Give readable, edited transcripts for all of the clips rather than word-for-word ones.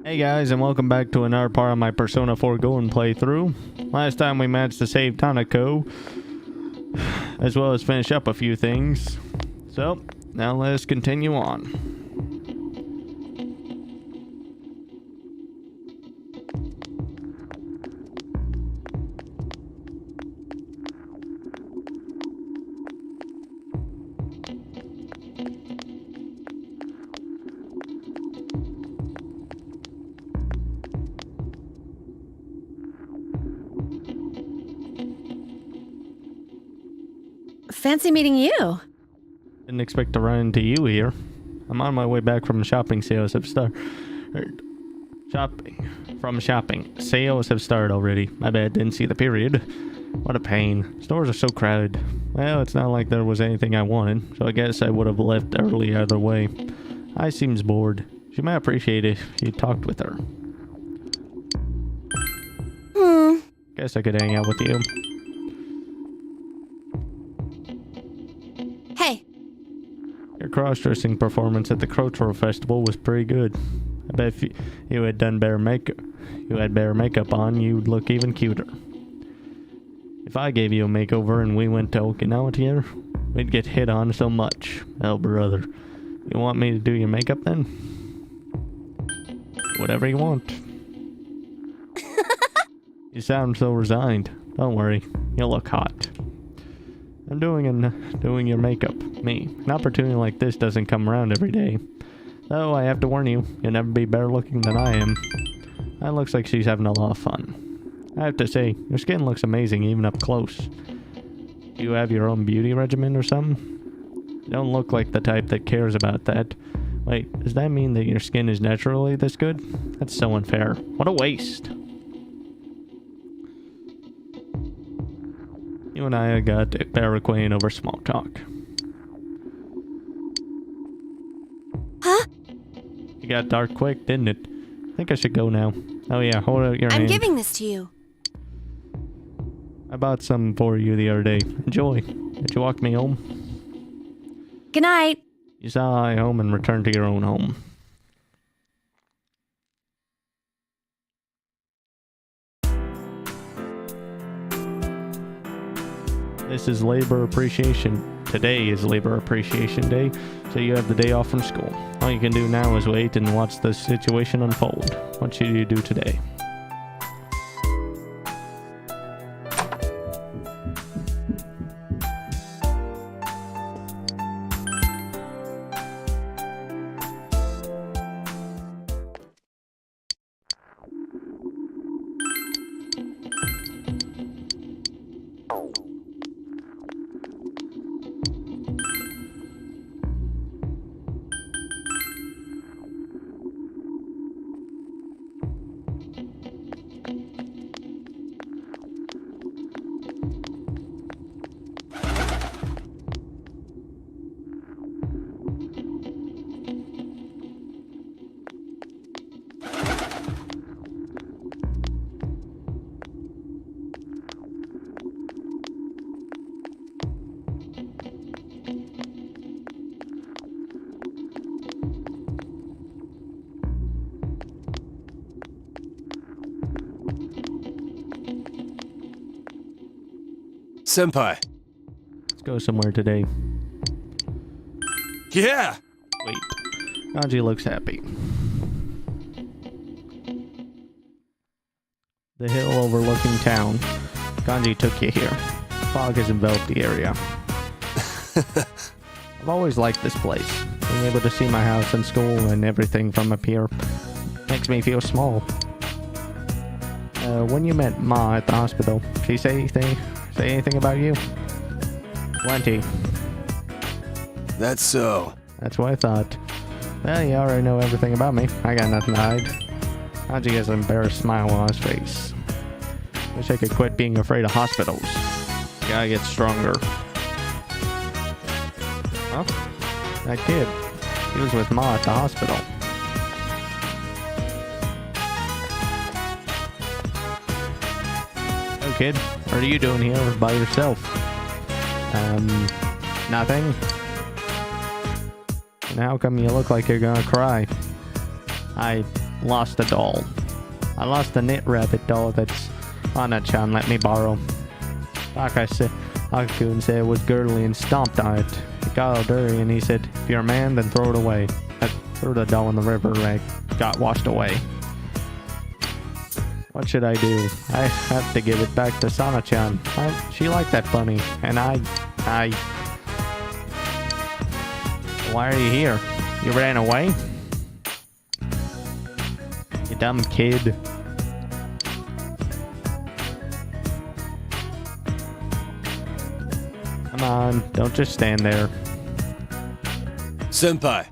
Hey guys, and welcome back to another part of my Persona 4 Golden playthrough. Last time we managed to save Tanako, as well as finish up a few things. So, now let's continue on. Fancy meeting you. Didn't expect to run into you here. I'm on my way back from shopping. Sales have started. Shopping. Sales have started already. My bad, didn't see the period. What a pain. Stores are so crowded. Well, it's not like there was anything I wanted, so I guess I would have left early either way. I seems bored. She might appreciate it if you talked with her. Guess I could hang out with you. Hey. Your cross-dressing performance at the Cultural Festival was pretty good. I bet if you had done better makeup on, you'd look even cuter. If I gave you a makeover and we went to Okinawa together, we'd get hit on so much. Oh, brother. You want me to do your makeup then? Whatever you want. You sound so resigned. Don't worry. You'll look hot. I'm doing your makeup. Me. An opportunity like this doesn't come around every day. Though I have to warn you, you'll never be better looking than I am. That looks like she's having a lot of fun. I have to say, your skin looks amazing even up close. Do you have your own beauty regimen or something? You don't look like the type that cares about that. Wait, does that mean that your skin is naturally this good? That's so unfair. What a waste. You and I got better acquainted over small talk. Huh? It got dark quick, didn't it? I think I should go now. Oh yeah, hold out your hand. I'm giving this to you. I bought some for you the other day. Enjoy. Did you walk me home? Good night. You saw I home and return to your own home. This is Labor Appreciation. Today is Labor Appreciation Day, so you have the day off from school. All you can do now is wait and watch the situation unfold. What should you do today? Senpai. Let's go somewhere today. Yeah! Wait. Kanji looks happy. The hill overlooking town. Kanji took you here. Fog has enveloped the area. I've always liked this place. Being able to see my house and school and everything from up here makes me feel small. When you met Ma at the hospital, did she say anything about you? Plenty. That's so. That's what I thought. Well, you already know everything about me. I got nothing to hide. Kanji has an embarrassed smile on his face. Wish I could quit being afraid of hospitals. Gotta get stronger. Huh? That kid. He was with Ma at the hospital. Oh, kid. What are you doing here by yourself? Nothing. And how come you look like you're gonna cry? I lost a doll. I lost the knit rabbit doll that's Anna-chan let me borrow. Like I said, Akun said it was girly and stomped on it. It got all dirty and he said, if you're a man, then throw it away. I threw the doll in the river and it got washed away. What should I do? I have to give it back to Sana-chan. She liked that bunny, and I... Why are you here? You ran away? You dumb kid. Come on, don't just stand there. Senpai.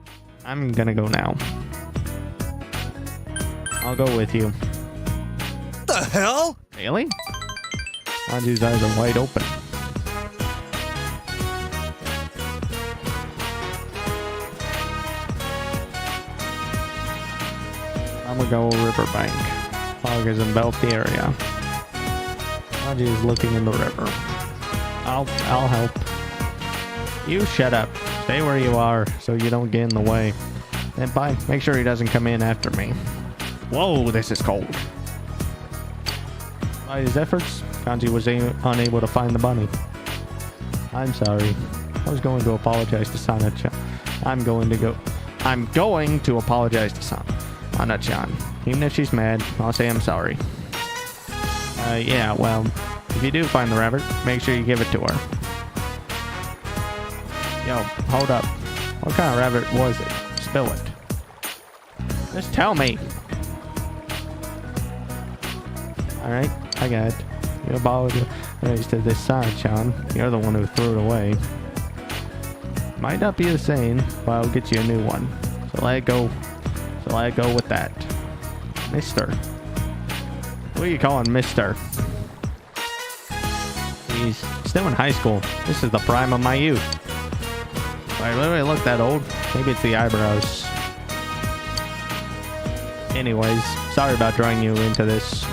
I'm gonna go now. I'll go with you. The hell? Really? Anju's eyes are wide open. I'm gonna go riverbank. Fog is enveloped the area. Anju is looking in the river. I'll help. You shut up. Stay where you are so you don't get in the way. And bye. Make sure he doesn't come in after me. Whoa, this is cold. By his efforts, Kanji was unable to find the bunny. I'm sorry. I was going to apologize to Sana-chan. I'm going to apologize to Sana-chan. Even if she's mad, I'll say I'm sorry. Yeah, well, if you do find the rabbit, make sure you give it to her. Yo, hold up. What kind of rabbit was it? Spill it. Just tell me. Alright, I got it. You apologize to this Sana-chan. You're the one who threw it away. Might not be the same, but I'll get you a new one. So let it go. With that. Mister. What are you calling Mister? He's still in high school. This is the prime of my youth. Do I literally look that old? Maybe it's the eyebrows. Anyways, sorry about drawing you into this.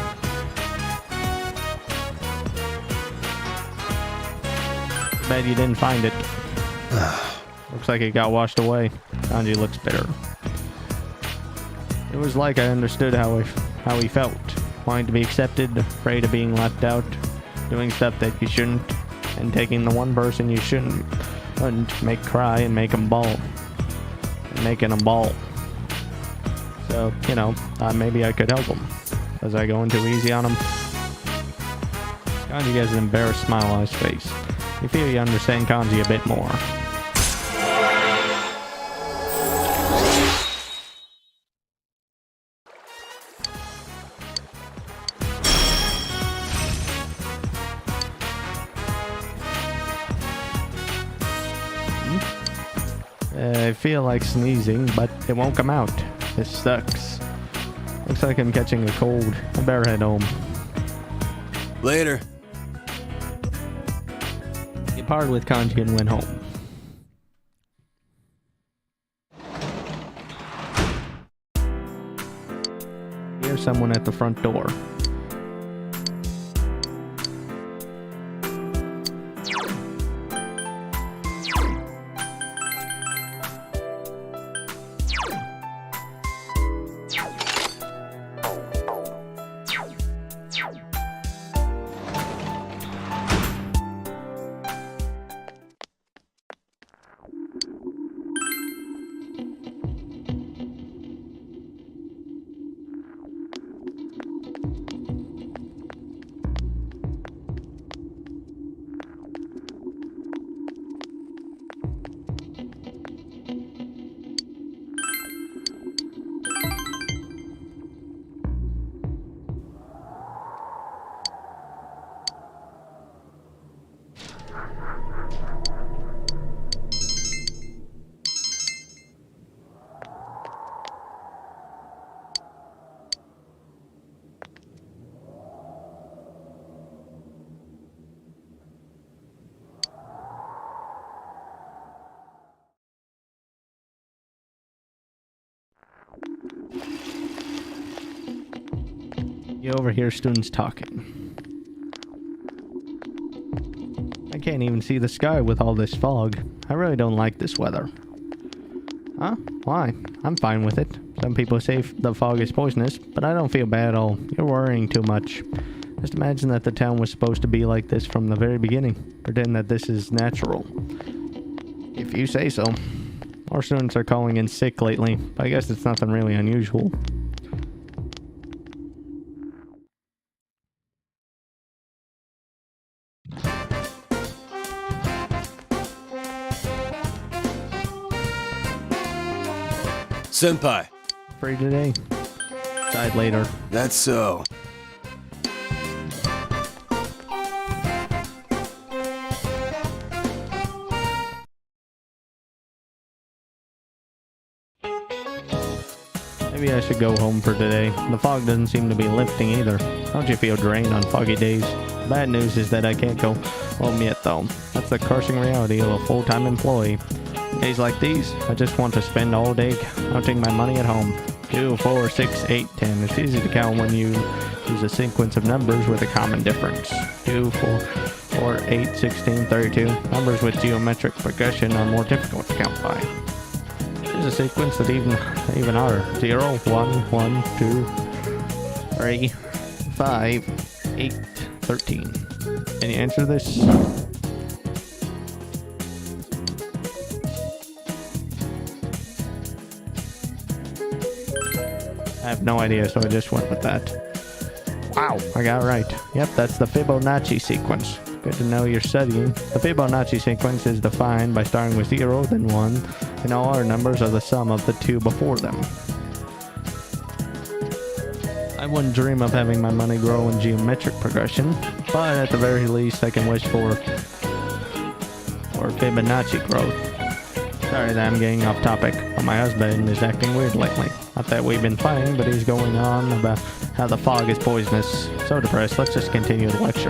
Bet you didn't find it. Looks like it got washed away. Kanji looks bitter. It was like I understood how he felt. Wanting to be accepted, afraid of being left out, doing stuff that you shouldn't, and taking the one person you shouldn't make cry and make him bawl. And making him bawl. So, you know, maybe I could help him. Was I going too easy on him? Kanji has an embarrassed smile on his face. You feel you understand Kanji a bit more. I feel like sneezing, but it won't come out. This sucks. Looks like I'm catching a cold. I better head home. Later. He parted with Kanji and went home. Here's someone at the front door. You overhear students talking. I can't even see the sky with all this fog. I really don't like this weather. Huh? Why? I'm fine with it. Some people say the fog is poisonous, but I don't feel bad at all. You're worrying too much. Just imagine that the town was supposed to be like this from the very beginning. Pretend that this is natural. If you say so. More students are calling in sick lately, but I guess it's nothing really unusual. Senpai. Free today. Died later. That's so. Maybe I should go home for today. The fog doesn't seem to be lifting either. Don't you feel drained on foggy days? Bad news is that I can't go home yet though. That's the crushing reality of a full-time employee. Days like these, I just want to spend all day counting my money at home. 2, 4, 6, 8, 10. It's easy to count when you use a sequence of numbers with a common difference. 2, 4, 8, 16, 32. Numbers with geometric progression are more difficult to count by. There's a sequence that even are 0, 1, 1, 2, 3, 5, 8, 13. Can you answer this? I have no idea, so I just went with that. Wow, I got it right. Yep, that's the Fibonacci sequence. Good to know you're studying. The Fibonacci sequence is defined by starting with 0, then 1, and all our numbers are the sum of the two before them. I wouldn't dream of having my money grow in geometric progression, but at the very least I can wish for Fibonacci growth. Sorry that I'm getting off topic, but my husband is acting weird lately. Not that we've been fighting, but he's going on about how the fog is poisonous. So depressed, let's just continue the lecture.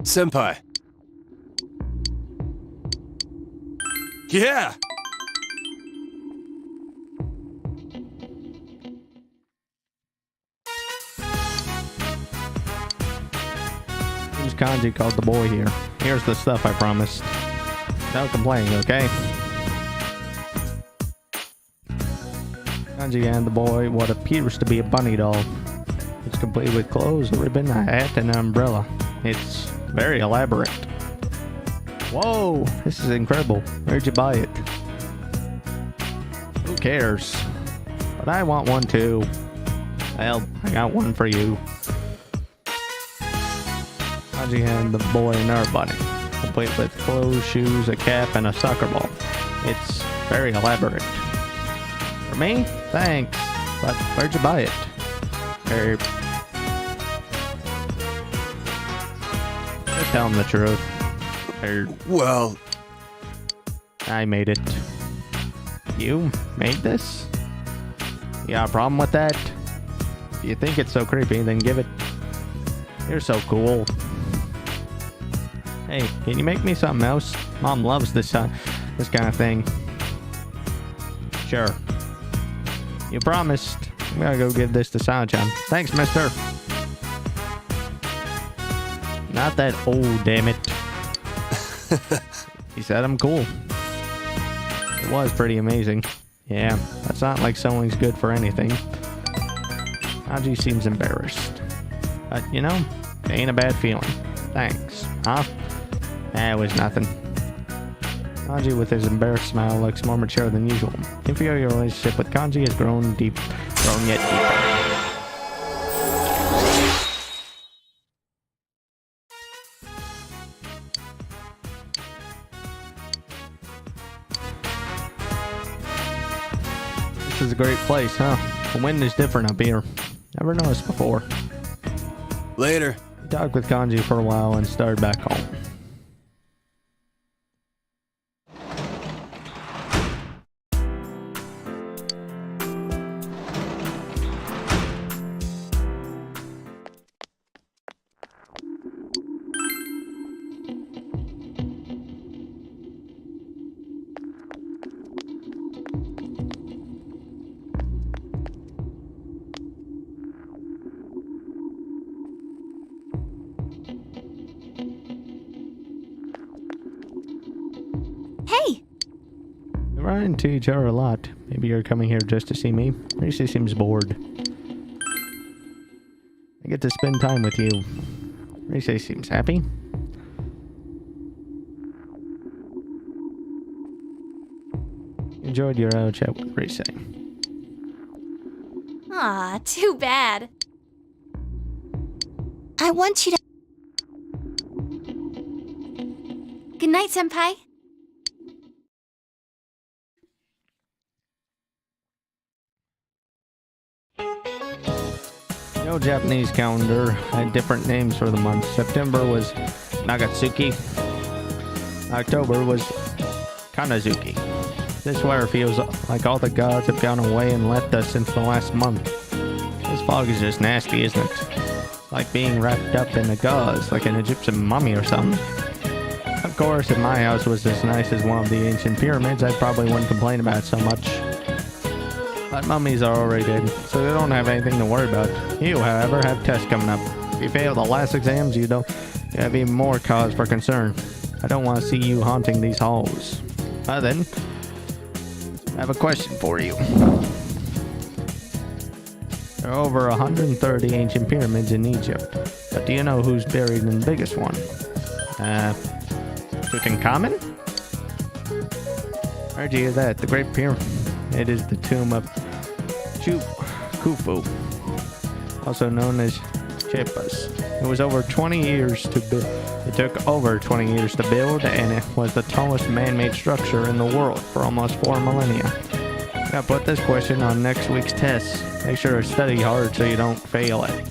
Senpai. Yeah! James Kanji called the boy here. Here's the stuff I promised. No complaining, okay? Kanji and the boy what appears to be a bunny doll. It's complete with clothes, a ribbon, a hat, and an umbrella. It's very elaborate. Whoa, this is incredible. Where'd you buy it? Who cares? But I want one too. Well, I got one for you. Kanji and the boy and our bunny. Complete with clothes, shoes, a cap, and a soccer ball. It's very elaborate. For me? Thanks. But where'd you buy it? Just tell him the truth. Well, I made it. You made this? You got a problem with that? If you think it's so creepy, then give it. You're so cool. Hey, can you make me something else? Mom loves this kind of thing. Sure. You promised. I'm gonna go give this to Sanchan. Thanks, mister. Not that old, damn it. He said I'm cool. It was pretty amazing. Yeah, that's not like someone's good for anything. Kanji seems embarrassed. But, you know, it ain't a bad feeling. Thanks. Huh? It was nothing. Kanji, with his embarrassed smile, looks more mature than usual. You feel your relationship with Kanji has grown yet deeper. This is a great place, huh? The wind is different up here. Never noticed before. Later. We talked with Kanji for a while and started back home. Hey! We run into each other a lot. Maybe you're coming here just to see me. Racy seems bored. I get to spend time with you. Racy seems happy. Enjoyed your chat with Racy. Aw, too bad. I want you to... Good night, Senpai. No Japanese calendar had different names for the months. September was Nagatsuki. October was Kanazuki. This weather feels like all the gods have gone away and left us since the last month. This fog is just nasty, isn't it? Like being wrapped up in a gauze, like an Egyptian mummy or something. Of course, if my house was as nice as one of the ancient pyramids, I probably wouldn't complain about it so much. But mummies are already dead, so they don't have anything to worry about. You, however, have tests coming up. If you fail the last exams, you have even more cause for concern. I don't want to see you haunting these halls. Then, I have a question for you. There are over 130 ancient pyramids in Egypt, but do you know who's buried in the biggest one? Tutankhamun? Where'd you hear that? The Great Pyramid. It is the tomb of Khufu, also known as Cheops. It was over 20 years to build. It took over 20 years to build, and it was the tallest man-made structure in the world for almost 4 millennia. Now put this question on next week's test. Make sure to study hard so you don't fail it.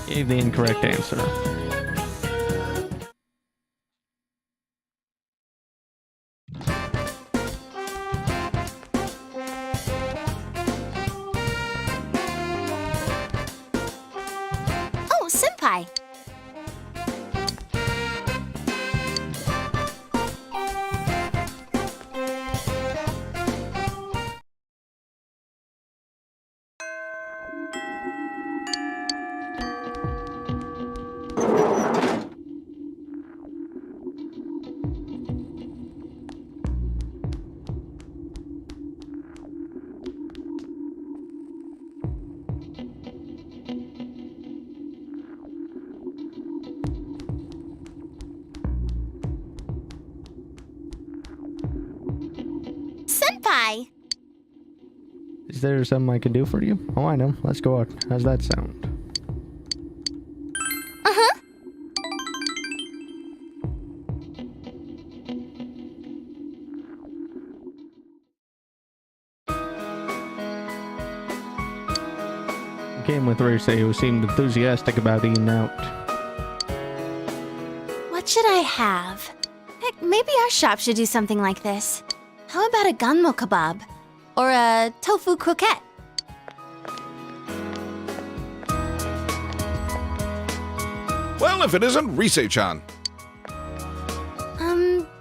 Gave the incorrect answer. Oh, Senpai! Senpai! Is there something I can do for you? Oh, I know. Let's go out. How's that sound? Uh-huh. I came with Racy, who seemed enthusiastic about eating out. What should I have? Heck, maybe our shop should do something like this. How about a gunmo kebab? Or a tofu croquette? Well, if it isn't Rise-chan.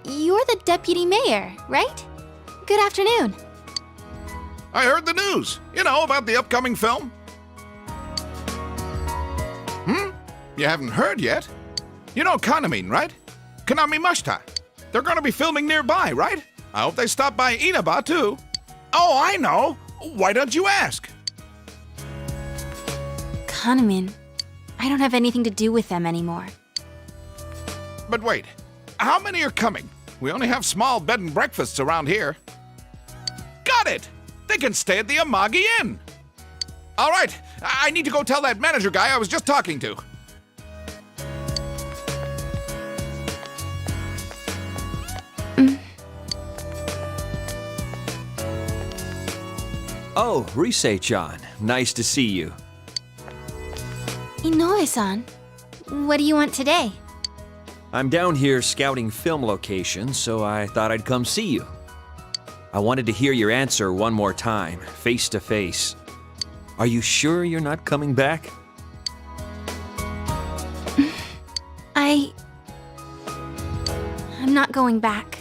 You're the deputy mayor, right? Good afternoon. I heard the news. You know, about the upcoming film. You haven't heard yet? You know Kanamin, right? Kanamimashita. They're gonna be filming nearby, right? I hope they stop by Inaba, too. Oh, I know. Why don't you ask? Kanamin. I don't have anything to do with them anymore. But wait, how many are coming? We only have small bed and breakfasts around here. Got it! They can stay at the Amagi Inn. All right, I need to go tell that manager guy I was just talking to. Oh, Risei-chan. Nice to see you. Inoue-san, what do you want today? I'm down here scouting film locations, so I thought I'd come see you. I wanted to hear your answer one more time, face to face. Are you sure you're not coming back? I'm not going back.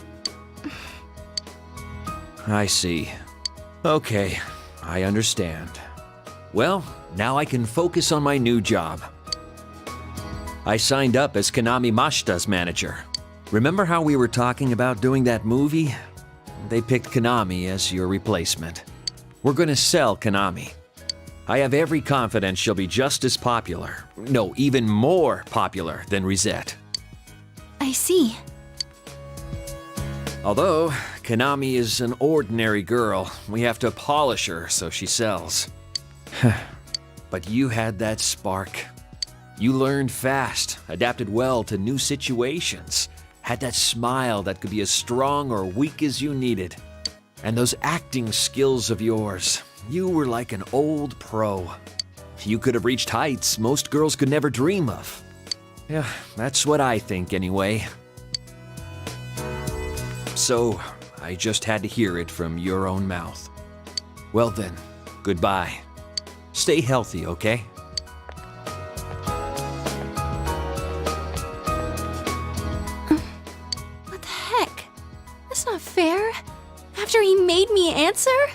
I see. Okay, I understand. Well, now I can focus on my new job. I signed up as Konami Mashita's manager. Remember how we were talking about doing that movie? They picked Konami as your replacement. We're gonna sell Konami. I have every confidence she'll be just as popular, no, even more popular than Risette. I see. Although Konami is an ordinary girl, we have to polish her so she sells. But you had that spark. You learned fast, adapted well to new situations, had that smile that could be as strong or weak as you needed. And those acting skills of yours, you were like an old pro. You could have reached heights most girls could never dream of. Yeah, that's what I think anyway. So, I just had to hear it from your own mouth. Well then, goodbye. Stay healthy, okay? What the heck? That's not fair. After he made me answer?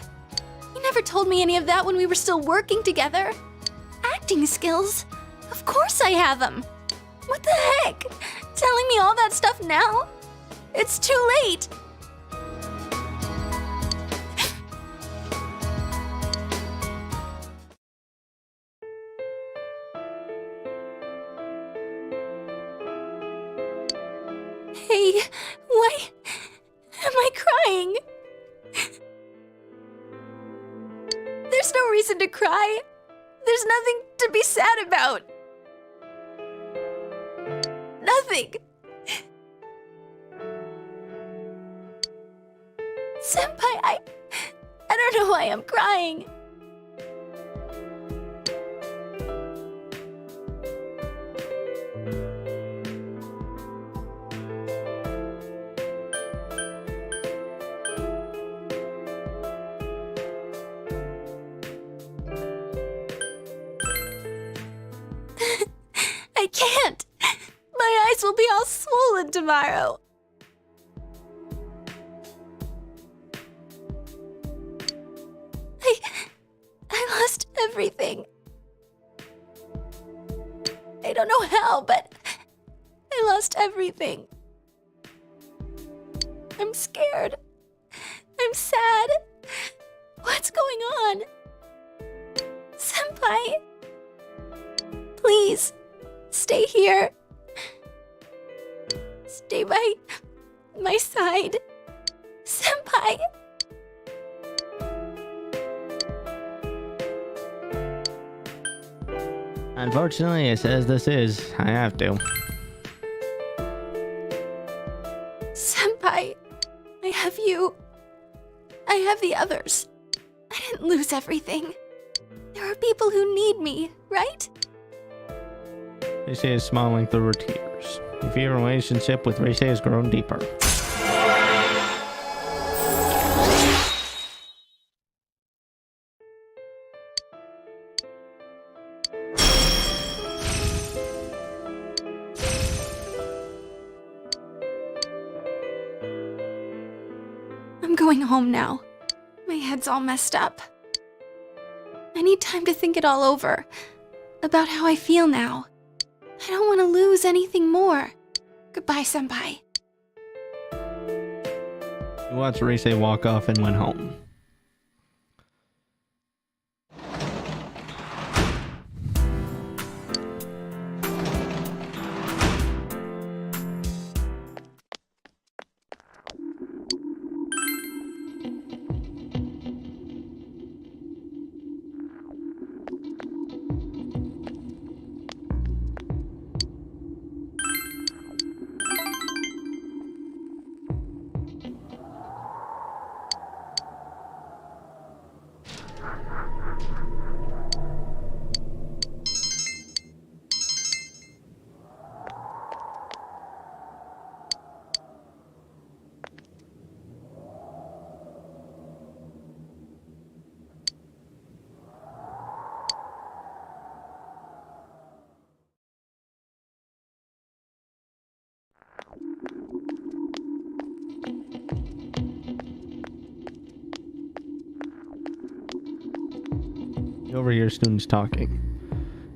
He never told me any of that when we were still working together. Acting skills? Of course I have them. What the heck? Telling me all that stuff now? It's too late. Hey, why am I crying? There's no reason to cry. There's nothing to be sad about. Nothing. Senpai, I don't know why I'm crying. I can't. My eyes will be all swollen tomorrow. I lost everything. I don't know how, but I lost everything. I'm scared. I'm sad. What's going on? Senpai, please, stay here. Stay by my side. Senpai. Unfortunately, it says this is. I have to. Senpai, I have you. I have the others. I didn't lose everything. There are people who need me, right? Risei is smiling through her tears. You feel your relationship with Risei has grown deeper. I'm going home now. My head's all messed up. I need time to think it all over. About how I feel now. I don't want to lose anything more. Goodbye, Senpai. He watched Risei walk off and went home. You overhear students talking.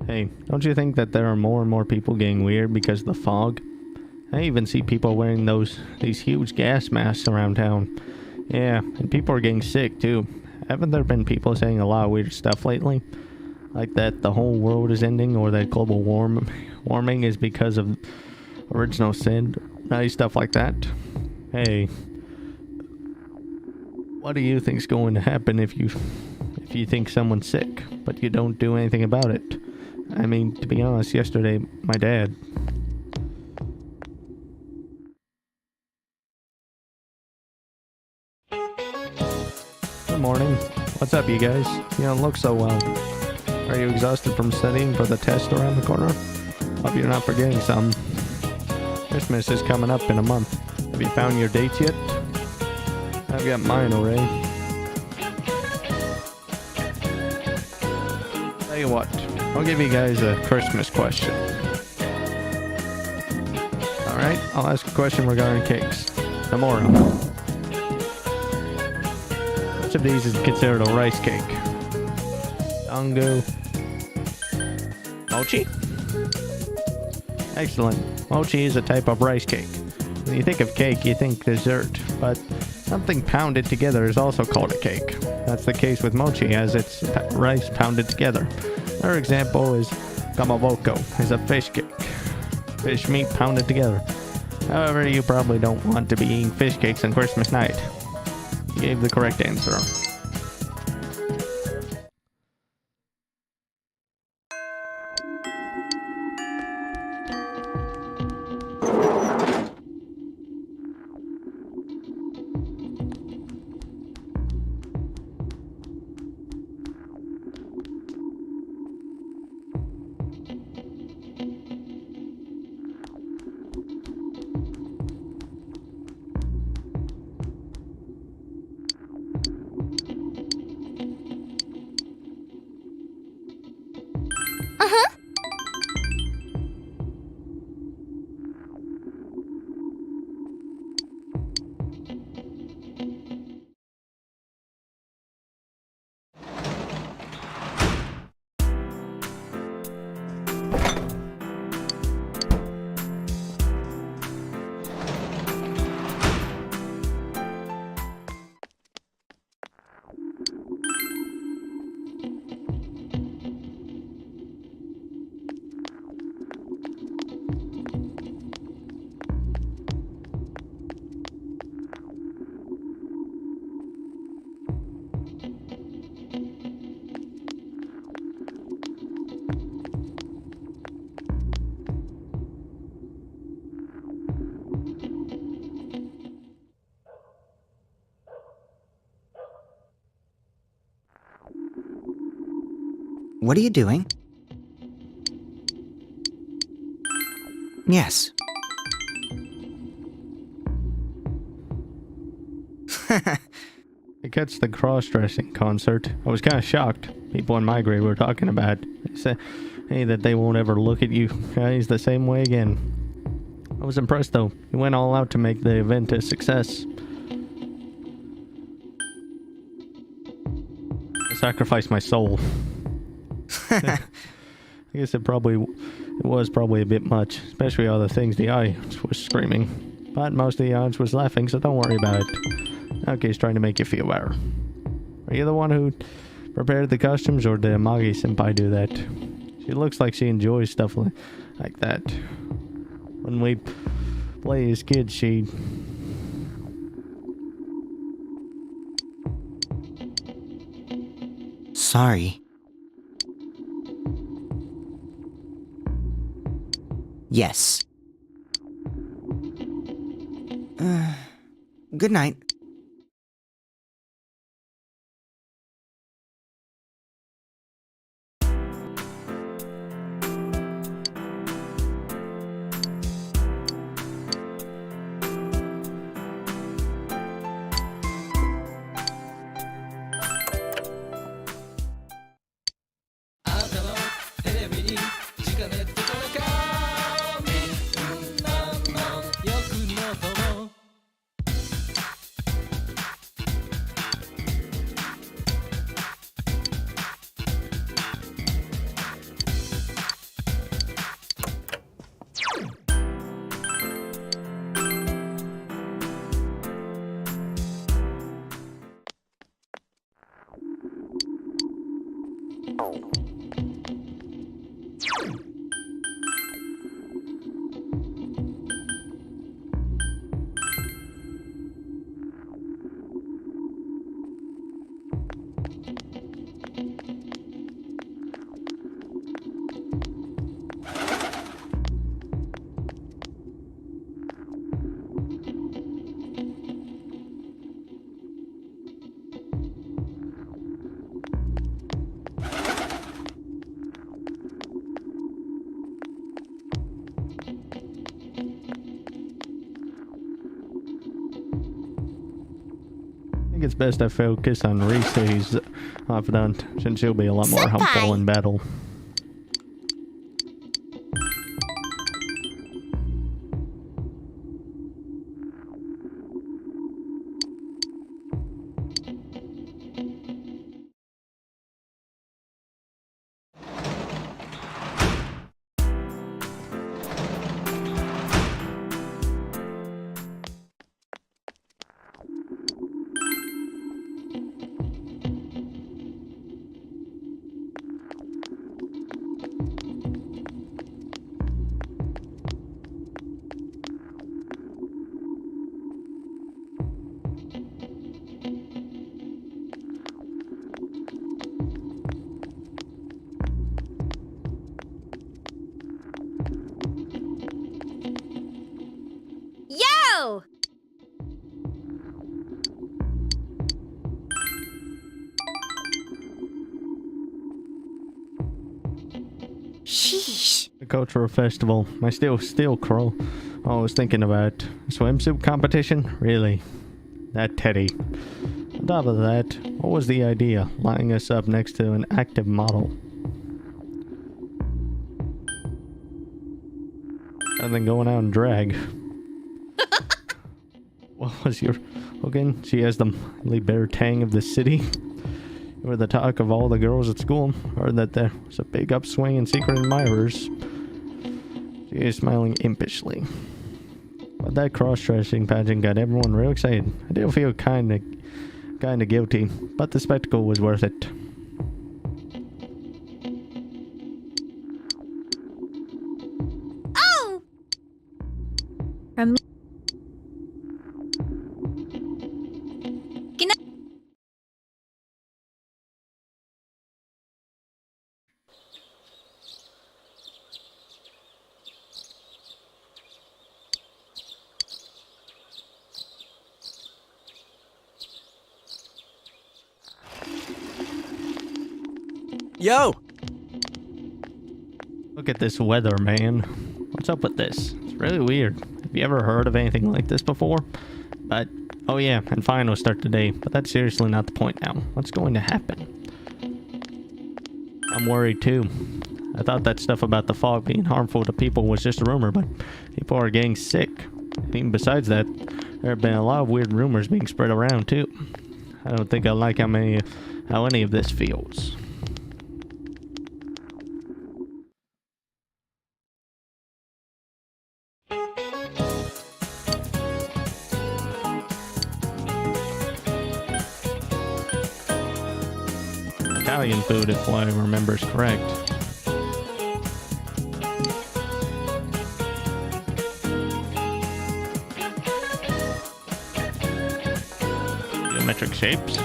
Hey, don't you think that there are more and more people getting weird because of the fog? I even see people wearing these huge gas masks around town. Yeah, and people are getting sick too. Haven't there been people saying a lot of weird stuff lately? Like that the whole world is ending, or that global warming is because of original sin? Nice stuff like that. Hey, what do you think's going to happen if you think someone's sick, but you don't do anything about it? I mean, to be honest, yesterday, my dad... Good morning. What's up, you guys? You don't look so well. Are you exhausted from studying for the test around the corner? Hope you're not forgetting some. Christmas is coming up in a month. Have you found your dates yet? I've got mine already. Tell you what, I'll give you guys a Christmas question. Alright, I'll ask a question regarding cakes. Tomorrow. Which of these is considered a rice cake? Dango. Mochi? Excellent. Mochi is a type of rice cake. When you think of cake, you think dessert, but something pounded together is also called a cake. That's the case with mochi, as it's rice pounded together. Another example is kamaboko, is a fish cake. Fish meat pounded together. However, you probably don't want to be eating fish cakes on Christmas night. You gave the correct answer. What are you doing? Yes. I catch the cross-dressing concert. I was kind of shocked. People in my grade were talking about it. They said, hey, that they won't ever look at you guys the same way again. I was impressed, though. You went all out to make the event a success. I sacrificed my soul. I guess it was probably a bit much, especially all the things the audience was screaming. But most of the audience was laughing, so don't worry about it. Okay, he's trying to make you feel better. Are you the one who prepared the costumes, or did Amagi senpai do that? She looks like she enjoys stuff like that. When we play as kids, she... Sorry. Yes. Good night. think it's best I focus on Reese till he's confident, since he'll be a lot more helpful in battle. Yo! Sheesh. The cultural festival. I still crawl. I was thinking about swimsuit competition. Really? That Teddy. On top of that, what was the idea? Lining us up next to an active model. And then going out and drag. What was your... Again, she has the Lee Bear Tang of the city. You were the talk of all the girls at school. Heard that there was a big upswing in secret admirers. She is smiling impishly. But that cross-dressing pageant got everyone real excited. I do feel kinda guilty, but the spectacle was worth it. Oh! From me. Yo! Look at this weather, man. What's up with this? It's really weird. Have you ever heard of anything like this before? But, oh yeah, and finals start today. But that's seriously not the point now. What's going to happen? I'm worried too. I thought that stuff about the fog being harmful to people was just a rumor, but people are getting sick. And even besides that, there have been a lot of weird rumors being spread around too. I don't think I like how any of this feels. Italian food, if I remember is correct. Geometric shapes. I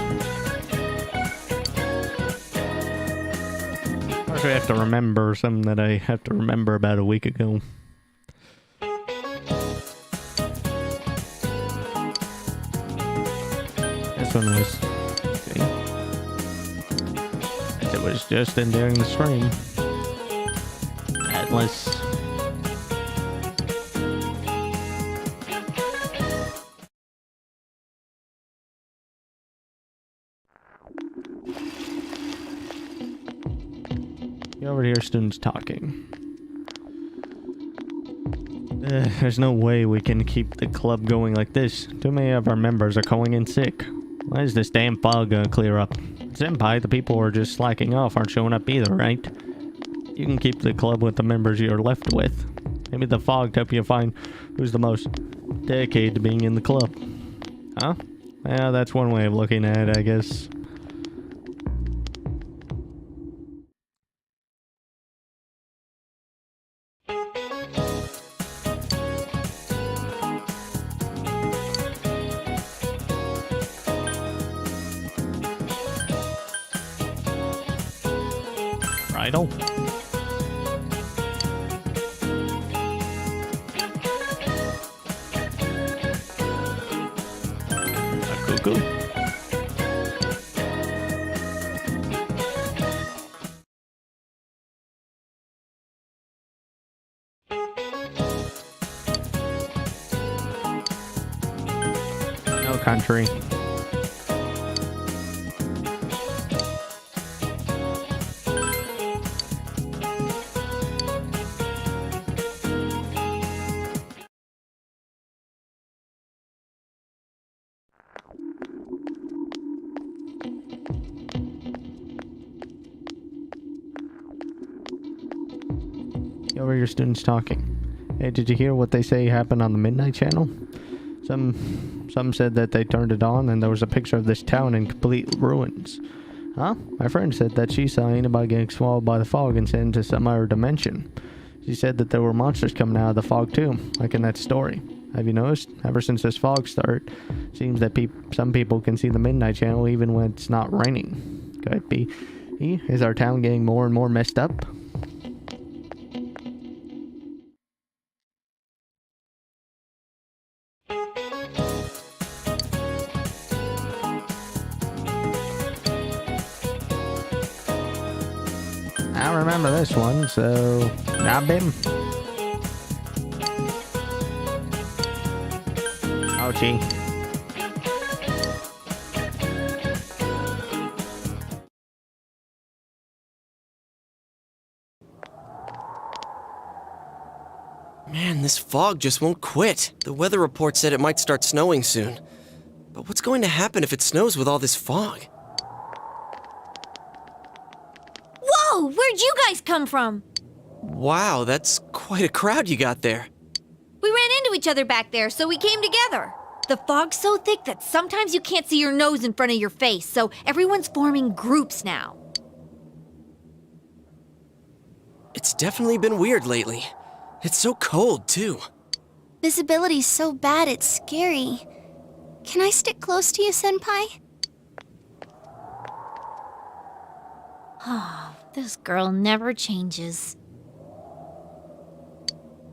actually have to remember something that I have to remember about a week ago. This one was... It was just in during the stream. Atlas. You over here, students talking. There's no way we can keep the club going like this. Too many of our members are calling in sick. Why is this damn fog gonna clear up? Senpai, the people who are just slacking off aren't showing up either, right? You can keep the club with the members you're left with. Maybe the fog help you find who's the most dedicated to being in the club. Huh? Yeah, that's one way of looking at it, I guess. Bridal? A cuckoo? No country. Over your students talking. Hey, did you hear what they say happened on the Midnight Channel? Some said that they turned it on and there was a picture of this town in complete ruins. Huh? My friend said that she saw anybody getting swallowed by the fog and sent into some other dimension. She said that there were monsters coming out of the fog too, like in that story. Have you noticed? Ever since this fog started, seems that some people can see the Midnight Channel even when it's not raining. Could it be? Is our town getting more and more messed up? I remember this one, so rob him. Ouchie. Man, this fog just won't quit. The weather report said it might start snowing soon. But what's going to happen if it snows with all this fog? Whoa! Where'd you guys come from? Wow, that's quite a crowd you got there. We ran into each other back there, so we came together. The fog's so thick that sometimes you can't see your nose in front of your face, so everyone's forming groups now. It's definitely been weird lately. It's so cold, too. Visibility's so bad it's scary. Can I stick close to you, Senpai? Oh, this girl never changes.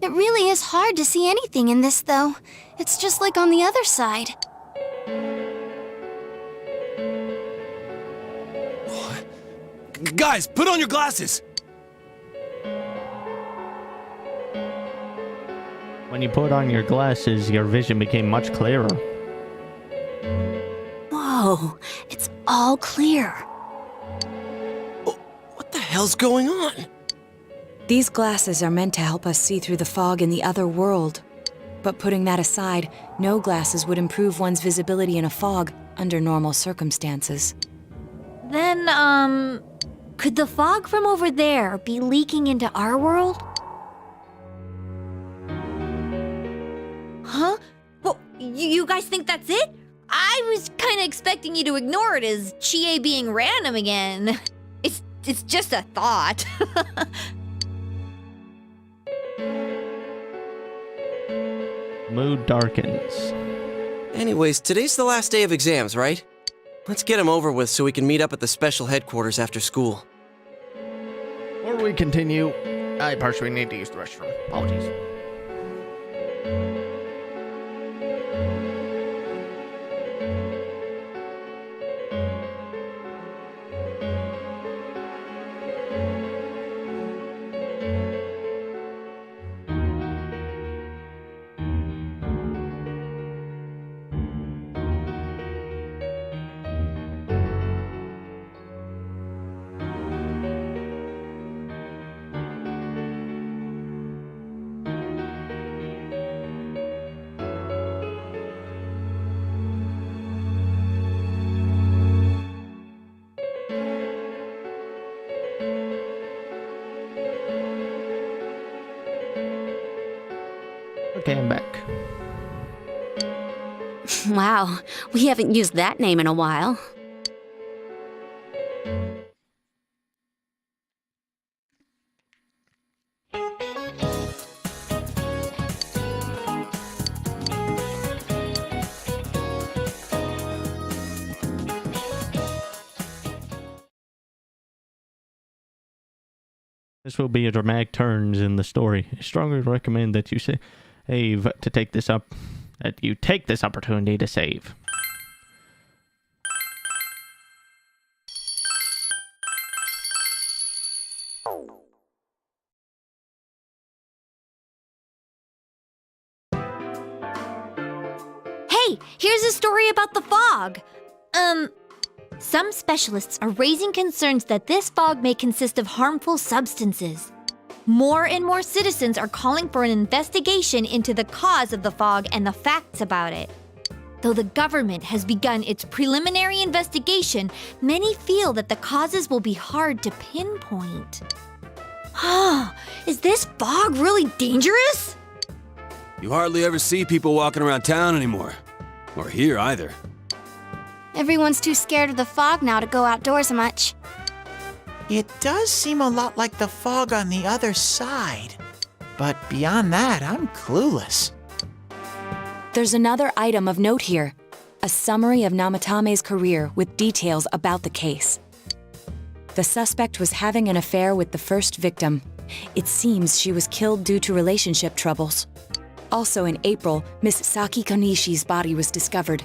It really is hard to see anything in this, though. It's just like on the other side. Guys, put on your glasses! When you put on your glasses, your vision became much clearer. Whoa, it's all clear. What the hell's going on? These glasses are meant to help us see through the fog in the other world. But putting that aside, no glasses would improve one's visibility in a fog under normal circumstances. Then, could the fog from over there be leaking into our world? Huh? Well, you guys think that's it? I was kind of expecting you to ignore it as Chie being random again. It's just a thought. Mood darkens. Anyways, today's the last day of exams, right? Let's get them over with so we can meet up at the special headquarters after school. Before we continue, I partially need to use the restroom. Apologies. Okay, I'm back. Wow, we haven't used that name in a while. This will be a dramatic turns in the story. I strongly recommend that you save to take this up. That you take this opportunity to save. Hey, here's a story about the fog. Some specialists are raising concerns that this fog may consist of harmful substances. More and more citizens are calling for an investigation into the cause of the fog and the facts about it. Though the government has begun its preliminary investigation, many feel that the causes will be hard to pinpoint. Is this fog really dangerous? You hardly ever see people walking around town anymore. Or here either. Everyone's too scared of the fog now to go outdoors much. It does seem a lot like the fog on the other side. But beyond that, I'm clueless. There's another item of note here. A summary of Namatame's career with details about the case. The suspect was having an affair with the first victim. It seems she was killed due to relationship troubles. Also in April, Miss Saki Konishi's body was discovered.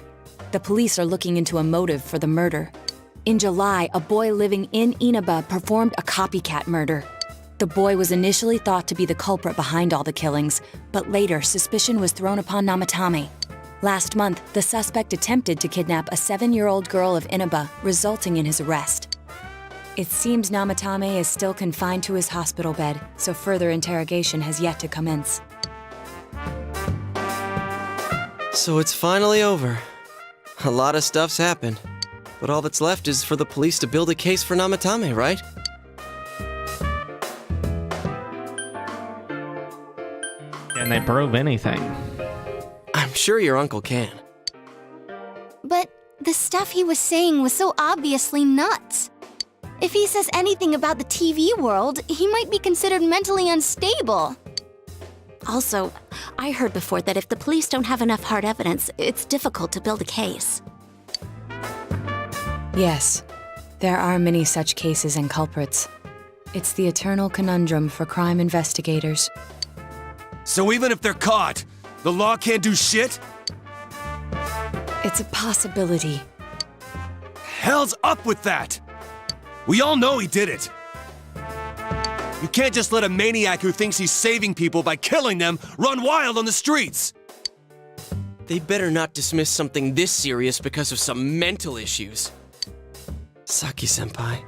The police are looking into a motive for the murder. In July, a boy living in Inaba performed a copycat murder. The boy was initially thought to be the culprit behind all the killings, but later suspicion was thrown upon Namatame. Last month, the suspect attempted to kidnap a 7-year-old girl of Inaba, resulting in his arrest. It seems Namatame is still confined to his hospital bed, so further interrogation has yet to commence. So it's finally over. A lot of stuff's happened. But all that's left is for the police to build a case for Namatame, right? Can they prove anything? I'm sure your uncle can. But the stuff he was saying was so obviously nuts. If he says anything about the TV world, he might be considered mentally unstable. Also, I heard before that if the police don't have enough hard evidence, it's difficult to build a case. Yes, there are many such cases and culprits. It's the eternal conundrum for crime investigators. So even if they're caught, the law can't do shit? It's a possibility. Hell's up with that! We all know he did it. You can't just let a maniac who thinks he's saving people by killing them run wild on the streets! They better not dismiss something this serious because of some mental issues. Saki-senpai.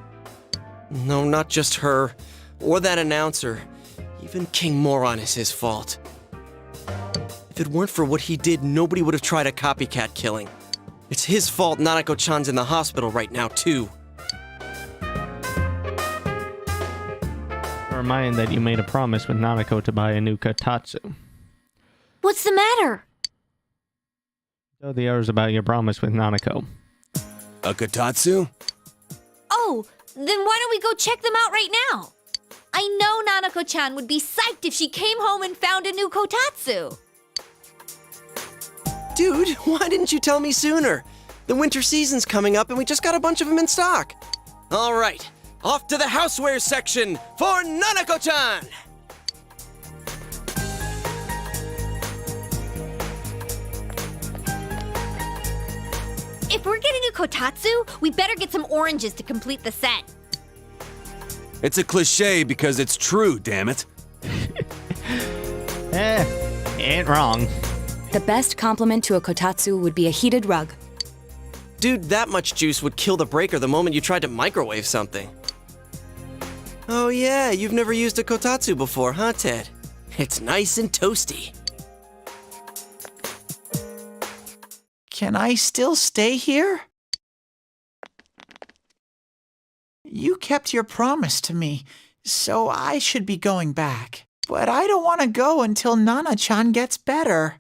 No, not just her, or that announcer. Even King Moron is his fault. If it weren't for what he did, nobody would have tried a copycat killing. It's his fault Nanako-chan's in the hospital right now, too. Remind that you made a promise with Nanako to buy a new kotatsu. What's the matter? Tell the others about your promise with Nanako. A kotatsu? Oh, then why don't we go check them out right now? I know Nanako-chan would be psyched if she came home and found a new kotatsu. Dude, why didn't you tell me sooner? The winter season's coming up and we just got a bunch of them in stock. All right, off to the houseware section for Nanako-chan! If we're getting a kotatsu, we better get some oranges to complete the set. It's a cliche because it's true, damn it. Ain't wrong. The best compliment to a kotatsu would be a heated rug. Dude, that much juice would kill the breaker the moment you tried to microwave something. Oh yeah, you've never used a kotatsu before, huh, Ted? It's nice and toasty. Can I still stay here? You kept your promise to me, so I should be going back. But I don't want to go until Nana-chan gets better.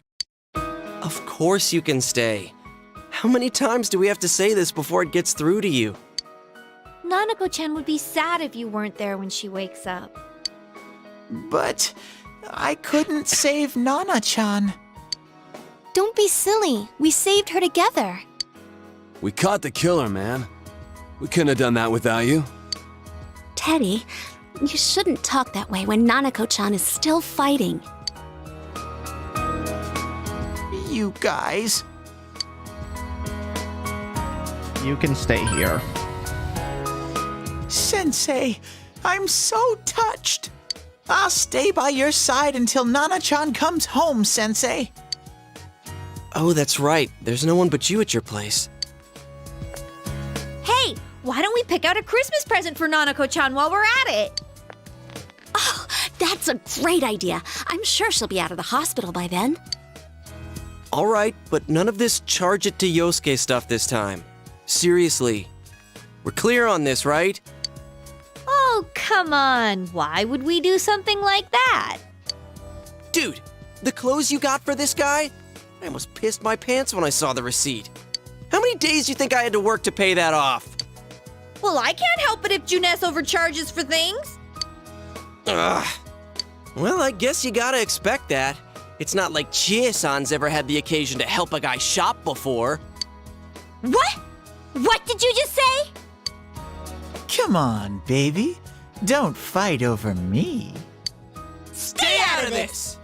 Of course you can stay. How many times do we have to say this before it gets through to you? Nanako-chan would be sad if you weren't there when she wakes up. But I couldn't save Nana-chan. Don't be silly. We saved her together. We caught the killer, man. We couldn't have done that without you. Teddy, you shouldn't talk that way when Nanako-chan is still fighting. You guys. You can stay here. Sensei, I'm so touched. I'll stay by your side until Nana-chan comes home, Sensei. Oh, that's right. There's no one but you at your place. Hey, why don't we pick out a Christmas present for Nanako-chan while we're at it? Oh, that's a great idea. I'm sure she'll be out of the hospital by then. All right, but none of this charge it to Yosuke stuff this time. Seriously. We're clear on this, right? Oh, come on, why would we do something like that? Dude, the clothes you got for this guy? I almost pissed my pants when I saw the receipt. How many days do you think I had to work to pay that off? Well, I can't help it if Juness overcharges for things. Ugh. Well, I guess you gotta expect that. It's not like Chie-san's ever had the occasion to help a guy shop before. What? What did you just say? Come on, baby. Don't fight over me. Stay out of this!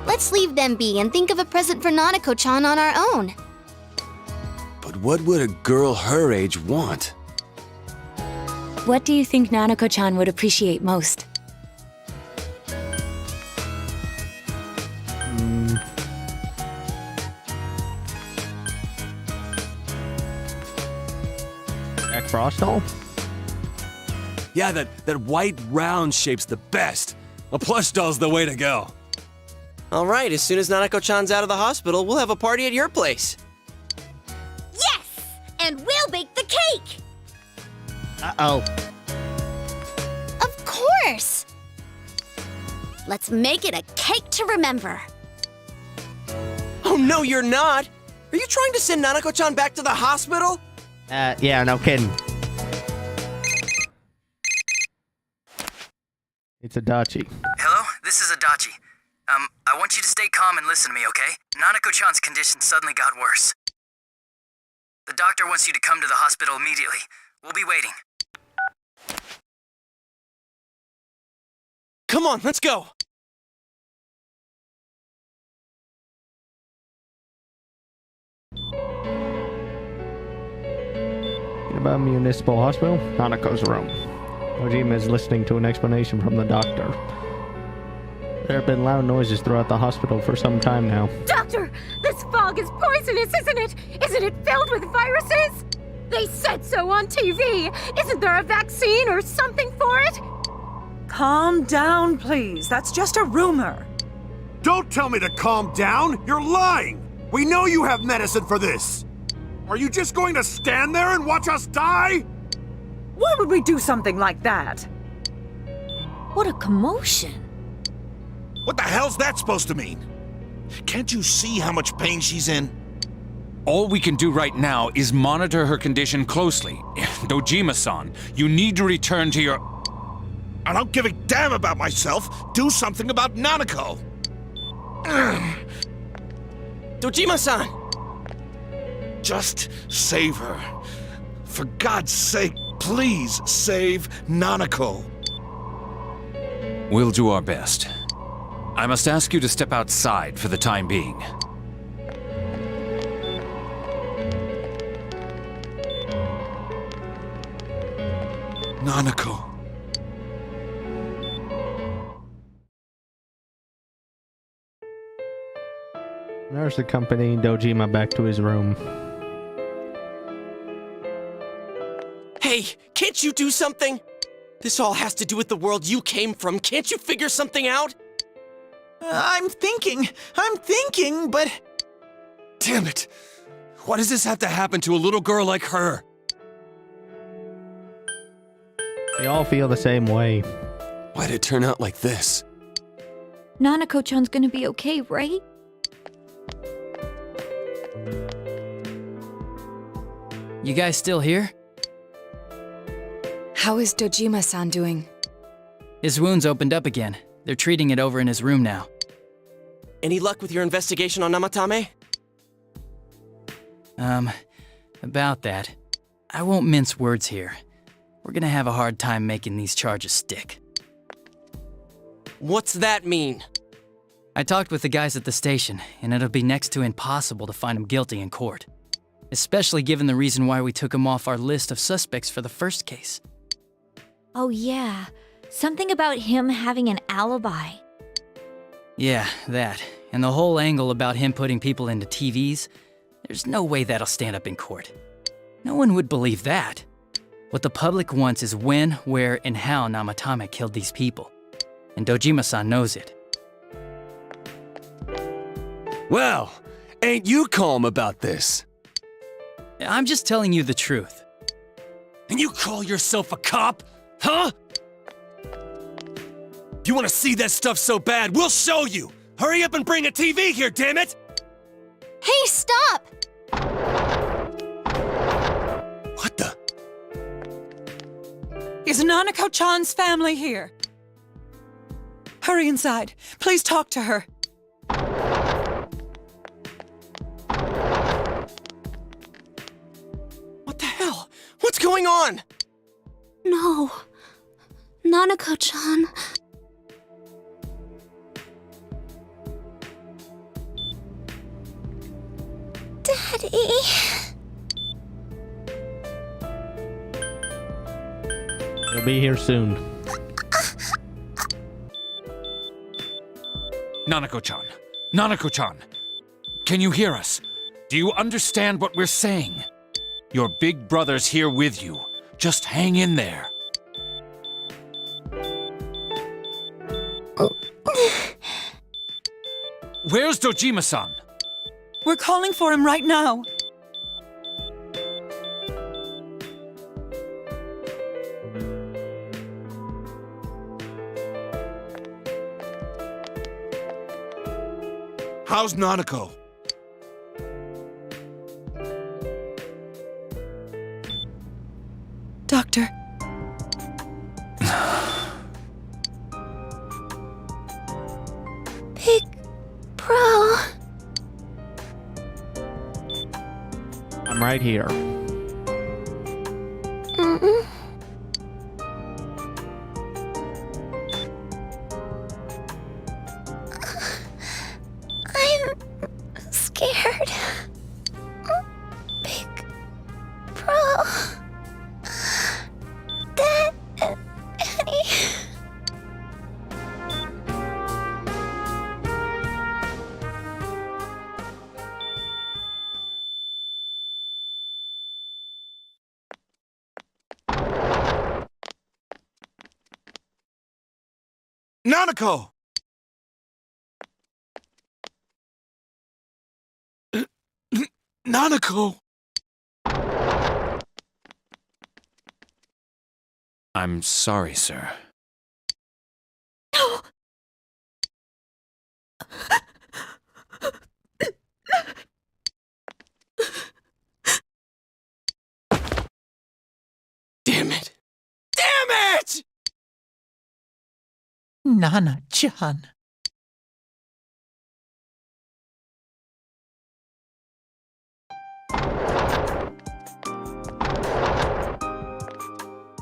Let's leave them be and think of a present for Nanako-chan on our own. But what would a girl her age want? What do you think Nanako-chan would appreciate most? Jack Frost doll? Yeah, that white round shape's the best. A plush doll's the way to go. All right, as soon as Nanako-chan's out of the hospital, we'll have a party at your place. Yes! And we'll bake the cake! Uh-oh. Of course! Let's make it a cake to remember. Oh, no, you're not! Are you trying to send Nanako-chan back to the hospital? Yeah, no kidding. It's Adachi. Hello, this is Adachi. I want you to stay calm and listen to me, okay? Nanako-chan's condition suddenly got worse. The doctor wants you to come to the hospital immediately. We'll be waiting. Come on, let's go! About Municipal Hospital, Hanako's room. Ojima is listening to an explanation from the doctor. There have been loud noises throughout the hospital for some time now. Doctor, this fog is poisonous, isn't it? Isn't it filled with viruses? They said so on TV. Isn't there a vaccine or something for it? Calm down, please. That's just a rumor. Don't tell me to calm down! You're lying! We know you have medicine for this! Are you just going to stand there and watch us die? Why would we do something like that? What a commotion. What the hell's that supposed to mean? Can't you see how much pain she's in? All we can do right now is monitor her condition closely. Dojima-san, you need to return to your... I don't give a damn about myself. Do something about Nanako. Dojima-san! Just save her. For God's sake, please save Nanako. We'll do our best. I must ask you to step outside for the time being. Nanako. Nurse accompanying Dojima back to his room. Hey, can't you do something? This all has to do with the world you came from. Can't you figure something out? I'm thinking, but... Damn it! Why does this have to happen to a little girl like her? They all feel the same way. Why'd it turn out like this? Nanako-chan's gonna be okay, right? You guys still here? How is Dojima-san doing? His wound's opened up again. They're treating it over in his room now. Any luck with your investigation on Namatame? About that. I won't mince words here. We're gonna have a hard time making these charges stick. What's that mean? I talked with the guys at the station, and it'll be next to impossible to find him guilty in court. Especially given the reason why we took him off our list of suspects for the first case. Oh yeah, something about him having an alibi. Yeah, that. And the whole angle about him putting people into TVs, there's no way that'll stand up in court. No one would believe that. What the public wants is when, where, and how Namatame killed these people. And Dojima-san knows it. Well, ain't you calm about this? I'm just telling you the truth. And you call yourself a cop? Huh? You want to see that stuff so bad, we'll show you! Hurry up and bring a TV here, damn it! Hey, stop! What the? Is Nanako-chan's family here? Hurry inside. Please talk to her. What the hell? What's going on? No. Nanako-chan. Daddy. He'll be here soon. Nanako-chan. Nanako-chan. Can you hear us? Do you understand what we're saying? Your big brother's here with you. Just hang in there. Where's Dojima-san? We're calling for him right now. How's Nanako? Doctor. Big Bro. I'm right here. Mm-mm. I'm scared. Big Bro. Daddy. Nanako! Nanako! I'm sorry, sir. No. Damn it! Damn it! Nana-chan.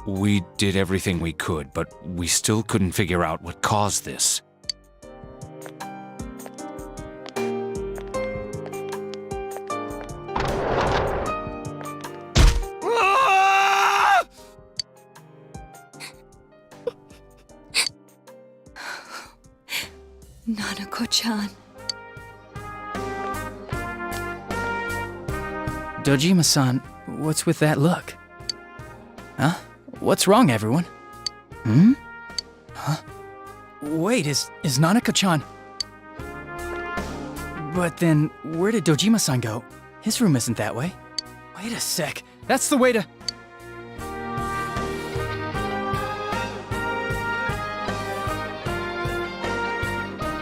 We did everything we could, but we still couldn't figure out what caused this. Nanako-chan. Dojima-san, what's with that look? Huh? What's wrong, everyone? Hmm? Huh? Wait, is Nanako-chan... But then, where did Dojima-san go? His room isn't that way. Wait a sec. That's the way to...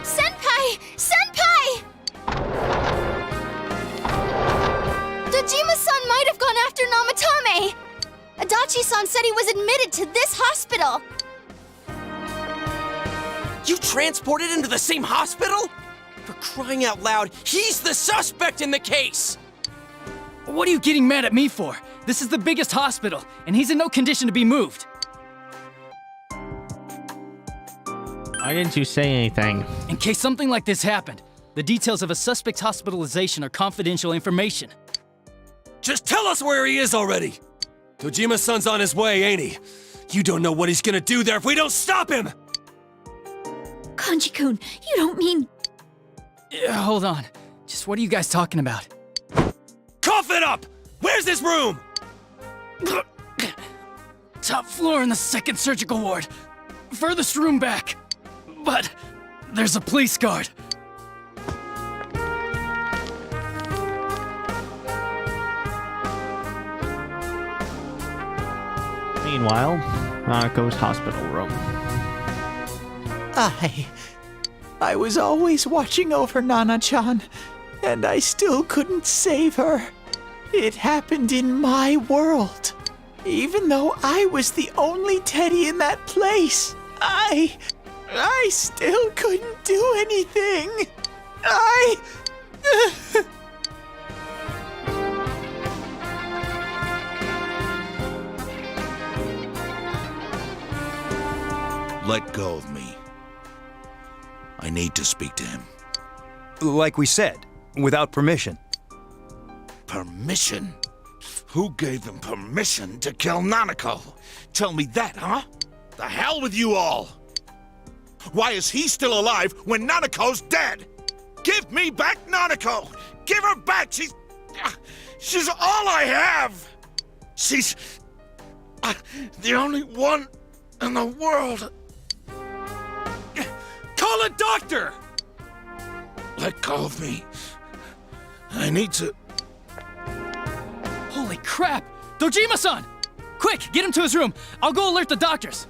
Senpai! Senpai! Dojima-san might have gone after Namatame! Adachi-san said he was admitted to this hospital! You transported him to the same hospital? For crying out loud, he's the suspect in the case! What are you getting mad at me for? This is the biggest hospital, and he's in no condition to be moved. Why didn't you say anything? In case something like this happened, the details of a suspect's hospitalization are confidential information. Just tell us where he is already! Dojima-san's on his way, ain't he? You don't know what he's gonna do there if we don't stop him! Kanji-kun, you don't mean... Hold on. Just what are you guys talking about? Cough it up! Where's this room? Top floor in the second surgical ward. Furthest room back. But there's a police guard. Meanwhile, Nanako's hospital room. I was always watching over Nana-chan, and I still couldn't save her. It happened in my world. Even though I was the only teddy in that place, I still couldn't do anything. Let go of me. I need to speak to him. Like we said, without permission. Permission? Who gave them permission to kill Nanako? Tell me that, huh? The hell with you all! Why is he still alive when Nanako's dead? Give me back Nanako! Give her back! She's all I have! She's the only one in the world. Call a doctor! Let go of me. I need to... Holy crap! Dojima-san! Quick, get him to his room. I'll go alert the doctors.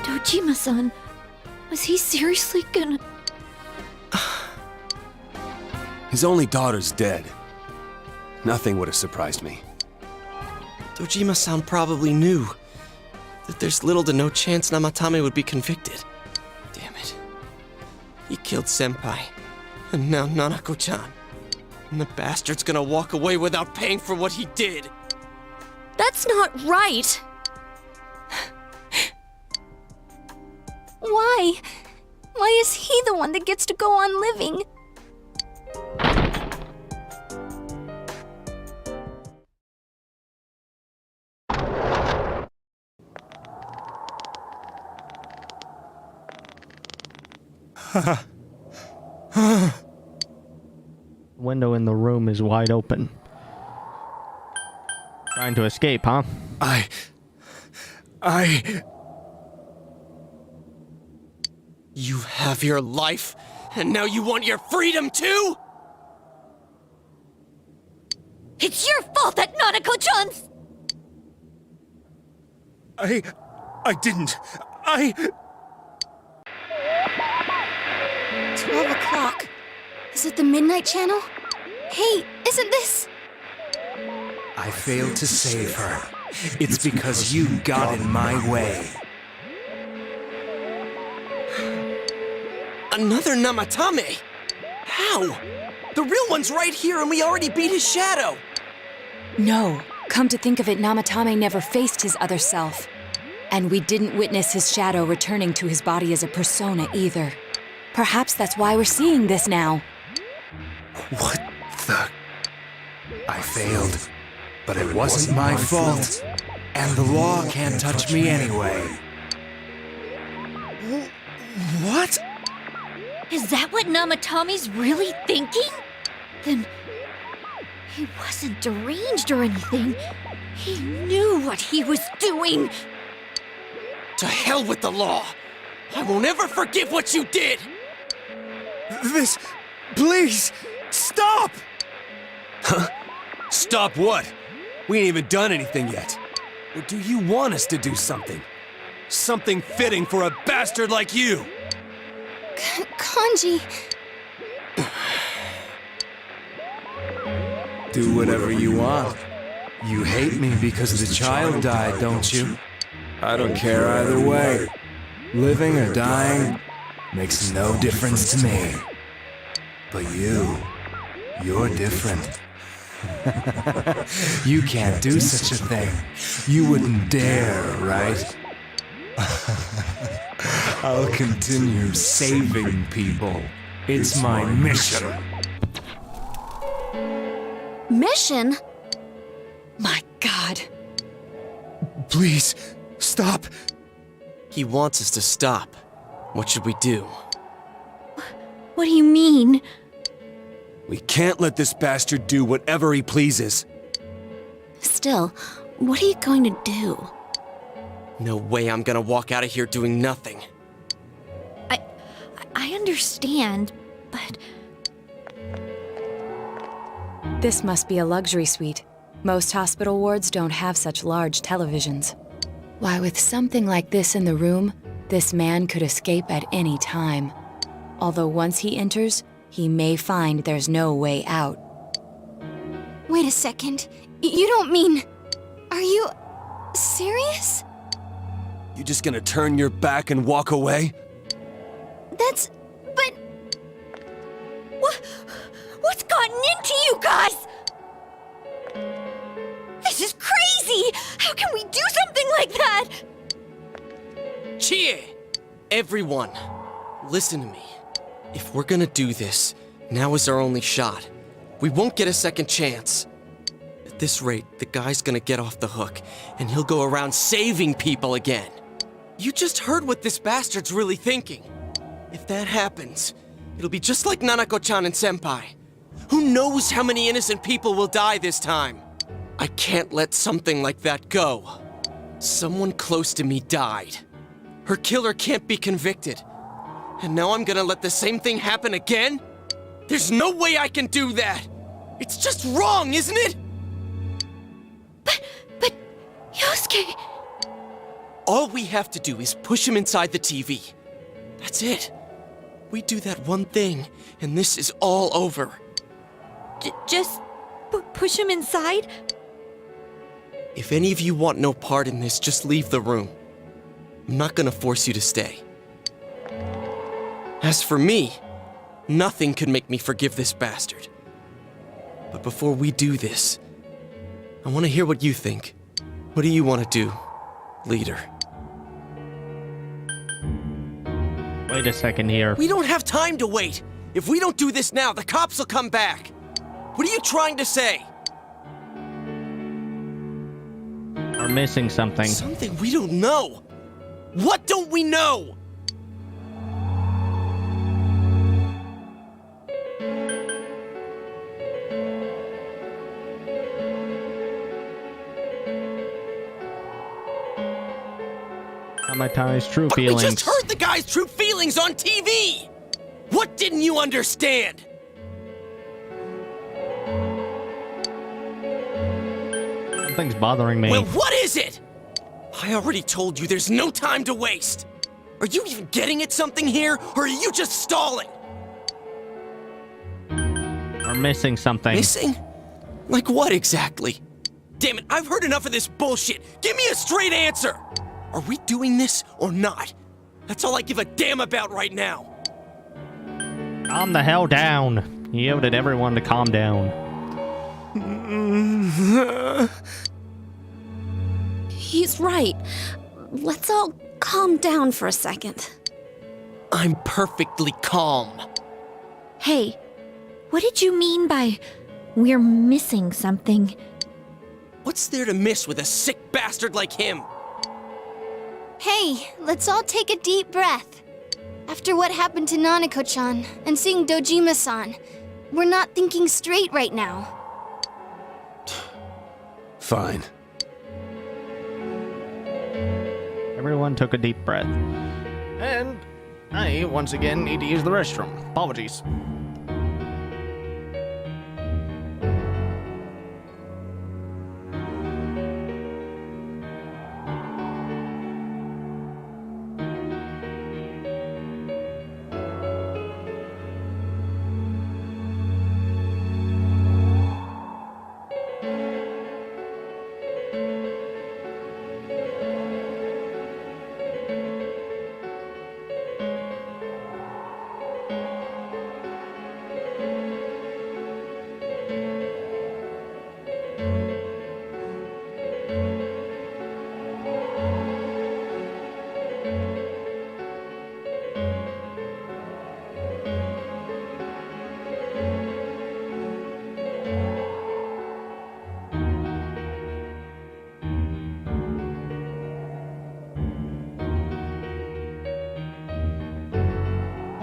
Dojima-san, was he seriously gonna... His only daughter's dead. Nothing would have surprised me. Dojima-san probably knew that there's little to no chance Namatame would be convicted. Damn it. He killed Senpai, and now Nanako-chan. And the bastard's gonna walk away without paying for what he did. That's not right! Why? Why is he the one that gets to go on living? Window in the room is wide open. Trying to escape, huh? You have your life, and now you want your freedom too? It's your fault that Nanako-chan's... I didn't. 12 o'clock. Is it the Midnight Channel? Hey, isn't this... I failed to save her. It's because you got in my way. Another Namatame? How? The real one's right here and we already beat his shadow! No, come to think of it, Namatame never faced his other self. And we didn't witness his shadow returning to his body as a persona either. Perhaps that's why we're seeing this now. What the... I failed, but it wasn't my fault. And the law can't touch me anyway. What? Is that what Namatame's really thinking? Then... he wasn't deranged or anything. He knew what he was doing! To hell with the law! I won't ever forgive what you did! This... please! Stop! Huh? Stop what? We ain't even done anything yet. Or do you want us to do something? Something fitting for a bastard like you! Kanji... Do whatever you want. You hate me because the child died, don't you? I don't care either way. Living or dying makes no difference to me. But you're different. You can't do such a thing. You wouldn't dare, right? I'll continue saving people. It's my mission. Mission? My God. Please, stop. He wants us to stop. What should we do? What do you mean? We can't let this bastard do whatever he pleases. Still, what are you going to do? No way I'm gonna walk out of here doing nothing. I understand, but... This must be a luxury suite. Most hospital wards don't have such large televisions. Why, with something like this in the room, this man could escape at any time. Although once he enters, he may find there's no way out. Wait a second. You don't mean... Are you... serious? You just gonna turn your back and walk away? But... What's gotten into you guys? This is crazy! How can we do something like that? Chie! Everyone, listen to me. If we're gonna do this, now is our only shot. We won't get a second chance. At this rate, the guy's gonna get off the hook, and he'll go around saving people again. You just heard what this bastard's really thinking. If that happens, it'll be just like Nanako-chan and Senpai. Who knows how many innocent people will die this time? I can't let something like that go. Someone close to me died. Her killer can't be convicted. And now I'm gonna let the same thing happen again? There's no way I can do that! It's just wrong, isn't it? But... Yosuke... All we have to do is push him inside the TV. That's it. We do that one thing, and this is all over. Just... push him inside? If any of you want no part in this, just leave the room. I'm not gonna force you to stay. As for me, nothing could make me forgive this bastard. But before we do this, I want to hear what you think. What do you want to do, leader? Wait a second here. We don't have time to wait! If we don't do this now, the cops will come back! What are you trying to say? We're missing something. Something we don't know! What don't we know? Namatai's true But feelings. we just heard the guy's true feelings on TV! What didn't you understand? Something's bothering me. Well, what is it? I already told you there's no time to waste. Are you even getting at something here, or are you just stalling? We're missing something. Missing? Like what exactly? Damn it, I've heard enough of this bullshit. Give me a straight answer. Are we doing this or not? That's all I give a damn about right now. Calm the hell down. He yelled at everyone to calm down. He's right. Let's all calm down for a second. I'm perfectly calm. Hey, what did you mean by we're missing something? What's there to miss with a sick bastard like him? Hey, let's all take a deep breath. After what happened to Nanako-chan and seeing Dojima-san, we're not thinking straight right now. Fine. Everyone took a deep breath. And I, once again, need to use the restroom. Apologies.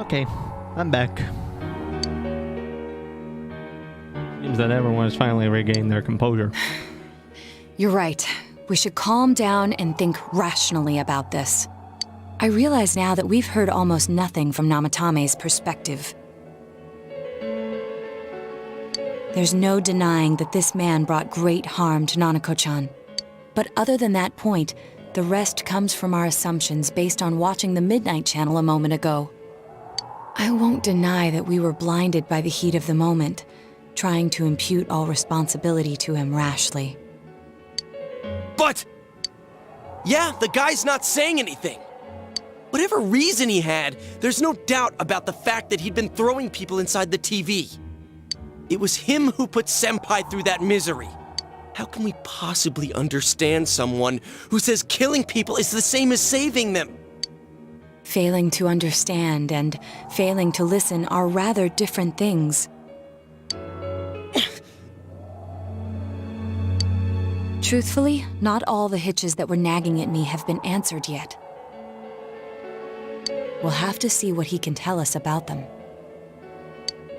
Okay, I'm back. Seems that everyone has finally regained their composure. You're right. We should calm down and think rationally about this. I realize now that we've heard almost nothing from Namatame's perspective. There's no denying that this man brought great harm to Nanako-chan. But other than that point, the rest comes from our assumptions based on watching the Midnight Channel a moment ago. I won't deny that we were blinded by the heat of the moment, trying to impute all responsibility to him rashly. But... yeah, the guy's not saying anything. Whatever reason he had, there's no doubt about the fact that he'd been throwing people inside the TV. It was him who put Senpai through that misery. How can we possibly understand someone who says killing people is the same as saving them? Failing to understand and failing to listen are rather different things. Truthfully, not all the hitches that were nagging at me have been answered yet. We'll have to see what he can tell us about them.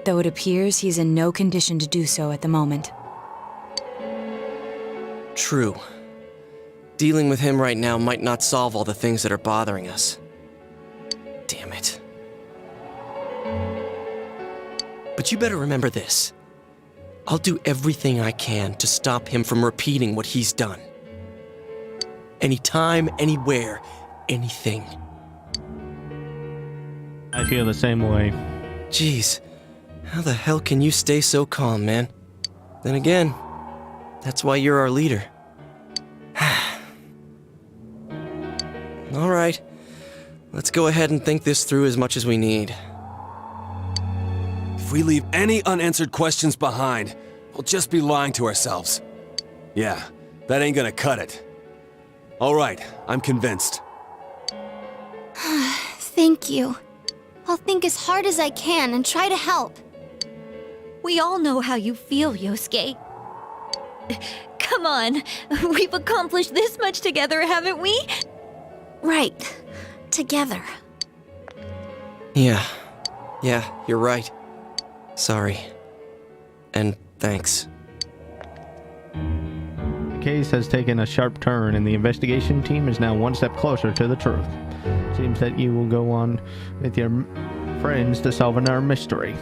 Though it appears he's in no condition to do so at the moment. True. Dealing with him right now might not solve all the things that are bothering us. Damn it. But you better remember this. I'll do everything I can to stop him from repeating what he's done. Anytime, anywhere, anything. I feel the same way. Jeez, how the hell can you stay so calm, man? Then again, that's why you're our leader. All right, let's go ahead and think this through as much as we need. If we leave any unanswered questions behind, we'll just be lying to ourselves. Yeah, that ain't gonna cut it. All right, I'm convinced. Thank you. I'll think as hard as I can and try to help. We all know how you feel, Yosuke. Come on, we've accomplished this much together, haven't we? Right. Together. Yeah, you're right. Sorry. And thanks. The case has taken a sharp turn, and the investigation team is now one step closer to the truth. Seems that you will go on with your friends to solving our mystery.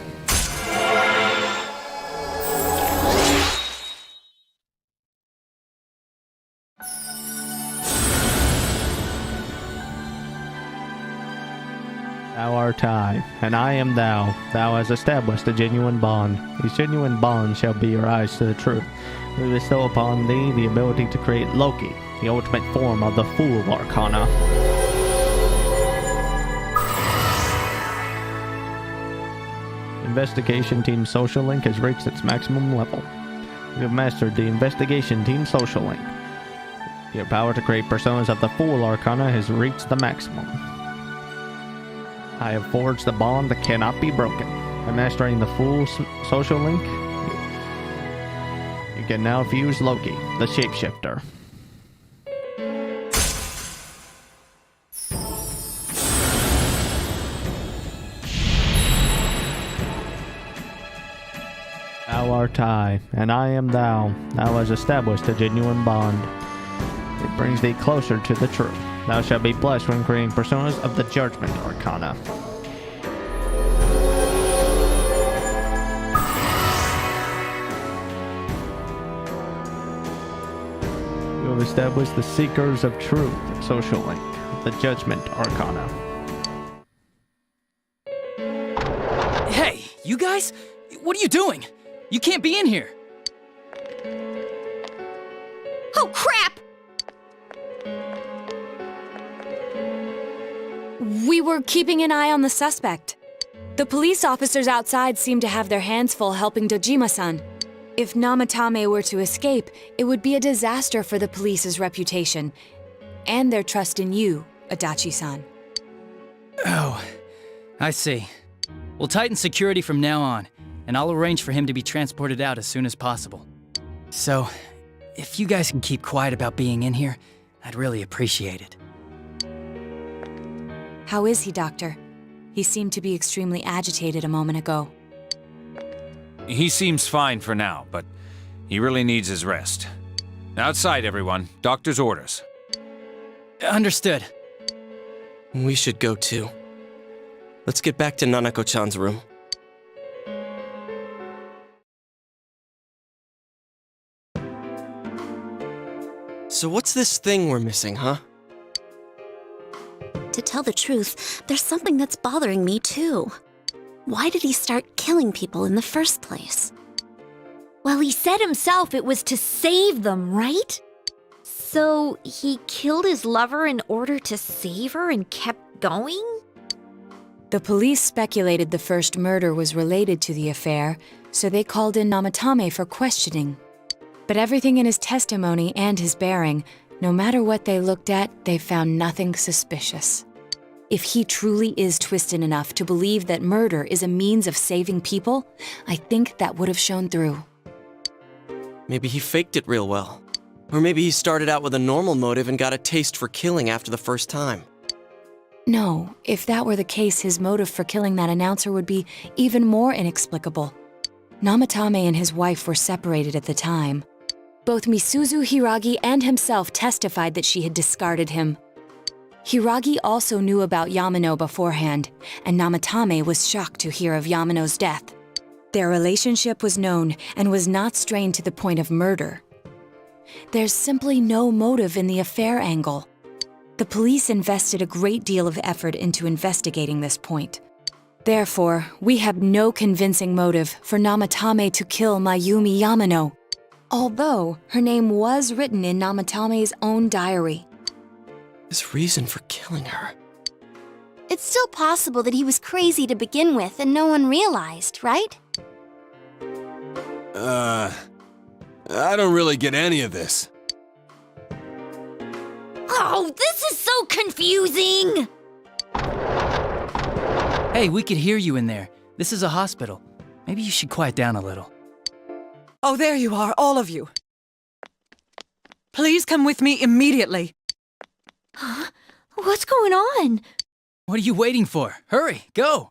Thou art I, and I am thou. Thou hast established a genuine bond. These genuine bonds shall be your eyes to the truth. We bestow upon thee the ability to create Loki, the ultimate form of the Fool Arcana. Investigation Team Social Link has reached its maximum level. You have mastered the Investigation Team Social Link. Your power to create personas of the Fool Arcana has reached the maximum. I have forged the bond that cannot be broken. By mastering the Fool Social Link, you can now fuse Loki, the Shapeshifter. Thou art I, and I am thou. Thou hast established a genuine bond. It brings thee closer to the truth. Thou shalt be blessed when creating personas of the Judgment Arcana. You have established the Seekers of Truth Social Link, the Judgment Arcana. Hey, you guys? What are you doing? You can't be in here. Oh, crap! We were keeping an eye on the suspect. The police officers outside seem to have their hands full helping Dojima-san. If Namatame were to escape, it would be a disaster for the police's reputation and their trust in you, Adachi-san. Oh, I see. We'll tighten security from now on, and I'll arrange for him to be transported out as soon as possible. So, if you guys can keep quiet about being in here, I'd really appreciate it. How is he, Doctor? He seemed to be extremely agitated a moment ago. He seems fine for now, but he really needs his rest. Outside, everyone. Doctor's orders. Understood. We should go too. Let's get back to Nanako-chan's room. So what's this thing we're missing, huh? To tell the truth, there's something that's bothering me too. Why did he start killing people in the first place? Well, he said himself it was to save them, right? So he killed his lover in order to save her and kept going? The police speculated the first murder was related to the affair, so they called in Namatame for questioning. But everything in his testimony and his bearing, no matter what they looked at, they found nothing suspicious. If he truly is twisted enough to believe that murder is a means of saving people, I think that would have shown through. Maybe he faked it real well. Or maybe he started out with a normal motive and got a taste for killing after the first time. No, if that were the case, his motive for killing that announcer would be even more inexplicable. Namatame and his wife were separated at the time. Both Misuzu Hiragi and himself testified that she had discarded him. Hiragi also knew about Yamano beforehand, and Namatame was shocked to hear of Yamano's death. Their relationship was known and was not strained to the point of murder. There's simply no motive in the affair angle. The police invested a great deal of effort into investigating this point. Therefore, we have no convincing motive for Namatame to kill Mayumi Yamano, although her name was written in Namatame's own diary. His reason for killing her. It's still possible that he was crazy to begin with and no one realized, right? I don't really get any of this. Oh, this is so confusing! Hey, we could hear you in there. This is a hospital. Maybe you should quiet down a little. Oh, there you are, all of you. Please come with me immediately. Huh? What's going on? What are you waiting for? Hurry, go!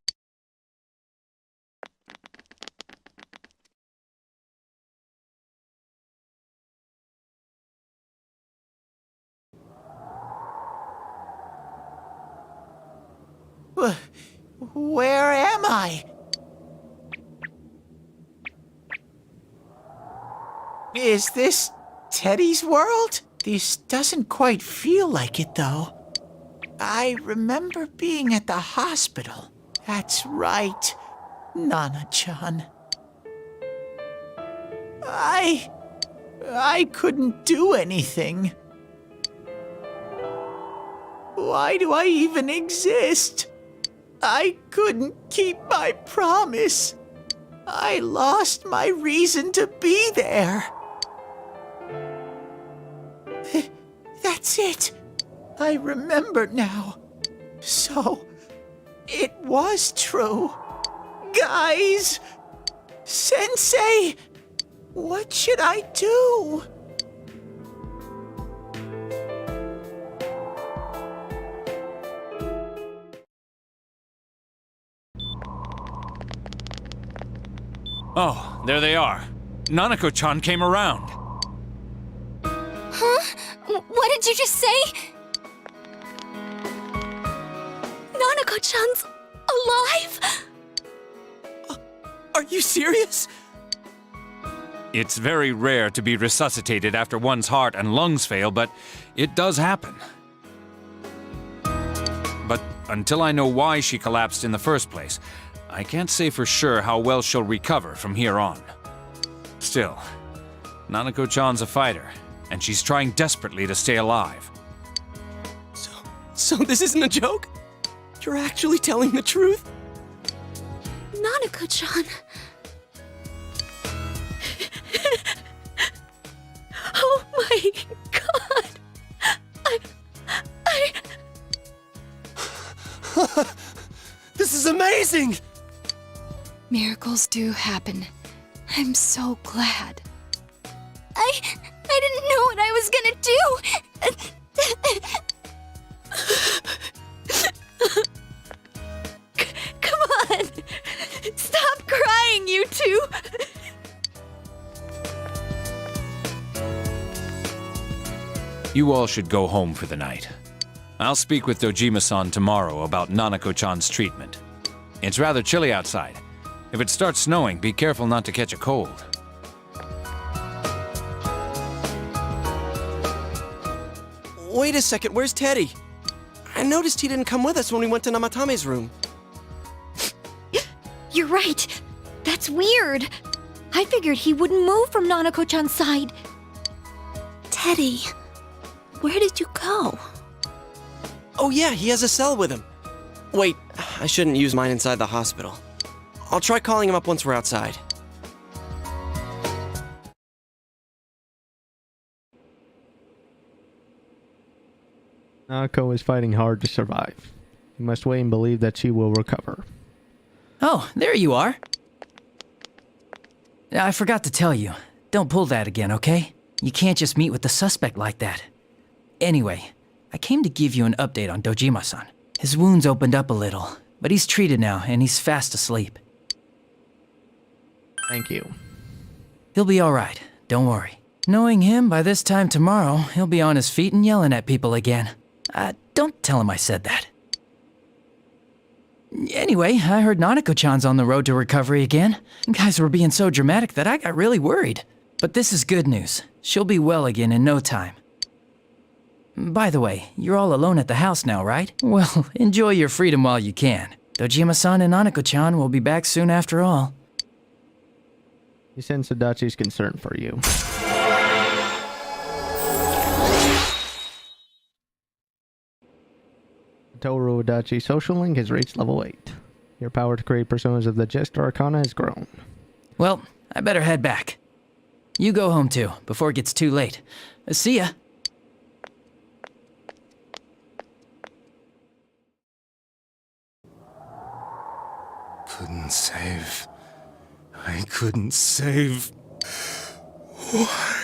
Where am I? Is this Teddy's world? This doesn't quite feel like it, though. I remember being at the hospital. That's right, Nana-chan. I couldn't do anything. Why do I even exist? I couldn't keep my promise. I lost my reason to be there. That's it. I remember now. So, it was true. Guys! Sensei! What should I do? Oh, there they are. Nanako-chan came around. Huh? What did you just say? Nanako-chan's alive? Are you serious? It's very rare to be resuscitated after one's heart and lungs fail, but it does happen. But until I know why she collapsed in the first place, I can't say for sure how well she'll recover from here on. Still, Nanako-chan's a fighter, and she's trying desperately to stay alive. So this isn't a joke? You're actually telling the truth? Nanako-chan. Oh my god. This is amazing! Miracles do happen. I'm so glad. I didn't know what I was gonna do. Come on. Stop crying, you two. You all should go home for the night. I'll speak with Dojima-san tomorrow about Nanako-chan's treatment. It's rather chilly outside. If it starts snowing, be careful not to catch a cold. Wait a second, where's Teddy? I noticed he didn't come with us when we went to Namatame's room. You're right. That's weird. I figured he wouldn't move from Nanako-chan's side. Teddy, where did you go? Oh yeah, he has a cell with him. Wait, I shouldn't use mine inside the hospital. I'll try calling him up once we're outside. Nako is fighting hard to survive. You must wait and believe that she will recover. Oh, there you are. I forgot to tell you. Don't pull that again, okay? You can't just meet with the suspect like that. Anyway, I came to give you an update on Dojima-san. His wounds opened up a little, but he's treated now and he's fast asleep. Thank you. He'll be alright, don't worry. Knowing him, by this time tomorrow, he'll be on his feet and yelling at people again. Don't tell him I said that. Anyway, I heard Nanako-chan's on the road to recovery again. You guys were being so dramatic that I got really worried. But this is good news. She'll be well again in no time. By the way, you're all alone at the house now, right? Well, enjoy your freedom while you can. Dojima-san and Nanako-chan will be back soon after all. He sends Adachi's concern for you. Toru Adachi social link has reached level 8. Your power to create personas of the Jester Arcana has grown. Well, I better head back. You go home too, before it gets too late. See ya. Couldn't save. I couldn't save. Why?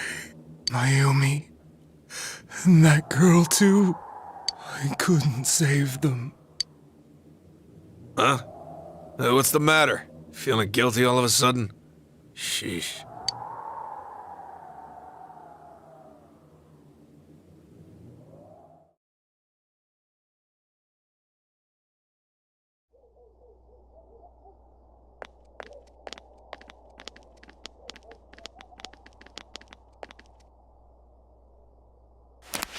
Mayumi. And that girl too. I couldn't save them. Huh? What's the matter? Feeling guilty all of a sudden? Sheesh.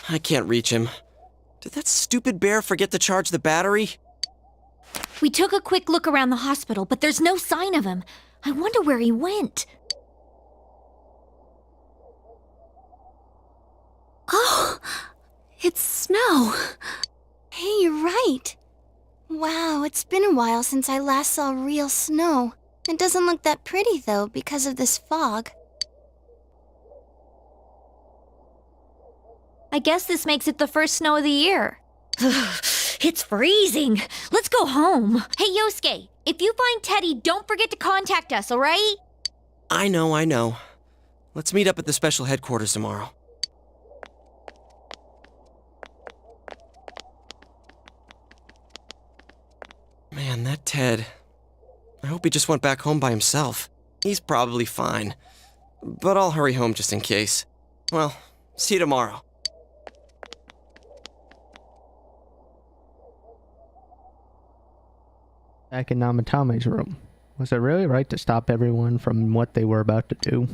I can't reach him. Did that stupid bear forget to charge the battery? We took a quick look around the hospital, but there's no sign of him. I wonder where he went. Oh, it's snow. Hey, you're right. Wow, it's been a while since I last saw real snow. It doesn't look that pretty, though, because of this fog. I guess this makes it the first snow of the year. It's freezing. Let's go home. Hey, Yosuke, if you find Teddy, don't forget to contact us, alright? I know. Let's meet up at the special headquarters tomorrow. Man, that Ted. I hope he just went back home by himself. He's probably fine. But I'll hurry home just in case. Well, see you tomorrow. Back in Namatame's room. Was it really right to stop everyone from what they were about to do?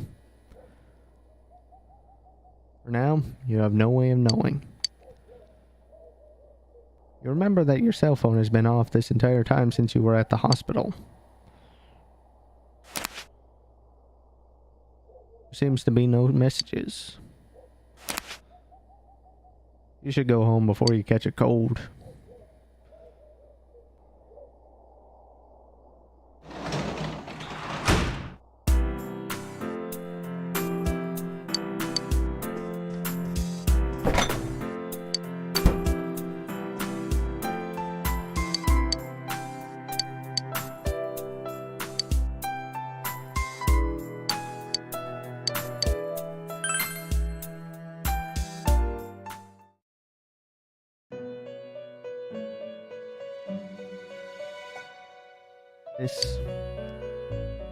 For now, you have no way of knowing. You remember that your cell phone has been off this entire time since you were at the hospital. There seems to be no messages. You should go home before you catch a cold.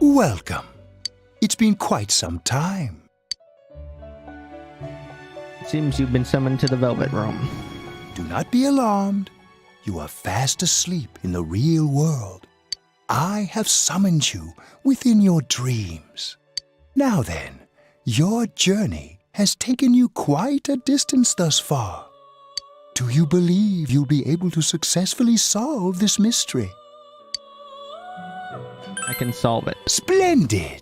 Welcome. It's been quite some time. Seems you've been summoned to the Velvet Room. Do not be alarmed. You are fast asleep in the real world. I have summoned you within your dreams. Now then, your journey has taken you quite a distance thus far. Do you believe you'll be able to successfully solve this mystery? I can solve it. Splendid!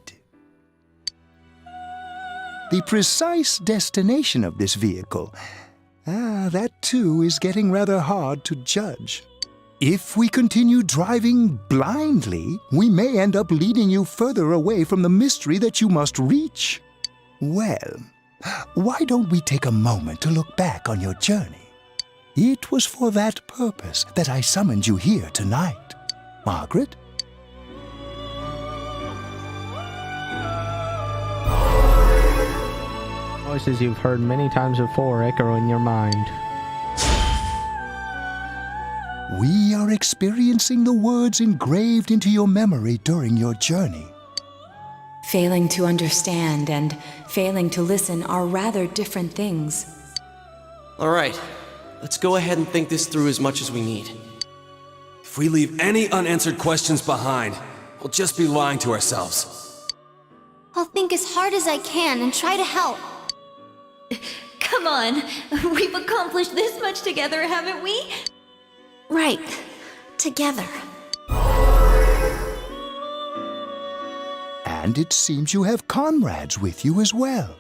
The precise destination of this vehicle, that too is getting rather hard to judge. If we continue driving blindly, we may end up leading you further away from the mystery that you must reach. Well, why don't we take a moment to look back on your journey? It was for that purpose that I summoned you here tonight. Margaret? Voices you've heard many times before echo in your mind. We are experiencing the words engraved into your memory during your journey. Failing to understand and failing to listen are rather different things. All right, let's go ahead and think this through as much as we need. If we leave any unanswered questions behind, we'll just be lying to ourselves. I'll think as hard as I can and try to help. Come on, we've accomplished this much together, haven't we? Right. Together. And it seems you have comrades with you as well.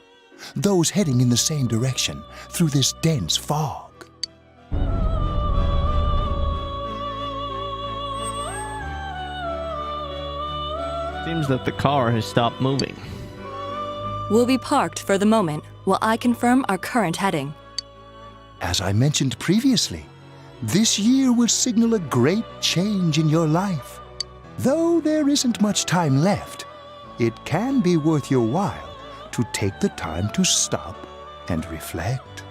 Those heading in the same direction through this dense fog. Seems that the car has stopped moving. We'll be parked for the moment while I confirm our current heading. As I mentioned previously, this year will signal a great change in your life. Though there isn't much time left, it can be worth your while to take the time to stop and reflect.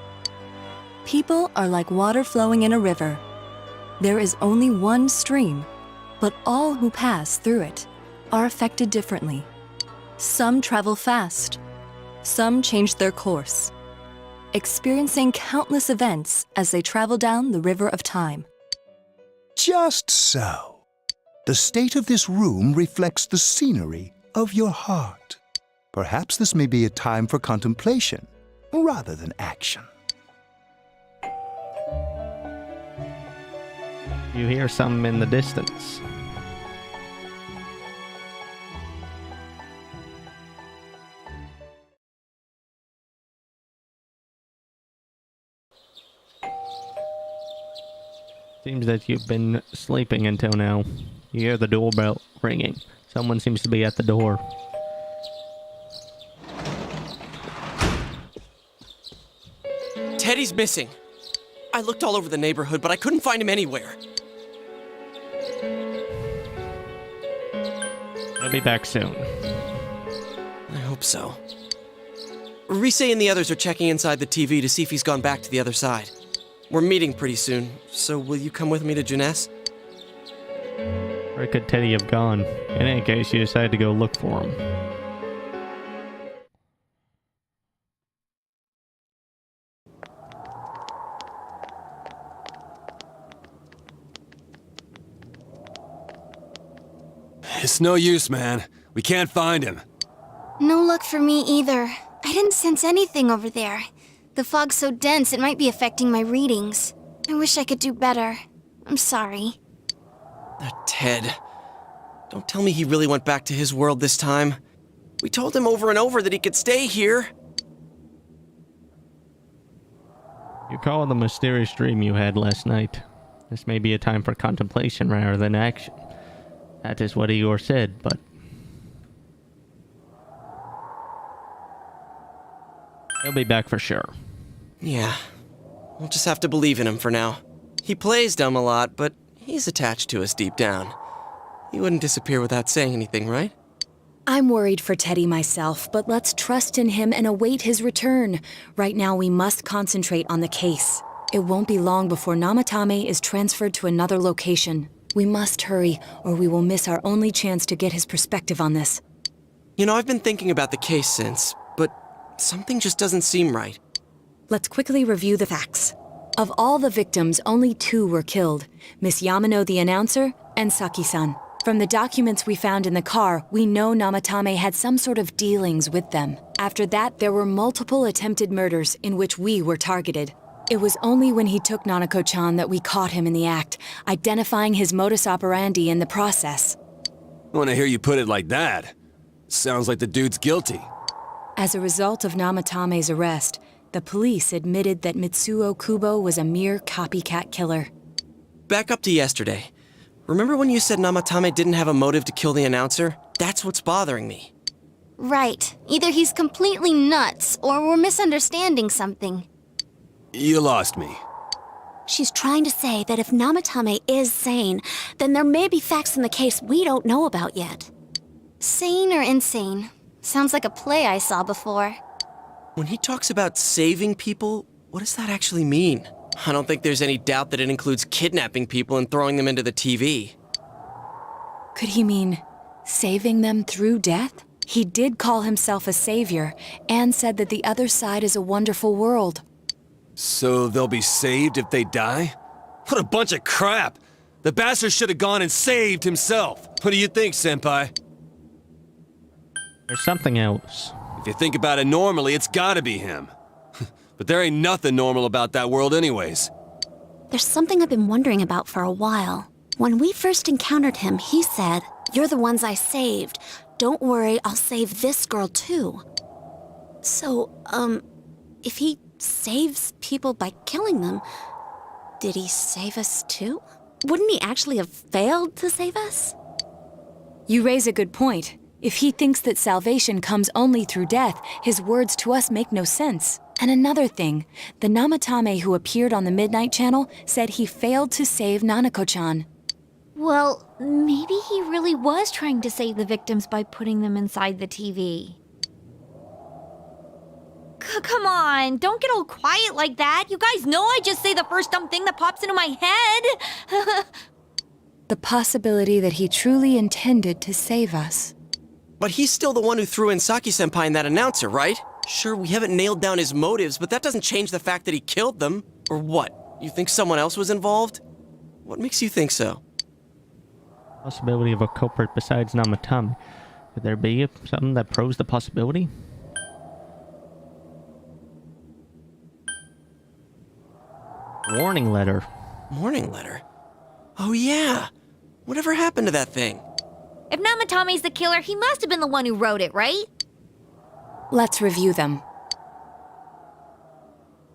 People are like water flowing in a river. There is only one stream, but all who pass through it are affected differently. Some travel fast, some change their course, experiencing countless events as they travel down the river of time. Just so. The state of this room reflects the scenery of your heart. Perhaps this may be a time for contemplation rather than action. You hear some in the distance. Seems that you've been sleeping until now. You hear the doorbell ringing. Someone seems to be at the door. Teddy's missing. I looked all over the neighborhood, but I couldn't find him anywhere. I'll be back soon. I hope so. Rise and the others are checking inside the TV to see if he's gone back to the other side. We're meeting pretty soon, so will you come with me to Jeunesse? Where could Teddy have gone? In any case, you decided to go look for him. It's no use, man. We can't find him. No luck for me either. I didn't sense anything over there. The fog's so dense it might be affecting my readings. I wish I could do better. I'm sorry. That Ted. Don't tell me he really went back to his world this time. We told him over and over that he could stay here. You call the mysterious dream you had last night. This may be a time for contemplation rather than action. That is what Igor said, but... he'll be back for sure. Yeah. We'll just have to believe in him for now. He plays dumb a lot, but he's attached to us deep down. He wouldn't disappear without saying anything, right? I'm worried for Teddy myself, but let's trust in him and await his return. Right now, we must concentrate on the case. It won't be long before Namatame is transferred to another location. We must hurry, or we will miss our only chance to get his perspective on this. You know, I've been thinking about the case since, but something just doesn't seem right. Let's quickly review the facts. Of all the victims, only 2 were killed, Miss Yamano the announcer and Saki-san. From the documents we found in the car, we know Namatame had some sort of dealings with them. After that, there were multiple attempted murders in which we were targeted. It was only when he took Nanako-chan that we caught him in the act, identifying his modus operandi in the process. When I hear you put it like that, sounds like the dude's guilty. As a result of Namatame's arrest, the police admitted that Mitsuo Kubo was a mere copycat killer. Back up to yesterday. Remember when you said Namatame didn't have a motive to kill the announcer? That's what's bothering me. Right. Either he's completely nuts, or we're misunderstanding something. You lost me. She's trying to say that if Namatame is sane, then there may be facts in the case we don't know about yet. Sane or insane? Sounds like a play I saw before. When he talks about saving people, what does that actually mean? I don't think there's any doubt that it includes kidnapping people and throwing them into the TV. Could he mean saving them through death? He did call himself a savior and said that the other side is a wonderful world. So they'll be saved if they die? What a bunch of crap! The bastard should have gone and saved himself. What do you think, Senpai? There's something else. If you think about it normally, it's gotta be him. But there ain't nothing normal about that world anyways. There's something I've been wondering about for a while. When we first encountered him, he said, "You're the ones I saved. Don't worry, I'll save this girl too." So, if he saves people by killing them, did he save us too? Wouldn't he actually have failed to save us? You raise a good point. If he thinks that salvation comes only through death, his words to us make no sense. And another thing, the Namatame who appeared on the Midnight Channel said he failed to save Nanako-chan. Well, maybe he really was trying to save the victims by putting them inside the TV. Come on, don't get all quiet like that. You guys know I just say the first dumb thing that pops into my head. The possibility that he truly intended to save us. But he's still the one who threw in Saki-senpai and that announcer, right? Sure, we haven't nailed down his motives, but that doesn't change the fact that he killed them. Or what? You think someone else was involved? What makes you think so? Possibility of a culprit besides Namatame. Could there be something that proves the possibility? Warning letter. Warning letter? Oh yeah! Whatever happened to that thing? If Namatame's the killer, he must have been the one who wrote it, right? Let's review them.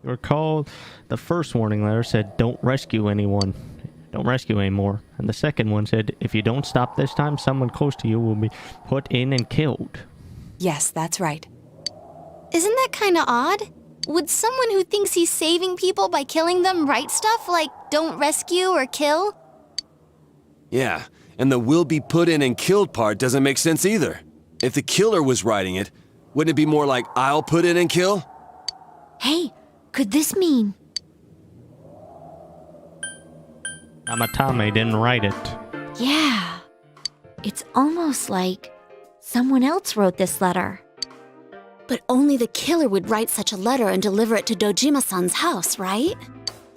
You recall the first warning letter said, "Don't rescue anyone. Don't rescue anymore." And the second one said, "If you don't stop this time, someone close to you will be put in and killed." Yes, that's right. Isn't that kinda odd? Would someone who thinks he's saving people by killing them write stuff like, "Don't rescue or kill"? Yeah, and the "will be put in and killed" part doesn't make sense either. If the killer was writing it, wouldn't it be more like, "I'll put in and kill"? Hey, could this mean... Namatame didn't write it. Yeah. It's almost like someone else wrote this letter. But only the killer would write such a letter and deliver it to Dojima-san's house, right?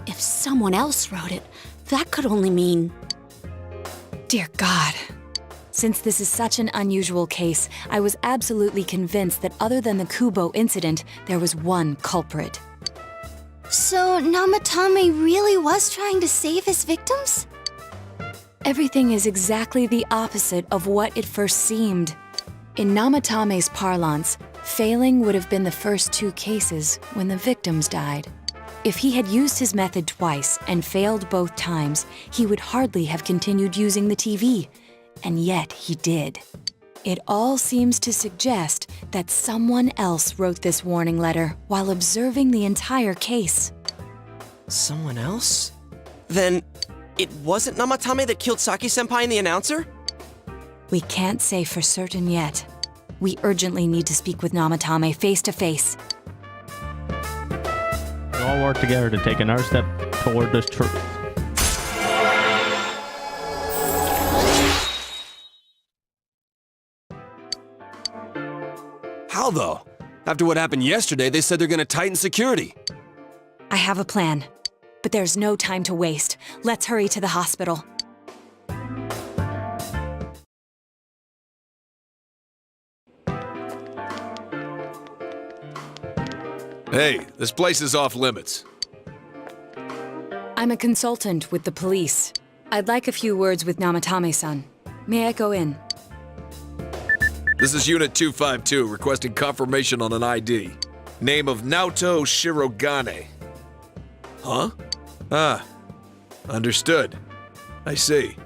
If someone else wrote it, that could only mean... Dear God. Since this is such an unusual case, I was absolutely convinced that other than the Kubo incident, there was one culprit. So Namatame really was trying to save his victims? Everything is exactly the opposite of what it first seemed. In Namatame's parlance, failing would have been the first 2 cases when the victims died. If he had used his method twice and failed both times, he would hardly have continued using the TV. And yet he did. It all seems to suggest that someone else wrote this warning letter while observing the entire case. Someone else? Then, it wasn't Namatame that killed Saki-senpai and the announcer? We can't say for certain yet. We urgently need to speak with Namatame face to face. We all work together to take another step toward this truth. How though? After what happened yesterday, they said they're gonna tighten security. I have a plan. But there's no time to waste. Let's hurry to the hospital. Hey, this place is off limits. I'm a consultant with the police. I'd like a few words with Namatame-san. May I go in? This is Unit 252, requesting confirmation on an ID. Name of Naoto Shirogane. Huh? Ah, understood. I see.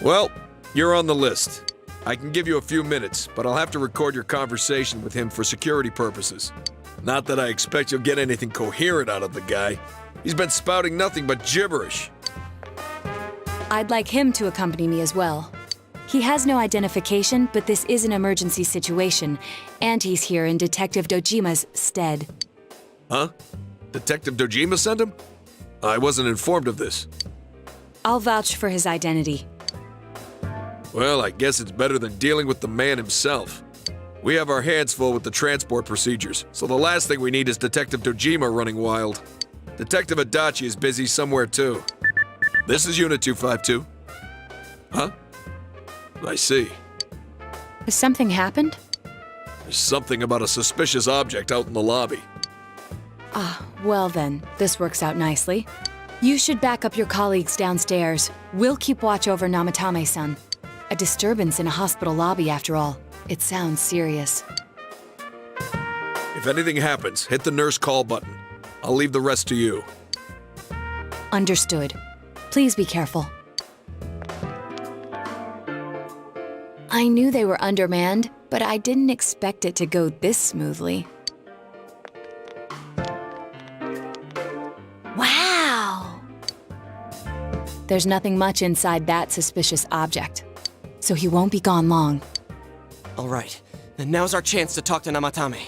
Well, you're on the list. I can give you a few minutes, but I'll have to record your conversation with him for security purposes. Not that I expect you'll get anything coherent out of the guy. He's been spouting nothing but gibberish. I'd like him to accompany me as well. He has no identification, but this is an emergency situation, and he's here in Detective Dojima's stead. Huh? Detective Dojima sent him? I wasn't informed of this. I'll vouch for his identity. Well, I guess it's better than dealing with the man himself. We have our hands full with the transport procedures, so the last thing we need is Detective Dojima running wild. Detective Adachi is busy somewhere too. This is Unit 252. Huh? I see. Has something happened? There's something about a suspicious object out in the lobby. Ah, well then, this works out nicely. You should back up your colleagues downstairs. We'll keep watch over Namatame-san. A disturbance in a hospital lobby, after all. It sounds serious. If anything happens, hit the nurse call button. I'll leave the rest to you. Understood. Please be careful. I knew they were undermanned, but I didn't expect it to go this smoothly. Wow! There's nothing much inside that suspicious object, so he won't be gone long. All right, then now's our chance to talk to Namatame.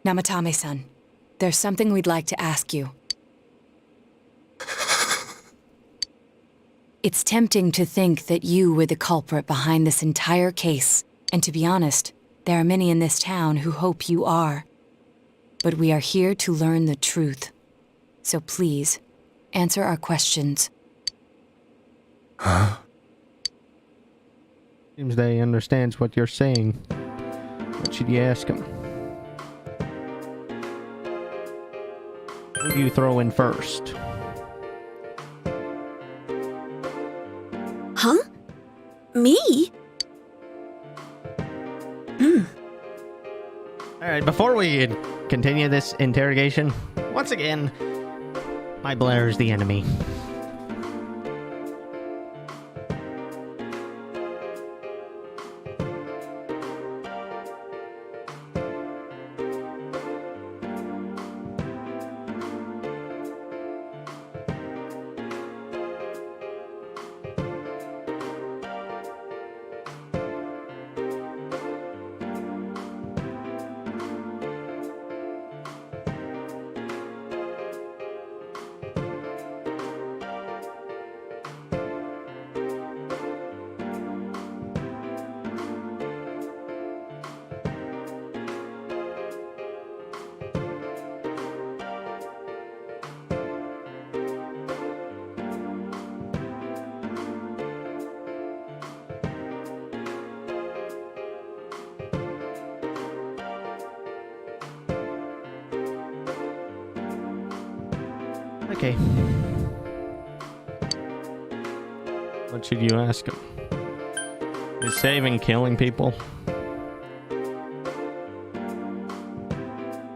Namatame-san, there's something we'd like to ask you. It's tempting to think that you were the culprit behind this entire case, and to be honest, there are many in this town who hope you are. But we are here to learn the truth. So please, answer our questions. Huh? Seems that he understands what you're saying. What should you ask him? Who do you throw in first? Huh? Me? Alright, before we continue this interrogation, once again, my Blair is the enemy. Okay. What should you ask him? Is saving killing people?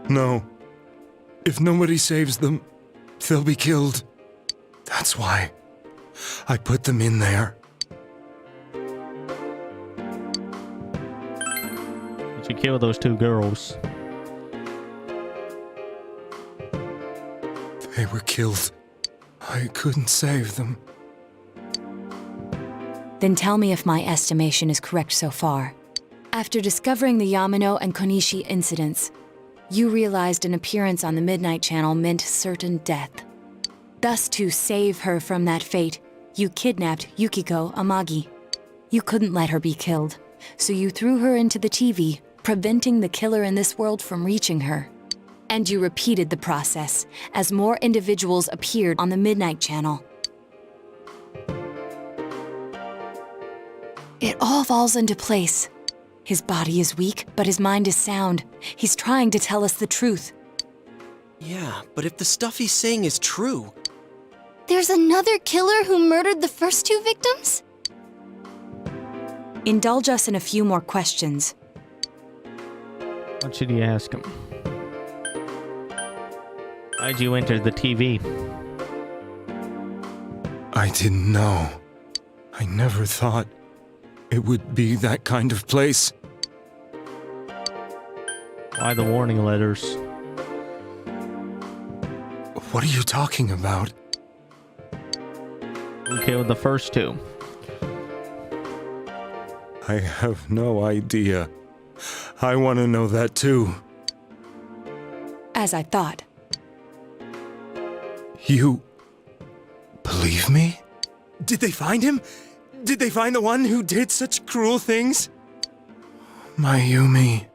No. If nobody saves them, they'll be killed. That's why I put them in there. You should kill those two girls. They were killed. I couldn't save them. Then tell me if my estimation is correct so far. After discovering the Yamano and Konishi incidents, you realized an appearance on the Midnight Channel meant certain death. Thus, to save her from that fate, you kidnapped Yukiko Amagi. You couldn't let her be killed, so you threw her into the TV, preventing the killer in this world from reaching her. And you repeated the process as more individuals appeared on the Midnight Channel. It all falls into place. His body is weak, but his mind is sound. He's trying to tell us the truth. Yeah, but if the stuff he's saying is true... There's another killer who murdered the first two victims? Indulge us in a few more questions. What should you ask him? Why'd you enter the TV? I didn't know. I never thought it would be that kind of place. Why the warning letters? What are you talking about? Who killed the first two? I have no idea. I want to know that too. As I thought. You believe me? Did they find him? Did they find the one who did such cruel things? Mayumi.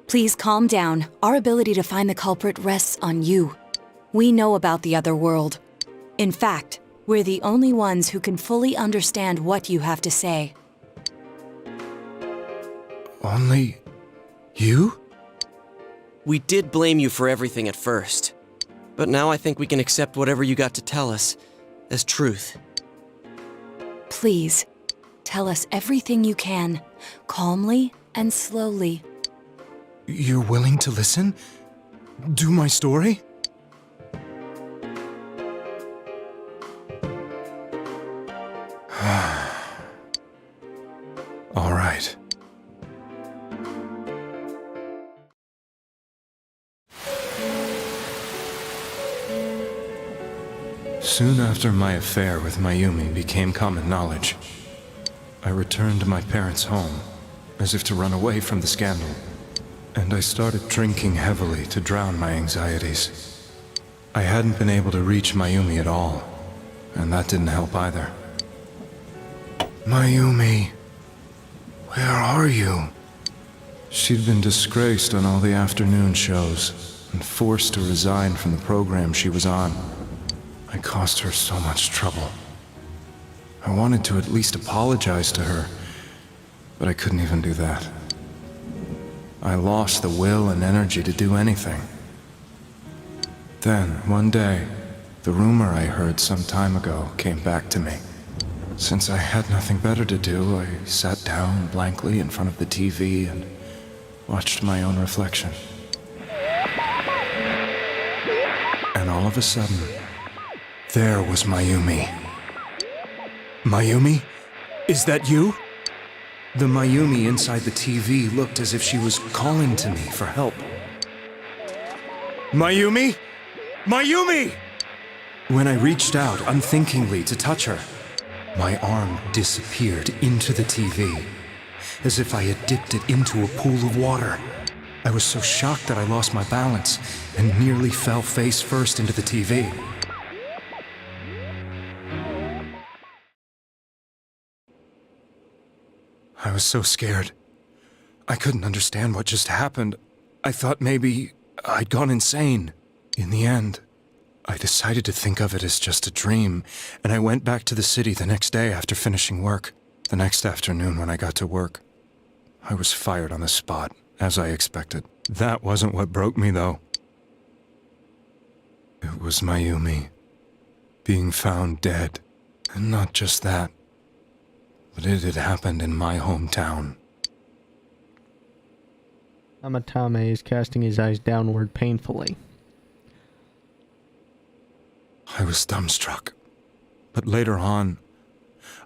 Please calm down. Our ability to find the culprit rests on you. We know about the other world. In fact, we're the only ones who can fully understand what you have to say. Only you? We did blame you for everything at first. But now I think we can accept whatever you got to tell us as truth. Please, tell us everything you can, calmly and slowly. You're willing to listen? Do my story? All right. Soon after my affair with Mayumi became common knowledge, I returned to my parents' home, as if to run away from the scandal, and I started drinking heavily to drown my anxieties. I hadn't been able to reach Mayumi at all, and that didn't help either. Mayumi, where are you? She'd been disgraced on all the afternoon shows, and forced to resign from the program she was on. I caused her so much trouble. I wanted to at least apologize to her, but I couldn't even do that. I lost the will and energy to do anything. Then, one day, the rumor I heard some time ago came back to me. Since I had nothing better to do, I sat down blankly in front of the TV and watched my own reflection. And all of a sudden, there was Mayumi. Mayumi? Is that you? The Mayumi inside the TV looked as if she was calling to me for help. Mayumi? Mayumi! When I reached out unthinkingly to touch her, my arm disappeared into the TV, as if I had dipped it into a pool of water. I was so shocked that I lost my balance and nearly fell face first into the TV. I was so scared. I couldn't understand what just happened. I thought maybe I'd gone insane. In the end, I decided to think of it as just a dream, and I went back to the city the next day after finishing work. The next afternoon when I got to work, I was fired on the spot, as I expected. That wasn't what broke me, though. It was Mayumi being found dead. And not just that, but it had happened in my hometown. Namatame is casting his eyes downward painfully. I was dumbstruck. But later on,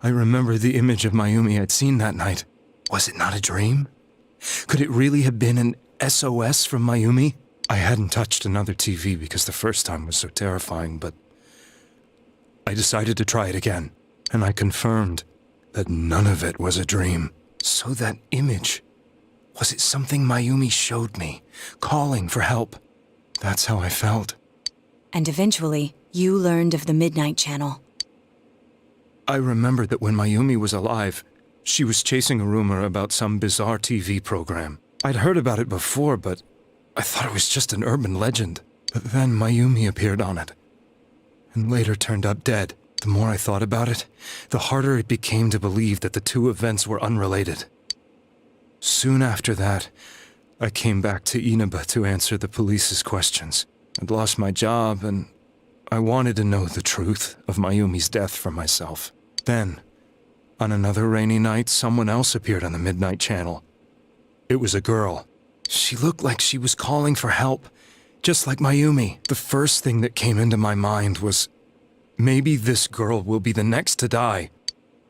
I remembered the image of Mayumi I'd seen that night. Was it not a dream? Could it really have been an SOS from Mayumi? I hadn't touched another TV because the first time was so terrifying, but I decided to try it again, and I confirmed that none of it was a dream. So that image, Was it something Mayumi showed me, calling for help? That's how I felt. And eventually, you learned of the Midnight Channel. I remembered that when Mayumi was alive, she was chasing a rumor about some bizarre TV program. I'd heard about it before, but I thought it was just an urban legend. But then Mayumi appeared on it, and later turned up dead. The more I thought about it, the harder it became to believe that the two events were unrelated. Soon after that, I came back to Inaba to answer the police's questions. I'd lost my job, and I wanted to know the truth of Mayumi's death for myself. Then, on another rainy night, someone else appeared on the Midnight Channel. It was a girl. She looked like she was calling for help, just like Mayumi. The first thing that came into my mind was, maybe this girl will be the next to die.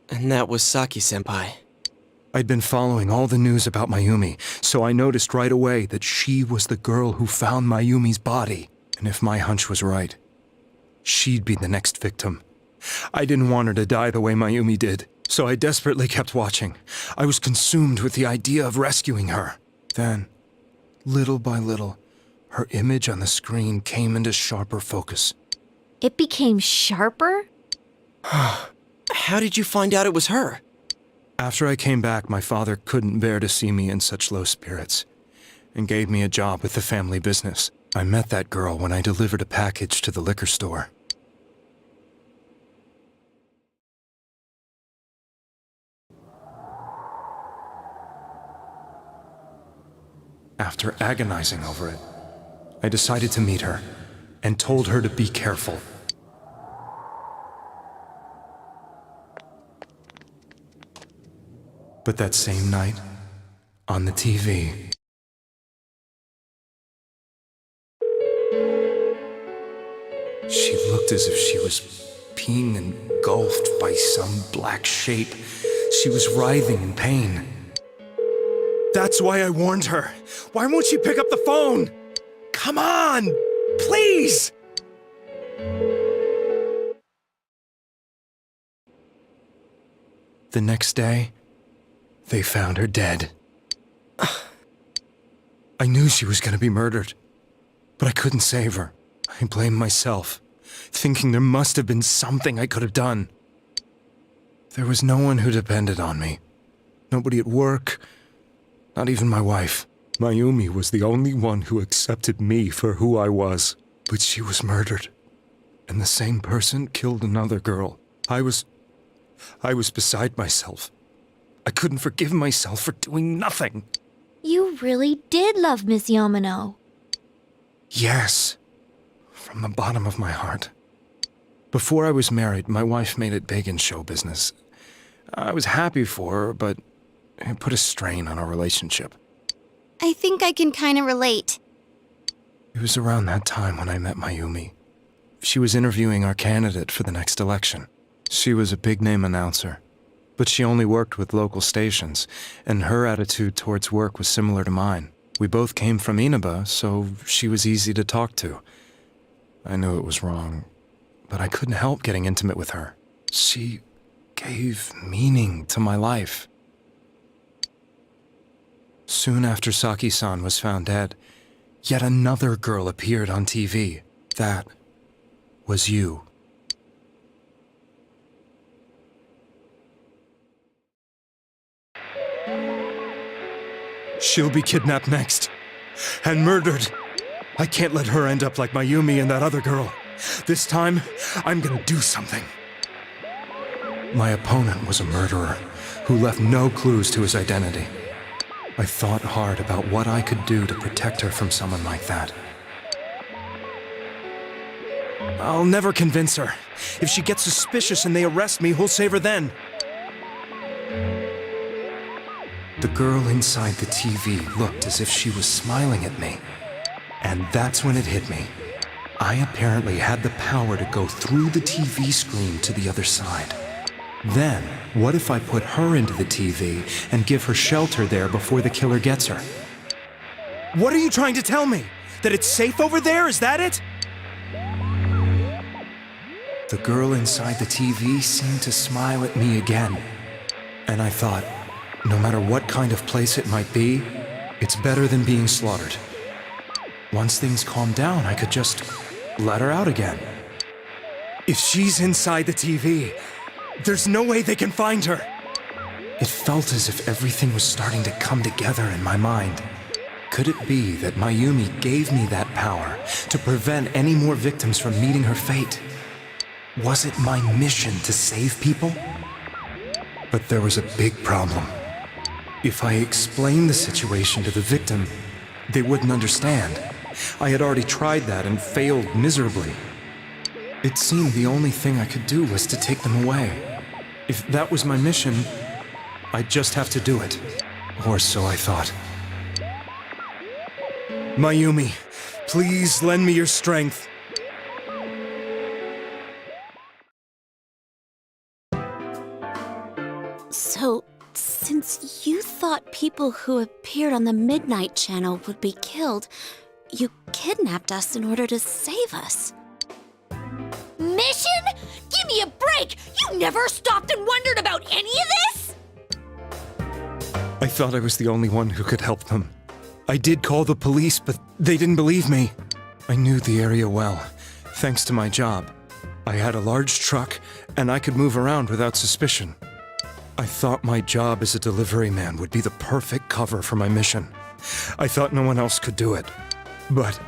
And that was Saki-senpai. I'd been following all the news about Mayumi, so I noticed right away that she was the girl who found Mayumi's body. And if my hunch was right, she'd be the next victim. I didn't want her to die the way Mayumi did, so I desperately kept watching. I was consumed with the idea of rescuing her. Then, little by little, her image on the screen came into sharper focus. It became sharper? How did you find out it was her? After I came back, my father couldn't bear to see me in such low spirits, and gave me a job with the family business. I met that girl when I delivered a package to the liquor store. After agonizing over it, I decided to meet her, and told her to be careful. But that same night, on the TV, she looked as if she was being engulfed by some black shape. She was writhing in pain. That's why I warned her. Why won't she pick up the phone? Come on, please! The next day, they found her dead. I knew she was going to be murdered, but I couldn't save her. I blamed myself, thinking there must have been something I could have done. There was no one who depended on me. Nobody at work, not even my wife. Mayumi was the only one who accepted me for who I was. But she was murdered, and the same person killed another girl. I was beside myself. I couldn't forgive myself for doing nothing. You really did love Miss Yamano. Yes, from the bottom of my heart. Before I was married, my wife made it big in show business. I was happy for her, but it put a strain on our relationship. I think I can kind of relate. It was around that time when I met Mayumi. She was interviewing our candidate for the next election. She was a big-name announcer, but she only worked with local stations, and her attitude towards work was similar to mine. We both came from Inaba, so she was easy to talk to. I knew it was wrong, but I couldn't help getting intimate with her. She gave meaning to my life. Soon after Saki-san was found dead, yet another girl appeared on TV. That was you. She'll be kidnapped next, and murdered. I can't let her end up like Mayumi and that other girl. This time, I'm gonna do something. My opponent was a murderer who left no clues to his identity. I thought hard about what I could do to protect her from someone like that. I'll never convince her. If she gets suspicious and they arrest me, who'll save her then? The girl inside the TV looked as if she was smiling at me. And that's when it hit me. I apparently had the power to go through the TV screen to the other side. Then, what if I put her into the TV and give her shelter there before the killer gets her? What are you trying to tell me? That it's safe over there? Is that it? The girl inside the TV seemed to smile at me again. And I thought, no matter what kind of place it might be, It's better than being slaughtered. Once things calm down, I could just let her out again. If she's inside the TV, there's no way they can find her. It felt as if everything was starting to come together in my mind. Could it be that Mayumi gave me that power to prevent any more victims from meeting her fate? Was it my mission to save people? But there was a big problem. If I explained the situation to the victim, they wouldn't understand. I had already tried that and failed miserably. It seemed the only thing I could do was to take them away. If that was my mission, I'd just have to do it. Or so I thought. Mayumi, please lend me your strength. So, since you thought people who appeared on the Midnight Channel would be killed, you kidnapped us in order to save us. Mission? Give me a break! You never stopped and wondered about any of this? I thought I was the only one who could help them. I did call the police, but they didn't believe me. I knew the area well, thanks to my job. I had a large truck, and I could move around without suspicion. I thought my job as a delivery man would be the perfect cover for my mission. I thought no one else could do it. But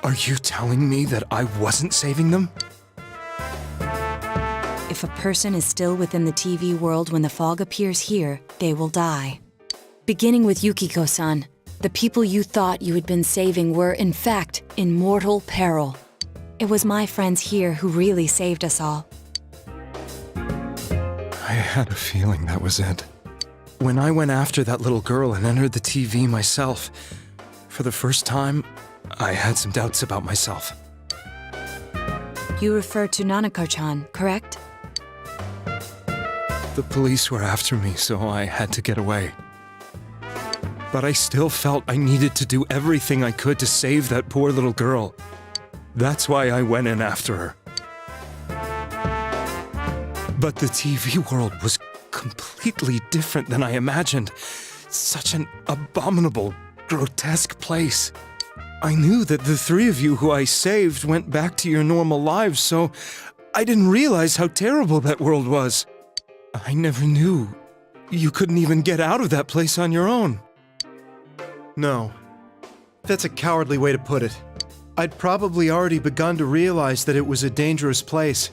are you telling me that I wasn't saving them? If a person is still within the TV world when the fog appears here, they will die. Beginning with Yukiko-san, the people you thought you had been saving were, in fact, in mortal peril. It was my friends here who really saved us all. I had a feeling that was it. When I went after that little girl and entered the TV myself, for the first time, I had some doubts about myself. You refer to Nanako-chan, correct? The police were after me, so I had to get away. But I still felt I needed to do everything I could to save that poor little girl. That's why I went in after her. But the TV world was completely different than I imagined. Such an abominable, grotesque place. I knew that the three of you who I saved went back to your normal lives, so I didn't realize how terrible that world was. I never knew you couldn't even get out of that place on your own. No. That's a cowardly way to put it. I'd probably already begun to realize that it was a dangerous place.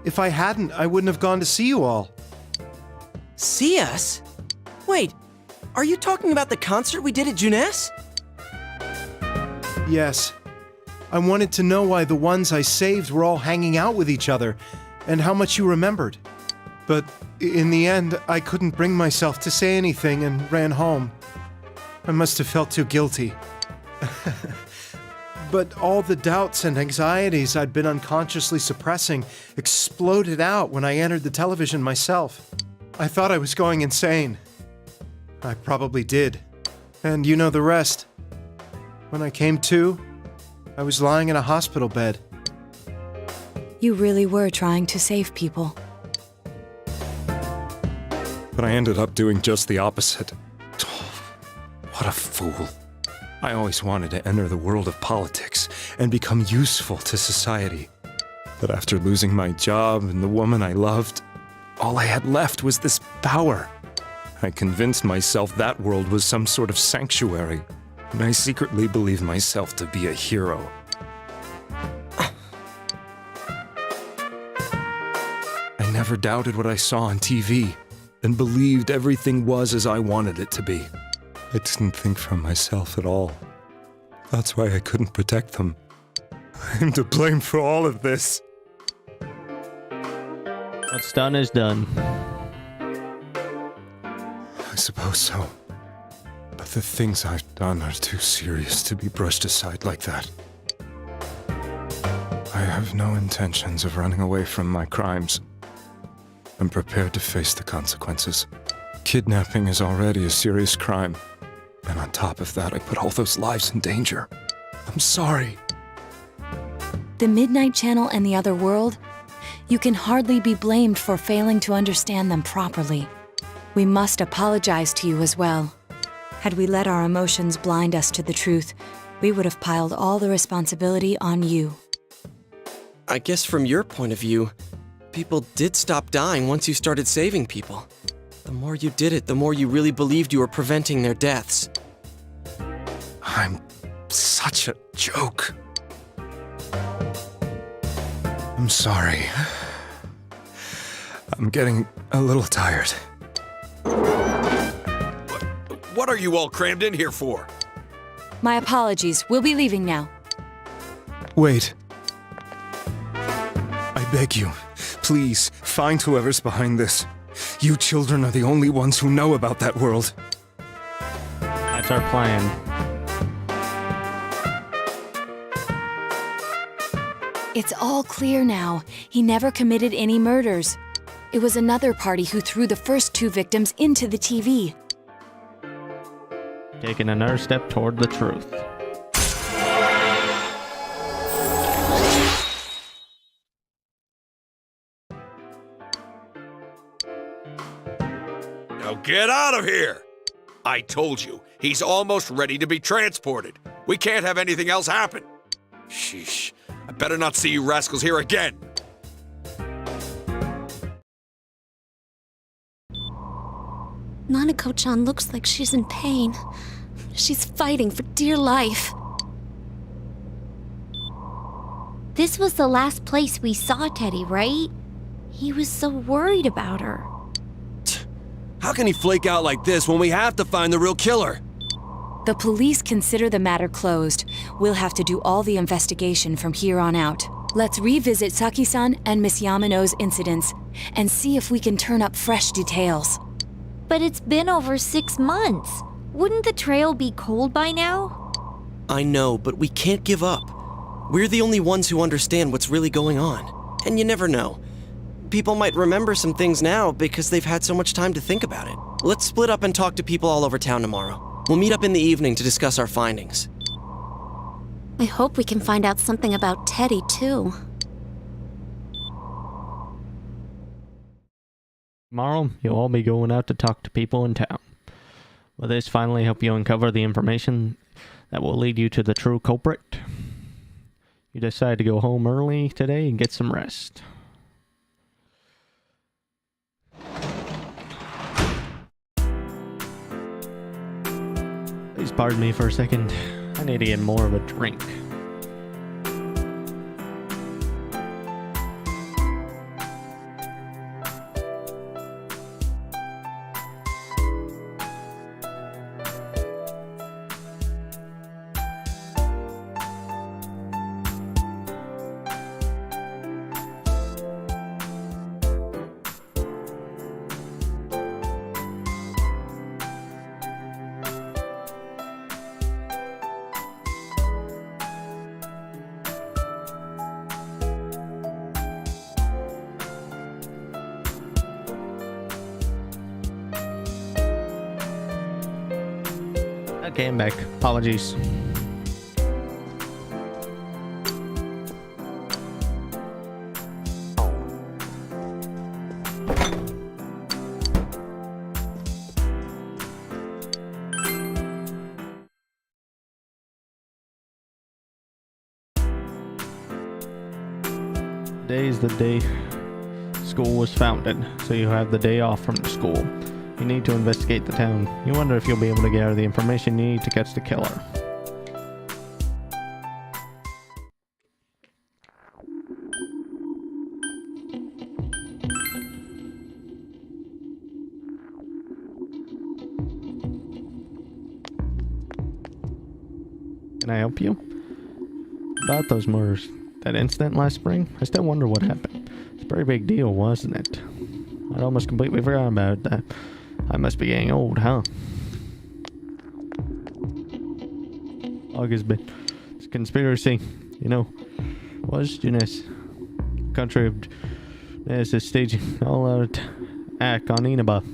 If I hadn't, I wouldn't have gone to see you all. See us? Wait, are you talking about the concert we did at Juness? Yes. I wanted to know why the ones I saved were all hanging out with each other, and how much you remembered. But in the end, I couldn't bring myself to say anything and ran home. I must have felt too guilty. But all the doubts and anxieties I'd been unconsciously suppressing exploded out when I entered the television myself. I thought I was going insane. I probably did. And you know the rest. When I came to, I was lying in a hospital bed. You really were trying to save people. But I ended up doing just the opposite. What a fool. I always wanted to enter the world of politics and become useful to society. But after losing my job and the woman I loved, all I had left was this power. I convinced myself that world was some sort of sanctuary, and I secretly believed myself to be a hero. I never doubted what I saw on TV, and believed everything was as I wanted it to be. I didn't think for myself at all. That's why I couldn't protect them. I'm to blame for all of this. What's done is done. I suppose so. But the things I've done are too serious to be brushed aside like that. I have no intentions of running away from my crimes. I'm prepared to face the consequences. Kidnapping is already a serious crime. And on top of that, I put all those lives in danger. I'm sorry. The Midnight Channel and the other world? You can hardly be blamed for failing to understand them properly. We must apologize to you as well. Had we let our emotions blind us to the truth, we would have piled all the responsibility on you. I guess from your point of view, people did stop dying once you started saving people. The more you did it, the more you really believed you were preventing their deaths. I'm such a joke. I'm sorry. I'm getting a little tired. What are you all crammed in here for? My apologies. We'll be leaving now. Wait. I beg you, please, find whoever's behind this. You children are the only ones who know about that world. That's our plan. It's all clear now. He never committed any murders. It was another party who threw the first 2 victims into the TV. Taking another step toward the truth. Now get out of here! I told you, he's almost ready to be transported. We can't have anything else happen. Sheesh. I better not see you rascals here again. Nanako-chan looks like she's in pain. She's fighting for dear life. This was the last place we saw Teddy, right? He was so worried about her. How can he flake out like this when we have to find the real killer? The police consider the matter closed. We'll have to do all the investigation from here on out. Let's revisit Saki-san and Miss Yamano's incidents and see if we can turn up fresh details. But it's been over 6 months. Wouldn't the trail be cold by now? I know, but we can't give up. We're the only ones who understand what's really going on. And you never know. People might remember some things now because they've had so much time to think about it. Let's split up and talk to people all over town tomorrow. We'll meet up in the evening to discuss our findings. I hope we can find out something about Teddy, too. Tomorrow, you'll all be going out to talk to people in town. Will this finally help you uncover the information that will lead you to the true culprit? You decide to go home early today and get some rest. Please pardon me for a second. I need to get more of a drink. Okay, I'm back. Apologies. Today is the day school was founded, so you have the day off from school. You need to investigate the town. You wonder if you'll be able to gather the information you need to catch the killer. Can I help you? About those murders. That incident last spring? I still wonder what happened. It's a pretty big deal, wasn't it? I'd almost completely forgotten about that. I must be getting old, huh? August bit. It's a conspiracy. You know, was Juness. Country of Juness is staging all out act on Inaba.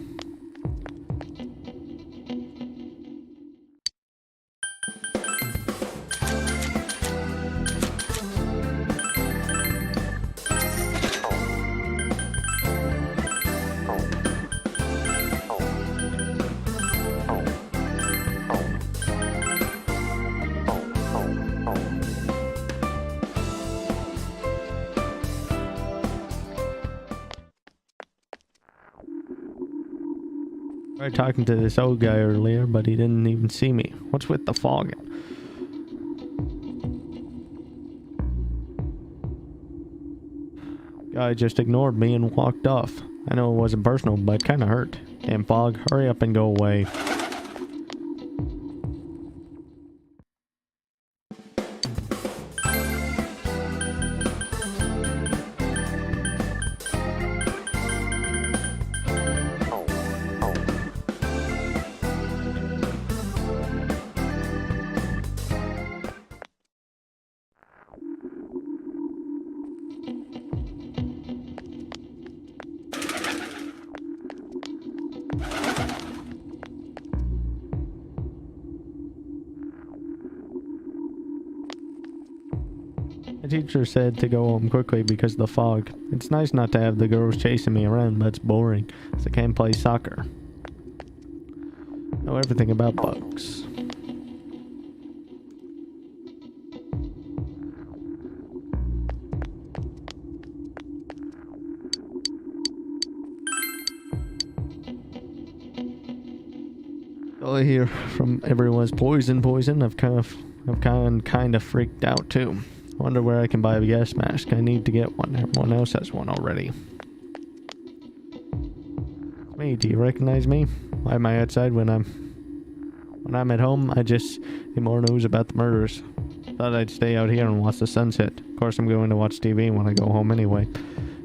Tried talking to this old guy earlier, but he didn't even see me. What's with the fog? Guy just ignored me and walked off. I know it wasn't personal, but kinda hurt. Damn fog, hurry up and go away. The teacher said to go home quickly because of the fog. It's nice not to have the girls chasing me around, but it's boring, as I can't play soccer. Know everything about bugs. All I hear from everyone's poison. I've kind of freaked out too. Wonder where I can buy a gas mask. I need to get one. Everyone else has one already. Me, do you recognize me? Why am I outside when I'm at home? I just need more news about the murders. Thought I'd stay out here and watch the sunset. Of course, I'm going to watch TV when I go home anyway.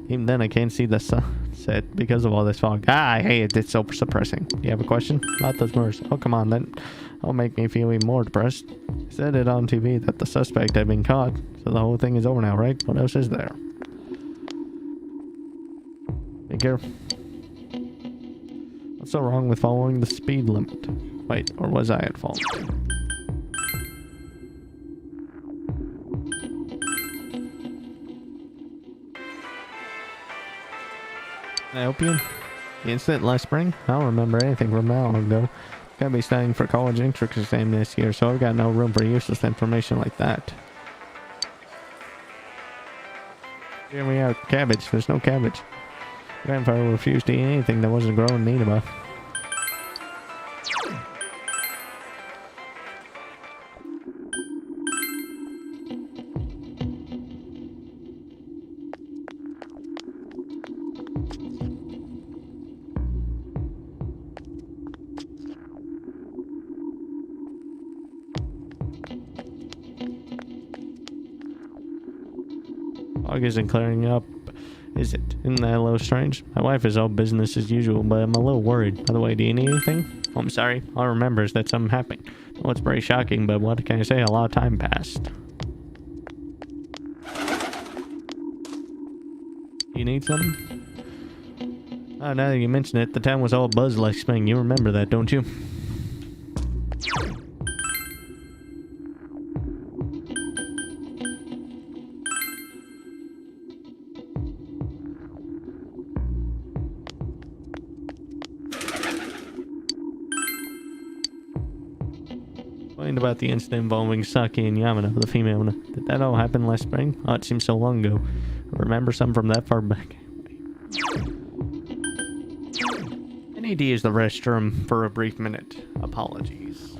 Even then, I can't see the sunset because of all this fog. I hate it. It's so suppressing. You have a question about those murders? Oh, come on, then. That'll make me feel even more depressed. They said it on TV that the suspect had been caught, so the whole thing is over now, right? What else is there? Be careful. What's so wrong with following the speed limit? Wait, or was I at fault? Can I help you? The incident last spring? I don't remember anything from that long ago. Gotta be studying for college entrance exam this year, so I've got no room for useless information like that. Hear me out. Cabbage. There's no cabbage. Grandfather refused to eat anything that wasn't growing neat enough. Fog isn't clearing up, is it? Isn't that a little strange? My wife is all business as usual, but I'm a little worried. By the way, do you need anything? Oh, I'm sorry. All I remember is that something happened. Well, it's pretty shocking, but what can I say? A lot of time passed. You need something? Oh, now that you mention it, the town was all buzz last spring. You remember that, don't you? About the incident involving Saki and Yamano, the female. Did that all happen last spring? Oh, it seems so long ago. I remember some from that far back. I need to use the restroom for a brief minute. Apologies.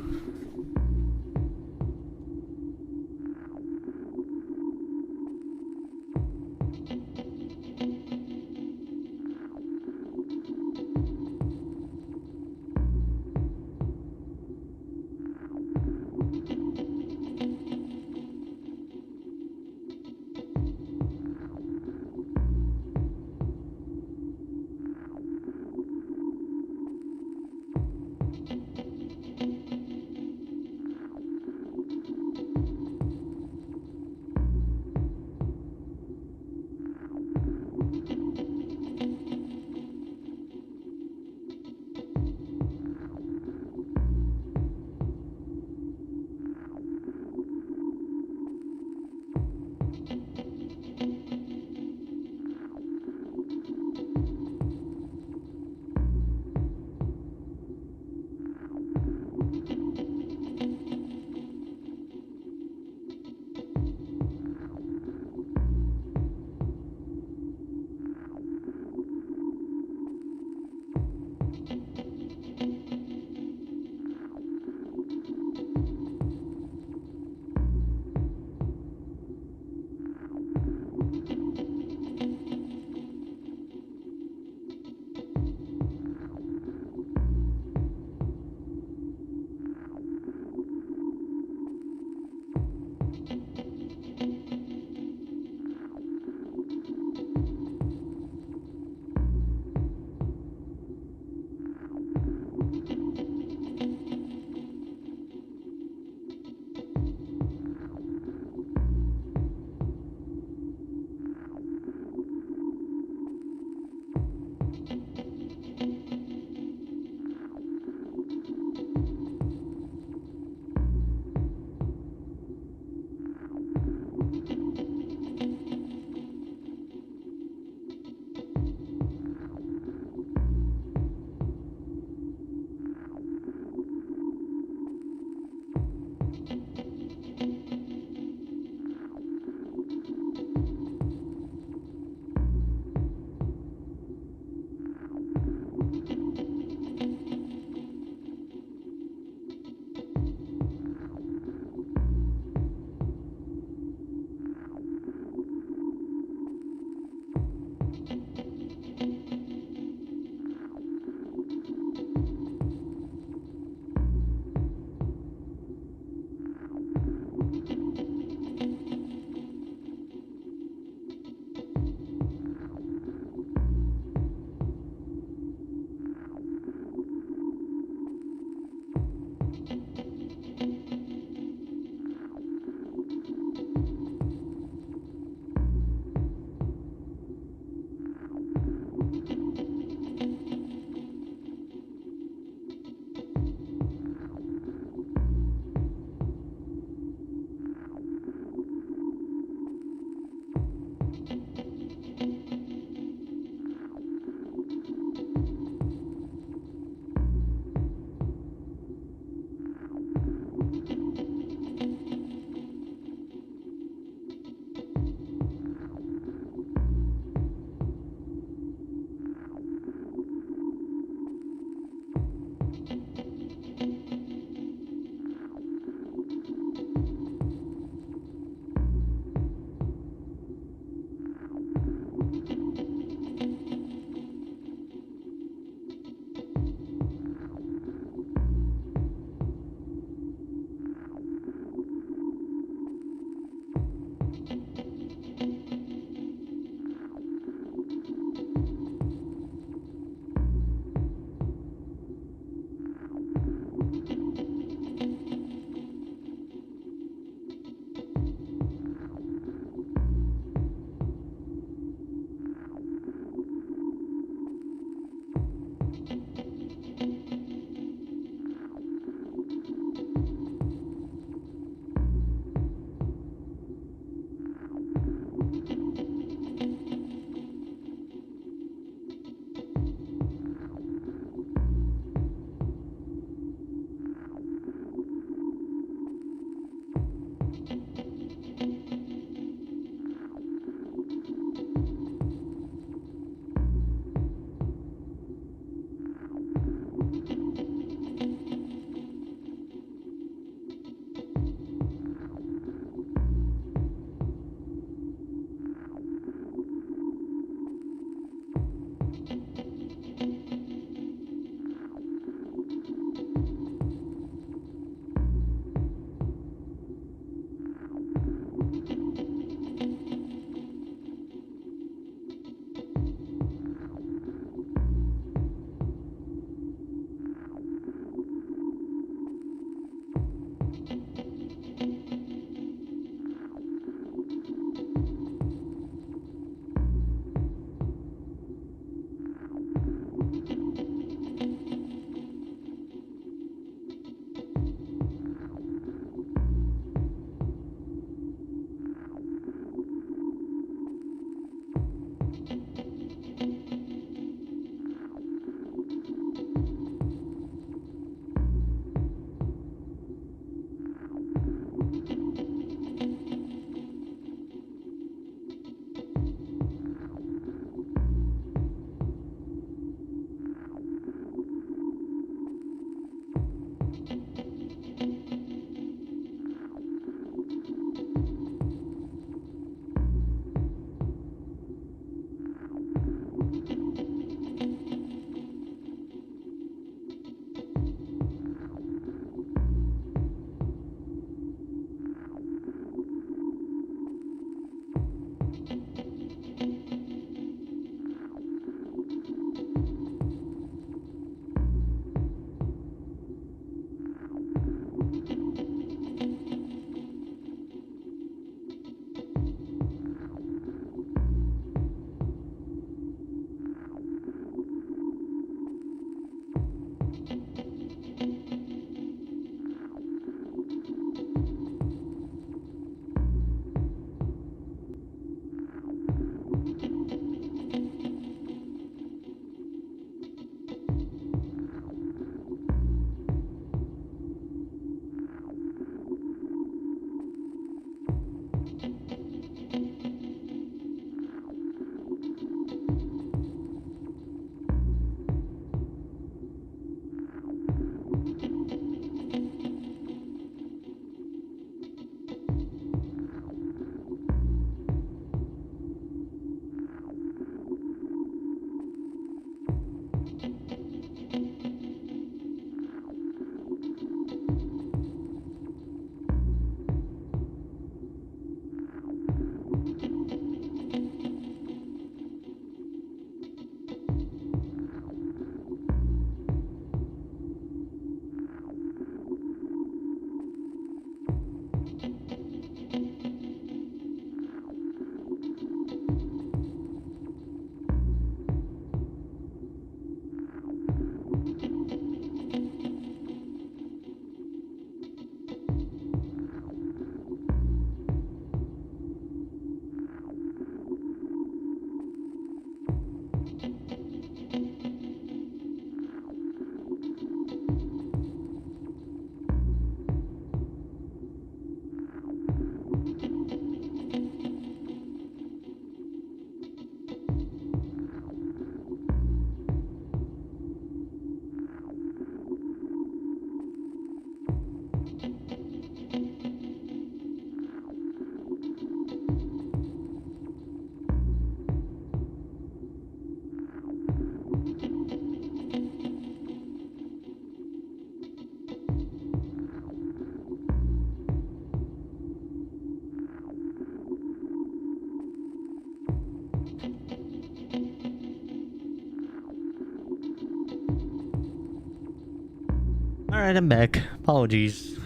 Alright, I'm back. Apologies.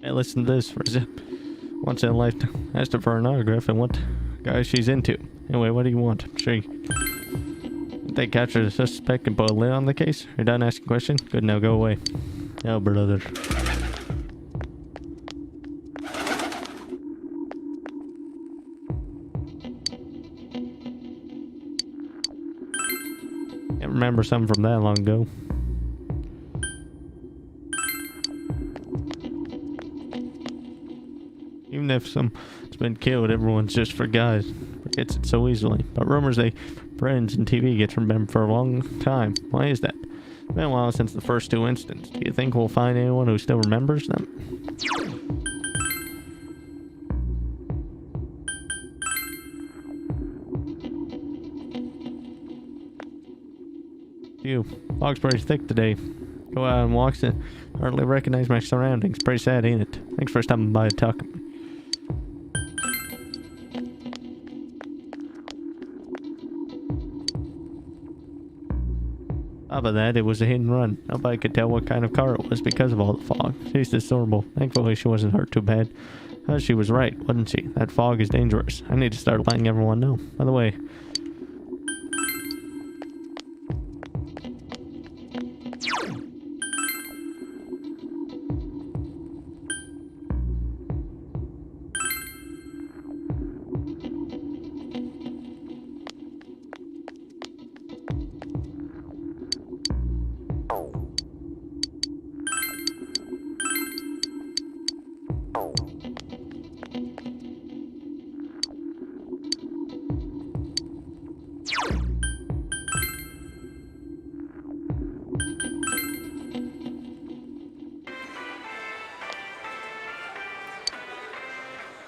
Hey, listen to this for a sec. Once in life, asked her for an autograph and what guy she's into. Anyway, what do you want? They captured the suspect and put a lid on the case? You're done asking questions? Good, now go away. No, brother. Can't remember something from that long ago. Even if someone's been killed, everyone's just forgets it so easily. But rumors say friends and TV gets remembered for a long time. Why is that? It's been a while since the first two incidents. Do you think we'll find anyone who still remembers them? Phew, fog's pretty thick today. Go out and walks and hardly recognize my surroundings. Pretty sad, ain't it? Thanks for stopping by and talking. Top of that, it was a hit and run. Nobody could tell what kind of car it was because of all the fog. She's just horrible. Thankfully, she wasn't hurt too bad. She was right, wasn't she? That fog is dangerous. I need to start letting everyone know. By the way,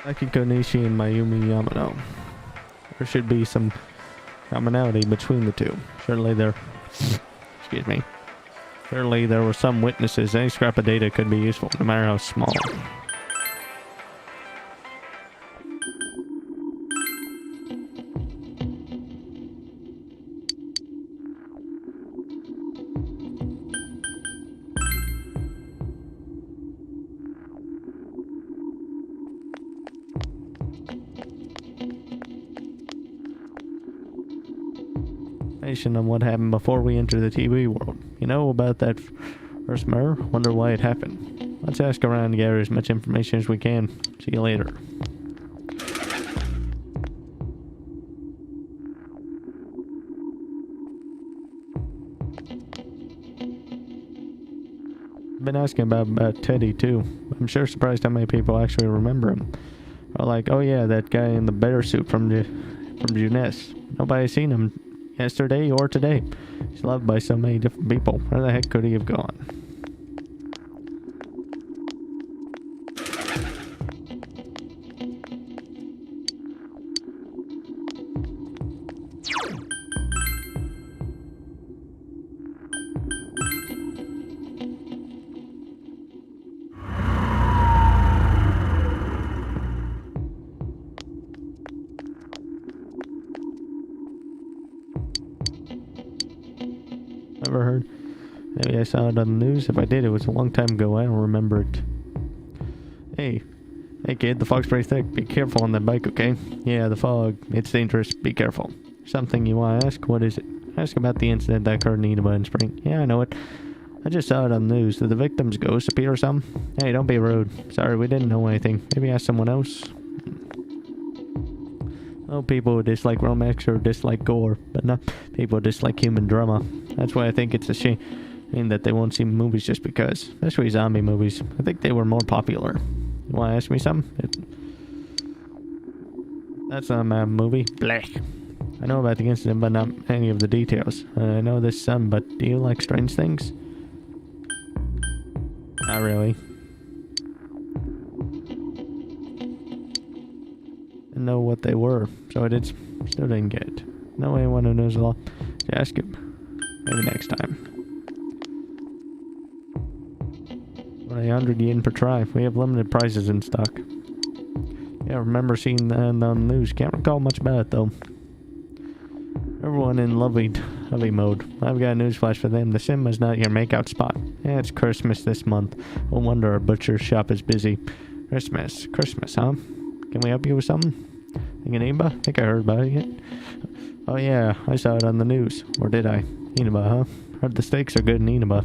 Akiko Nishi and Mayumi Yamano. There should be some commonality between the two. Surely there were some witnesses. Any scrap of data could be useful, no matter how small. On what happened before we enter the TV world. You know about that first murder? Wonder why it happened. Let's ask around and gather as much information as we can. See you later. I've been asking about Teddy too. I'm sure surprised how many people actually remember him. Or like, oh yeah, that guy in the bear suit from Juness. Nobody's seen him yesterday or today. He's loved by so many different people. Where the heck could he have gone? Never heard. Maybe I saw it on the news. If I did, it was a long time ago. I don't remember it. Hey kid, the fog's pretty thick. Be careful on that bike, okay? Yeah, the fog. It's dangerous. Be careful. Something you want to ask? What is it? Ask about the incident that occurred in Idaba in spring. Yeah, I know it. I just saw it on the news. Did the victim's ghost appear or something? Hey, don't be rude. Sorry, we didn't know anything. Maybe ask someone else. Oh, people who dislike romance or dislike gore, but not people who dislike human drama. That's why I think it's a shame that they won't see movies just because. Especially zombie movies. I think they were more popular. You want to ask me something? That's not my movie. Blech. I know about the incident, but not any of the details. I know this some, but do you like strange things? Not really. Didn't know what they were, so I still didn't get it. Know anyone who knows a lot? Just ask him. Maybe next time. 100 yen per try. We have limited prices in stock. Yeah, I remember seeing that on the news. Can't recall much about it, though. Everyone in lovey mode. I've got a newsflash for them. The cinema is not your makeout spot. Yeah, it's Christmas this month. No wonder our butcher's shop is busy. Christmas, huh? Can we help you with something? Inaba? I think I heard about it. Oh yeah, I saw it on the news. Or did I? Inaba, huh? Heard the steaks are good in Inaba.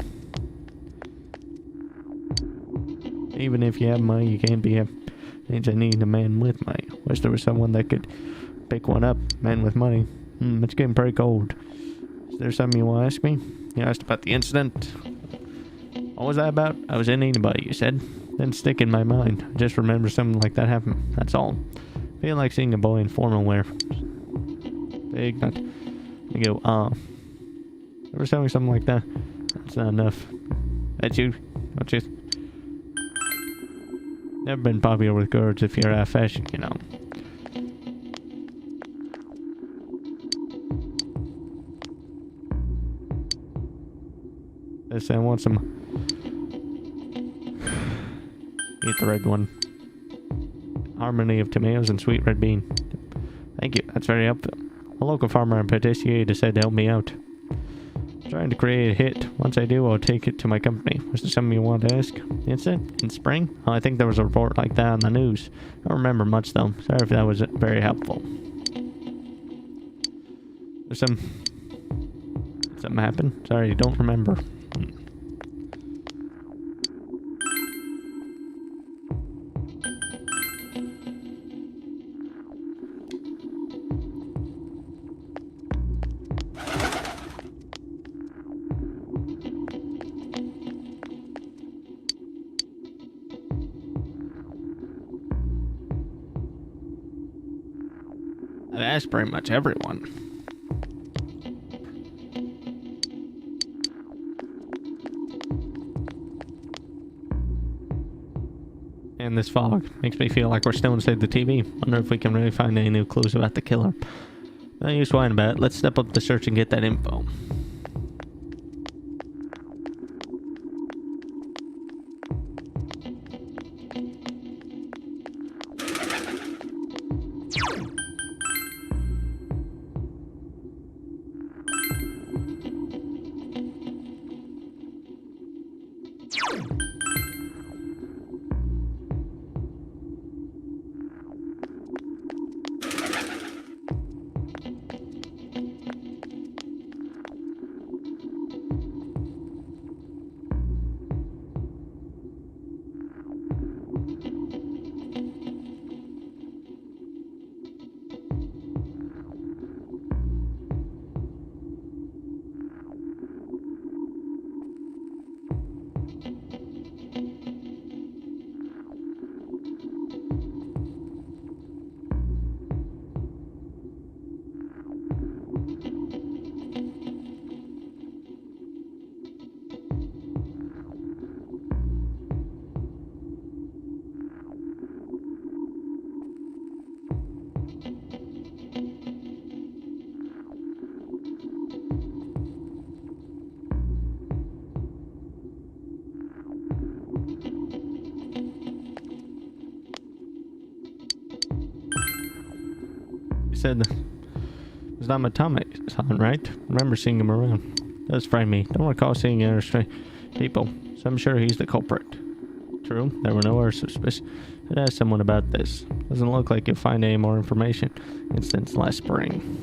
Even if you have money, you can't be a... Means I need a man with money. Wish there was someone that could pick one up. Man with money. It's getting pretty cold. Is there something you want to ask me? You asked about the incident. What was that about? I was in Inaba, you said. Didn't stick in my mind. I just remember something like that happened. That's all. Feel like seeing a boy in formal wear. Big nut. You go, ever tell me something like that? That's not enough. That's you. Don't you? Never been popular with girls if you're out of fashion, you know. I want some. Eat the red one. Harmony of tomatoes and sweet red bean. Thank you, that's very helpful. A local farmer and patissier decided to help me out. Trying to create a hit. Once I do, I'll take it to my company. Was there something you want to ask? Incident? In spring? Oh, I think there was a report like that on the news. I don't remember much though. Sorry if that was very helpful. There's something happened? Sorry, don't remember. That's pretty much everyone. And this fog makes me feel like we're still inside the TV. Wonder if we can really find any new clues about the killer. No use whining about it. Let's step up the search and get that info. Said it was Namatame-san, right? Remember seeing him around. Does frame me. Don't recall seeing other strange people, so I'm sure he's the culprit. True, there were no other suspicious. I'd ask someone about this. Doesn't look like you'll find any more information since last spring.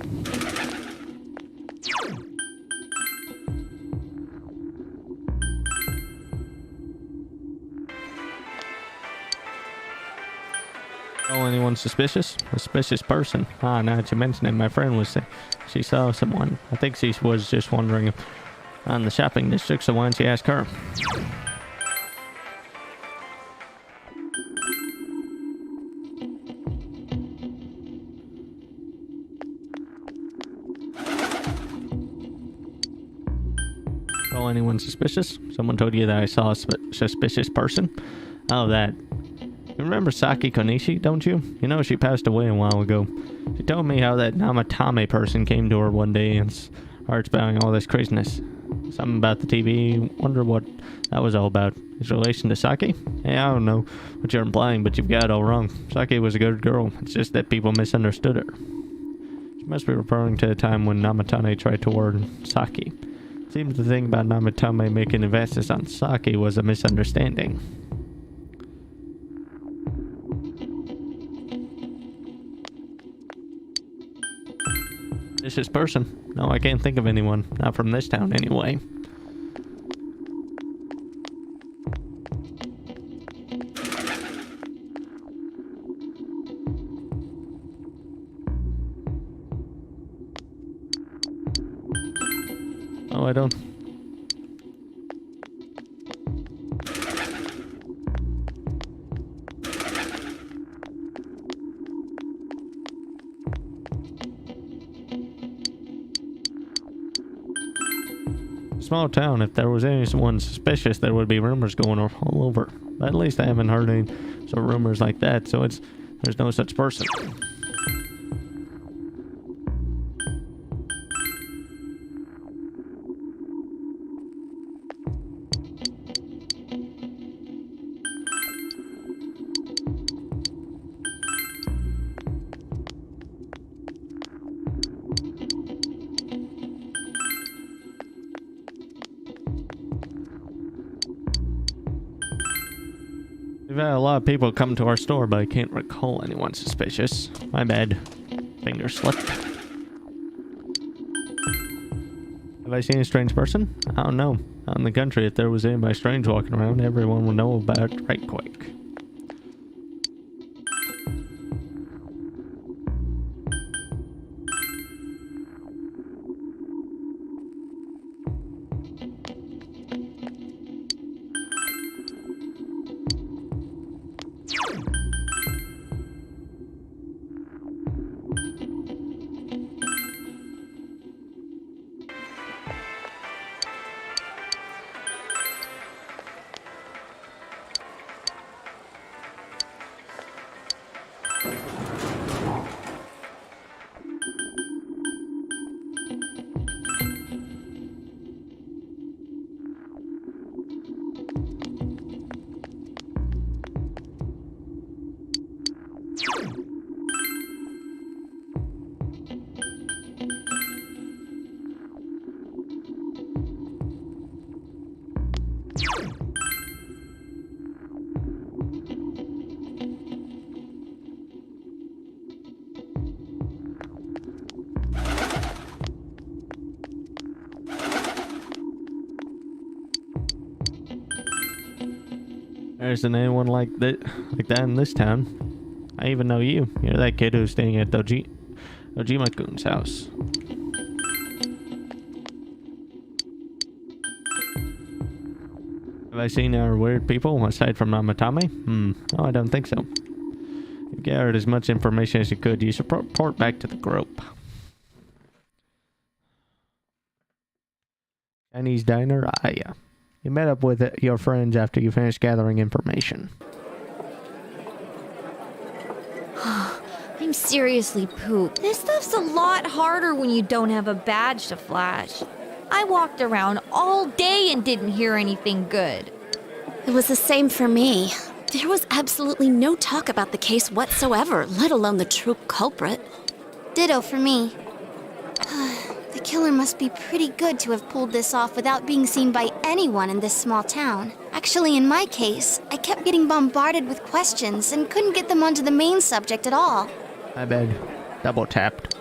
Oh, anyone suspicious? A suspicious person? Ah, now that you mention it, my friend was saying she saw someone. I think she was just wondering if on the shopping district, so why don't you ask her? Oh, anyone suspicious? Someone told you that I saw a suspicious person? Oh, that. You remember Saki Konishi, don't you? You know she passed away a while ago. She told me how that Namatame person came to her one day and started spouting all this craziness. Something about the TV. Wonder what that was all about. His relation to Saki? Hey, I don't know what you're implying, but you've got it all wrong. Saki was a good girl. It's just that people misunderstood her. She must be referring to a time when Namatame tried to warn Saki. Seems the thing about Namatame making advances on Saki was a misunderstanding. Vicious person? No, I can't think of anyone. Not from this town, anyway. Oh, I don't... Small town. If there was anyone suspicious, there would be rumors going all over. But at least I haven't heard any sort of rumors like that, so there's no such person. We've had a lot of people come to our store, but I can't recall anyone suspicious. My bad. Finger slipped. Have I seen a strange person? I don't know. Out in the country, if there was anybody strange walking around, everyone would know about it right quick. There isn't anyone like that in this town. I even know you. You're that kid who's staying at Dojima-kun's house. Have I seen our weird people aside from Namatame? No, I don't think so. You gathered as much information as you could. You should report back to the group. Chinese diner? Ah, yeah. You met up with your friends after you finished gathering information. I'm seriously pooped. This stuff's a lot harder when you don't have a badge to flash. I walked around all day and didn't hear anything good. It was the same for me. There was absolutely no talk about the case whatsoever, let alone the true culprit. Ditto for me. The killer must be pretty good to have pulled this off without being seen by anyone in this small town. Actually, in my case, I kept getting bombarded with questions and couldn't get them onto the main subject at all. My bad. Double tapped.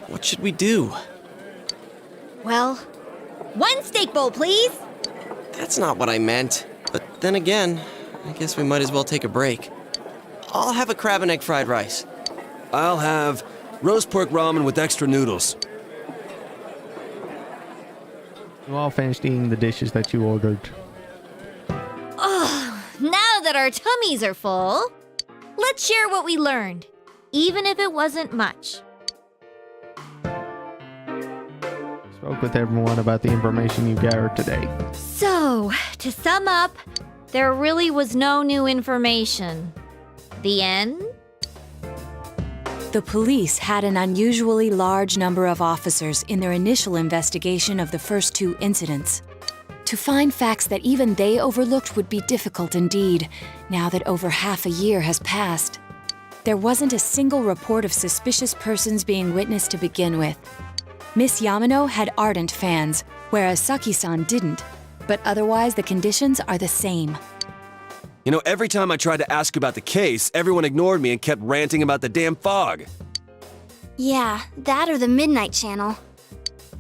What should we do? Well, one steak bowl, please. That's not what I meant. But then again, I guess we might as well take a break. I'll have a crab and egg fried rice. I'll have roast pork ramen with extra noodles. You all finished eating the dishes that you ordered. Oh, now that our tummies are full, let's share what we learned, even if it wasn't much. Spoke with everyone about the information you gathered today. So, to sum up, there really was no new information. The end? The police had an unusually large number of officers in their initial investigation of the first two incidents. To find facts that even they overlooked would be difficult indeed, now that over half a year has passed. There wasn't a single report of suspicious persons being witnessed to begin with. Miss Yamano had ardent fans, whereas Saki-san didn't, but otherwise the conditions are the same. You know, every time I tried to ask about the case, everyone ignored me and kept ranting about the damn fog. Yeah, that or the Midnight Channel.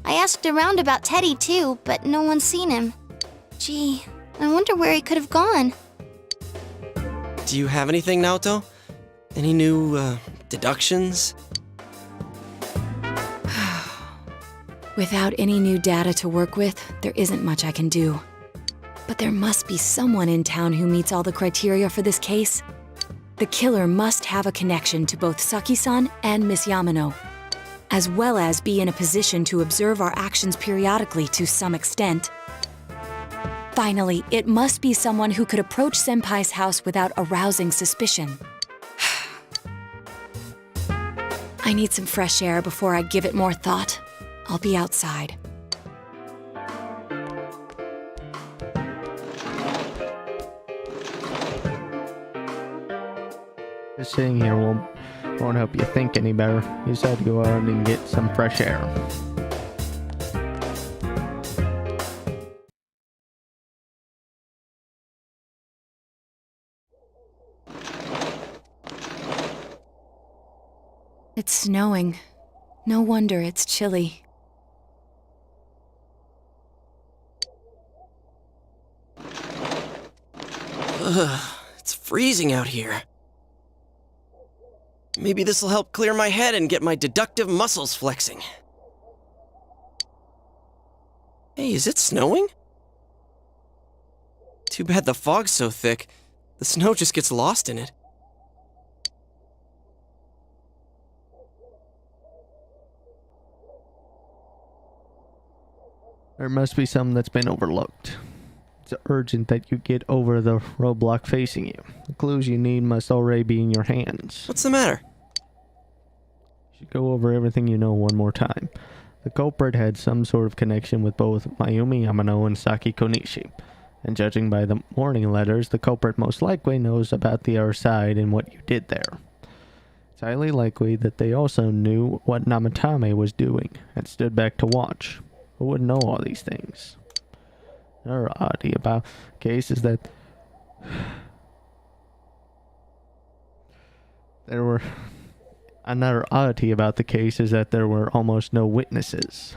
I asked around about Teddy too, but no one's seen him. Gee, I wonder where he could have gone. Do you have anything, Naoto? Any new, deductions? Without any new data to work with, there isn't much I can do. But there must be someone in town who meets all the criteria for this case. The killer must have a connection to both Saki-san and Miss Yamano, as well as be in a position to observe our actions periodically to some extent. Finally, it must be someone who could approach Senpai's house without arousing suspicion. I need some fresh air before I give it more thought. I'll be outside. Just sitting here won't help you think any better. You just have to go out and get some fresh air. It's snowing. No wonder it's chilly. Ugh, it's freezing out here. Maybe this'll help clear my head and get my deductive muscles flexing. Hey, is it snowing? Too bad the fog's so thick. The snow just gets lost in it. There must be something that's been overlooked. It's urgent that you get over the roadblock facing you. The clues you need must already be in your hands. What's the matter? You should go over everything you know one more time. The culprit had some sort of connection with both Mayumi Yamano and Saki Konishi. And judging by the warning letters, the culprit most likely knows about the other side and what you did there. It's highly likely that they also knew what Namatame was doing and stood back to watch. Who would know all these things? Another oddity about the case is that there were almost no witnesses.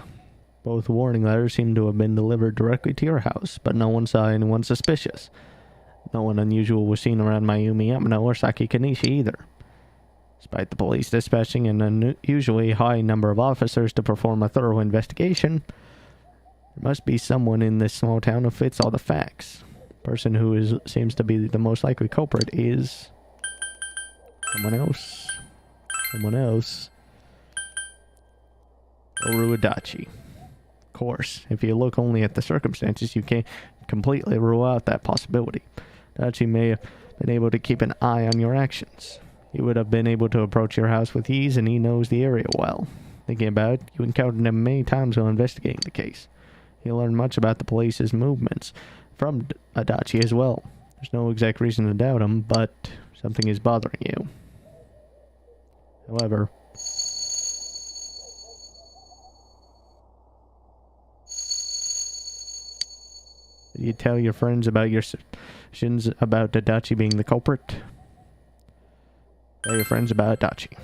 Both warning letters seem to have been delivered directly to your house, but no one saw anyone suspicious. No one unusual was seen around Mayumi Yamano or Saki Konishi either. Despite the police dispatching an unusually high number of officers to perform a thorough investigation, there must be someone in this small town who fits all the facts. The person who seems to be the most likely culprit is someone else. Toru Adachi. Of course, if you look only at the circumstances, you can't completely rule out that possibility. Adachi may have been able to keep an eye on your actions. He would have been able to approach your house with ease, and he knows the area well. Thinking about it, you encountered him many times while investigating the case. You learned much about the police's movements from Adachi as well. There's no exact reason to doubt him, but something is bothering you. However, did you tell your friends about your suspicions about Adachi being the culprit? Tell your friends about Adachi.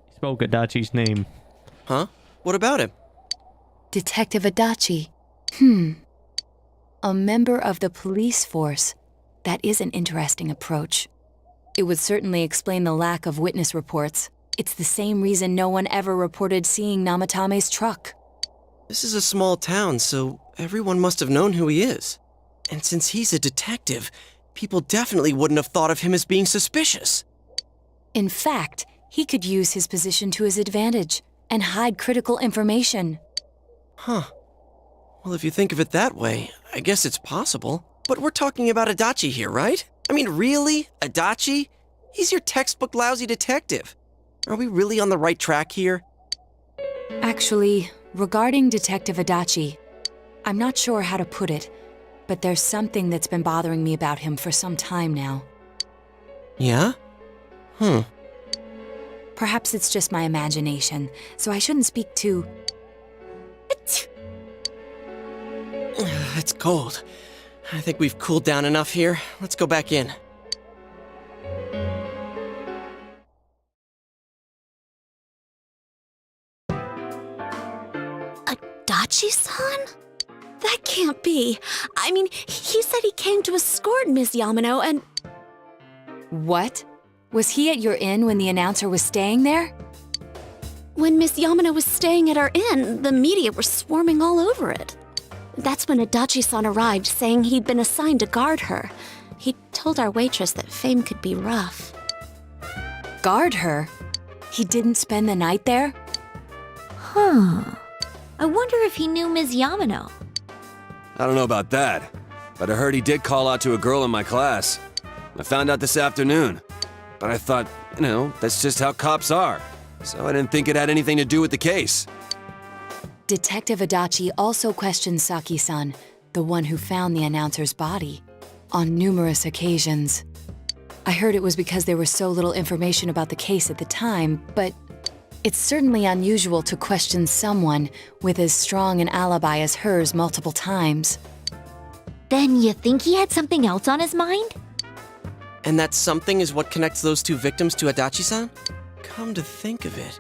He spoke Adachi's name. Huh? What about him? Detective Adachi. A member of the police force. That is an interesting approach. It would certainly explain the lack of witness reports. It's the same reason no one ever reported seeing Namatame's truck. This is a small town, so everyone must have known who he is. And since he's a detective, people definitely wouldn't have thought of him as being suspicious. In fact, he could use his position to his advantage and hide critical information. Huh. Well, if you think of it that way, I guess it's possible. But we're talking about Adachi here, right? I mean, really? Adachi? He's your textbook lousy detective. Are we really on the right track here? Actually, regarding Detective Adachi, I'm not sure how to put it, but there's something that's been bothering me about him for some time now. Yeah? Perhaps it's just my imagination, so I shouldn't speak too... It's cold. I think we've cooled down enough here. Let's go back in. Adachi-san? That can't be. I mean, he said he came to escort Miss Yamano and... What? Was he at your inn when the announcer was staying there? When Miss Yamano was staying at our inn, the media were swarming all over it. That's when Adachi-san arrived, saying he'd been assigned to guard her. He told our waitress that fame could be rough. Guard her? He didn't spend the night there? Huh. I wonder if he knew Ms. Yamano. I don't know about that, but I heard he did call out to a girl in my class. I found out this afternoon. But I thought, that's just how cops are. So I didn't think it had anything to do with the case. Detective Adachi also questioned Saki-san, the one who found the announcer's body, on numerous occasions. I heard it was because there was so little information about the case at the time, but it's certainly unusual to question someone with as strong an alibi as hers multiple times. Then you think he had something else on his mind? And that something is what connects those two victims to Adachi-san? Come to think of it,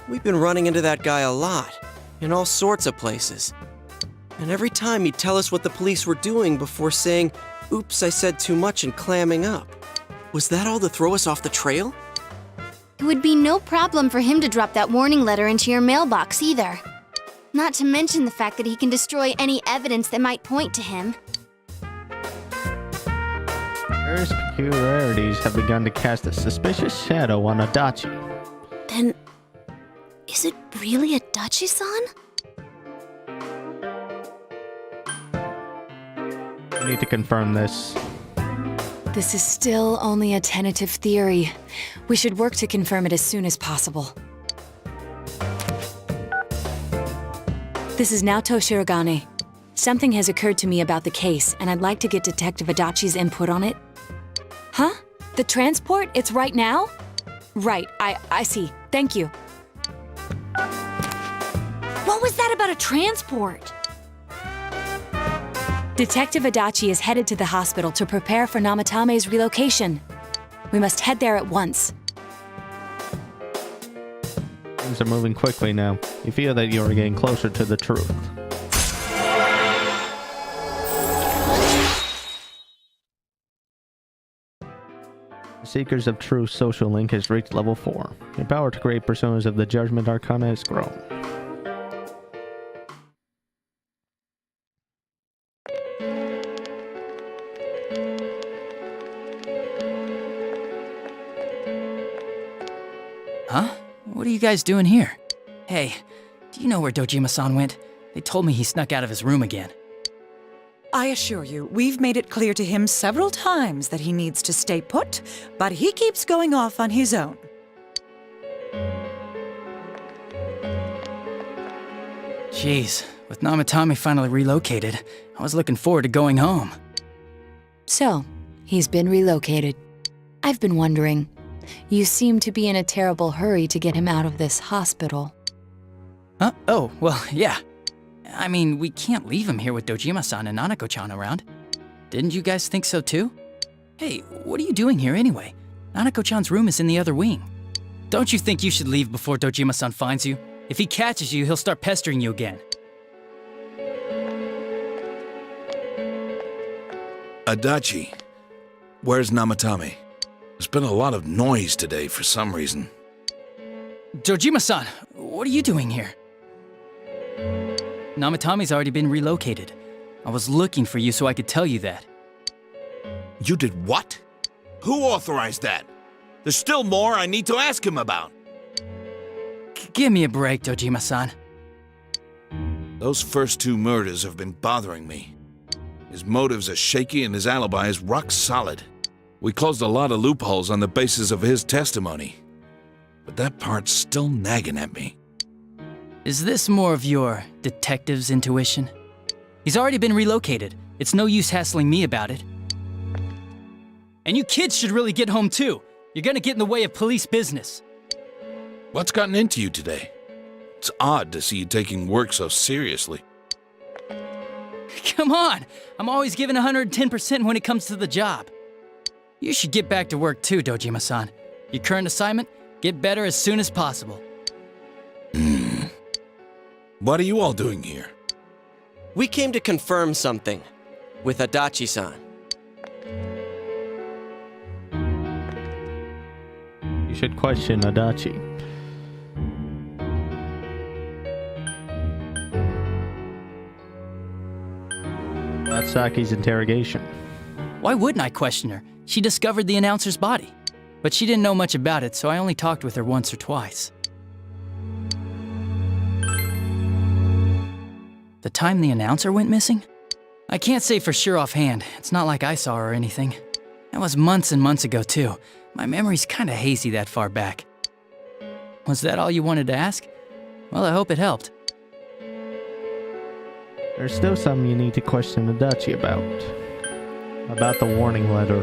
we've been running into that guy a lot, in all sorts of places. And every time he'd tell us what the police were doing before saying, "Oops, I said too much," and clamming up. Was that all to throw us off the trail? It would be no problem for him to drop that warning letter into your mailbox either. Not to mention the fact that he can destroy any evidence that might point to him. Various peculiarities have begun to cast a suspicious shadow on Adachi. Then, is it really Adachi-san? We need to confirm this. This is still only a tentative theory. We should work to confirm it as soon as possible. This is Naoto Shirogane. Something has occurred to me about the case, and I'd like to get Detective Adachi's input on it. Huh? The transport? It's right now? Right, I see. Thank you. What was that about a transport? Detective Adachi is headed to the hospital to prepare for Namatame's relocation. We must head there at once. Things are moving quickly now. You feel that you are getting closer to the truth. The Seekers of Truth social link has reached level 4. Your power to create personas of the Judgment Arcana has grown. Huh? What are you guys doing here? Hey, do you know where Dojima-san went? They told me he snuck out of his room again. I assure you, we've made it clear to him several times that he needs to stay put, but he keeps going off on his own. Jeez, with Namatame finally relocated, I was looking forward to going home. So, he's been relocated. I've been wondering, you seem to be in a terrible hurry to get him out of this hospital. Huh? Oh, well, yeah. I mean, we can't leave him here with Dojima-san and Nanako-chan around. Didn't you guys think so too? Hey, what are you doing here anyway? Nanako-chan's room is in the other wing. Don't you think you should leave before Dojima-san finds you? If he catches you, he'll start pestering you again. Adachi, where's Namatame? There's been a lot of noise today for some reason. Dojima-san, what are you doing here? Namatame's already been relocated. I was looking for you so I could tell you that. You did what? Who authorized that? There's still more I need to ask him about. Give me a break, Dojima-san. Those first two murders have been bothering me. His motives are shaky and his alibi is rock solid. We closed a lot of loopholes on the basis of his testimony. But that part's still nagging at me. Is this more of your detective's intuition? He's already been relocated. It's no use hassling me about it. And you kids should really get home too. You're gonna get in the way of police business. What's gotten into you today? It's odd to see you taking work so seriously. Come on! I'm always giving 110% when it comes to the job. You should get back to work too, Dojima-san. Your current assignment, get better as soon as possible. What are you all doing here? We came to confirm something with Adachi-san. You should question Adachi. That's Saki's interrogation. Why wouldn't I question her? She discovered the announcer's body. But she didn't know much about it, so I only talked with her once or twice. The time the announcer went missing? I can't say for sure offhand. It's not like I saw her or anything. That was months and months ago, too. My memory's kinda hazy that far back. Was that all you wanted to ask? Well, I hope it helped. There's still something you need to question Adachi about. About the warning letter.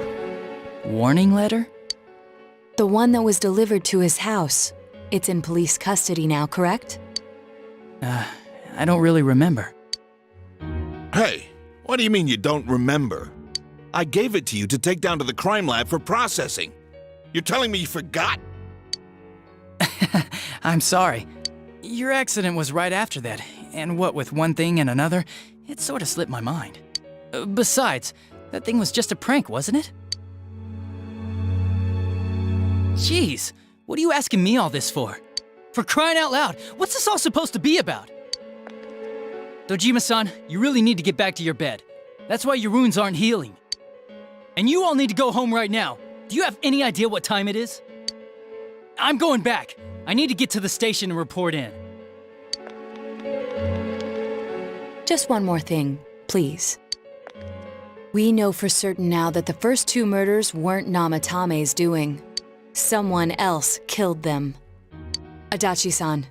Warning letter? The one that was delivered to his house. It's in police custody now, correct? I don't really remember. Hey, what do you mean you don't remember? I gave it to you to take down to the crime lab for processing. You're telling me you forgot? I'm sorry. Your accident was right after that, and what with one thing and another, it sort of slipped my mind. Besides, that thing was just a prank, wasn't it? Jeez, what are you asking me all this for? For crying out loud, what's this all supposed to be about? Dojima-san, you really need to get back to your bed. That's why your wounds aren't healing. And you all need to go home right now. Do you have any idea what time it is? I'm going back. I need to get to the station and report in. Just one more thing, please. We know for certain now that the first two murders weren't Namatame's doing. Someone else killed them. Adachi-san,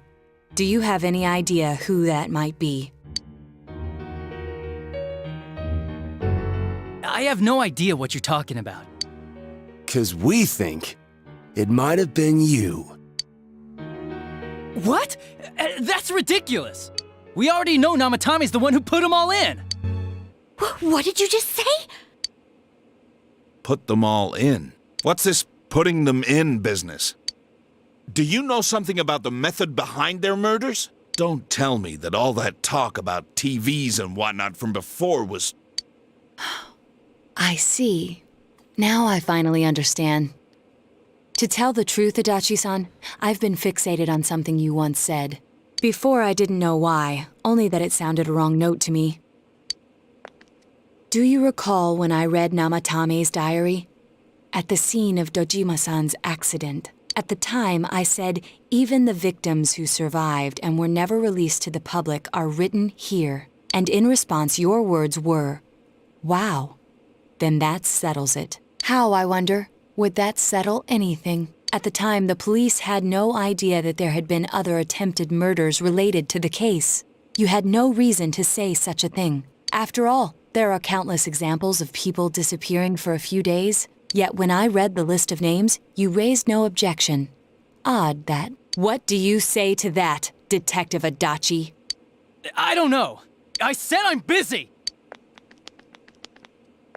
do you have any idea who that might be? I have no idea what you're talking about. 'Cause we think it might have been you. What? That's ridiculous! We already know Namatame's the one who put them all in! What did you just say? Put them all in? What's this putting them in business? Do you know something about the method behind their murders? Don't tell me that all that talk about TVs and whatnot from before was... I see. Now I finally understand. To tell the truth, Adachi-san, I've been fixated on something you once said. Before I didn't know why, only that it sounded a wrong note to me. Do you recall when I read Namatame's diary? At the scene of Dojima-san's accident. At the time, I said, even the victims who survived and were never released to the public are written here. And in response, your words were, wow. Then that settles it. How, I wonder? Would that settle anything? At the time, the police had no idea that there had been other attempted murders related to the case. You had no reason to say such a thing. After all, there are countless examples of people disappearing for a few days. Yet when I read the list of names, you raised no objection. Odd that. What do you say to that, Detective Adachi? I don't know. I said I'm busy!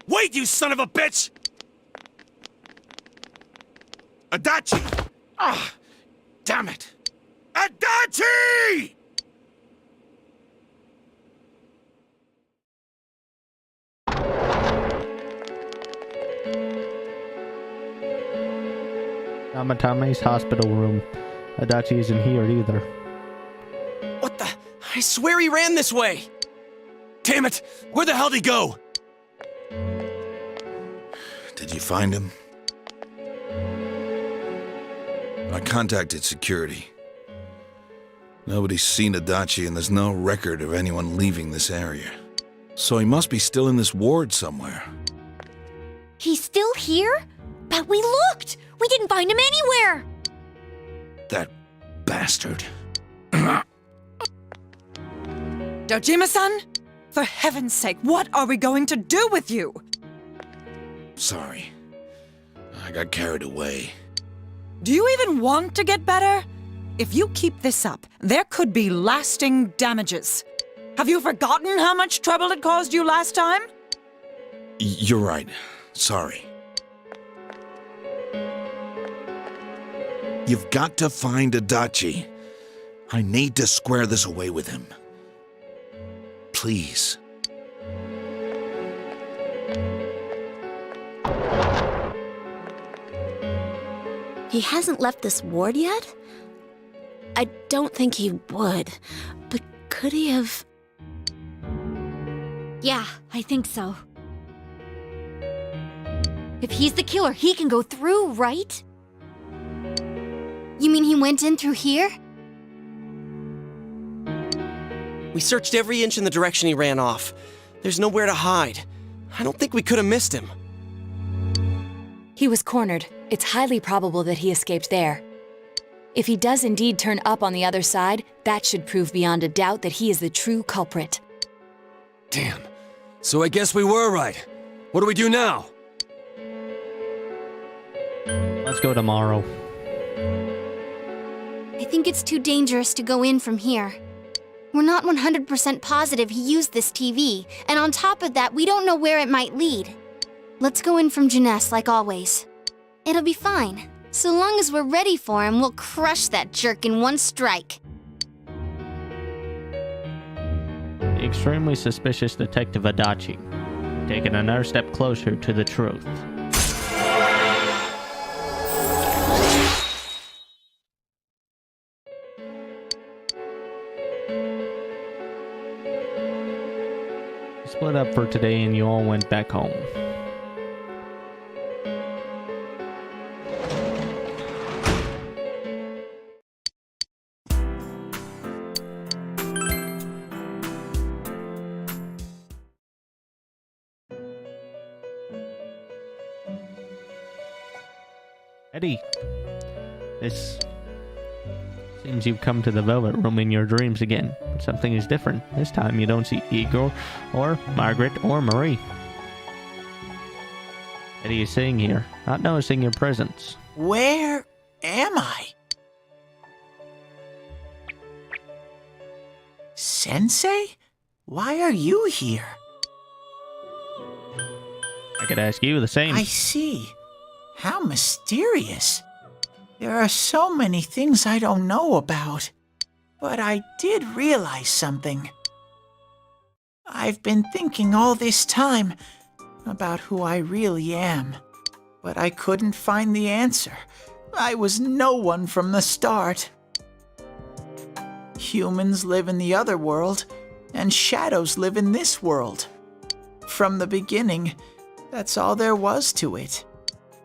Wait, you son of a bitch! Adachi! Ah! Damn it! Adachi! Namatame's hospital room. Adachi isn't here either. What the? I swear he ran this way! Damn it! Where the hell did he go? Did you find him? I contacted security. Nobody's seen Adachi and there's no record of anyone leaving this area. So he must be still in this ward somewhere. He's still here? But we looked! We didn't find him anywhere! That bastard. Dojima-san? For heaven's sake, what are we going to do with you? Sorry. I got carried away. Do you even want to get better? If you keep this up, there could be lasting damages. Have you forgotten how much trouble it caused you last time? You're right. Sorry. You've got to find Adachi. I need to square this away with him. Please. He hasn't left this ward yet? I don't think he would, but could he have... Yeah, I think so. If he's the killer, he can go through, right? You mean he went in through here? We searched every inch in the direction he ran off. There's nowhere to hide. I don't think we could have missed him. He was cornered. It's highly probable that he escaped there. If he does indeed turn up on the other side, that should prove beyond a doubt that he is the true culprit. Damn. So I guess we were right. What do we do now? Let's go tomorrow. I think it's too dangerous to go in from here. We're not 100% positive he used this TV, and on top of that, we don't know where it might lead. Let's go in from Jeunesse like always. It'll be fine. So long as we're ready for him, we'll crush that jerk in one strike. The extremely suspicious Detective Adachi, taking another step closer to the truth. Split up for today and you all went back home. Eddie, this seems you've come to the Velvet Room in your dreams again, but something is different. This time you don't see Igor, or Margaret, or Marie. Eddie is sitting here, not noticing your presence. Where am I? Sensei? Why are you here? I could ask you the same. I see. How mysterious. There are so many things I don't know about. But I did realize something. I've been thinking all this time about who I really am. But I couldn't find the answer. I was no one from the start. Humans live in the other world, and shadows live in this world. From the beginning, that's all there was to it.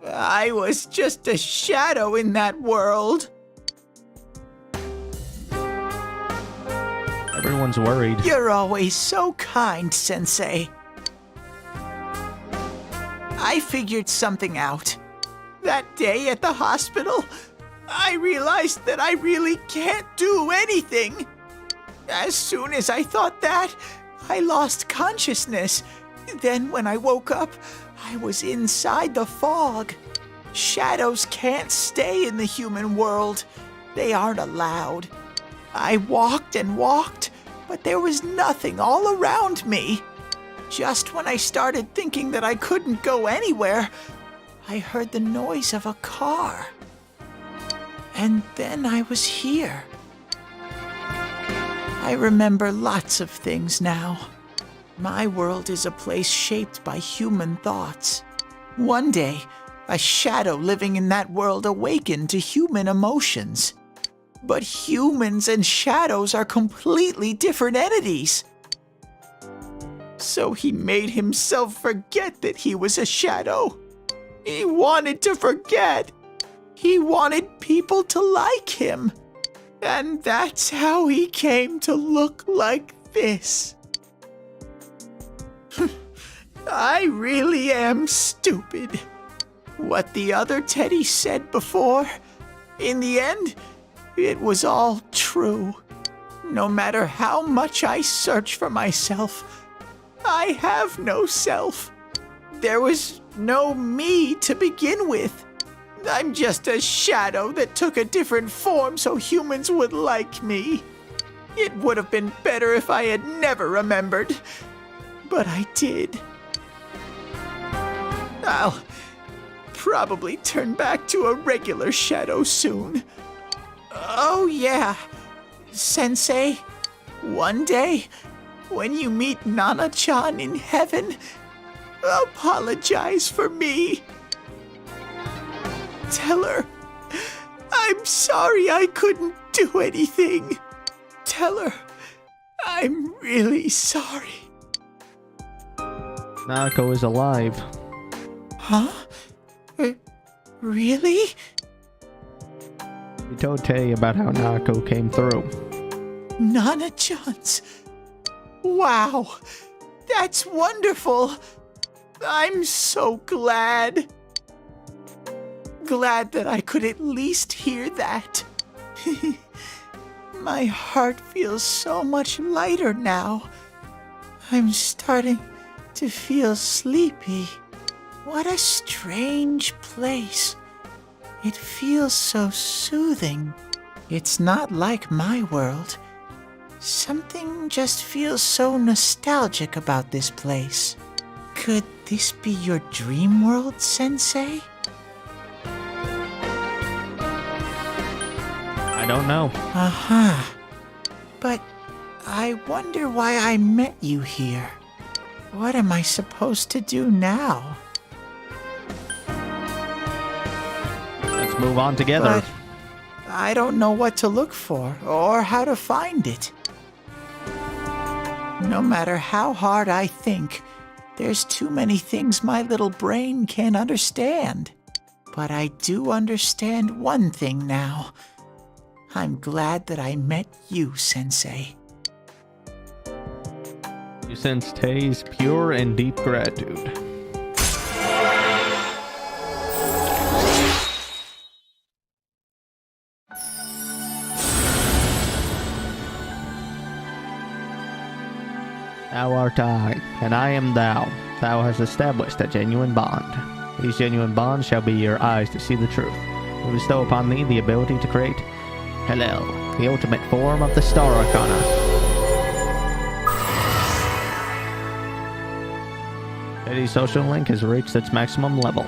I was just a shadow in that world. Everyone's worried. You're always so kind, Sensei. I figured something out. That day at the hospital, I realized that I really can't do anything. As soon as I thought that, I lost consciousness. Then when I woke up, I was inside the fog. Shadows can't stay in the human world. They aren't allowed. I walked and walked, but there was nothing all around me. Just when I started thinking that I couldn't go anywhere, I heard the noise of a car. And then I was here. I remember lots of things now. My world is a place shaped by human thoughts. One day, a shadow living in that world awakened to human emotions. But humans and shadows are completely different entities. So he made himself forget that he was a shadow. He wanted to forget. He wanted people to like him. And that's how he came to look like this. I really am stupid. What the other Teddy said before, in the end, it was all true. No matter how much I search for myself, I have no self. There was no me to begin with. I'm just a shadow that took a different form so humans would like me. It would have been better if I had never remembered, but I did. I'll probably turn back to a regular shadow soon. Oh yeah, Sensei, one day, when you meet Nana-chan in heaven, apologize for me. Tell her, I'm sorry I couldn't do anything. Tell her, I'm really sorry. Naoko is alive. Huh? Really? We told Tei about how Naoko came through. Nana-chan's. Wow, that's wonderful. I'm so glad. Glad that I could at least hear that. My heart feels so much lighter now. I'm starting to feel sleepy. What a strange place. It feels so soothing. It's not like my world. Something just feels so nostalgic about this place. Could this be your dream world, Sensei? I don't know. Uh-huh. But I wonder why I met you here. What am I supposed to do now? Let's move on together. But I don't know what to look for or how to find it. No matter how hard I think, there's too many things my little brain can't understand. But I do understand one thing now. I'm glad that I met you, Sensei. You sense Tei's pure and deep gratitude. Thou art I, and I am thou. Thou hast established a genuine bond. These genuine bonds shall be your eyes to see the truth. We bestow upon thee the ability to create Hellel, the ultimate form of the Star Arcana. Teddy's social link has reached its maximum level.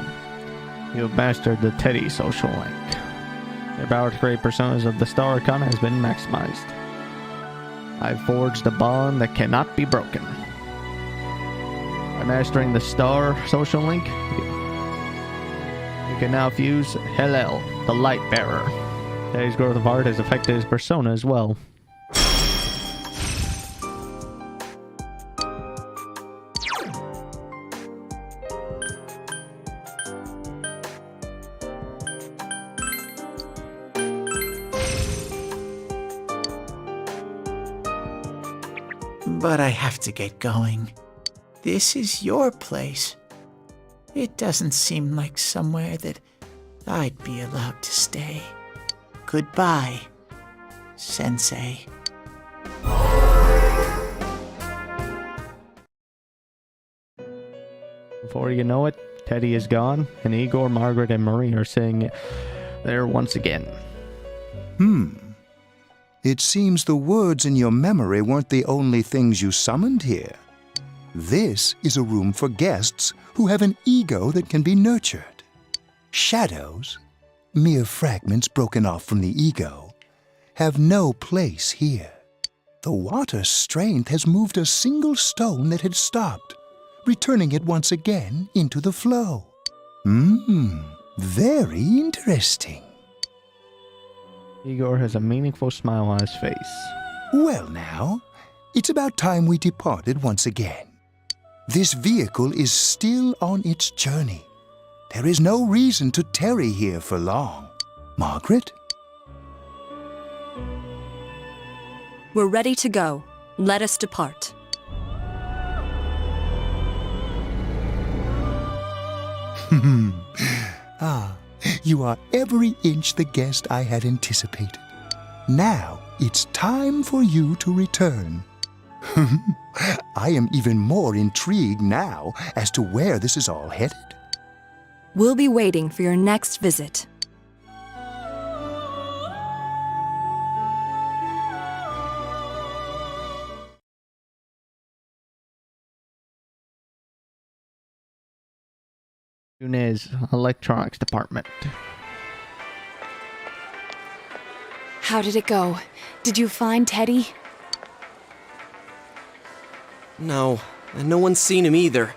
You have mastered the Teddy social link. Your power to create personas of the Star Arcana has been maximized. I've forged a bond that cannot be broken. By mastering the Star social link, you can now fuse Hellel, the Light Bearer. Teddy's growth of heart has affected his persona as well. But I have to get going. This is your place. It doesn't seem like somewhere that I'd be allowed to stay. Goodbye, Sensei. Before you know it, Teddy is gone, and Igor, Margaret, and Marie are sitting there once again. It seems the words in your memory weren't the only things you summoned here. This is a room for guests who have an ego that can be nurtured. Shadows, mere fragments broken off from the ego, have no place here. The water's strength has moved a single stone that had stopped, returning it once again into the flow. Very interesting. Igor has a meaningful smile on his face. Well now, it's about time we departed once again. This vehicle is still on its journey. There is no reason to tarry here for long. Margaret? We're ready to go. Let us depart. You are every inch the guest I had anticipated. Now it's time for you to return. I am even more intrigued now as to where this is all headed. We'll be waiting for your next visit. Yunez Electronics Department. How did it go? Did you find Teddy? No, and no one's seen him either.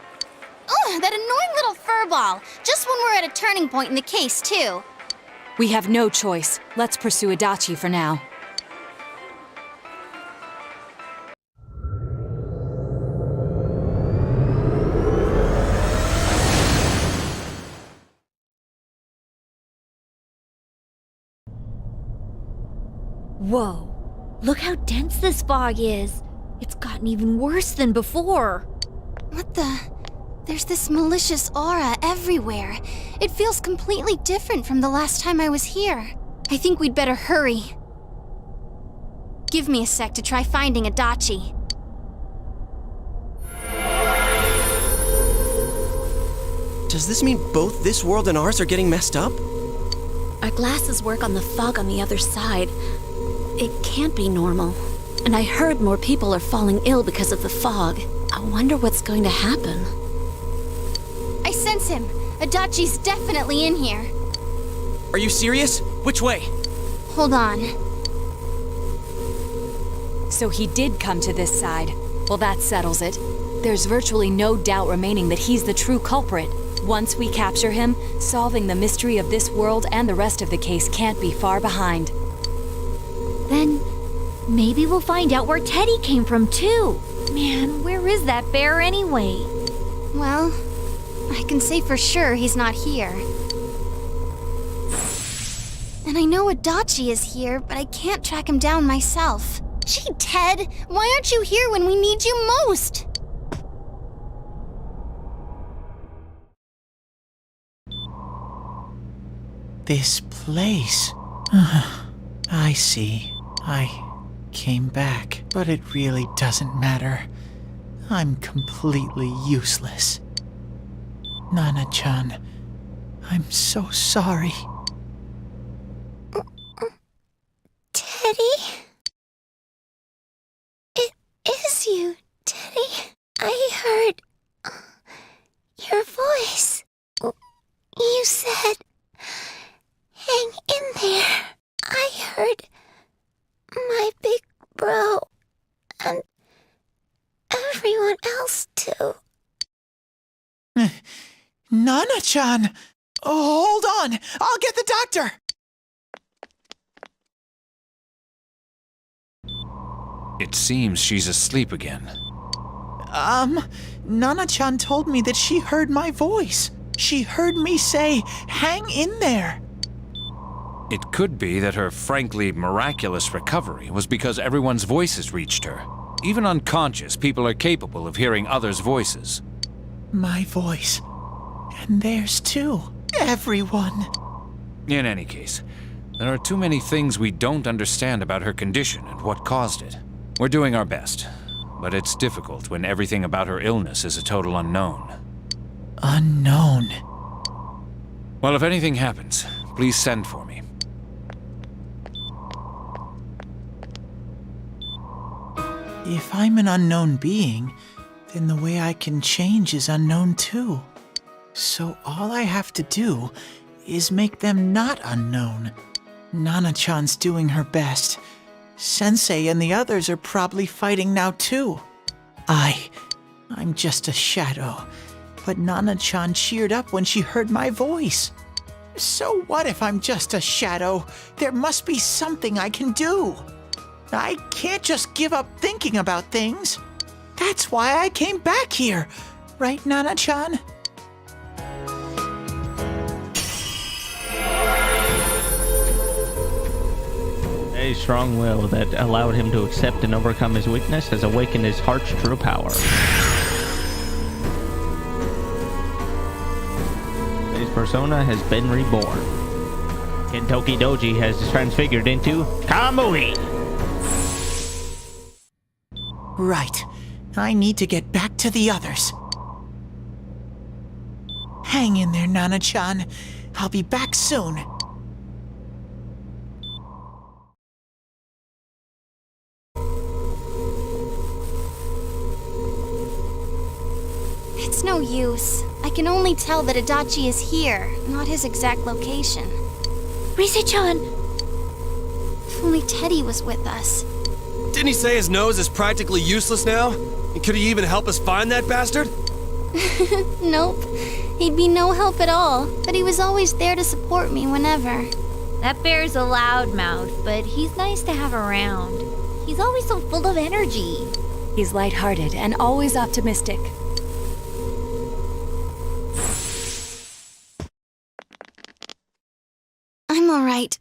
Ugh, that annoying little furball. Just when we're at a turning point in the case, too. We have no choice. Let's pursue Adachi for now. Whoa. Look how dense this fog is. It's gotten even worse than before. What the? There's this malicious aura everywhere. It feels completely different from the last time I was here. I think we'd better hurry. Give me a sec to try finding Adachi. Does this mean both this world and ours are getting messed up? Our glasses work on the fog on the other side. It can't be normal. And I heard more people are falling ill because of the fog. I wonder what's going to happen. I sense him. Adachi's definitely in here. Are you serious? Which way? Hold on. So he did come to this side. Well, that settles it. There's virtually no doubt remaining that he's the true culprit. Once we capture him, solving the mystery of this world and the rest of the case can't be far behind. Then maybe we'll find out where Teddy came from, too. Man, where is that bear anyway? Well, I can say for sure he's not here. And I know Adachi is here, but I can't track him down myself. Gee, Ted, why aren't you here when we need you most? This place. I see. I came back, but it really doesn't matter. I'm completely useless. Nana-chan, I'm so sorry. Teddy? It is you, Teddy. I heard your voice. You said, hang in there. I heard my big bro and everyone else too. Nana-chan! Oh, hold on! I'll get the doctor! It seems she's asleep again. Nana-chan told me that she heard my voice. She heard me say, hang in there. It could be that her frankly miraculous recovery was because everyone's voices reached her. Even unconscious, people are capable of hearing others' voices. My voice. And theirs too. Everyone. In any case, there are too many things we don't understand about her condition and what caused it. We're doing our best, but it's difficult when everything about her illness is a total unknown. Unknown? Well, if anything happens, please send for me. If I'm an unknown being, then the way I can change is unknown too. So all I have to do is make them not unknown. Nana-chan's doing her best. Sensei and the others are probably fighting now too. I'm just a shadow. But Nana-chan cheered up when she heard my voice. So what if I'm just a shadow? There must be something I can do. I can't just give up thinking about things. That's why I came back here. Right, Nana-chan? A strong will that allowed him to accept and overcome his weakness has awakened his heart's true power. His persona has been reborn. Kentoki Doji has transfigured into Kamui. Right. I need to get back to the others. Hang in there, Nana-chan. I'll be back soon. It's no use. I can only tell that Adachi is here, not his exact location. Rise-chan! If only Teddy was with us. Didn't he say his nose is practically useless now? And could he even help us find that bastard? Nope. He'd be no help at all, but he was always there to support me whenever. That bear's a loudmouth, but he's nice to have around. He's always so full of energy. He's lighthearted and always optimistic. I'm alright.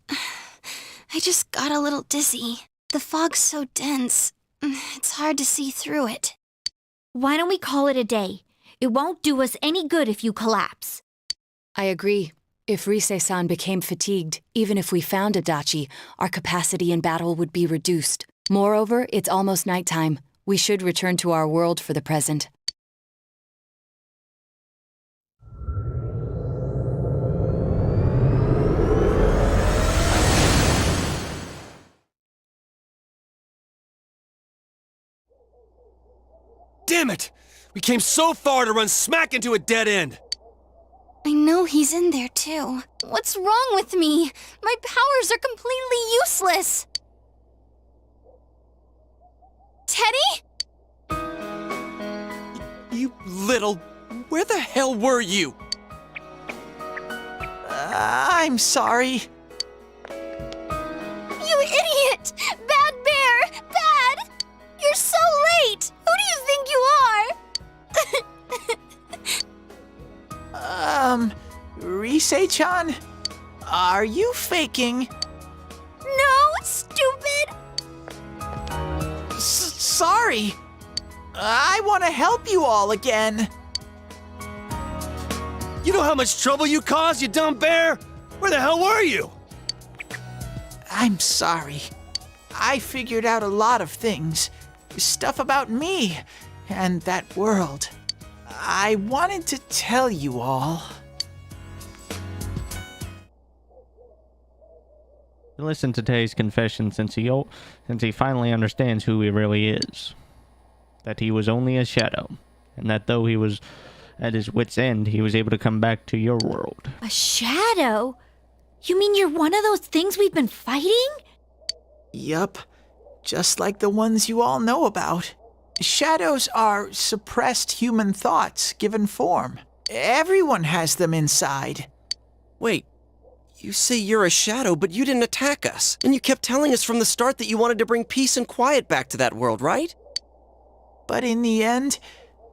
I just got a little dizzy. The fog's so dense, it's hard to see through it. Why don't we call it a day? It won't do us any good if you collapse. I agree. If Rise-san became fatigued, even if we found Adachi, our capacity in battle would be reduced. Moreover, it's almost nighttime. We should return to our world for the present. Damn it! We came so far to run smack into a dead end! I know he's in there too. What's wrong with me? My powers are completely useless! Teddy? You little... Where the hell were you? I'm sorry. You idiot! Bad bear! Bad! You're so late! Who do you think you are? Rise-chan? Are you faking? No, stupid! Sorry. I want to help you all again. You know how much trouble you caused, you dumb bear? Where the hell were you? I'm sorry. I figured out a lot of things. Stuff about me and that world. I wanted to tell you all. Listen to Tay's confession since he finally understands who he really is. That he was only a shadow, and that though he was at his wit's end, he was able to come back to your world. A shadow? You mean you're one of those things we've been fighting? Yup. Just like the ones you all know about. Shadows are suppressed human thoughts given form. Everyone has them inside. Wait, you say you're a shadow, but you didn't attack us. And you kept telling us from the start that you wanted to bring peace and quiet back to that world, right? But in the end,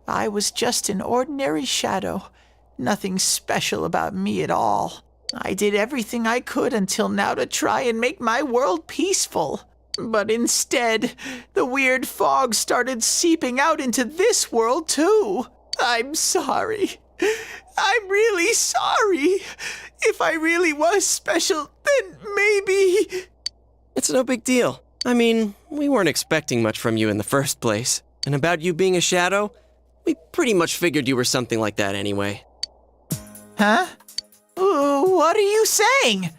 I was just an ordinary shadow. Nothing special about me at all. I did everything I could until now to try and make my world peaceful. But instead, the weird fog started seeping out into this world too. I'm sorry. I'm really sorry. If I really was special, then maybe... It's no big deal. I mean, we weren't expecting much from you in the first place. And about you being a shadow, we pretty much figured you were something like that anyway. Huh? What are you saying?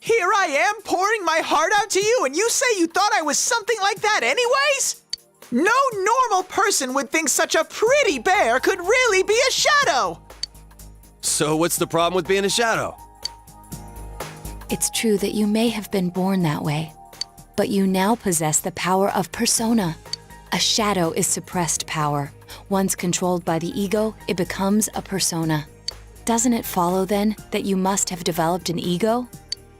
Here I am pouring my heart out to you, and you say you thought I was something like that anyways? No normal person would think such a pretty bear could really be a shadow! So what's the problem with being a shadow? It's true that you may have been born that way, but you now possess the power of persona. A shadow is suppressed power. Once controlled by the ego, it becomes a persona. Doesn't it follow, then, that you must have developed an ego?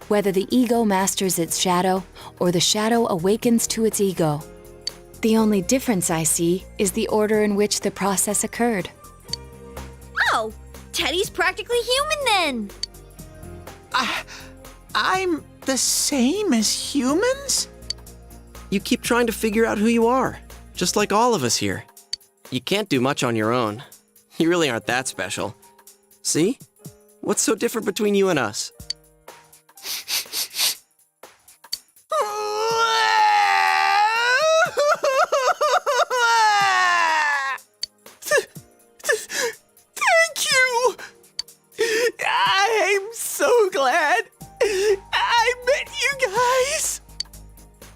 Whether the ego masters its shadow, or the shadow awakens to its ego. The only difference I see is the order in which the process occurred. Oh, Teddy's practically human then! I'm the same as humans? You keep trying to figure out who you are, just like all of us here. You can't do much on your own. You really aren't that special. See? What's so different between you and us?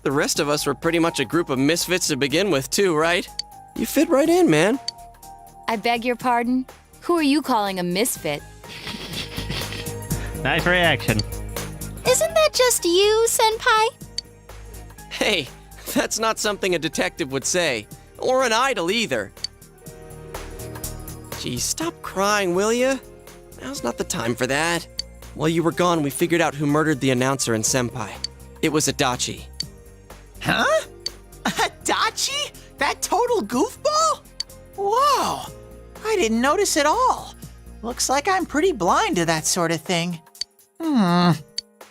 The rest of us were pretty much a group of misfits to begin with, too, right? You fit right in, man. I beg your pardon? Who are you calling a misfit? Nice reaction. Isn't that just you, Senpai? Hey, that's not something a detective would say. Or an idol, either. Gee, stop crying, will ya? Now's not the time for that. While you were gone, we figured out who murdered the announcer and Senpai. It was Adachi. Huh? Adachi? That total goofball? Whoa! I didn't notice at all. Looks like I'm pretty blind to that sort of thing.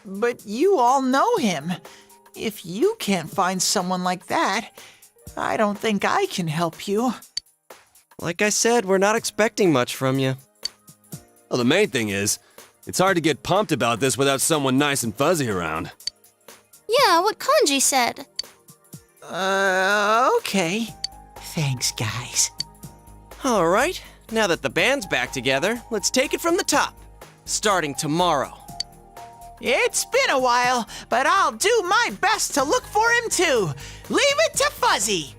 But you all know him. If you can't find someone like that, I don't think I can help you. Like I said, we're not expecting much from you. Well, the main thing is, it's hard to get pumped about this without someone nice and fuzzy around. Yeah, what Kanji said. Okay. Thanks, guys. All right, now that the band's back together, let's take it from the top. Starting tomorrow. It's been a while, but I'll do my best to look for him too. Leave it to Fuzzy.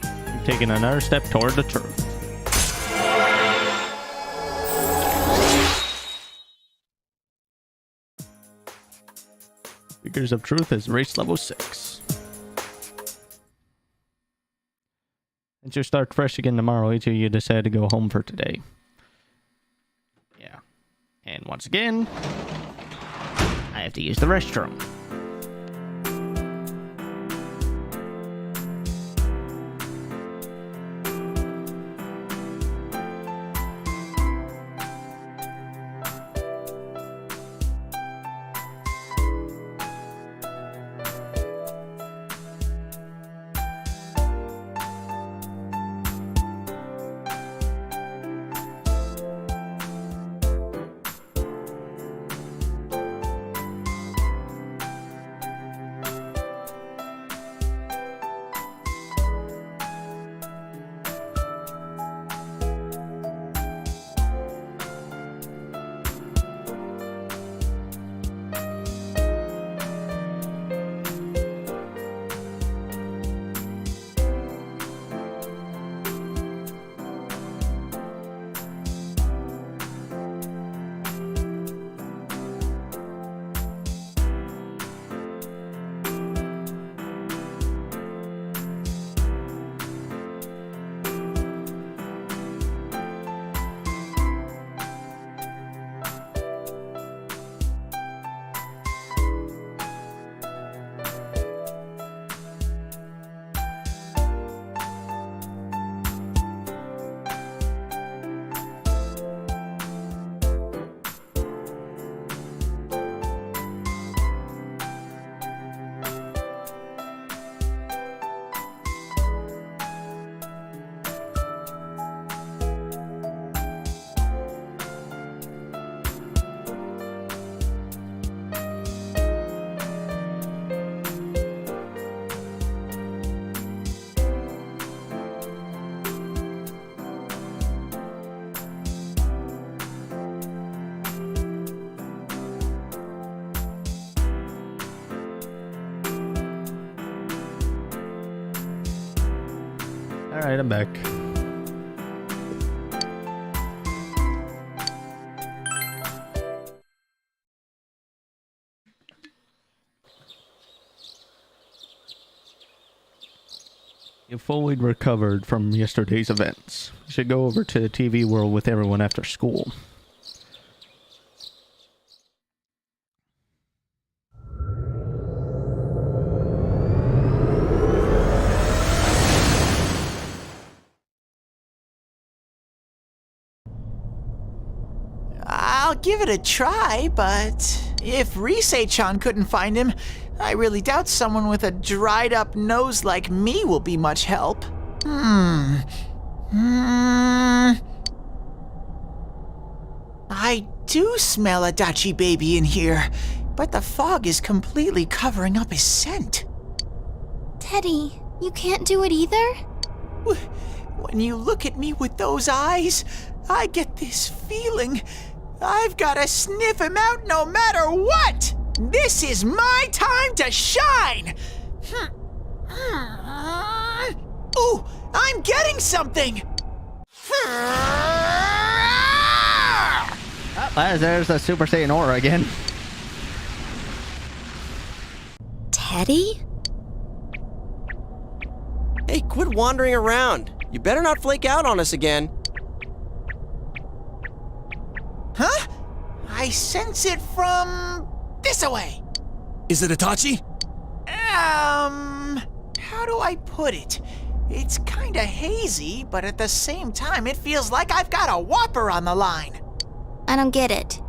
You're taking another step toward the truth. Figures of Truth is race level 6. Since you start fresh again tomorrow, each of you decide to go home for today. Yeah. And once again, I have to use the restroom. Alright, I'm back. You've fully recovered from yesterday's events. You should go over to the TV world with everyone after school. I'll give it a try, but if Risei-chan couldn't find him, I really doubt someone with a dried up nose like me will be much help. I do smell Adachi baby in here, but the fog is completely covering up his scent. Teddy, you can't do it either? When you look at me with those eyes, I get this feeling I've gotta sniff him out no matter what! This is my time to shine! Ooh, I'm getting something! There's the Super Saiyan aura again. Teddy? Hey, quit wandering around. You better not flake out on us again. Huh? I sense it from this away. Is it Itachi? How do I put it? It's kinda hazy, but at the same time, it feels like I've got a whopper on the line. I don't get it.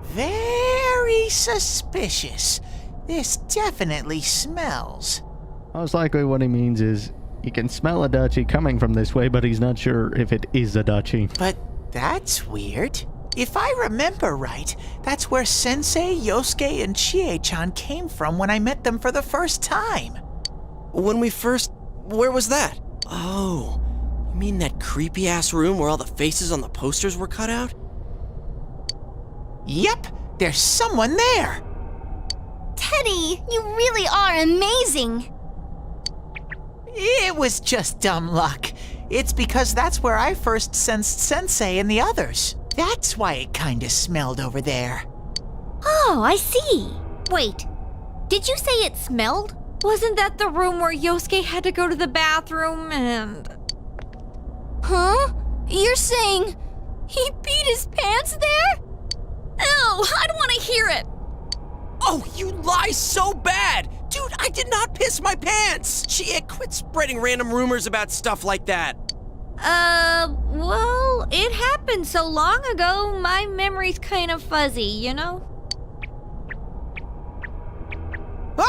Very suspicious. This definitely smells. Most likely what he means is he can smell Adachi coming from this way, but he's not sure if it is Adachi. But that's weird. If I remember right, that's where Sensei, Yosuke, and Chie-chan came from when I met them for the first time. Where was that? Oh, you mean that creepy-ass room where all the faces on the posters were cut out? Yep, there's someone there! Teddy, you really are amazing! It was just dumb luck. It's because that's where I first sensed Sensei and the others. That's why it kinda smelled over there. Oh, I see. Wait, did you say it smelled? Wasn't that the room where Yosuke had to go to the bathroom and... Huh? You're saying he peed his pants there? Ew, I don't want to hear it. Oh, you lie so bad! Dude, I did not piss my pants! Chie, quit spreading random rumors about stuff like that. Well, it happened so long ago, my memory's kind of fuzzy, you know?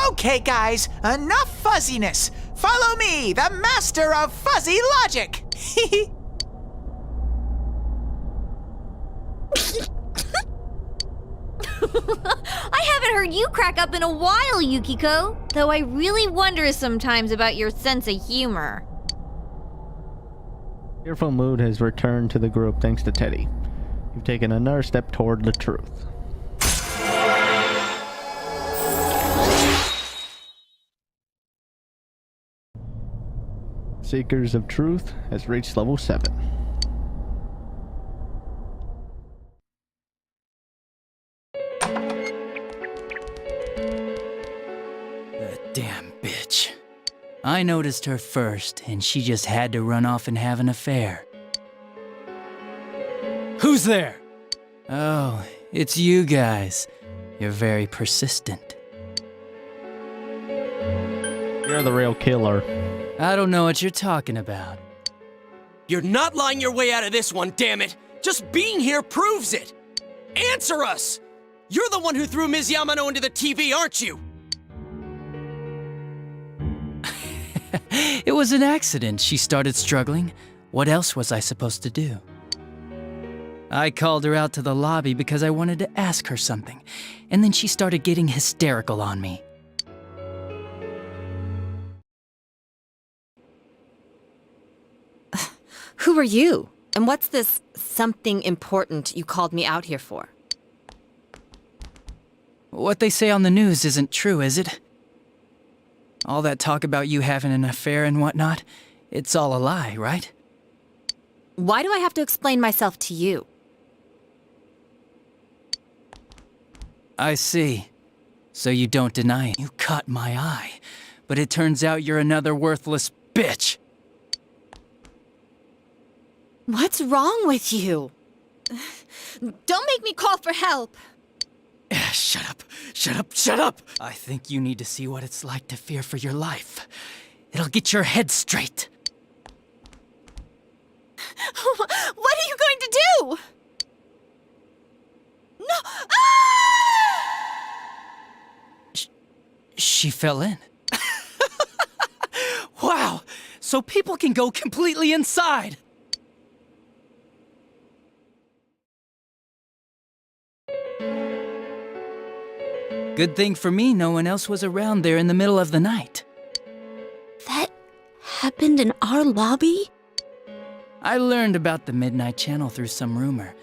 Okay, guys, enough fuzziness. Follow me, the master of fuzzy logic. I haven't heard you crack up in a while, Yukiko. Though I really wonder sometimes about your sense of humor. Cheerful mood has returned to the group thanks to Teddy. You've taken another step toward the truth. Seekers of Truth has reached level 7. That damn bitch. I noticed her first, and she just had to run off and have an affair. Who's there? Oh, it's you guys. You're very persistent. You're the real killer. I don't know what you're talking about. You're not lying your way out of this one, damn it! Just being here proves it! Answer us! You're the one who threw Ms. Yamano into the TV, aren't you? It was an accident. She started struggling. What else was I supposed to do? I called her out to the lobby because I wanted to ask her something, and then she started getting hysterical on me. Who are you? And what's this something important you called me out here for? What they say on the news isn't true, is it? All that talk about you having an affair and whatnot, it's all a lie, right? Why do I have to explain myself to you? I see. So you don't deny it. You caught my eye. But it turns out you're another worthless bitch. What's wrong with you? Don't make me call for help. Shut up. Shut up. Shut up. I think you need to see what it's like to fear for your life. It'll get your head straight. What are you going to do? No! She fell in. Wow! So people can go completely inside! Good thing for me, no one else was around there in the middle of the night. That happened in our lobby? I learned about the Midnight Channel through some rumor.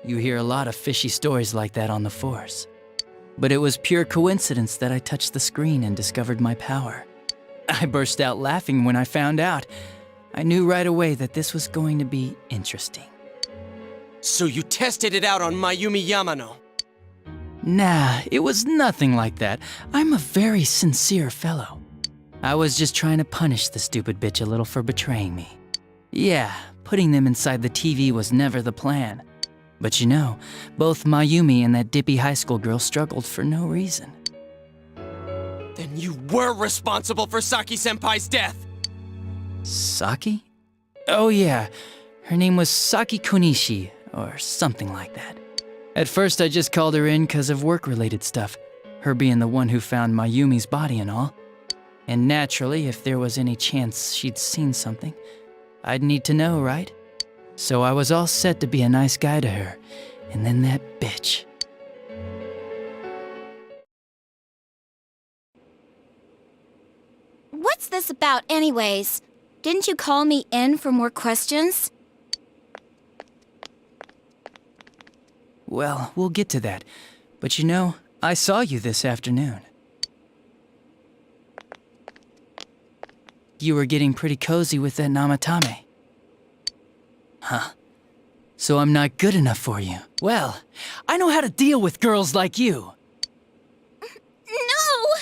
You hear a lot of fishy stories like that on the Force. But it was pure coincidence that I touched the screen and discovered my power. I burst out laughing when I found out. I knew right away that this was going to be interesting. So you tested it out on Mayumi Yamano? Nah, it was nothing like that. I'm a very sincere fellow. I was just trying to punish the stupid bitch a little for betraying me. Yeah, putting them inside the TV was never the plan. But you know, both Mayumi and that dippy high school girl struggled for no reason. Then you were responsible for Saki-senpai's death! Saki? Oh yeah, her name was Saki Konishi, or something like that. At first I just called her in because of work-related stuff, her being the one who found Mayumi's body and all. And naturally, if there was any chance she'd seen something, I'd need to know, right? So I was all set to be a nice guy to her, and then that bitch. What's this about anyways? Didn't you call me in for more questions? Well, we'll get to that. But you know, I saw you this afternoon. You were getting pretty cozy with that Namatame. Huh. So I'm not good enough for you. Well, I know how to deal with girls like you. No!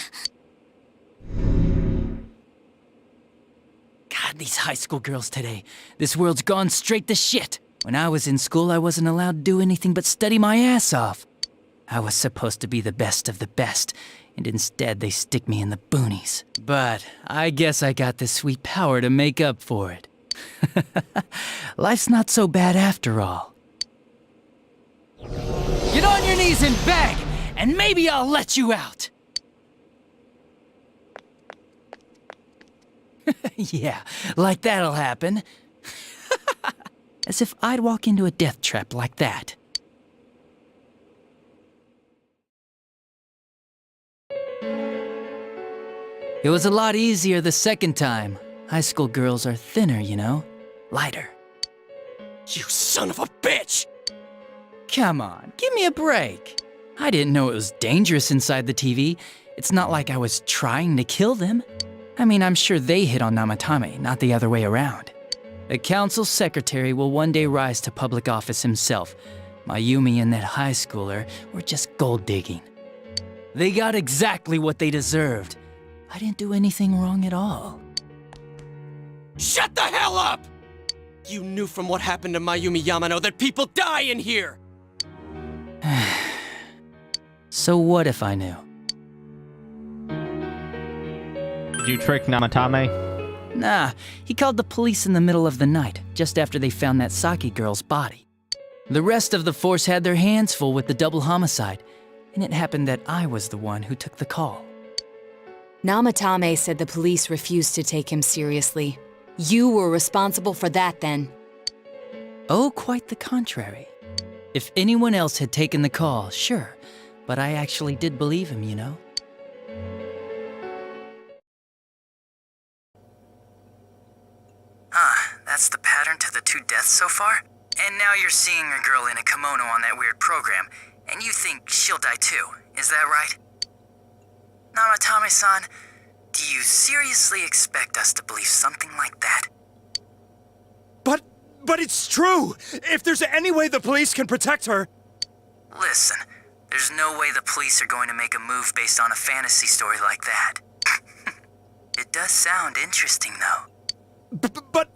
God, these high school girls today. This world's gone straight to shit. When I was in school, I wasn't allowed to do anything but study my ass off. I was supposed to be the best of the best, and instead they stick me in the boonies. But I guess I got the sweet power to make up for it. Life's not so bad after all. Get on your knees and beg, and maybe I'll let you out. Yeah, like that'll happen. As if I'd walk into a death trap like that. It was a lot easier the second time. High school girls are thinner, you know? Lighter. You son of a bitch! Come on, give me a break. I didn't know it was dangerous inside the TV. It's not like I was trying to kill them. I mean, I'm sure they hit on Namatame, not the other way around. The council secretary will one day rise to public office himself. Mayumi and that high schooler were just gold digging. They got exactly what they deserved. I didn't do anything wrong at all. Shut the hell up! You knew from what happened to Mayumi Yamano that people die in here! So what if I knew? Did you trick Namatame? Nah, he called the police in the middle of the night, just after they found that Saki girl's body. The rest of the force had their hands full with the double homicide, and it happened that I was the one who took the call. Namatame said the police refused to take him seriously. You were responsible for that then. Oh, quite the contrary. If anyone else had taken the call, sure, but I actually did believe him, you know? That's the pattern to the 2 deaths so far? And now you're seeing a girl in a kimono on that weird program, and you think she'll die too, is that right? Namatame-san, do you seriously expect us to believe something like that? But it's true! If there's any way the police can protect her... Listen, there's no way the police are going to make a move based on a fantasy story like that. It does sound interesting, though. But...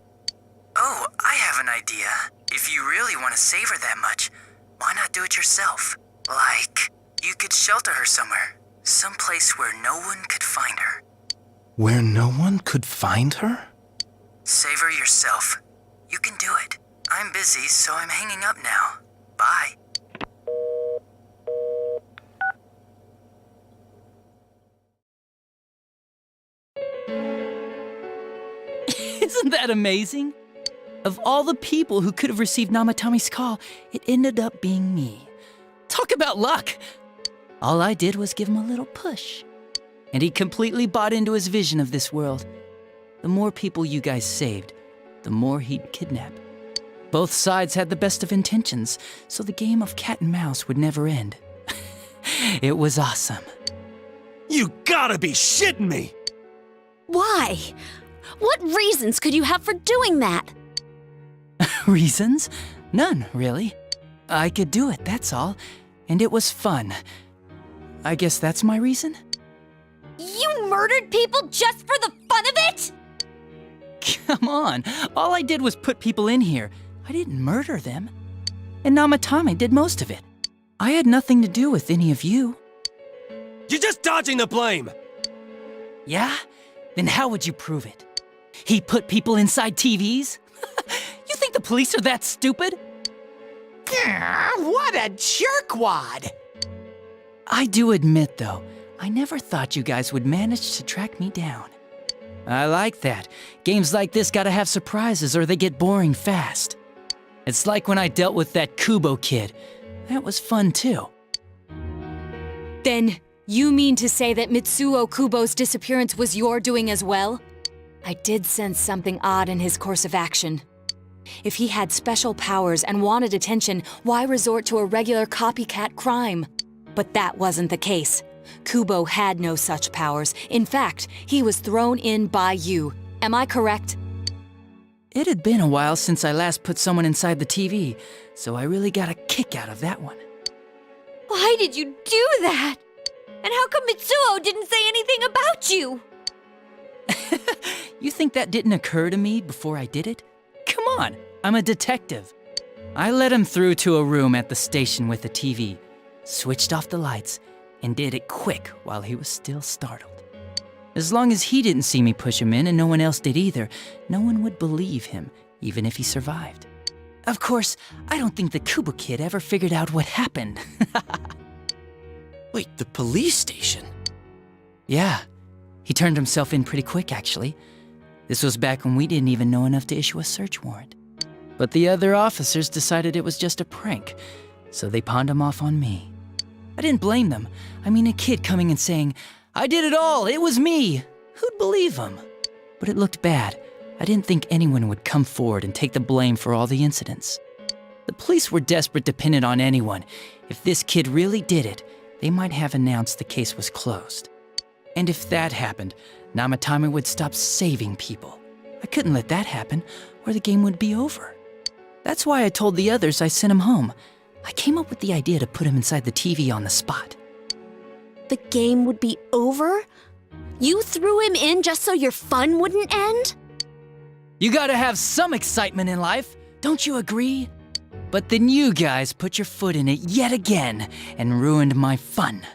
Oh, I have an idea. If you really want to save her that much, why not do it yourself? Like, you could shelter her somewhere. Someplace where no one could find her. Where no one could find her? Save her yourself. You can do it. I'm busy, so I'm hanging up now. Bye. Isn't that amazing? Of all the people who could have received Namatame's call, it ended up being me. Talk about luck! All I did was give him a little push. And he completely bought into his vision of this world. The more people you guys saved, the more he'd kidnap. Both sides had the best of intentions, so the game of cat and mouse would never end. It was awesome. You gotta be shitting me! Why? What reasons could you have for doing that? Reasons? None, really. I could do it, that's all. And it was fun. I guess that's my reason? You murdered people just for the fun of it? Come on, all I did was put people in here. I didn't murder them. And Namatame did most of it. I had nothing to do with any of you. You're just dodging the blame! Yeah? Then how would you prove it? He put people inside TVs? You think the police are that stupid? What a jerkwad! I do admit, though, I never thought you guys would manage to track me down. I like that. Games like this gotta have surprises or they get boring fast. It's like when I dealt with that Kubo kid. That was fun, too. Then, you mean to say that Mitsuo Kubo's disappearance was your doing as well? I did sense something odd in his course of action. If he had special powers and wanted attention, why resort to a regular copycat crime? But that wasn't the case. Kubo had no such powers. In fact, he was thrown in by you. Am I correct? It had been a while since I last put someone inside the TV, so I really got a kick out of that one. Why did you do that? And how come Mitsuo didn't say anything about you? You think that didn't occur to me before I did it? Come on, I'm a detective. I let him through to a room at the station with the TV, switched off the lights, and did it quick while he was still startled. As long as he didn't see me push him in and no one else did either, no one would believe him, even if he survived. Of course, I don't think the Kubo kid ever figured out what happened. Wait, the police station? Yeah, he turned himself in pretty quick, actually. This was back when we didn't even know enough to issue a search warrant. But the other officers decided it was just a prank, so they pawned him off on me. I didn't blame them. I mean, a kid coming and saying, "I did it all, it was me." Who'd believe him? But it looked bad. I didn't think anyone would come forward and take the blame for all the incidents. The police were desperate to pin it on anyone. If this kid really did it, they might have announced the case was closed. And if that happened, Namatame would stop saving people. I couldn't let that happen, or the game would be over. That's why I told the others I sent him home. I came up with the idea to put him inside the TV on the spot. The game would be over? You threw him in just so your fun wouldn't end? You gotta have some excitement in life, don't you agree? But then you guys put your foot in it yet again and ruined my fun.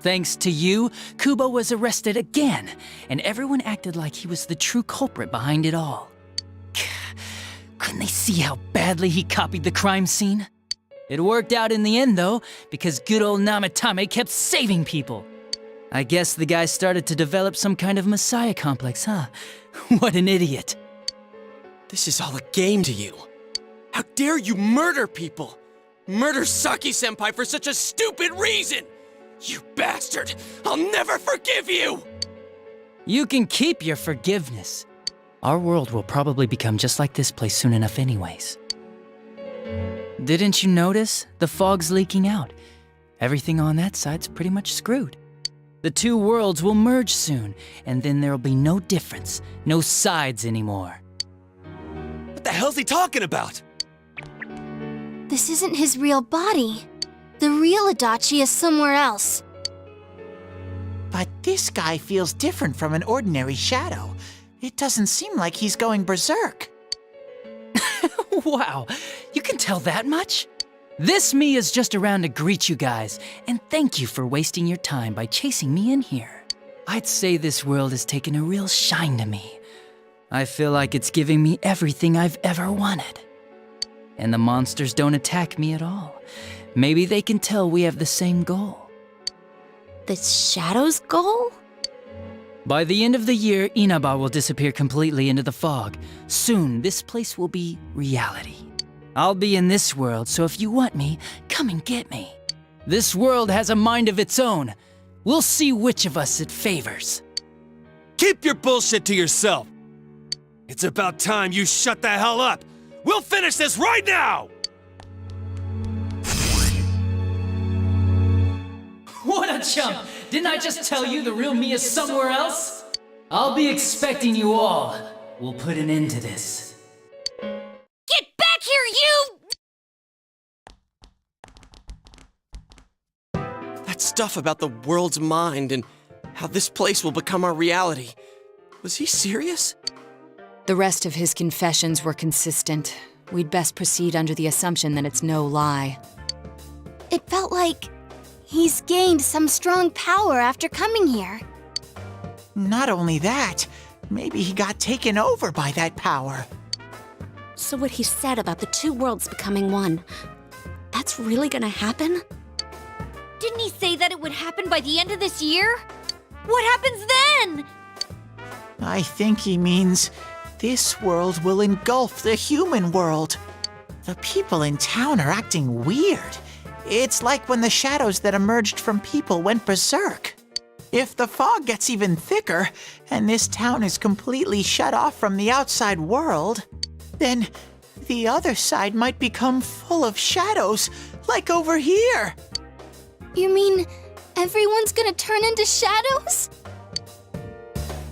Thanks to you, Kubo was arrested again, and everyone acted like he was the true culprit behind it all. Couldn't they see how badly he copied the crime scene? It worked out in the end, though, because good old Namatame kept saving people. I guess the guy started to develop some kind of messiah complex, huh? What an idiot. This is all a game to you. How dare you murder people? Murder Saki-senpai for such a stupid reason! You bastard! I'll never forgive you! You can keep your forgiveness. Our world will probably become just like this place soon enough anyways. Didn't you notice? The fog's leaking out. Everything on that side's pretty much screwed. The two worlds will merge soon, and then there'll be no difference, no sides anymore. What the hell's he talking about? This isn't his real body. The real Adachi is somewhere else. But this guy feels different from an ordinary shadow. It doesn't seem like he's going berserk. Wow, you can tell that much? This me is just around to greet you guys, and thank you for wasting your time by chasing me in here. I'd say this world has taken a real shine to me. I feel like it's giving me everything I've ever wanted. And the monsters don't attack me at all. Maybe they can tell we have the same goal. The Shadow's goal? By the end of the year, Inaba will disappear completely into the fog. Soon, this place will be reality. I'll be in this world, so if you want me, come and get me. This world has a mind of its own. We'll see which of us it favors. Keep your bullshit to yourself. It's about time you shut the hell up. We'll finish this right now! What a chump! Didn't I just tell you the real me is somewhere else? I'll be expecting you all. We'll put an end to this. Get back here, you! That stuff about the world's mind and how this place will become our reality. Was he serious? The rest of his confessions were consistent. We'd best proceed under the assumption that it's no lie. It felt like he's gained some strong power after coming here. Not only that, maybe he got taken over by that power. So what he said about the two worlds becoming one, that's really gonna happen? Didn't he say that it would happen by the end of this year? What happens then? I think he means this world will engulf the human world. The people in town are acting weird. It's like when the shadows that emerged from people went berserk. If the fog gets even thicker, and this town is completely shut off from the outside world, then the other side might become full of shadows, like over here. You mean everyone's gonna turn into shadows?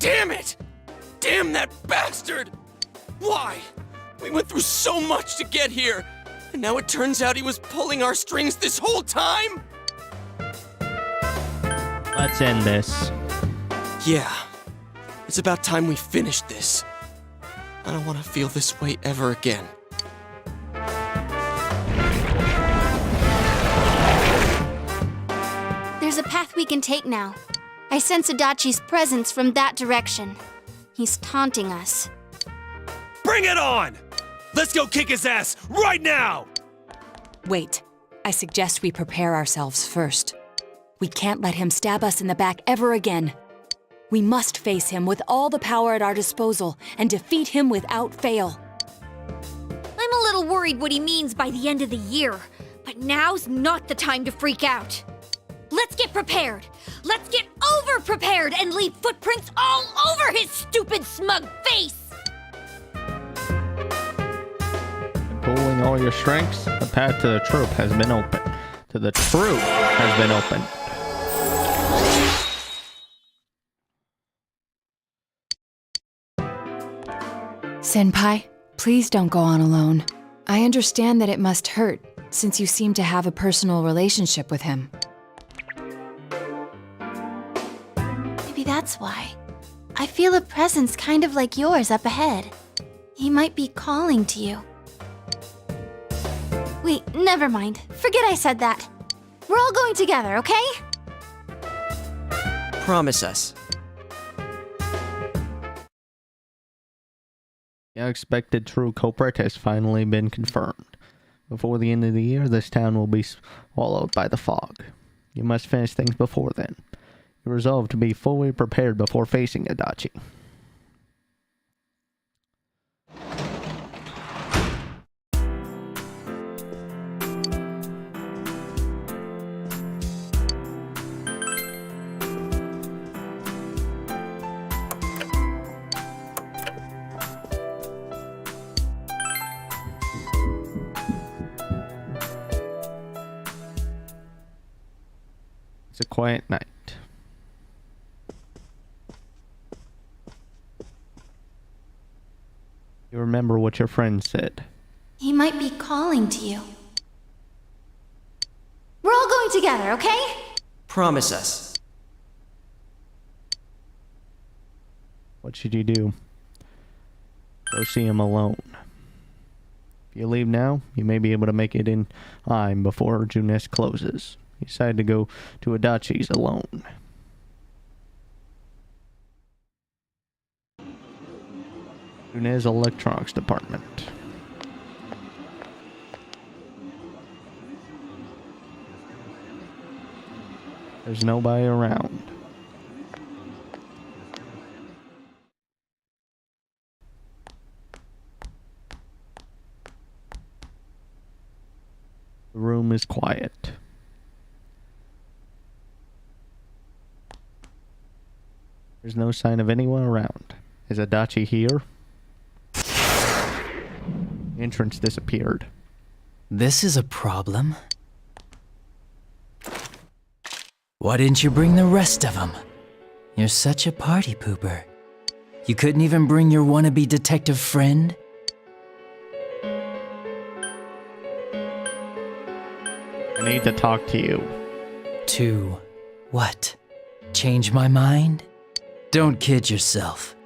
Damn it! Damn that bastard! Why? We went through so much to get here, and now it turns out he was pulling our strings this whole time? Let's end this. Yeah. It's about time we finished this. I don't want to feel this way ever again. There's a path we can take now. I sense Adachi's presence from that direction. He's taunting us. Bring it on! Let's go kick his ass right now! Wait. I suggest we prepare ourselves first. We can't let him stab us in the back ever again. We must face him with all the power at our disposal and defeat him without fail. I'm a little worried what he means by the end of the year, but now's not the time to freak out. Let's get prepared. Let's get over-prepared and leave footprints all over his stupid, smug face! Pulling all your strengths, the path to the truth has been open. To the truth has been open. Senpai, please don't go on alone. I understand that it must hurt, since you seem to have a personal relationship with him. Maybe that's why. I feel a presence kind of like yours up ahead. He might be calling to you. Wait, never mind. Forget I said that. We're all going together, okay? Promise us. The expected true culprit has finally been confirmed. Before the end of the year, this town will be swallowed by the fog. You must finish things before then. You resolve to be fully prepared before facing Adachi. It's a quiet night. You remember what your friend said. He might be calling to you. We're all going together, okay? Promise us. What should you do? Go see him alone. If you leave now, you may be able to make it in time before Junes closes. You decide to go to Adachi's alone. Junes Electronics Department. There's nobody around. The room is quiet. There's no sign of anyone around. Is Adachi here? The entrance disappeared. This is a problem. Why didn't you bring the rest of them? You're such a party pooper. You couldn't even bring your wannabe detective friend? I need to talk to you. To what? Change my mind? Don't kid yourself.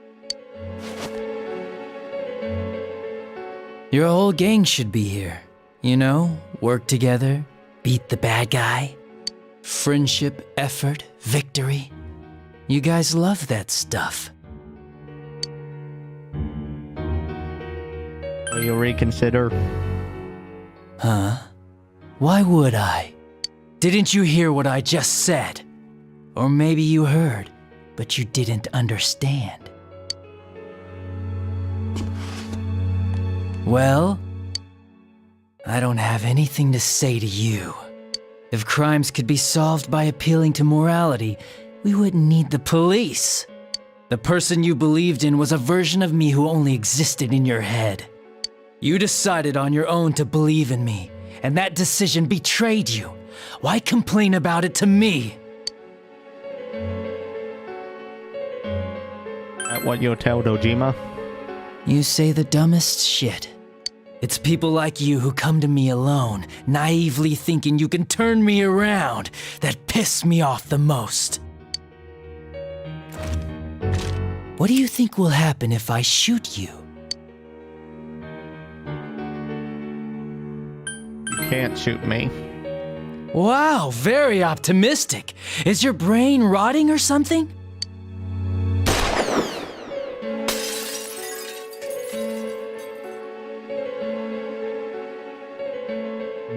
Your whole gang should be here. You know, work together, beat the bad guy. Friendship, effort, victory. You guys love that stuff. Will you reconsider? Huh? Why would I? Didn't you hear what I just said? Or maybe you heard, but you didn't understand. Well, I don't have anything to say to you. If crimes could be solved by appealing to morality, we wouldn't need the police. The person you believed in was a version of me who only existed in your head. You decided on your own to believe in me, and that decision betrayed you. Why complain about it to me? At what you tell Dojima? You say the dumbest shit. It's people like you who come to me alone, naively thinking you can turn me around, that piss me off the most. What do you think will happen if I shoot you? You can't shoot me. Wow, very optimistic. Is your brain rotting or something?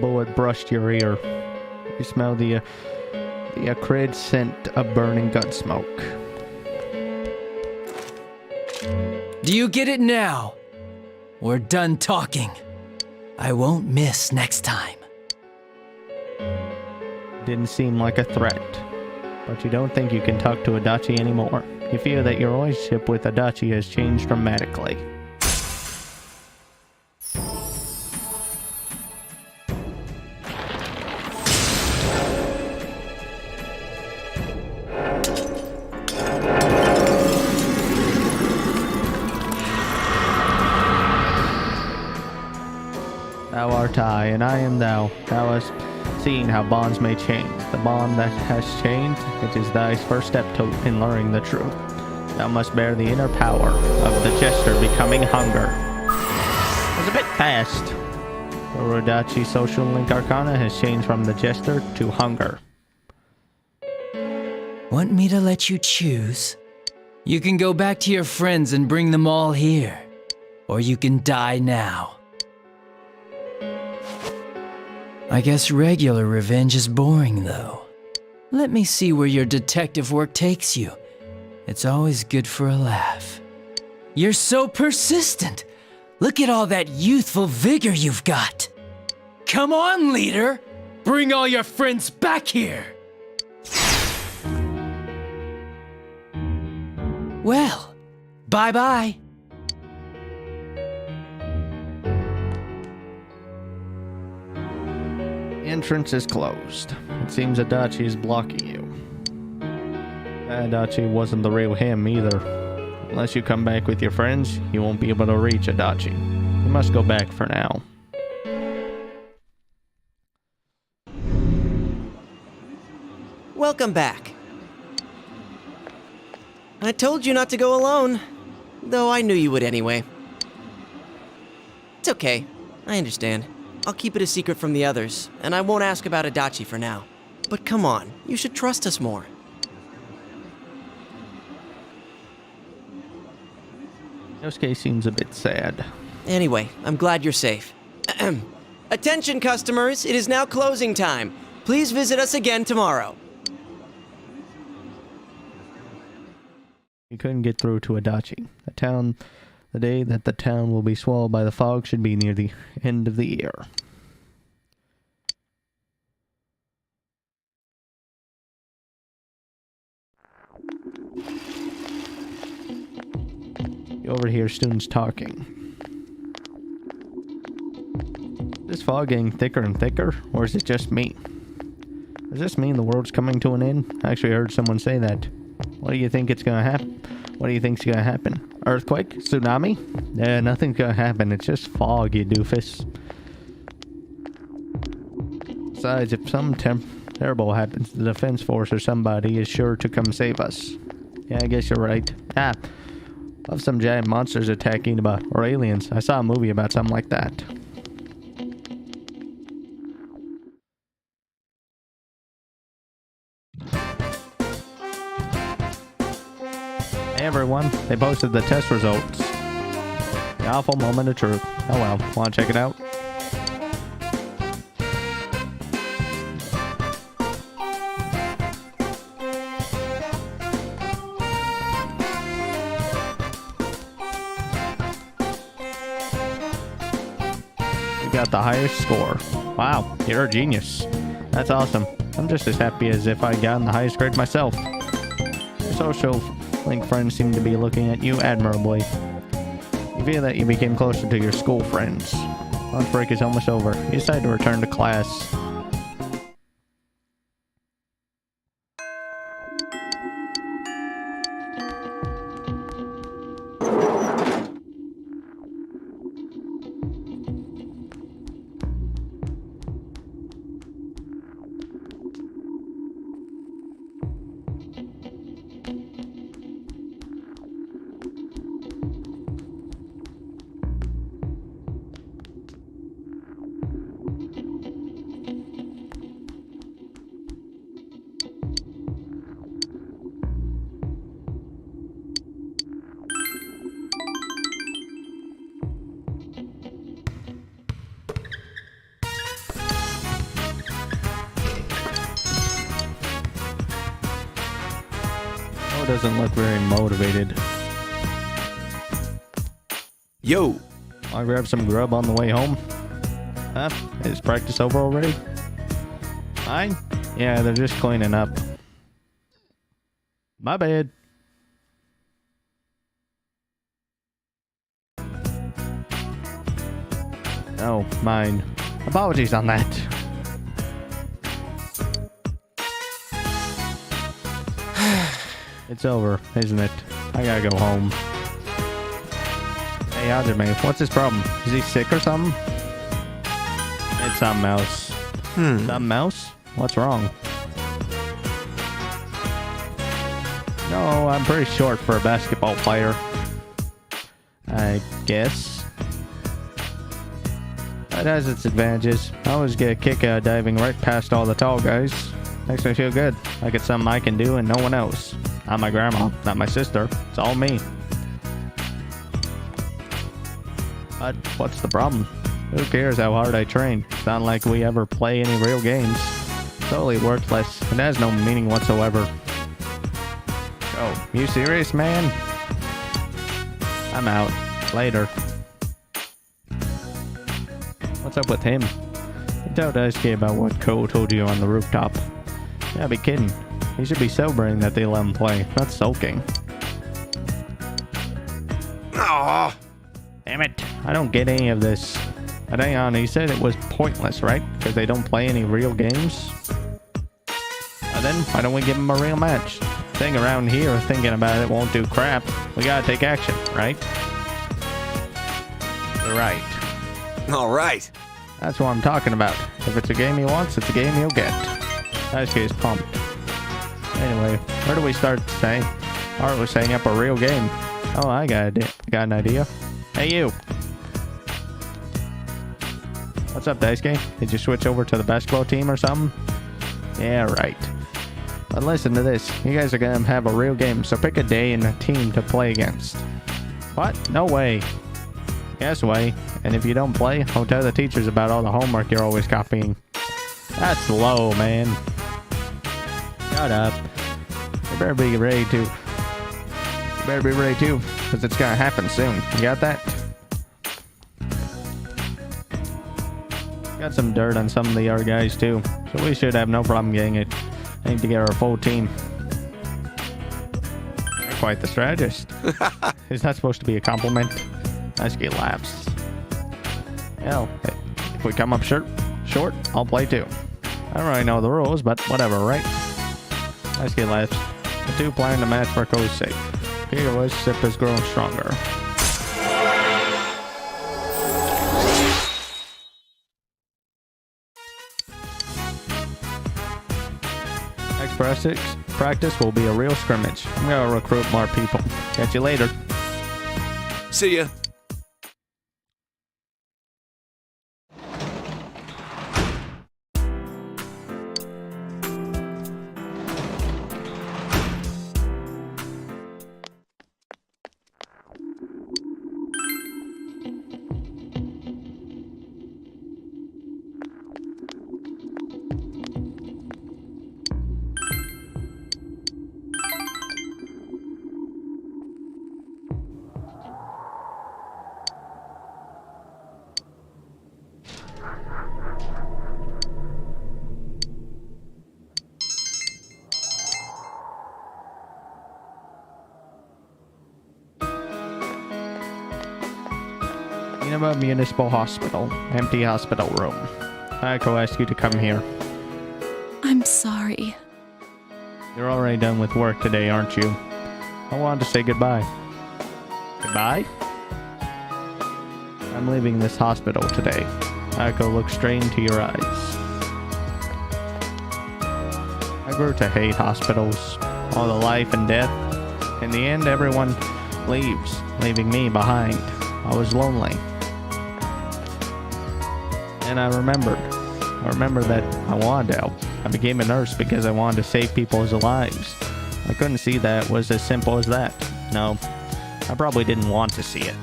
Bullet brushed your ear. You smell the acrid scent of burning gun smoke. Do you get it now? We're done talking. I won't miss next time. Didn't seem like a threat. But you don't think you can talk to Adachi anymore. You feel that your relationship with Adachi has changed dramatically. Thou art I, and I am thou. Thou hast seen how bonds may change. The bond that has changed, it is thy first step in learning the truth. Thou must bear the inner power of the jester becoming hunger. It was a bit fast. The Rodachi social link arcana has changed from the jester to hunger. Want me to let you choose? You can go back to your friends and bring them all here. Or you can die now. I guess regular revenge is boring, though. Let me see where your detective work takes you. It's always good for a laugh. You're so persistent. Look at all that youthful vigor you've got. Come on, leader. Bring all your friends back here. Well, bye-bye. Entrance is closed. It seems Adachi is blocking you. Adachi wasn't the real him either. Unless you come back with your friends, you won't be able to reach Adachi. You must go back for now. Welcome back. I told you not to go alone, though I knew you would anyway. It's okay. I understand. I'll keep it a secret from the others, and I won't ask about Adachi for now. But come on, you should trust us more. Yosuke seems a bit sad. Anyway, I'm glad you're safe. Attention, customers, it is now closing time. Please visit us again tomorrow. You couldn't get through to Adachi. The day that the town will be swallowed by the fog should be near the end of the year. You overhear students talking. Is this fog getting thicker and thicker, or is it just me? Does this mean the world's coming to an end? I actually heard someone say that. What do you think it's gonna happen? What do you think's gonna happen? Earthquake? Tsunami? Yeah, nothing's gonna happen. It's just fog, you doofus. Besides, if something terrible happens, the defense force or somebody is sure to come save us. Yeah, I guess you're right. Ah, of some giant monsters attacking or aliens. I saw a movie about something like that. Hey everyone, they posted the test results. The awful moment of truth. Oh well, wanna check it out? Got the highest score. Wow, you're a genius. That's awesome. I'm just as happy as if I'd gotten the highest grade myself. Your social link friends seem to be looking at you admirably. You feel that you became closer to your school friends. Lunch break is almost over. You decide to return to class. Doesn't look very motivated. Yo! I'll grab some grub on the way home. Huh? Is practice over already? Mine? Yeah, they're just cleaning up. My bad. Oh, mine. Apologies on that. It's over, isn't it? I gotta go home. Hey, Hajime, what's his problem? Is he sick or something? It's something else. Something else? What's wrong? No, I'm pretty short for a basketball player. I guess. That has its advantages. I always get a kick out of diving right past all the tall guys. Makes me feel good, like it's something I can do and no one else. Not my grandma, not my sister. It's all me. But what's the problem? Who cares how hard I train? It's not like we ever play any real games. Totally worthless. It has no meaning whatsoever. Oh, you serious, man? I'm out. Later. What's up with him? You told Daisuke about what Ko told you on the rooftop. Yeah, be kidding. He should be sobering that they let him play, not sulking. Aww. Damn it. I don't get any of this. But hang on, he said it was pointless, right? Because they don't play any real games? Then, why don't we give him a real match? Staying around here thinking about it won't do crap. We gotta take action, right? You're right. Alright. That's what I'm talking about. If it's a game he wants, it's a game he'll get. Daisuke is pumped. Anyway, where do we start today? Art was setting up a real game. Oh, I got an idea. Hey, you. What's up, Daisuke? Did you switch over to the basketball team or something? Yeah, right. But listen to this. You guys are gonna have a real game, so pick a day and a team to play against. What? No way. Yes way. And if you don't play, I'll tell the teachers about all the homework you're always copying. That's low, man. Shut up. You better be ready to. You better be ready too, because it's gonna happen soon. You got that? Got some dirt on some of the other guys too, so we should have no problem getting it. I need to get our full team. You're quite the strategist. Is that supposed to be a compliment? Daisuke laughs. Hell, if we come up short, I'll play too. I don't really know the rules, but whatever, right? Daisuke laughs. The two plan to match for Ko's sake. Your relationship has grown stronger. Next practice will be a real scrimmage. I'm gonna recruit more people. Catch you later. See ya. Nineveh Municipal Hospital. Empty hospital room. Ayako asked you to come here. I'm sorry. You're already done with work today, aren't you? I wanted to say goodbye. Goodbye? I'm leaving this hospital today. Ayako looked straight into your eyes. I grew to hate hospitals. All the life and death. In the end, everyone leaves, leaving me behind. I was lonely. And I remembered that I wanted to help. I became a nurse because I wanted to save people's lives. I couldn't see that it was as simple as that. No, I probably didn't want to see it.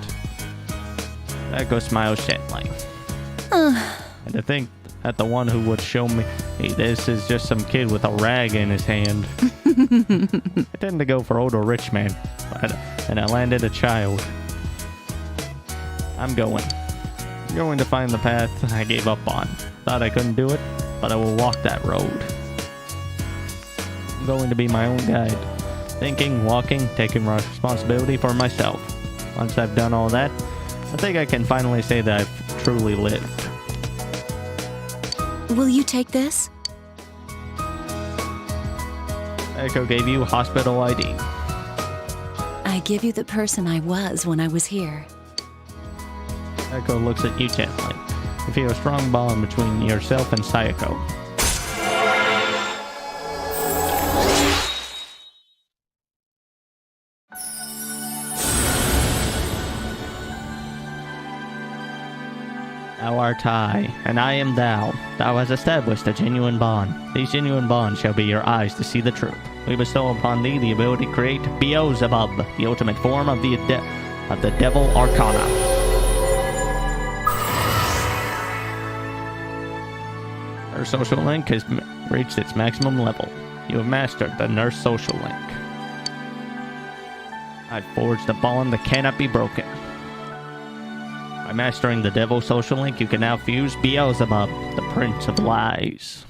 Echo smiled gently. And to think that the one who would show me this is just some kid with a rag in his hand. I tended to go for older rich man, and I landed a child. I'm going to find the path I gave up on. Thought I couldn't do it, but I will walk that road. I'm going to be my own guide. Thinking, walking, taking responsibility for myself. Once I've done all that, I think I can finally say that I've truly lived. Will you take this? Echo gave you hospital ID. I give you the person I was when I was here. Sayako looks at you gently. You feel a strong bond between yourself and Sayako. Thou art I, and I am thou. Thou hast established a genuine bond. These genuine bonds shall be your eyes to see the truth. We bestow upon thee the ability to create Beelzebub, the ultimate form of the devil arcana. Our social link has reached its maximum level. You have mastered the nurse social link. I've forged a bond that cannot be broken. By mastering the devil social link, you can now fuse Beelzebub, the Prince of Lies.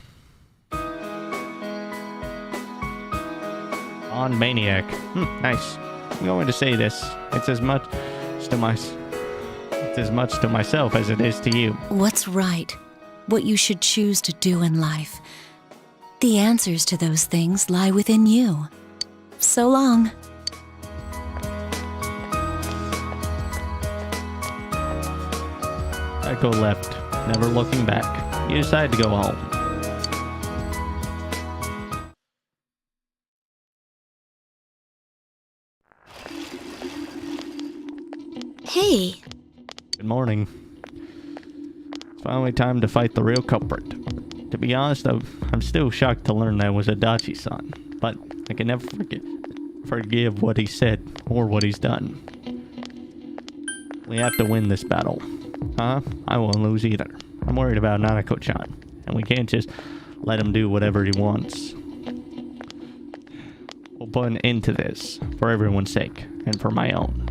Bond Maniac. Nice. I'm going to say this. It's as much to myself as it is to you. What's right? What you should choose to do in life. The answers to those things lie within you. So long. Echo left, never looking back. You decided to go home. Hey. Good morning. It's finally time to fight the real culprit. To be honest, I'm still shocked to learn that it was Adachi-san, but I can never forgive what he said or what he's done. We have to win this battle. I won't lose either. I'm worried about Nanako-chan, and we can't just let him do whatever he wants. We'll put an end to this, for everyone's sake, and for my own.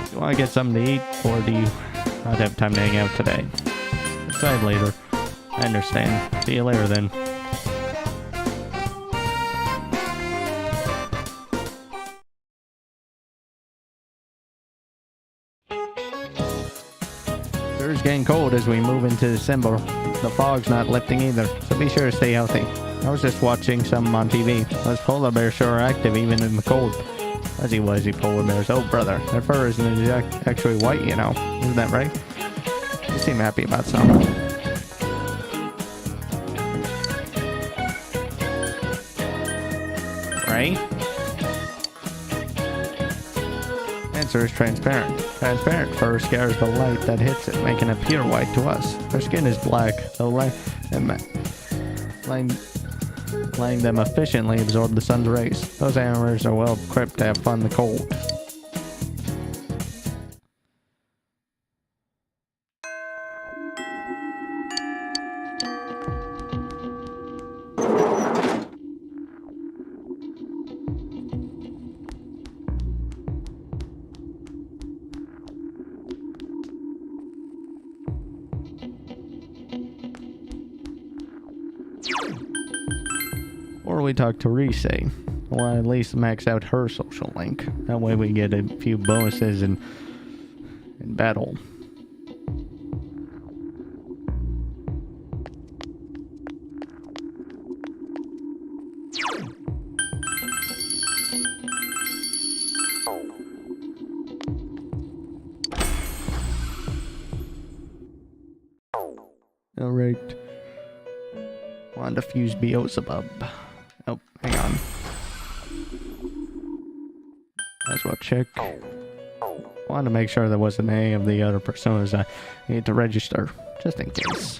Do you want to get something to eat, or do you not have time to hang out today? Decide later. I understand. See you later then. Sure is getting cold as we move into December. The fog's not lifting either, so be sure to stay healthy. I was just watching some on TV. Those polar bears sure are active even in the cold. Fuzzy wuzzy polar bears. Oh brother, their fur isn't actually white, you know. Isn't that right? You seem happy about something. Right? Answer is transparent. Transparent fur scatters the light that hits it, making it pure white to us. Their skin is black, though letting them efficiently absorb the sun's rays. Those animals are well equipped to have fun in the cold. Or we talk to Reese. Well, at least max out her social link. That way we get a few bonuses in battle. Alright. Want to fuse Beelzebub. Oh, hang on. That's what check. Wanted to make sure there wasn't any of the other personas I need to register, just in case.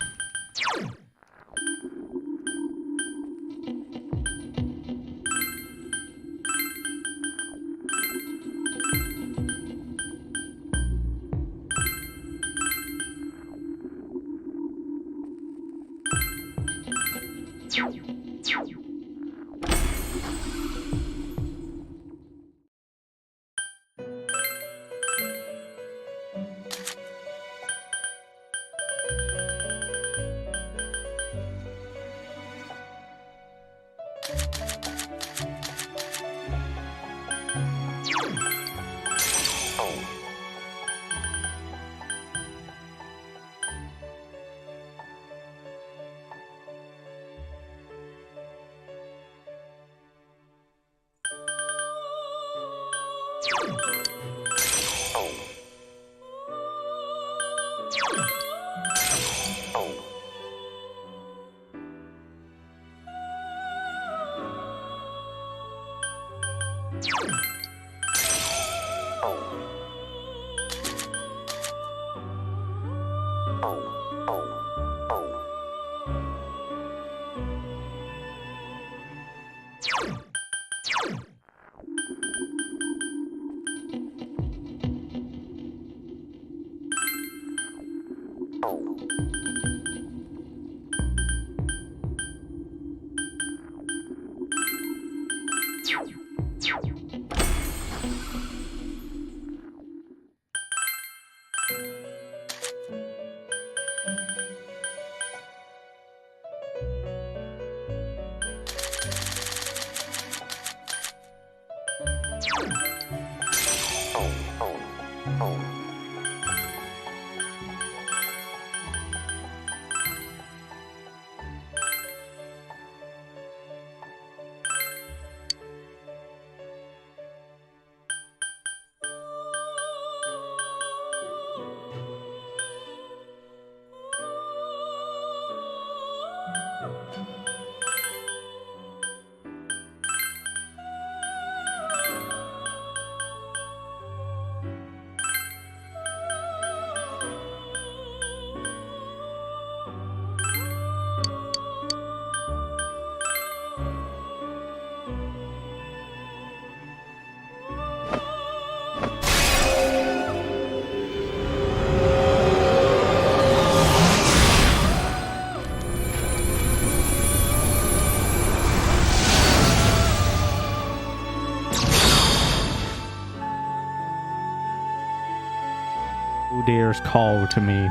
Dear's call to me.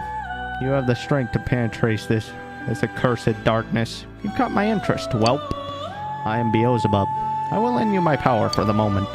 You have the strength to penetrate this accursed darkness. You caught my interest, whelp. I am Beelzebub. I will lend you my power for the moment.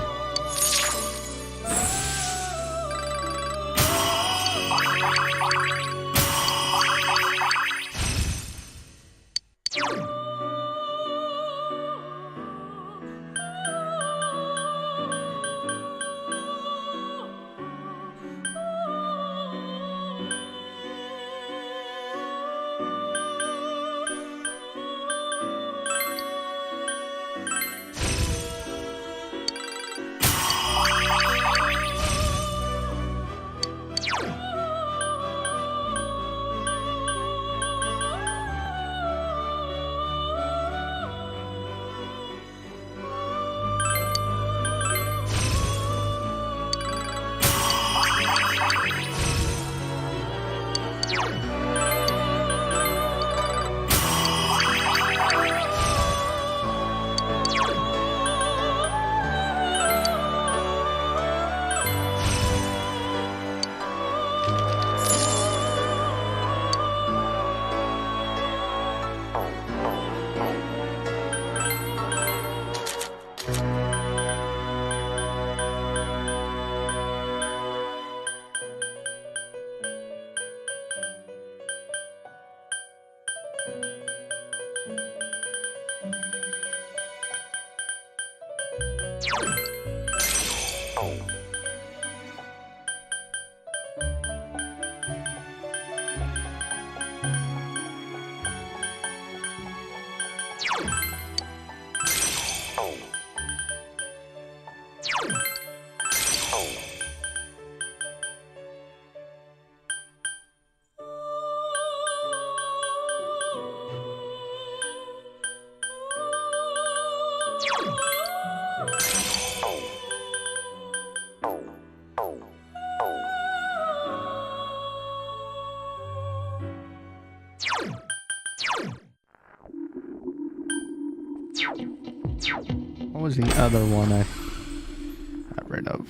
What was the other one I got rid of?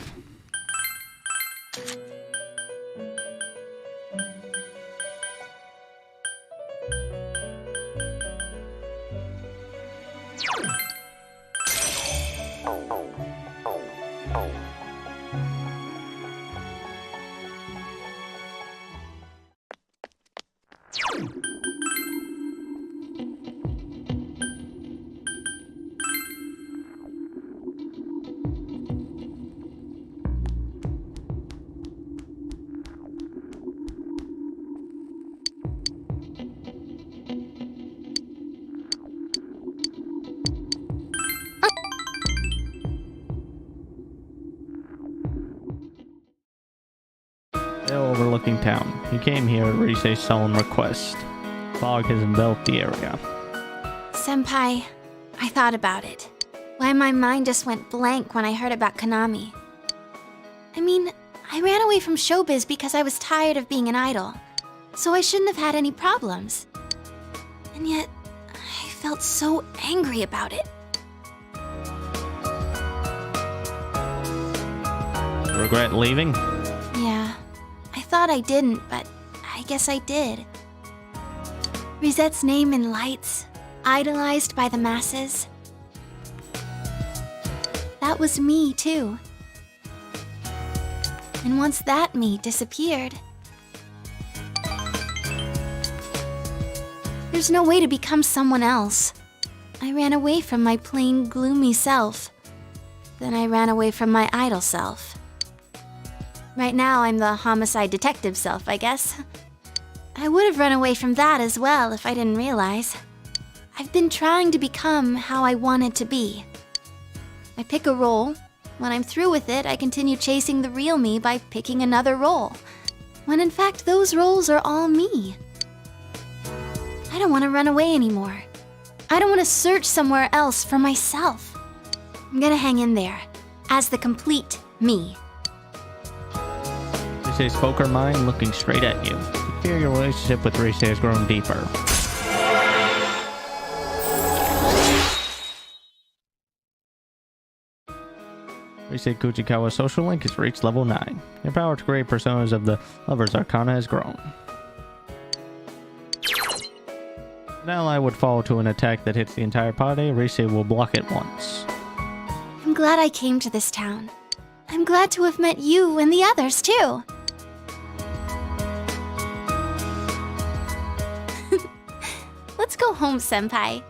Overlooking town. He came here at Rise's solemn request. Fog has enveloped the area. Senpai, I thought about it. Why my mind just went blank when I heard about Konami. I mean, I ran away from showbiz because I was tired of being an idol, so I shouldn't have had any problems. And yet, I felt so angry about it. Regret leaving? Yeah. I thought I didn't, but I guess I did. Risette's name in lights, idolized by the masses. That was me, too. And once that me disappeared, there's no way to become someone else. I ran away from my plain, gloomy self. Then I ran away from my idol self. Right now, I'm the homicide detective self, I guess. I would have run away from that as well if I didn't realize. I've been trying to become how I wanted to be. I pick a role. When I'm through with it, I continue chasing the real me by picking another role. When in fact, those roles are all me. I don't want to run away anymore. I don't want to search somewhere else for myself. I'm gonna hang in there, as the complete me. Rise's poker mind looking straight at you. You fear your relationship with Rise has grown deeper. Rise Kuchikawa's social link has reached level 9. Your power to create personas of the Lover's Arcana has grown. An ally would fall to an attack that hits the entire party. Rise will block it once. I'm glad I came to this town. I'm glad to have met you and the others, too. Let's go home, Senpai.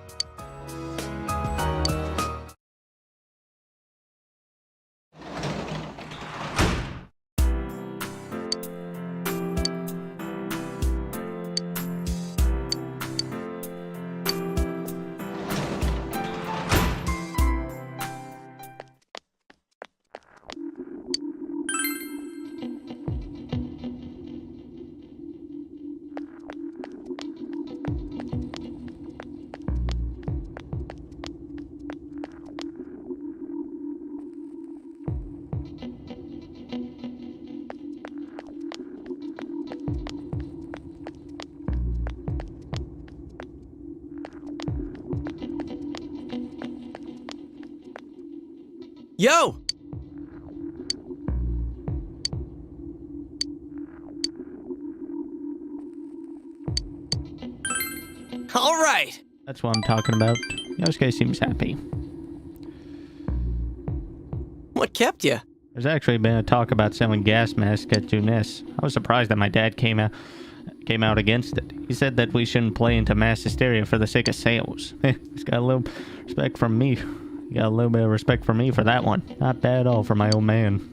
Yo! All right! That's what I'm talking about. Yosuke seems happy. What kept you? There's actually been a talk about selling gas masks at Junes. I was surprised that my dad came out against it. He said that we shouldn't play into mass hysteria for the sake of sales. He's got a little respect from me. You got a little bit of respect for me for that one. Not bad at all for my old man.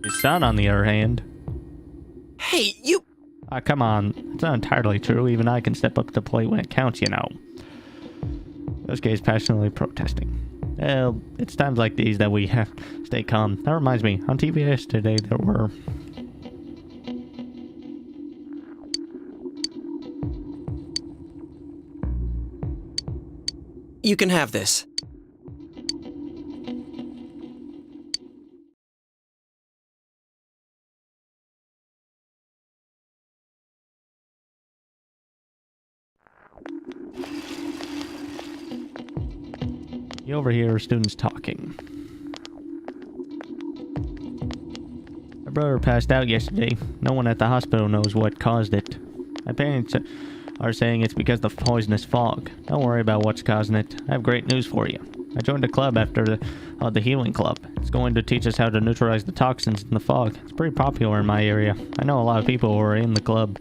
His son, on the other hand... Hey, you... come on. It's not entirely true. Even I can step up to the plate when it counts, you know. This guy is passionately protesting. Well, it's times like these that we have to stay calm. That reminds me, on TV yesterday there were... You can have this. You overhear students talking. My brother passed out yesterday. No one at the hospital knows what caused it. My parents are saying it's because of the poisonous fog. Don't worry about what's causing it. I have great news for you. I joined a club after the healing club. It's going to teach us how to neutralize the toxins in the fog. It's pretty popular in my area. I know a lot of people who are in the club.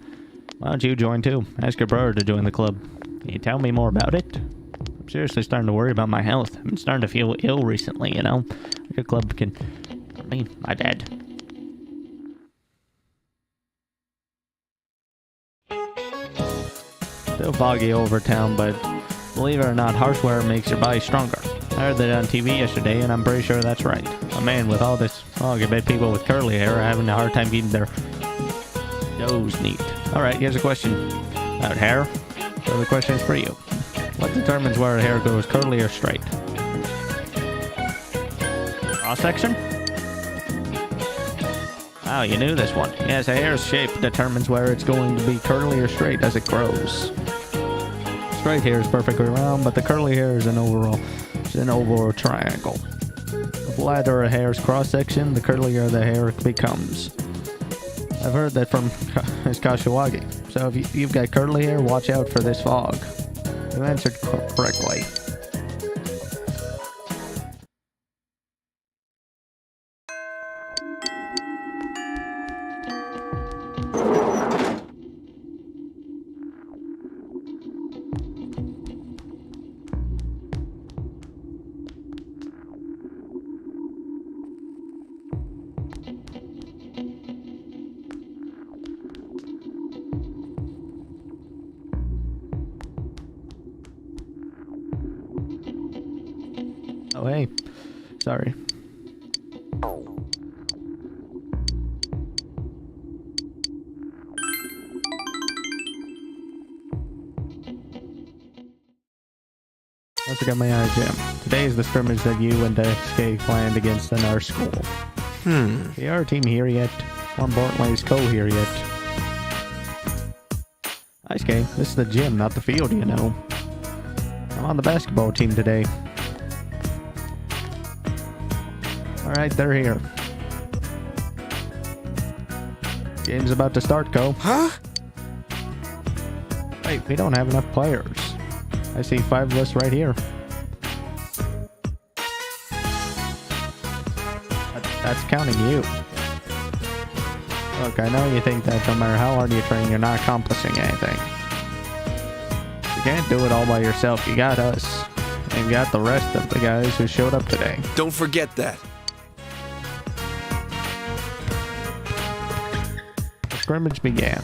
Why don't you join too? Ask your brother to join the club. Can you tell me more about it? I'm seriously starting to worry about my health. I'm starting to feel ill recently, you know? Your club can... I mean, my bad. Still foggy over town, but believe it or not, harsh wear makes your body stronger. I heard that on TV yesterday, and I'm pretty sure that's right. A man, with all this fog, I bet people with curly hair are having a hard time keeping their nose neat. Alright, here's a question about hair. So the question is for you. What determines whether a hair goes curly or straight? Cross section? Oh, you knew this one. Yes, a hair's shape determines whether it's going to be curly or straight as it grows. Straight hair is perfectly round, but the curly hair is an oval triangle. The flatter a hair's cross-section, the curlier the hair becomes. I've heard that from Kashiwagi. So if you've got curly hair, watch out for this fog. You answered correctly. Oh, hey. Sorry. Once again, my eye jam. Today is the scrimmage that you and SK planned against in our school. The our team here yet? More importantly, is Cole here yet? Hi, SK. This is the gym, not the field, you know. I'm on the basketball team today. Alright, they're here. Game's about to start, Ko. Huh? Wait, we don't have enough players. I see 5 lists right here. That's counting you. Look, I know you think that no matter how hard you train, you're not accomplishing anything. You can't do it all by yourself. You got us. And you got the rest of the guys who showed up today. Don't forget that. The scrimmage began.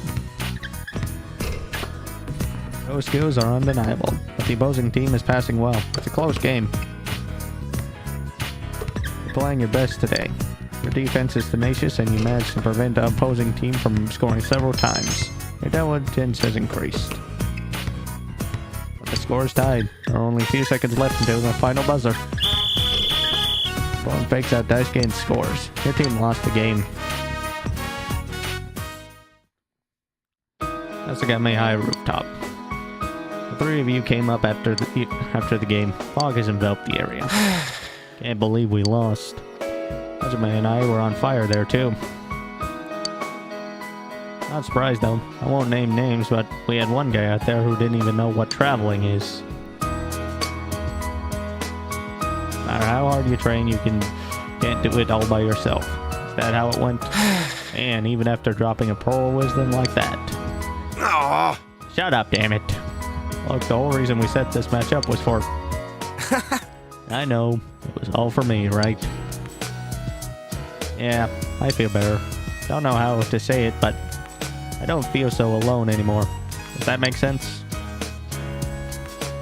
Those skills are undeniable, but the opposing team is passing well. It's a close game. You're playing your best today. Your defense is tenacious and you managed to prevent the opposing team from scoring several times. Your diligence has increased. But the score is tied. There are only a few seconds left until the final buzzer. Bone fakes out dice game scores. Your team lost the game. That's the Gatme High rooftop. The 3 of you came up after the game. Fog has enveloped the area. Can't believe we lost. Hajime and I were on fire there too. Not surprised though. I won't name names, but we had one guy out there who didn't even know what traveling is. No matter how hard you train, you can't do it all by yourself. Is that how it went? And even after dropping a pearl of wisdom like that. Aww. Shut up, damn it. Look, the whole reason we set this match up was for... I know. It was all for me, right? Yeah, I feel better. Don't know how to say it, but I don't feel so alone anymore. Does that make sense?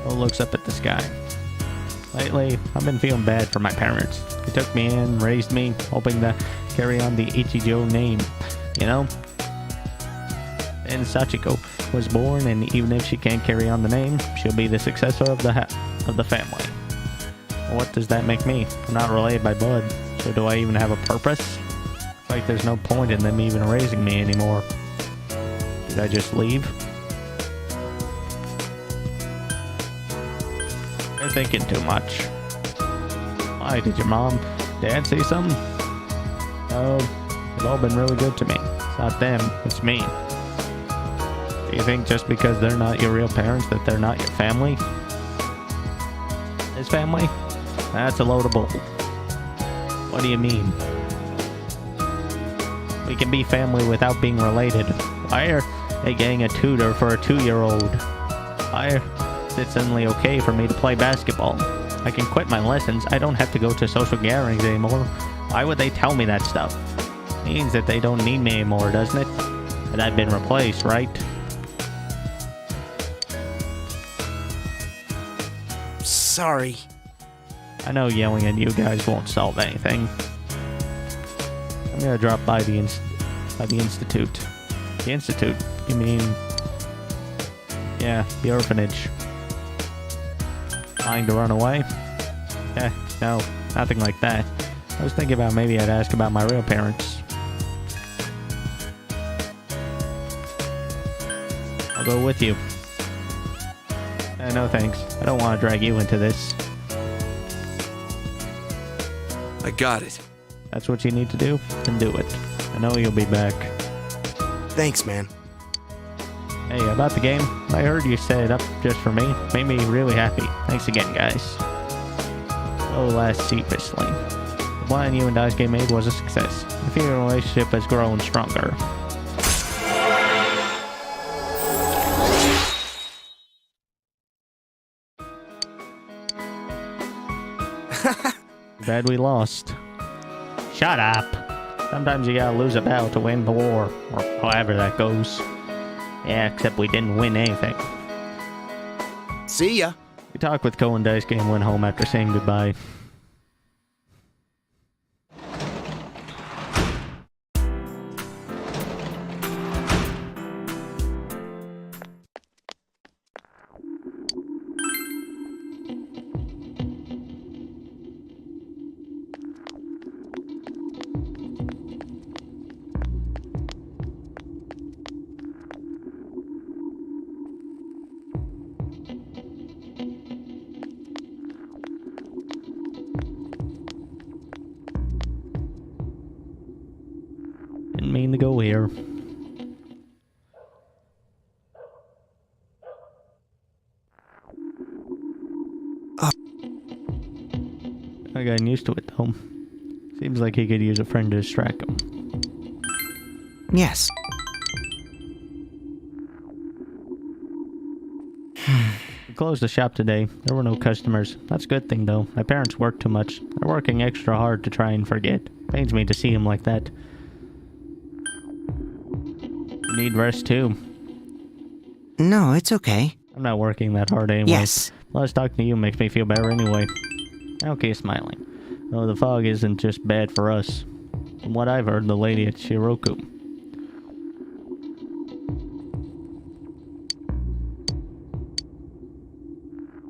Oh, looks up at the sky. Lately, I've been feeling bad for my parents. They took me in, raised me, hoping to carry on the Ichijo name, you know? And Sachiko was born, and even if she can't carry on the name, she'll be the successor of the family. Well, what does that make me? I'm not related by blood, so do I even have a purpose? It's like there's no point in them even raising me anymore. Did I just leave? You're thinking too much. Why, did your mom, dad say something? Oh, they've all been really good to me. It's not them, it's me. Do you think just because they're not your real parents that they're not your family? His family? That's a load of bull. What do you mean? We can be family without being related. Why are they getting a tutor for a 2-year-old? Why is it suddenly okay for me to play basketball? I can quit my lessons. I don't have to go to social gatherings anymore. Why would they tell me that stuff? Means that they don't need me anymore, doesn't it? That I've been replaced, right? Sorry. I know yelling at you guys won't solve anything. I'm gonna drop by the institute. The institute? You mean... Yeah, the orphanage. Trying to run away? No, nothing like that. I was thinking about maybe I'd ask about my real parents. I'll go with you. No thanks. I don't want to drag you into this. I got it. That's what you need to do? Then do it. I know you'll be back. Thanks, man. Hey, about the game, I heard you set it up just for me. Made me really happy. Thanks again, guys. Oh, last sheepishly. The plan you and Daisuke game made was a success. I feel your relationship has grown stronger. Bad we lost. Shut up. Sometimes you gotta lose a battle to win the war, or however that goes. Yeah, except we didn't win anything. See ya. We talked with Ko and Daisuke and went home after saying goodbye. Didn't mean to go here. I got used to it though. Seems like he could use a friend to distract him. Yes. We closed the shop today. There were no customers. That's a good thing though. My parents work too much. They're working extra hard to try and forget. Pains me to see him like that. You need rest too. No, it's okay. I'm not working that hard anyway. Yes. Plus talking to you makes me feel better anyway. Okay, smiling. Though the fog isn't just bad for us. From what I've heard, the lady at Shiroku.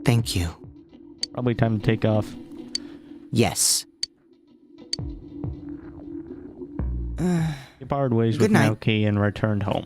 Thank you. Probably time to take off. Yes. You parted ways Good with night. Naoki and returned home.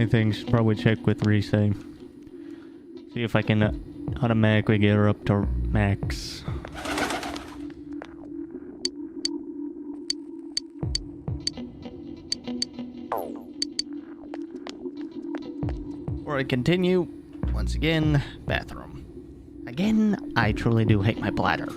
only thing is probably check with Rise. See if I can automatically get her up to max. Before I continue, once again, bathroom. Again, I truly do hate my bladder.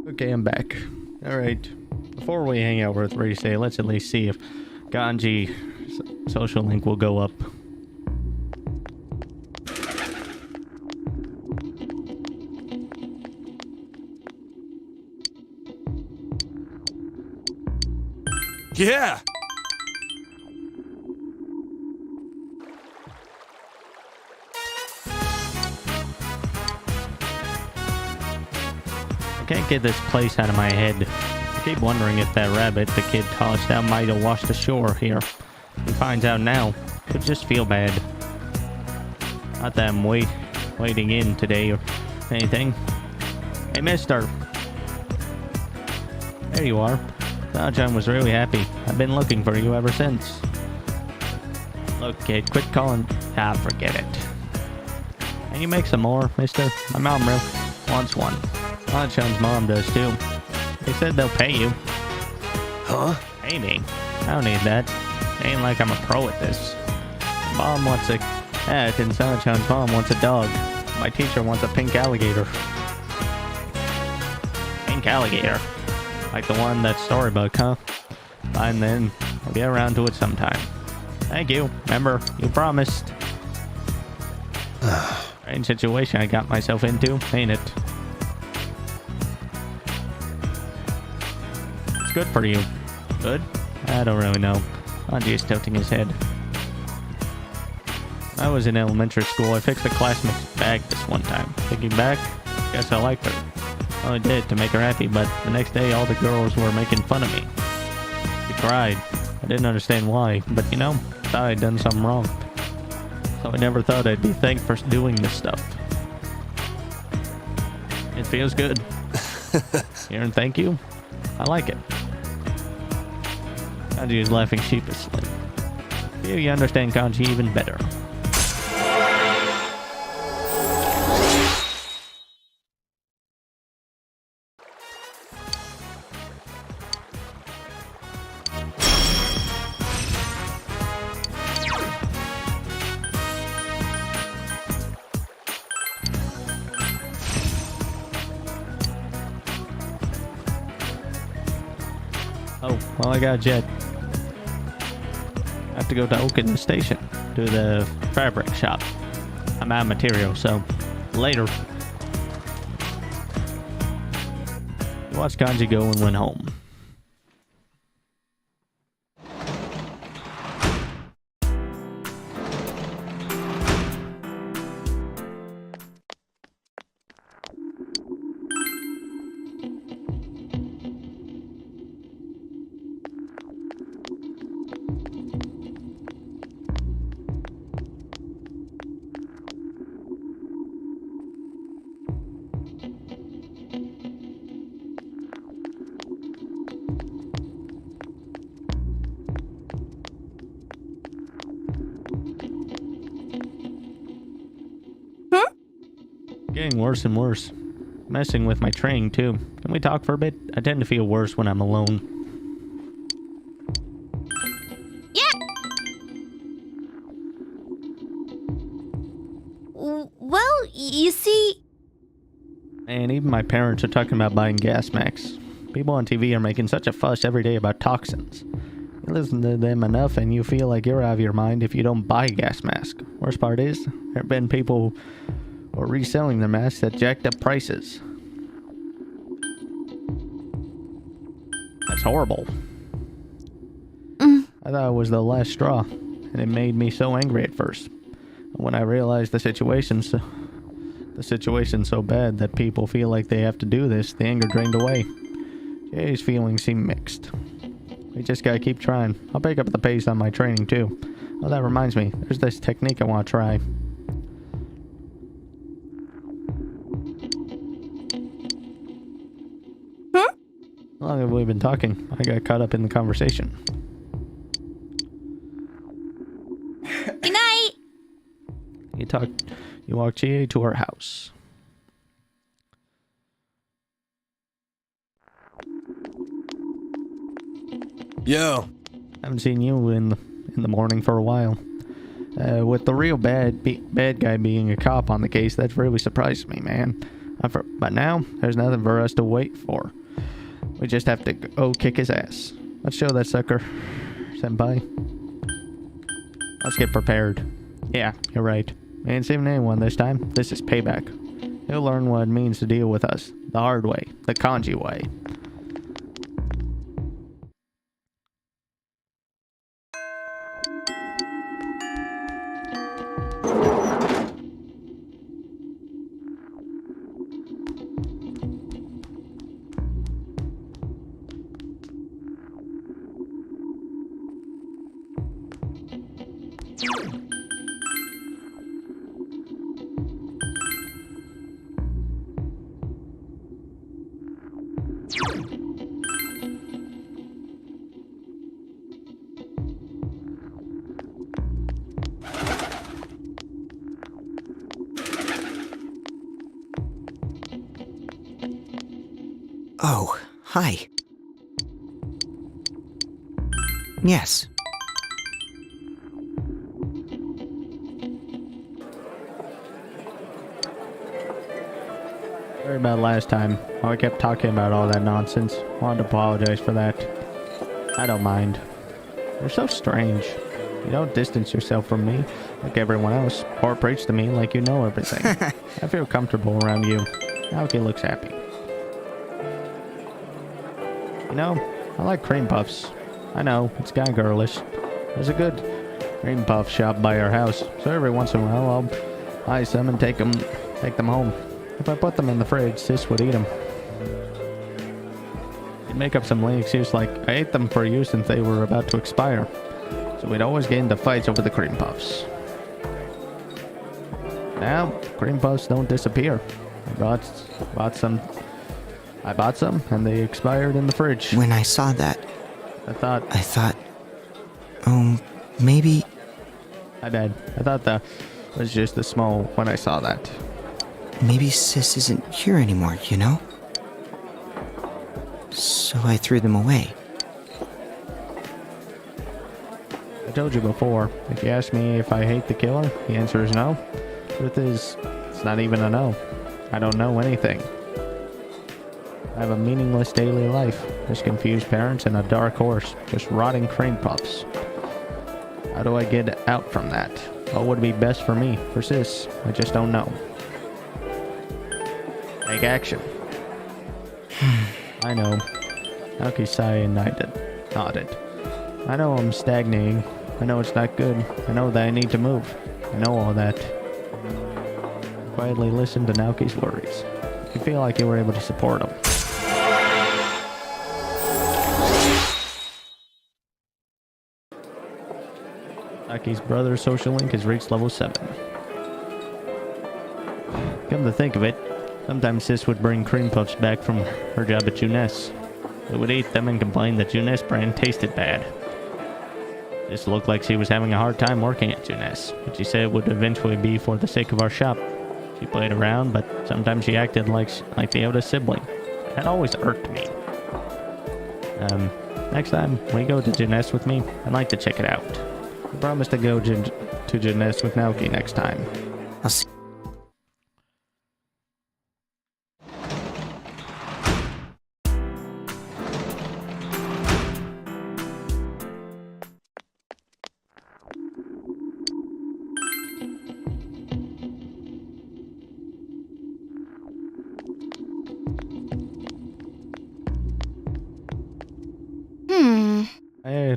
Okay, I'm back. Alright. Before we hang out with Rise, let's at least see if Ganji's social link will go up. Yeah! I can't get this place out of my head. I keep wondering if that rabbit the kid tossed out might have washed ashore here. He finds out now. Could just feel bad. Not that I'm waiting in today or anything. Hey, mister. There you are. John was really happy. I've been looking for you ever since. Look, kid, quit calling. Ah, forget it. Can you make some more, mister? My mom really wants one. Chan's mom does too. They said they'll pay you. Huh? Pay me? I don't need that. It ain't like I'm a pro at this. Mom wants a cat and Chan's mom wants a dog. My teacher wants a pink alligator. Pink alligator? Like the one that's storybook, huh? Fine then. I'll get around to it sometime. Thank you. Remember, you promised. Strange situation I got myself into, ain't it? It's good for you. Good? I don't really know. Anji is tilting his head. I was in elementary school. I fixed a classmate's bag this one time. Thinking back, guess I liked her. I only did it to make her happy, but the next day all the girls were making fun of me. She cried. I didn't understand why, but you know, thought I'd done something wrong. So I never thought I'd be thanked for doing this stuff. It feels good. Hearing thank you, I like it. Kanji is laughing sheepishly. You understand Kanji even better. Oh, well, I got a jet. I have to go to Oaken Station to the fabric shop. I'm out of material, so later. You watched Kanji go and went home. Getting worse and worse. Messing with my training too. Can we talk for a bit? I tend to feel worse when I'm alone. Yeah. Well, you see... And even my parents are talking about buying gas masks. People on TV are making such a fuss every day about toxins. You listen to them enough and you feel like you're out of your mind if you don't buy a gas mask. Worst part is, there have been people who are reselling their masks at jacked up prices. That's horrible. I thought it was the last straw, and it made me so angry at first. When I realized the situation's so bad that people feel like they have to do this, the anger drained away. Jay's feelings seem mixed. We just gotta keep trying. I'll pick up the pace on my training too. Oh, that reminds me. There's this technique I want to try. Huh? How long have we been talking? I got caught up in the conversation. Good night. You walk GA to her house. Yo. Haven't seen you in the morning for a while. With the real bad guy being a cop on the case, that really surprised me, man. But now, there's nothing for us to wait for. We just have to go kick his ass. Let's show that sucker, senpai. Let's get prepared. Yeah, you're right. We ain't saving anyone this time. This is payback. He'll learn what it means to deal with us. The hard way. The kanji way. Oh, hi. Yes. Sorry about last time. I kept talking about all that nonsense. Wanted to apologize for that. I don't mind. You're so strange. You don't distance yourself from me like everyone else, or preach to me like you know everything. I feel comfortable around you. Naoki looks happy. You know, I like cream puffs. I know, it's kinda girlish. There's a good cream puff shop by our house, so every once in a while I'll buy some and take them home. If I put them in the fridge, Sis would eat them. He'd make up some lame excuse like, I ate them for you since they were about to expire. So we'd always get into fights over the cream puffs. Now, cream puffs don't disappear. I bought some and they expired in the fridge. When I saw that, I thought, maybe... My bad. I thought that was just a small when I saw that. Maybe Sis isn't here anymore, you know? So I threw them away. I told you before, if you ask me if I hate the killer, the answer is no. Truth is, it's not even a no. I don't know anything. I have a meaningless daily life. Just confused parents and a dark horse. Just rotting cream puffs. How do I get out from that? What would be best for me, for Sis? I just don't know. Take action. I know. Naoki sighed and nodded. I know I'm stagnating. I know it's not good. I know that I need to move. I know all that. I quietly listened to Naoki's worries. You feel like you were able to support him. Naoki's brother's social link has reached level 7. Come to think of it, sometimes Sis would bring cream puffs back from her job at Junes. We would eat them and complain that Junes brand tasted bad. This looked like she was having a hard time working at Junes, but she said it would eventually be for the sake of our shop. She played around, but sometimes she acted like the eldest sibling. That always irked me. Next time we go to Junes with me, I'd like to check it out. I promise to go to Junes with Naoki next time. I'll see.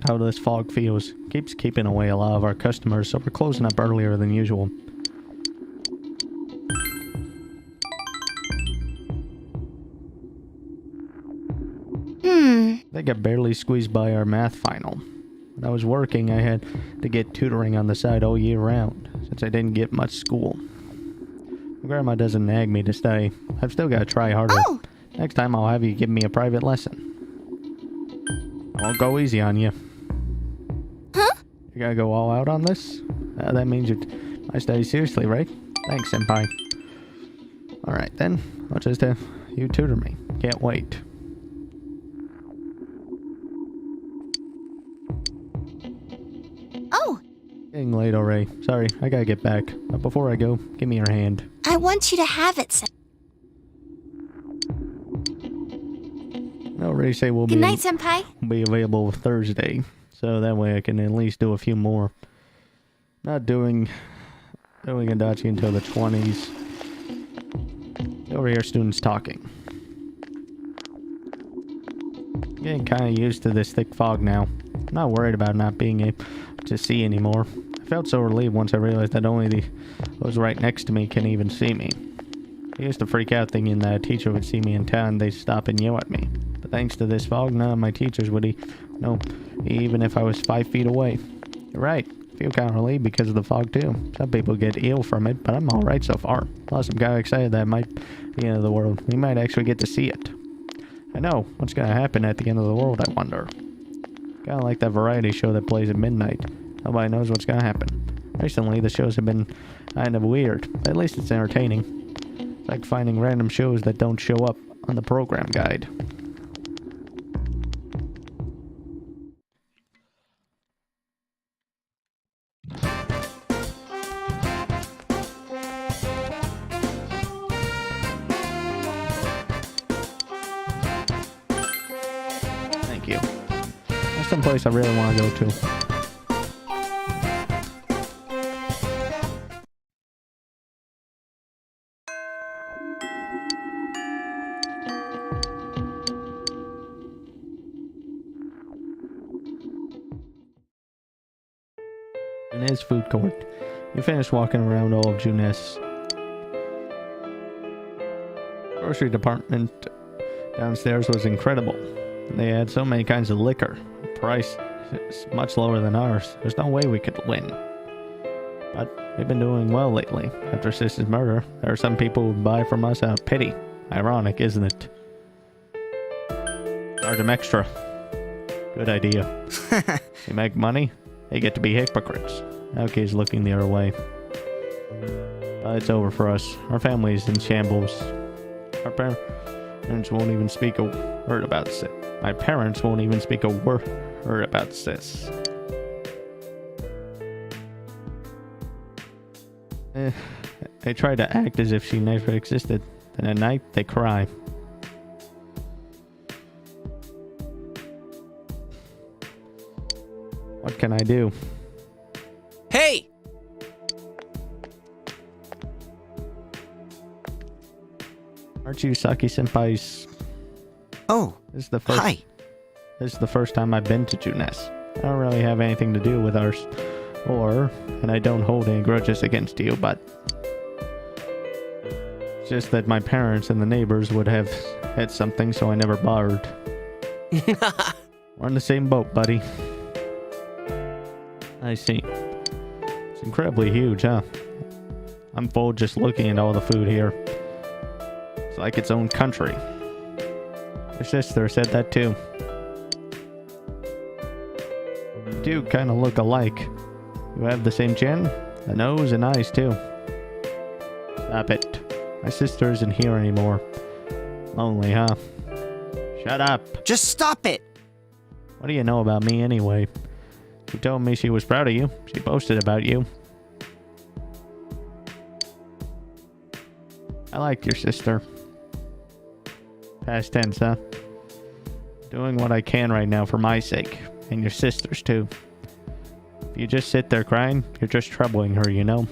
at how this fog feels. Keeps keeping away a lot of our customers, so we're closing up earlier than usual. I think I barely squeezed by our math final. When I was working, I had to get tutoring on the side all year round, since I didn't get much school. My grandma doesn't nag me to stay. I've still got to try harder. Oh. Next time I'll have you give me a private lesson. I won't go easy on you. Huh? You gotta go all out on this? That means I study seriously, right? Thanks, senpai. Alright then, I'll just have you tutor me. Can't wait. Oh, Getting late already. Sorry, I gotta get back. But before I go, give me your hand. I want you to have it. I already say we'll Good night, senpai. be available Thursday, so that way I can at least do a few more. Not doing Adachi until the 20s. Over here, students talking. Getting kind of used to this thick fog now. I'm not worried about not being able to see anymore. I felt so relieved once I realized that only those right next to me can even see me. I used to freak out thinking that a teacher would see me in town and they'd stop and yell at me. But thanks to this fog, none of my teachers would know, even if I was 5 feet away. You're right. I feel kind of relieved because of the fog too. Some people get ill from it, but I'm alright so far. Plus, I'm kind of excited that it might be the end of the world. We might actually get to see it. I know. What's going to happen at the end of the world, I wonder. Kind of like that variety show that plays at midnight. Nobody knows what's going to happen. Recently, the shows have been kind of weird. At least it's entertaining. It's like finding random shows that don't show up on the program guide. Thank you. That's some place I really want to go to. In his food court, you finished walking around all of Juness. Grocery department downstairs was incredible. They had so many kinds of liquor. The price is much lower than ours. There's no way we could win. But we've been doing well lately. After Sis's murder, there are some people who buy from us out of pity. Ironic, isn't it? Charge them extra. Good idea. You make money, they get to be hypocrites. Aoki's looking the other way. But it's over for us. Our family is in shambles. Our parents won't even speak a word about Sis. My parents won't even speak a word about Sis. They try to act as if she never existed. Then at night, they cry. What can I do? Hey! Aren't you Saki-senpai's... Oh, this is the first... hi. This is the first time I've been to Juness. I don't really have anything to do with our store, and I don't hold any grudges against you, but... It's just that my parents and the neighbors would have had something, so I never bothered. We're in the same boat, buddy. I see. It's incredibly huge, huh? I'm full just looking at all the food here. It's like its own country. Your sister said that too. You do kind of look alike. You have the same chin, the nose, and eyes too. Stop it. My sister isn't here anymore. Lonely, huh? Shut up. Just stop it. What do you know about me anyway? She told me she was proud of you. She boasted about you. I like your sister. Past tense, huh? Doing what I can right now for my sake. And your sister's too. If you just sit there crying, you're just troubling her, you know?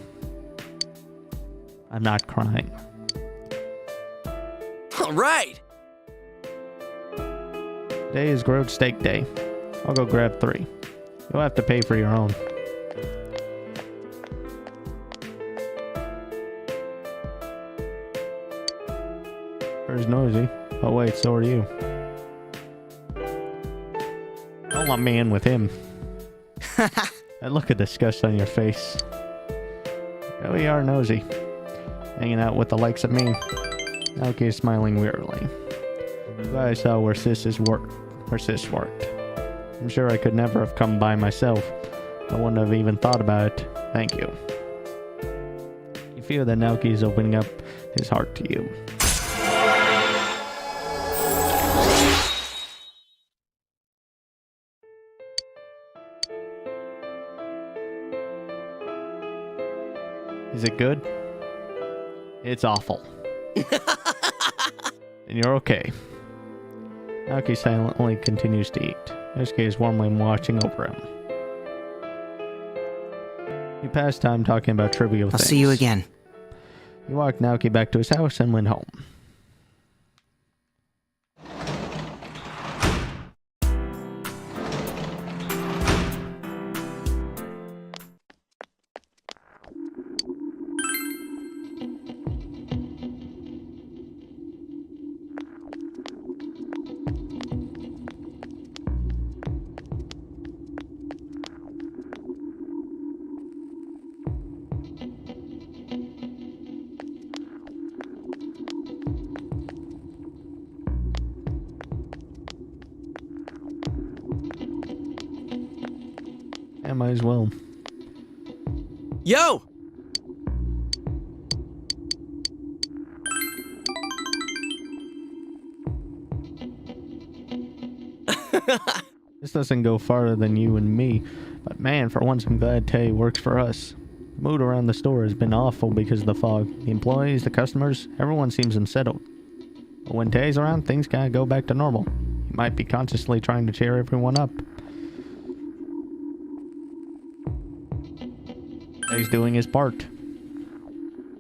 I'm not crying. Alright! Today is grilled steak day. I'll go grab 3. You'll have to pay for your own. Where's Nosy? Oh wait, so are you. Don't let me in with him. That look of disgust on your face. Here we are, Nosy. Hanging out with the likes of me. Naoki is smiling wearily. I saw where Sis worked. I'm sure I could never have come by myself. I wouldn't have even thought about it. Thank you. You feel that Naoki is opening up his heart to you. Is it good? It's awful. And you're okay. Naoki silently continues to eat. Yosuke is warmly watching over him. You pass time talking about trivial things. I'll see you again. You walked Naoki back to his house and went home. I might as well. Yo! This doesn't go farther than you and me, but man, for once I'm glad Tay works for us. The mood around the store has been awful because of the fog. The employees, the customers, everyone seems unsettled. But when Tay's around, things kinda go back to normal. He might be consciously trying to cheer everyone up. He's doing his part.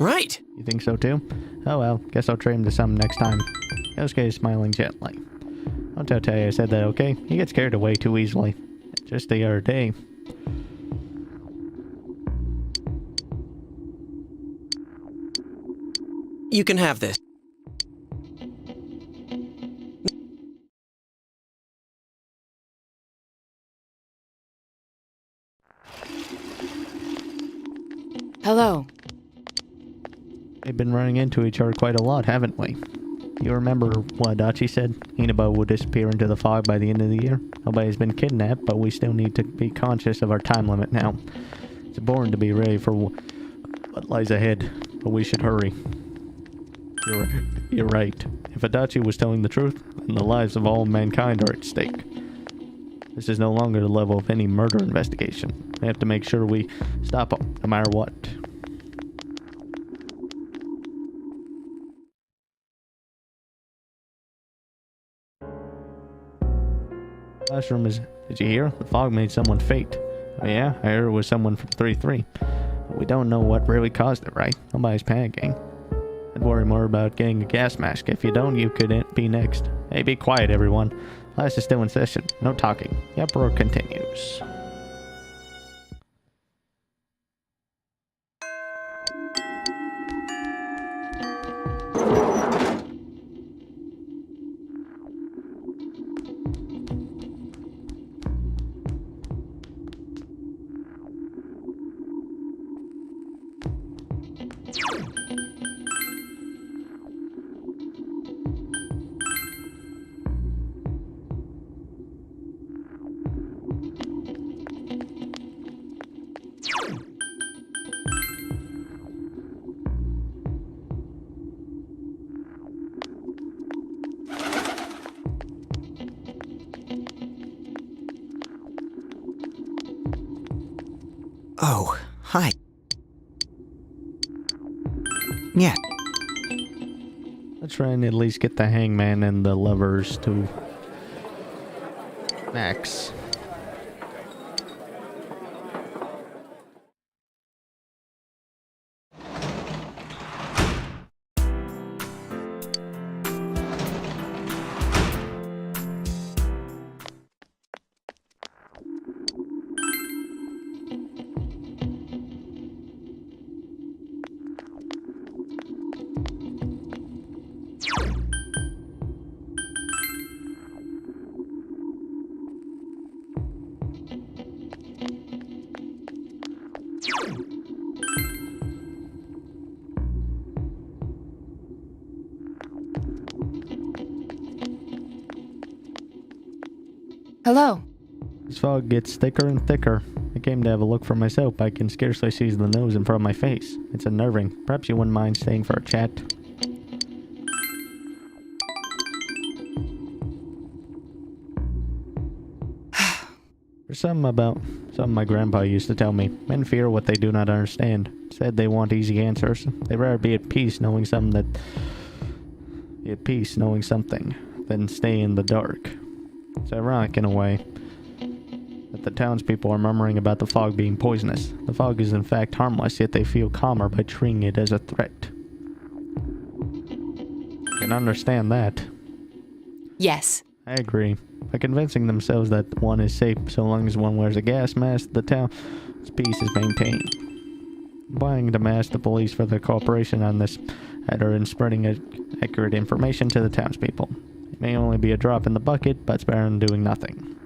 Right. You think so too? Oh well, guess I'll trade him to some next time. Yosuke is smiling gently. Don't tell Tay I said that, okay? He gets carried away too easily. Just the other day. You can have this. Hello. We've been running into each other quite a lot, haven't we? You remember what Adachi said? Inaba will disappear into the fog by the end of the year. Nobody's been kidnapped, but we still need to be conscious of our time limit now. It's important to be ready for what lies ahead, but we should hurry. You're right. If Adachi was telling the truth, then the lives of all mankind are at stake. This is no longer the level of any murder investigation. We have to make sure we stop them, no matter what. Classroom is... Did you hear? The fog made someone faint. Oh yeah? I heard it was someone from 3-3. But we don't know what really caused it, right? Nobody's panicking. I'd worry more about getting a gas mask. If you don't, you could be next. Hey, be quiet, everyone. Class is still in session. No talking. The uproar continues. Oh, hi. Yeah. Let's try and at least get the hangman and the lovers to max. Hello. This fog gets thicker and thicker. I came to have a look for myself. I can scarcely see the nose in front of my face. It's unnerving. Perhaps you wouldn't mind staying for a chat? There's something my grandpa used to tell me. Men fear what they do not understand. Said they want easy answers. They'd rather be at peace knowing something than stay in the dark. It's ironic in a way that the townspeople are murmuring about the fog being poisonous. The fog is in fact harmless, yet they feel calmer by treating it as a threat. I can understand that. Yes. I agree. By convincing themselves that one is safe so long as one wears a gas mask, the town's peace is maintained. Applying to mask the police for their cooperation on this matter and spreading accurate information to the townspeople. It may only be a drop in the bucket, but it's better than doing nothing.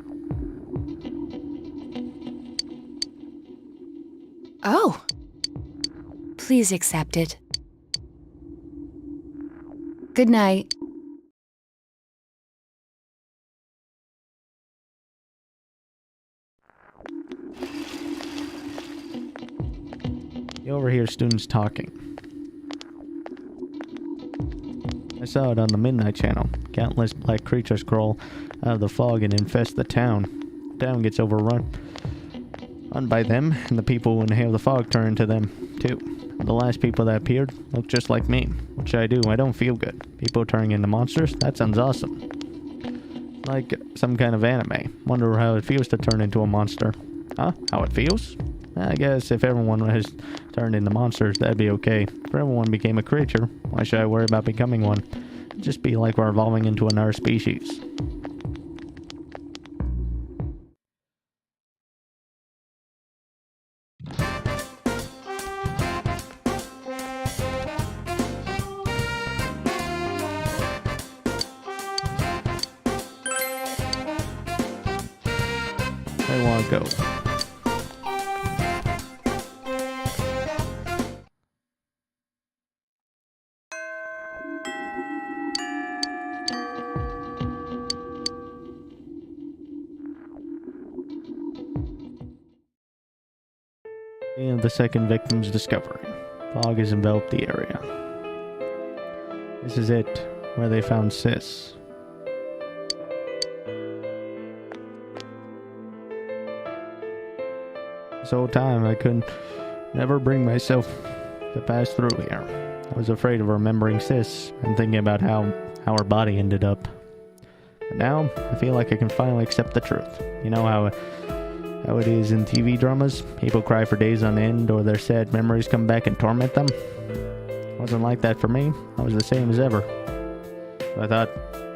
Oh. Please accept it. Good night. You overhear students talking. I saw it on the Midnight Channel. Countless black creatures crawl out of the fog and infest the town. The town gets overrun by them, and the people who inhale the fog turn into them, too. The last people that appeared looked just like me. What should I do? I don't feel good. People turning into monsters? That sounds awesome. Like some kind of anime. Wonder how it feels to turn into a monster. Huh? How it feels? I guess if everyone has turned into monsters, that'd be okay. If everyone became a creature, why should I worry about becoming one? It'd just be like we're evolving into another species. I want to go. And the second victim's discovery. Fog has enveloped the area. This is it, where they found Sis. This whole time I could never bring myself to pass through here. I was afraid of remembering Sis and thinking about how her body ended up. But now I feel like I can finally accept the truth. You know how it is in TV dramas? People cry for days on end, or their sad memories come back and torment them. It wasn't like that for me. I was the same as ever. I thought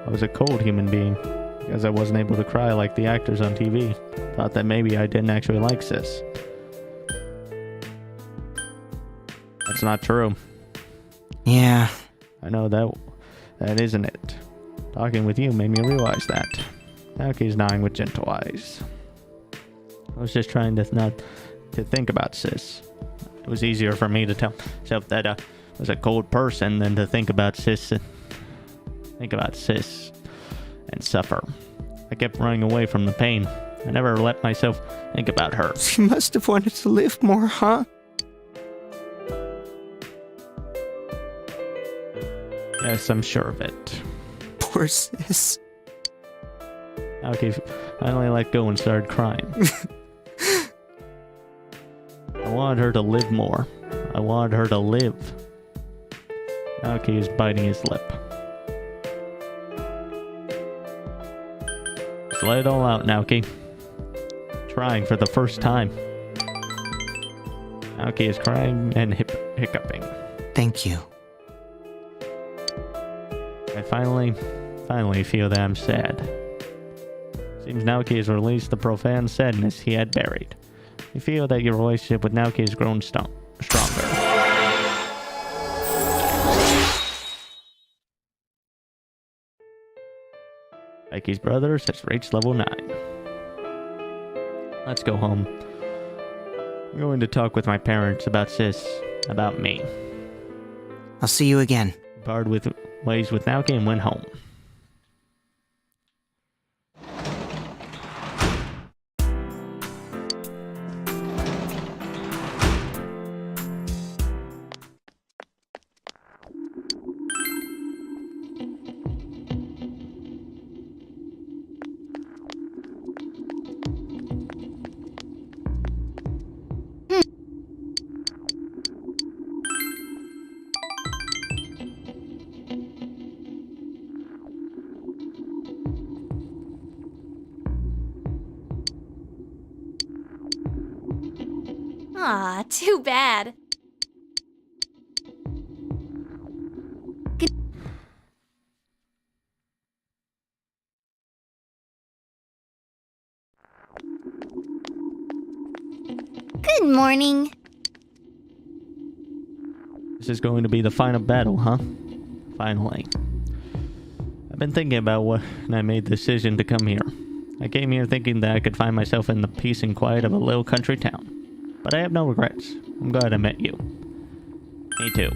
I was a cold human being because I wasn't able to cry like the actors on TV. Thought that maybe I didn't actually like Sis. That's not true. Yeah. I know that isn't it. Talking with you made me realize that. Naoki's nodding with gentle eyes. I was just trying to not to think about Sis. It was easier for me to tell myself that I was a cold person than to think about Sis and suffer. I kept running away from the pain. I never let myself think about her. She must have wanted to live more, huh? Yes, I'm sure of it. Poor Sis. Naoki finally let go and started crying. I wanted her to live more. I wanted her to live. Naoki is biting his lip. Just let it all out, Naoki. Trying for the first time. Naoki is crying and hiccuping. Thank you. I finally feel that I'm sad. Seems Naoki has released the profound sadness he had buried. You feel that your relationship with Naoki has grown stronger. Aiki's brothers has reached level 9. Let's go home. I'm going to talk with my parents about Sis, about me. I'll see you again. Parted with ways with Naoki and went home. Aw, too bad. Good morning. This is going to be the final battle, huh? Finally. I've been thinking about when I made the decision to come here. I came here thinking that I could find myself in the peace and quiet of a little country town. But I have no regrets. I'm glad I met you. Me too.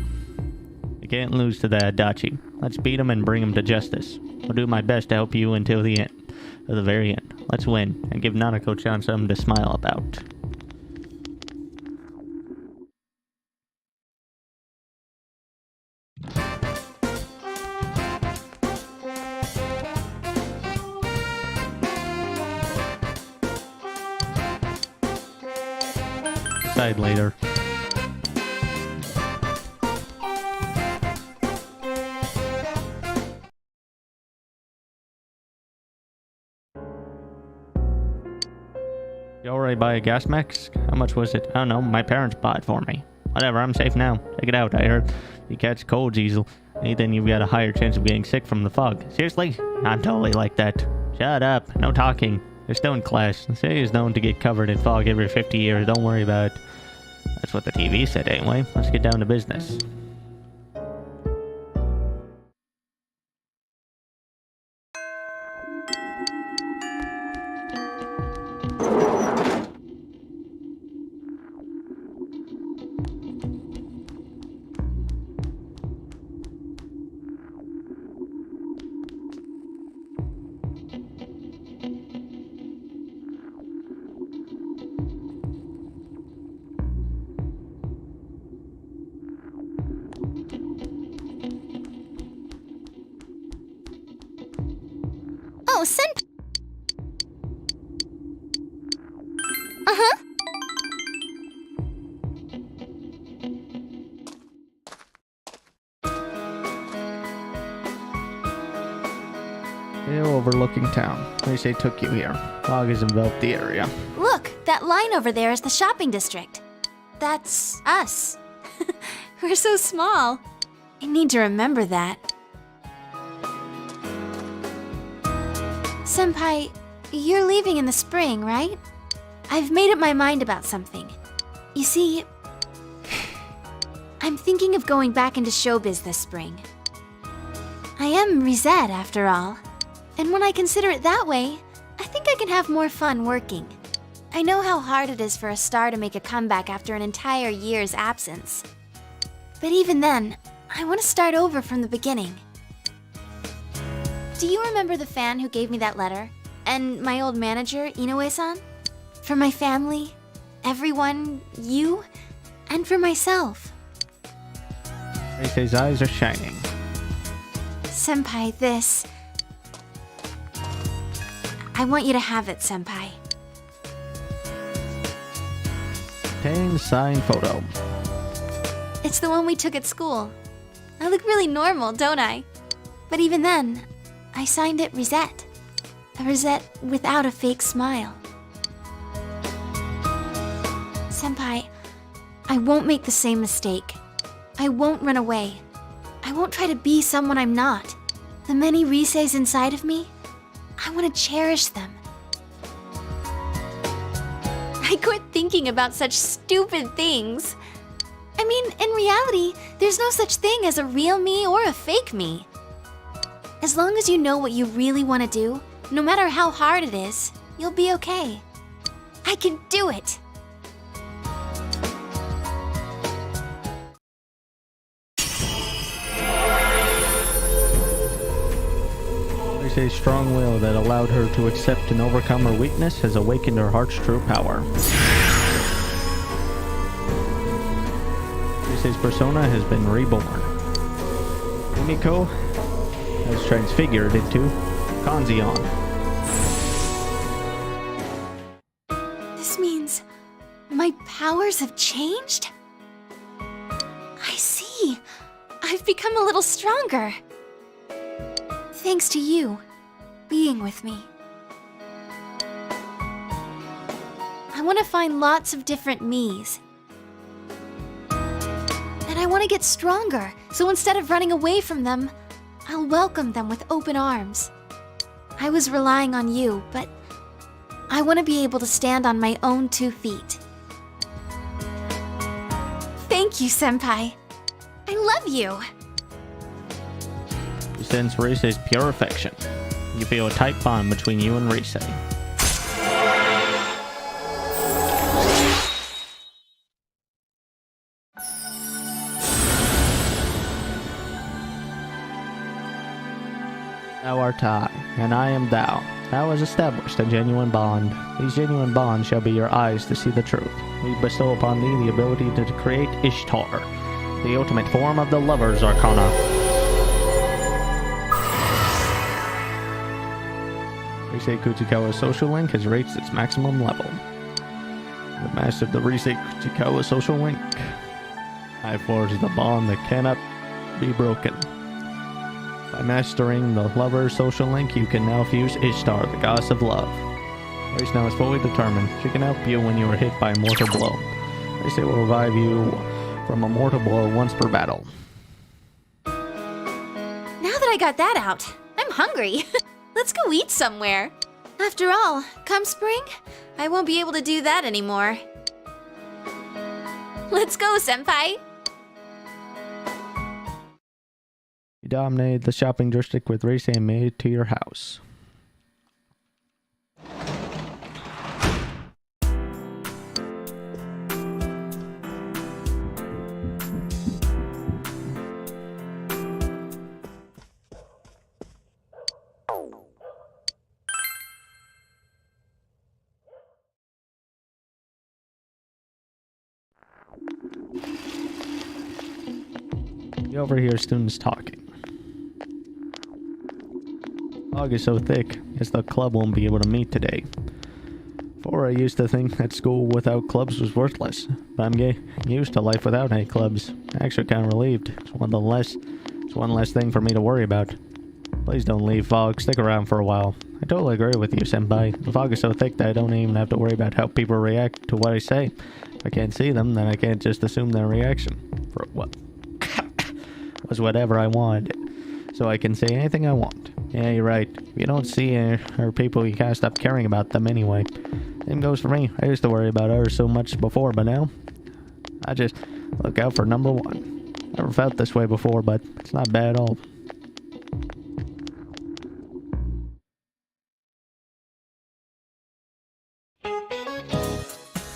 I can't lose to that Adachi. Let's beat him and bring him to justice. I'll do my best to help you until the end. At the very end. Let's win and give Nanako-chan something to smile about. Later. You already buy a gas mask? How much was it? I don't know. My parents bought it for me. Whatever, I'm safe now. Take it out, I heard. You catch colds easily. Then you've got a higher chance of getting sick from the fog. Seriously? I'm totally like that. Shut up. No talking. They're still in class. The city is known to get covered in fog every 50 years. Don't worry about it. That's what the TV said anyway. Let's get down to business. Oh, Uh-huh. Hill overlooking town. They say took you here. Fog has enveloped the area. Look, that line over there is the shopping district. That's us. We're so small. I need to remember that. Senpai, you're leaving in the spring, right? I've made up my mind about something. You see, I'm thinking of going back into showbiz this spring. I am Risette, after all. And when I consider it that way, I think I can have more fun working. I know how hard it is for a star to make a comeback after an entire year's absence. But even then, I want to start over from the beginning. Do you remember the fan who gave me that letter? And my old manager, Inoue-san? For my family, everyone, you, and for myself. His eyes are shining. Senpai, this... I want you to have it, Senpai. Obtain signed photo. It's the one we took at school. I look really normal, don't I? But even then, I signed it Risette. A Risette without a fake smile. Senpai, I won't make the same mistake. I won't run away. I won't try to be someone I'm not. The many Riseis inside of me, I want to cherish them. I quit thinking about such stupid things. I mean, in reality, there's no such thing as a real me or a fake me. As long as you know what you really want to do, no matter how hard it is, you'll be okay. I can do it! A strong will that allowed her to accept and overcome her weakness has awakened her heart's true power. His persona has been reborn. Umiko has transfigured into Kanzeon. This means my powers have changed? I see. I've become a little stronger. Thanks to you being with me. I want to find lots of different me's, I want to get stronger, so instead of running away from them, I'll welcome them with open arms. I was relying on you, but I want to be able to stand on my own 2 feet. Thank you, Senpai. I love you. You sense Rise's pure affection. You feel a tight bond between you and Rise. Thou art I, and I am thou. Thou hast established a genuine bond. These genuine bonds shall be your eyes to see the truth. We bestow upon thee the ability to create Ishtar, the ultimate form of the Lover's Arcana. Rise Kuchikawa's social link has reached its maximum level. The master of the Rise Kuchikawa social link. I forged the bond that cannot be broken. By mastering the Lover's social link, you can now fuse Ishtar, the goddess of love. Rise now is fully determined. She can help you when you are hit by a mortal blow. Rise will revive you from a mortal blow once per battle. Now that I got that out, I'm hungry. Let's go eat somewhere. After all, come spring, I won't be able to do that anymore. Let's go, Senpai! You dominated the shopping district with Rise and made it to your house. You overhear students talking. Fog is so thick, as the club won't be able to meet today. Before, I used to think that school without clubs was worthless, but I'm getting used to life without any clubs. Actually kind of relieved. It's one less thing for me to worry about. Please don't leave, Fog. Stick around for a while. I totally agree with you, Senpai. The fog is so thick that I don't even have to worry about how people react to what I say. If I can't see them, then I can't just assume their reaction. For what? Was whatever I wanted. So I can say anything I want. Yeah, you're right. If you don't see or people, you can't stop caring about them anyway. Same goes for me. I used to worry about others so much before, but now I just look out for number one. Never felt this way before, but it's not bad at all.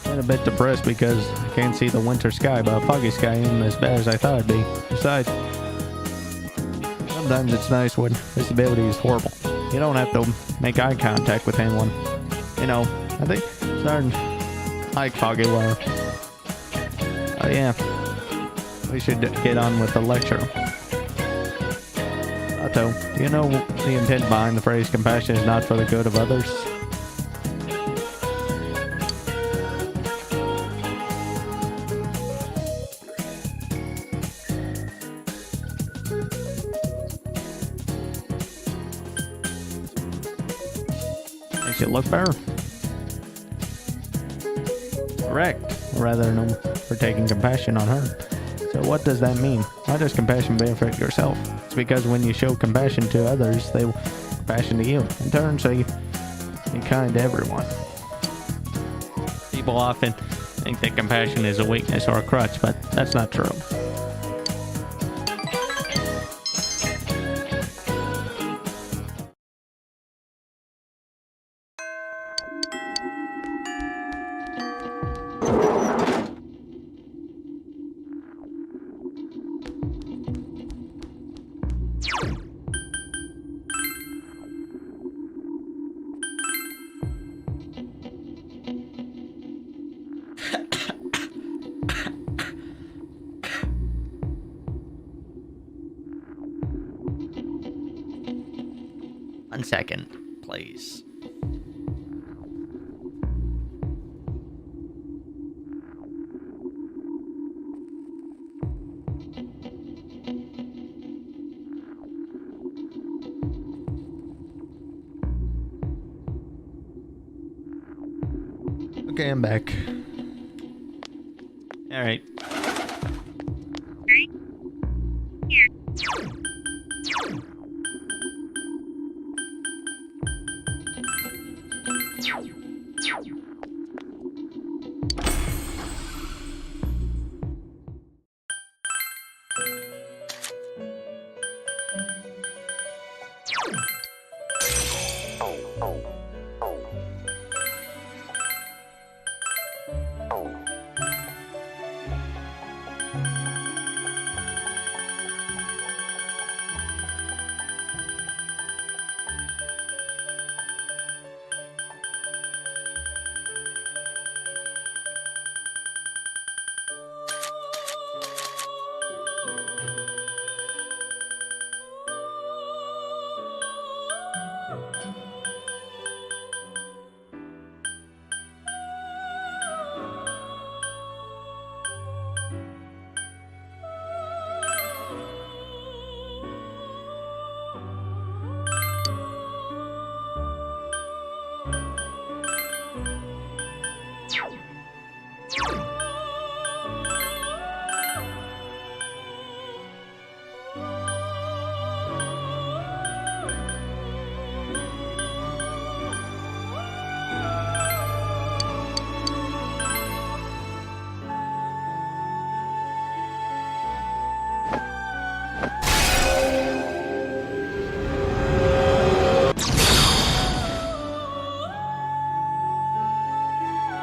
I'm a bit depressed because I can't see the winter sky, but a foggy sky isn't as bad as I thought it'd be. Besides, sometimes it's nice when visibility is horrible. You don't have to make eye contact with anyone. You know, I think it's starting to like foggy weather. Oh yeah, we should get on with the lecture. Otto, do you know the intent behind the phrase compassion is not for the good of others? Makes it look better. Correct. Or rather, no, for taking compassion on her. So what does that mean? Why does compassion benefit yourself? It's because when you show compassion to others, they will compassion to you. In turn, so you be kind to everyone. People often think that compassion is a weakness or a crutch, but that's not true. One second, please. Okay, I'm back. Alright.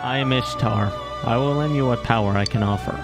I am Ishtar. I will lend you what power I can offer.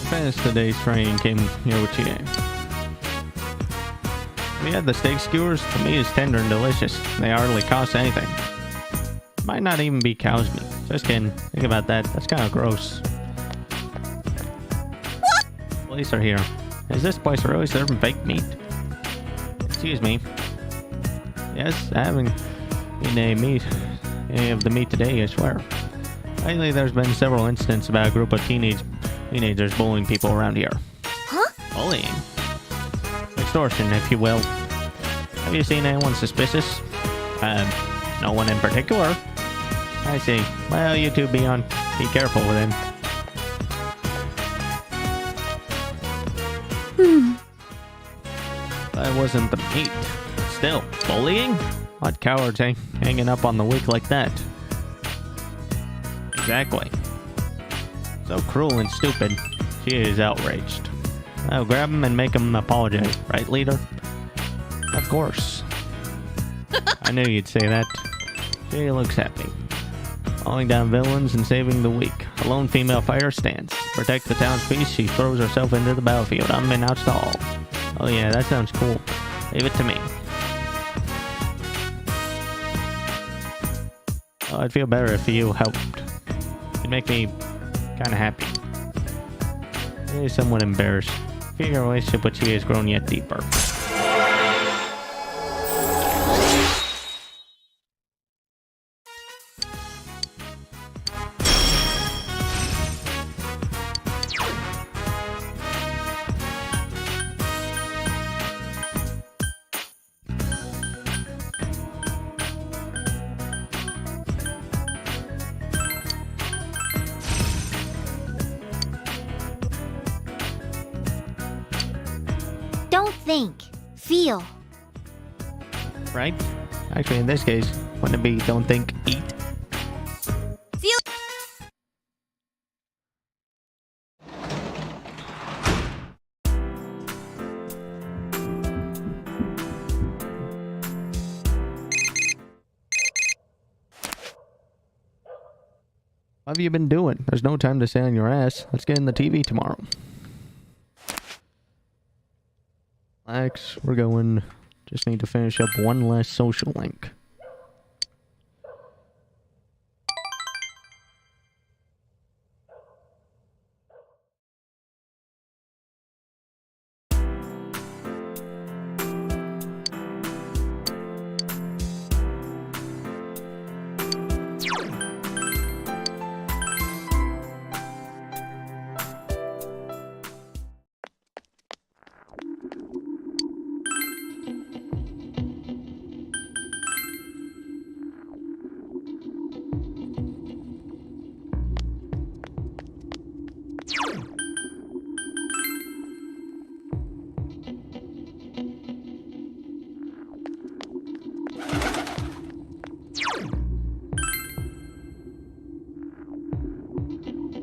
Finished today's training, came here with you. We had the steak skewers. The meat is tender and delicious. They hardly cost anything. Might not even be cow's meat. Just kidding. Think about that. That's kind of gross. Police are here. Is this place really serving baked meat? Excuse me. Yes, I haven't eaten any of the meat today, I swear. Lately, there's been several incidents about a group of teenagers bullying people around here. Huh? Bullying? Extortion, if you will. Have you seen anyone suspicious? No one in particular. I see. Well, you two be careful with him. That wasn't the meat. Still, bullying? What cowards hanging up on the weak like that? Exactly. So cruel and stupid. She is outraged. I'll grab him and make him apologize, right, leader? Of course. I knew you'd say that. She looks happy. Falling down villains and saving the weak. A lone female fighter stands. Protect the town's peace, she throws herself into the battlefield, unbeknownst to all. Oh yeah, that sounds cool. Leave it to me. Oh, I'd feel better if you helped. It'd make me Kinda happy. Maybe somewhat embarrassed. I feel your relationship with Chia has grown yet deeper. Don't think. Feel. Right? Actually, in this case, wouldn't it be don't think, eat? Feel. What have you been doing? There's no time to sit on your ass. Let's get in the TV tomorrow. Relax, we're going. Just need to finish up one last social link.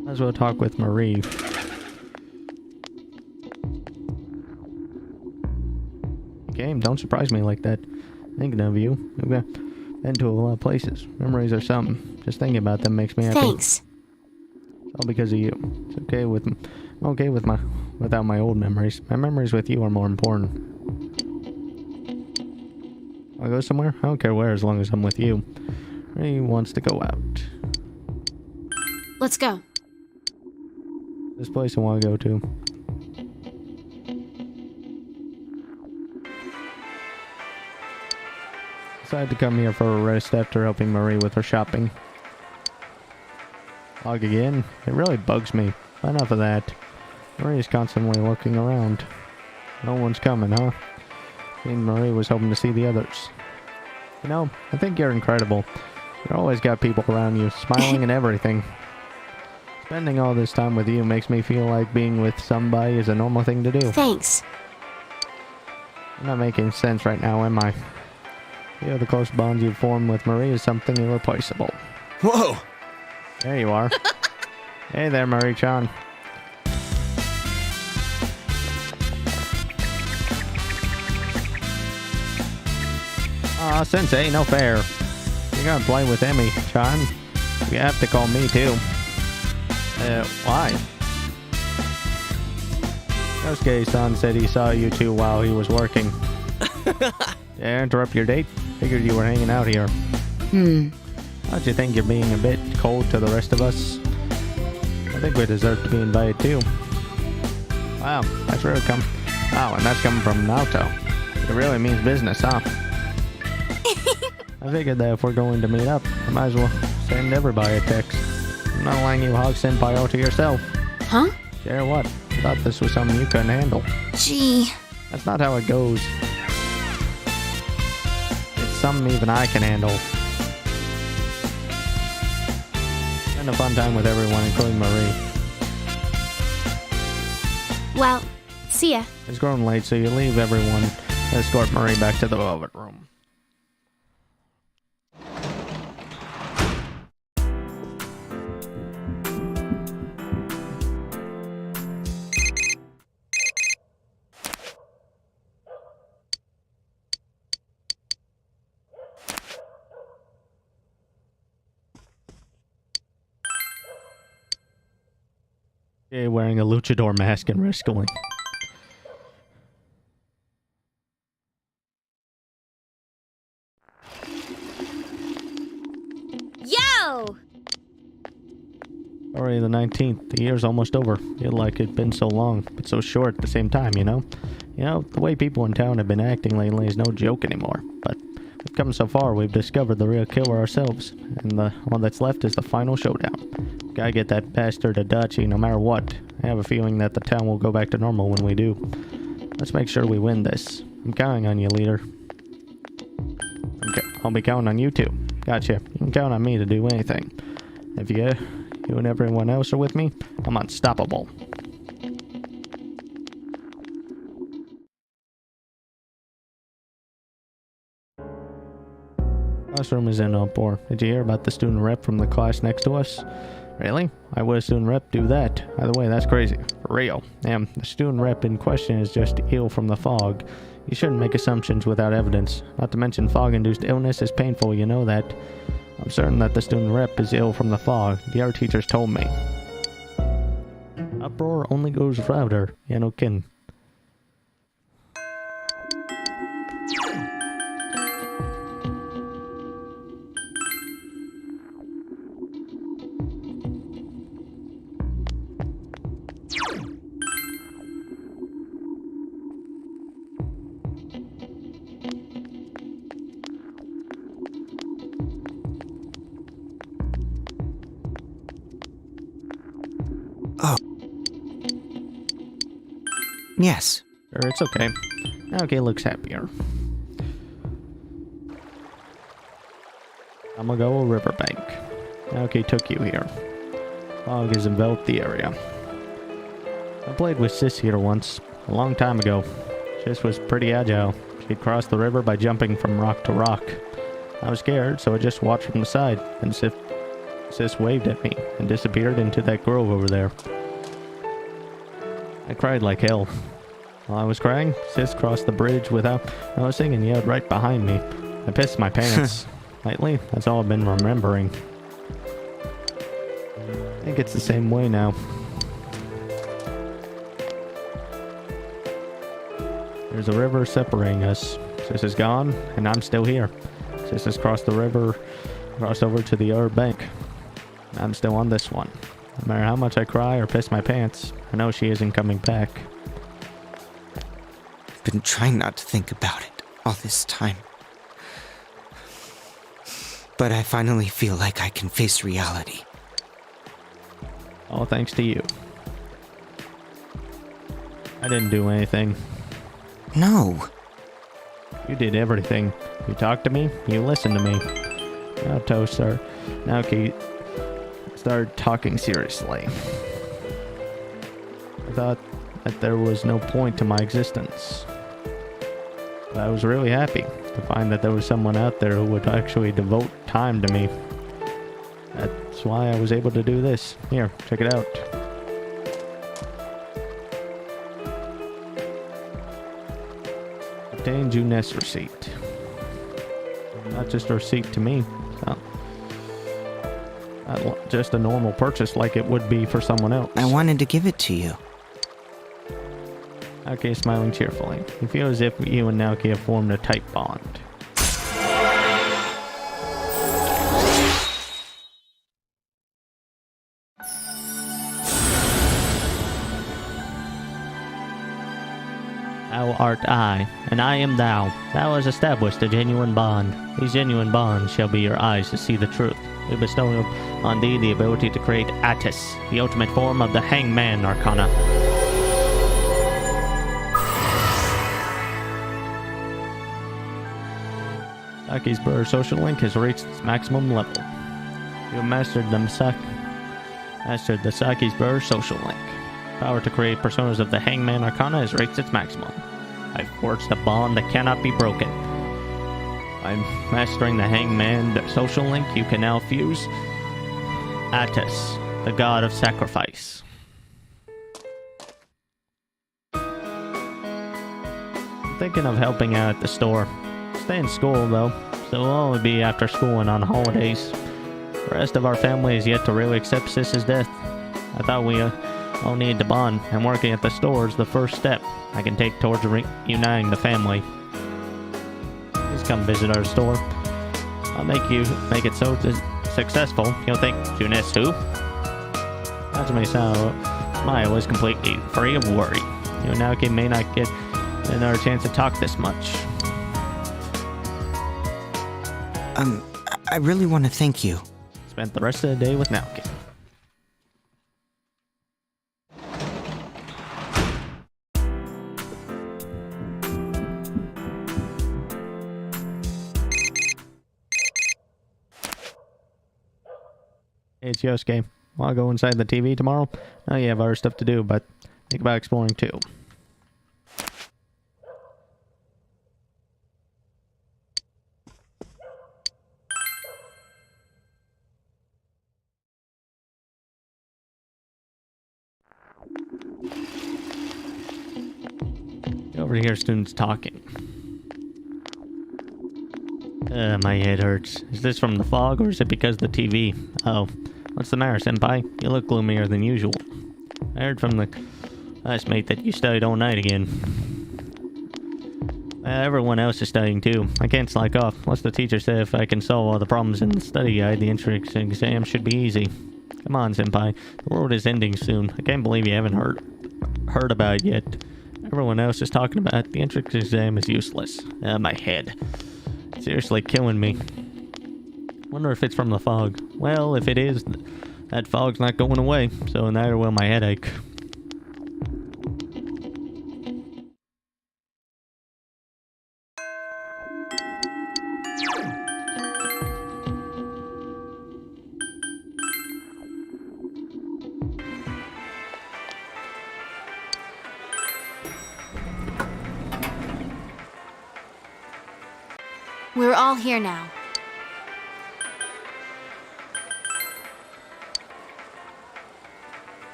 Might as well talk with Marie. Game, don't surprise me like that. Thinking of you. We've been to a lot of places. Memories are something. Just thinking about them makes me happy. Thanks. All because of you. It's okay with without my old memories. My memories with you are more important. I'll go somewhere? I don't care where as long as I'm with you. Ray wants to go out. Let's go. This place I want to go to. Decided to come here for a rest after helping Marie with her shopping. Log again? It really bugs me. Enough of that. Marie's constantly looking around. No one's coming, huh? Seemed Marie was hoping to see the others. You know, I think you're incredible. You always got people around you, smiling and everything. Spending all this time with you makes me feel like being with somebody is a normal thing to do. Thanks. I'm not making sense right now, am I? You know, the close bond you've formed with Marie is something irreplaceable. Whoa! There you are. Hey there, Marie-chan. Aw, Sensei, no fair. You're gonna play with Emmy-chan. You have to call me, too. Why? Yosuke-san said he saw you two while he was working. Yeah, interrupt your date? Figured you were hanging out here. Don't you think you're being a bit cold to the rest of us? I think we deserve to be invited too. Wow, that's really Wow, and that's coming from Naoto. It really means business, huh? I figured that if we're going to meet up, I might as well send everybody a text. I'm not letting you hog Senpai all to yourself. Huh? Share what? I thought this was something you couldn't handle. Gee. That's not how it goes. It's something even I can handle. Spend a fun time with everyone, including Marie. Well, see ya. It's growing late, so you leave everyone. Escort Marie back to the velvet room. Wearing a luchador mask and wrestling. Yo! February the 19th. The year's almost over. Feel like it's been so long, but so short at the same time, you know? You know, the way people in town have been acting lately is no joke anymore. But we've come so far, we've discovered the real killer ourselves. And the one that's left is the final showdown. Gotta get that bastard Adachi no matter what. I have a feeling that the town will go back to normal when we do. Let's make sure we win this. I'm counting on you, leader. I'll be counting on you too. Gotcha. You can count on me to do anything. If you and everyone else are with me, I'm unstoppable. Classroom is in uproar. Did you hear about the student rep from the class next to us? Really? Why would a student rep do that? By the way, that's crazy. For real. Damn, the student rep in question is just ill from the fog. You shouldn't make assumptions without evidence. Not to mention fog-induced illness is painful, you know that. I'm certain that the student rep is ill from the fog. The art teachers told me. Uproar only goes louder. Yeah, no kidding. Yes. Sure, it's okay. Okay, looks happier. I'm gonna go a riverbank. Okay, took you here. Fog has enveloped the area. I played with Sis here once, a long time ago. Sis was pretty agile. She'd cross the river by jumping from rock to rock. I was scared, so I just watched from the side, and Sis waved at me and disappeared into that grove over there. I cried like hell. While I was crying, Sis crossed the bridge without noticing and yelled right behind me. I pissed my pants. Lately, that's all I've been remembering. I think it's the same way now. There's a river separating us. Sis is gone, and I'm still here. Sis has crossed the river, crossed over to the other bank. I'm still on this one. No matter how much I cry or piss my pants, I know she isn't coming back. I've been trying not to think about it all this time. But I finally feel like I can face reality. All thanks to you. I didn't do anything. No. You did everything. You talked to me, you listened to me. Now, Toaster. Now, Kate. Started talking seriously. I thought that there was no point to my existence. But I was really happy to find that there was someone out there who would actually devote time to me. That's why I was able to do this. Here, check it out. Obtain Juness receipt. Not just a receipt to me. Not just a normal purchase like it would be for someone else. I wanted to give it to you. Naoki is smiling cheerfully. You feel as if you and Naoki have formed a tight bond. Thou art I, and I am thou. Thou hast established a genuine bond. These genuine bonds shall be your eyes to see the truth. We bestow on thee the ability to create Attis, the ultimate form of the Hangman Arcana. Saki's Burr social link has reached its maximum level. You have mastered the Saki's Burr social link. Power to create personas of the Hangman Arcana has reached its maximum. I've forged a bond that cannot be broken. By mastering the Hangman social link, you can now fuse Attis, the god of sacrifice. I'm thinking of helping out at the store. Stay in school, though, so it'll only be after school and on holidays. The rest of our family is yet to really accept Sis's death. I thought we all needed to bond, and working at the store is the first step I can take towards reuniting the family. Please come visit our store. I'll make it so successful, you'll think, Juness who? Smile was completely free of worry. You and Naoki may not get another chance to talk this much. I really want to thank you. Spent the rest of the day with Naoki. Hey, it's Yosuke. Want to go inside the TV tomorrow? I know you have other stuff to do, but think about exploring too. Over here, students talking. My head hurts. Is this from the fog, or is it because of the TV? Oh, what's the matter, senpai? You look gloomier than usual. I heard from the classmate that you studied all night again. Everyone else is studying too. I can't slack off. What's the teacher say? If I can solve all the problems in the study guide, the entrance exam should be easy. Come on, senpai. The world is ending soon. I can't believe you haven't heard about it yet. Everyone else is talking about it. The entrance exam is useless. My head. Seriously killing me. Wonder if it's from the fog. Well, if it is, that fog's not going away, so neither will my headache. We're all here now.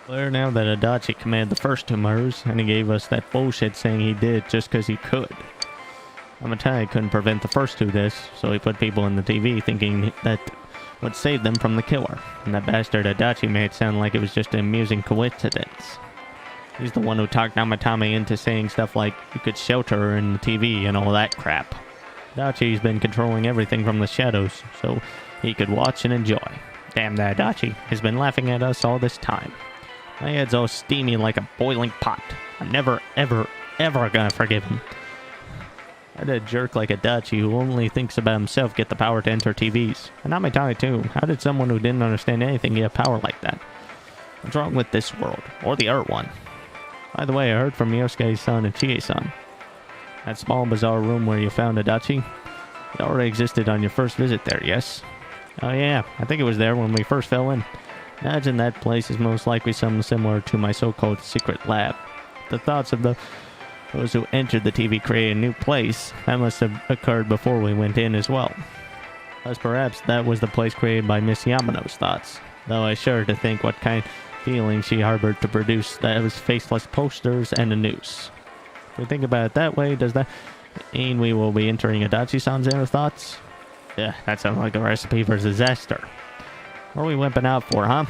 Clear now that Adachi commanded the first two murders, and he gave us that bullshit saying he did just because he could. Amatai couldn't prevent the first two deaths, so he put people in the TV thinking that would save them from the killer. And that bastard Adachi made it sound like it was just an amusing coincidence. He's the one who talked Namatame into saying stuff like you could shelter her in the TV and all that crap. Adachi's been controlling everything from the shadows, so he could watch and enjoy. Damn, that Adachi has been laughing at us all this time. My head's all steamy like a boiling pot. I'm never, ever, ever gonna forgive him. How did a jerk like Adachi who only thinks about himself get the power to enter TVs? And Namatame too. How did someone who didn't understand anything get power like that? What's wrong with this world? Or the other one? By the way, I heard from Yosuke-san and Chie-san. That small bizarre room where you found Adachi, it already existed on your first visit there, yes? Oh yeah, I think it was there when we first fell in. Imagine that place is most likely something similar to my so-called secret lab. The thoughts of those who entered the TV created a new place. That must have occurred before we went in as well. Plus perhaps that was the place created by Miss Yamano's thoughts. Though I shudder to think what kind feeling she harbored to produce those faceless posters and a noose. If we think about it that way, does that mean we will be entering Adachi-san's inner thoughts? Yeah, that sounds like a recipe for disaster. What are we wimping out for, huh?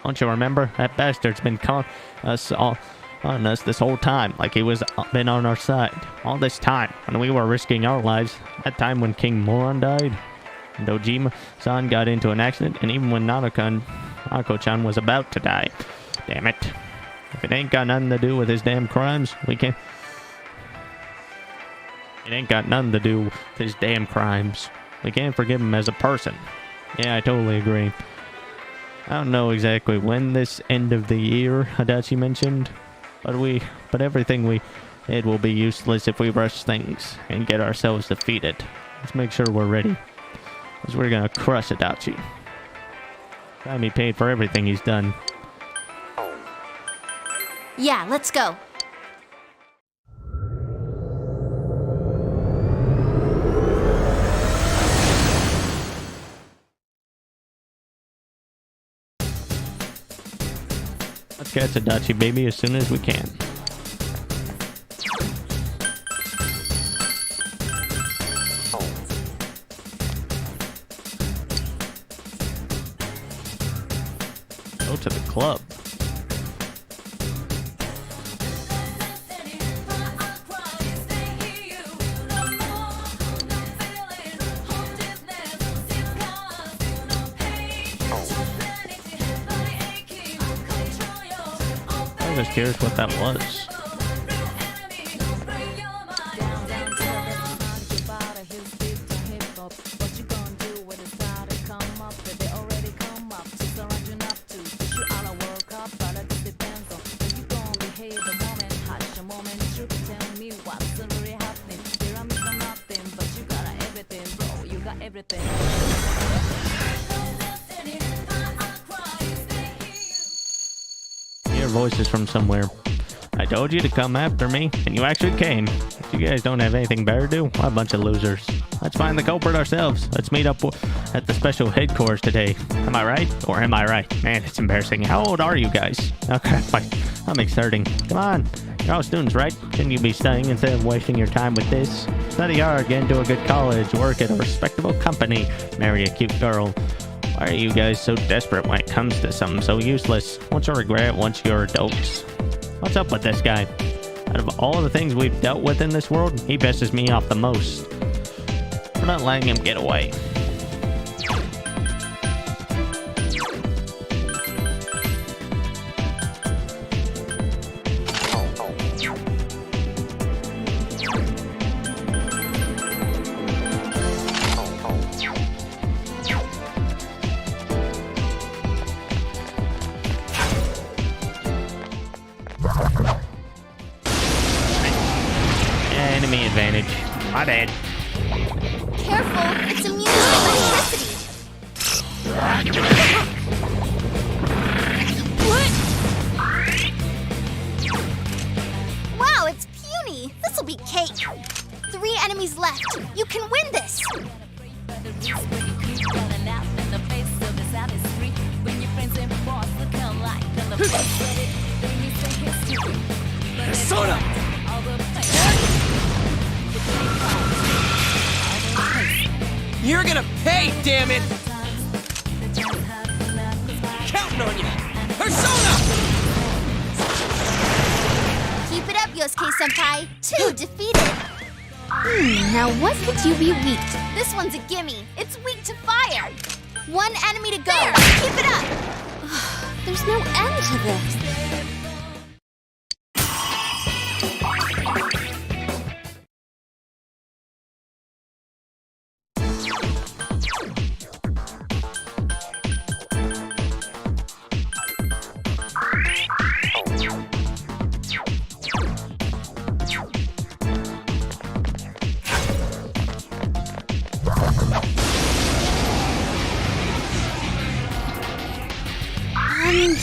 Don't you remember? That bastard's been calling us all on us this whole time, like he was been on our side. All this time, when we were risking our lives. That time when King Moron died, and Dojima-san got into an accident, and even when Nako-chan was about to die. Damn it. If it ain't got nothing to do with his damn crimes, we can't... It ain't got nothing to do with his damn crimes. We can't forgive him as a person. Yeah, I totally agree. I don't know exactly when this end of the year Adachi mentioned, but everything we did will be useless if we rush things and get ourselves defeated. Let's make sure we're ready, because we're gonna crush Adachi. Time he paid for everything he's done. Yeah, let's go. Let's catch Adachi baby as soon as we can. Go to the club. just curious what that was. Your voice is from somewhere. I told you to come after me, and you actually came. But you guys don't have anything better to do? What a bunch of losers. Let's find the culprit ourselves. Let's meet up at the special headquarters today. Am I right? Or am I right? Man, it's embarrassing. How old are you guys? Okay, I'm exerting. Come on. You're all students, right? Shouldn't you be studying instead of wasting your time with this? Study hard, get into a good college, work at a respectable company, marry a cute girl. Why are you guys so desperate when it comes to something so useless? Once you regret it, once you're adults. What's up with this guy? Out of all the things we've dealt with in this world, he pisses me off the most. We're not letting him get away. Enemy advantage. My bad. Careful, it's immune to electricity. Wow, it's puny. This'll be cake. 3 enemies left. You can win this. Persona! You're gonna pay, damn it! Counting on you! Persona! Keep it up, Yosuke-senpai. 2 defeated. Now what would you be weak to? This one's a gimme. It's weak to fire. 1 enemy to go. There. Keep it up. There's no end to this.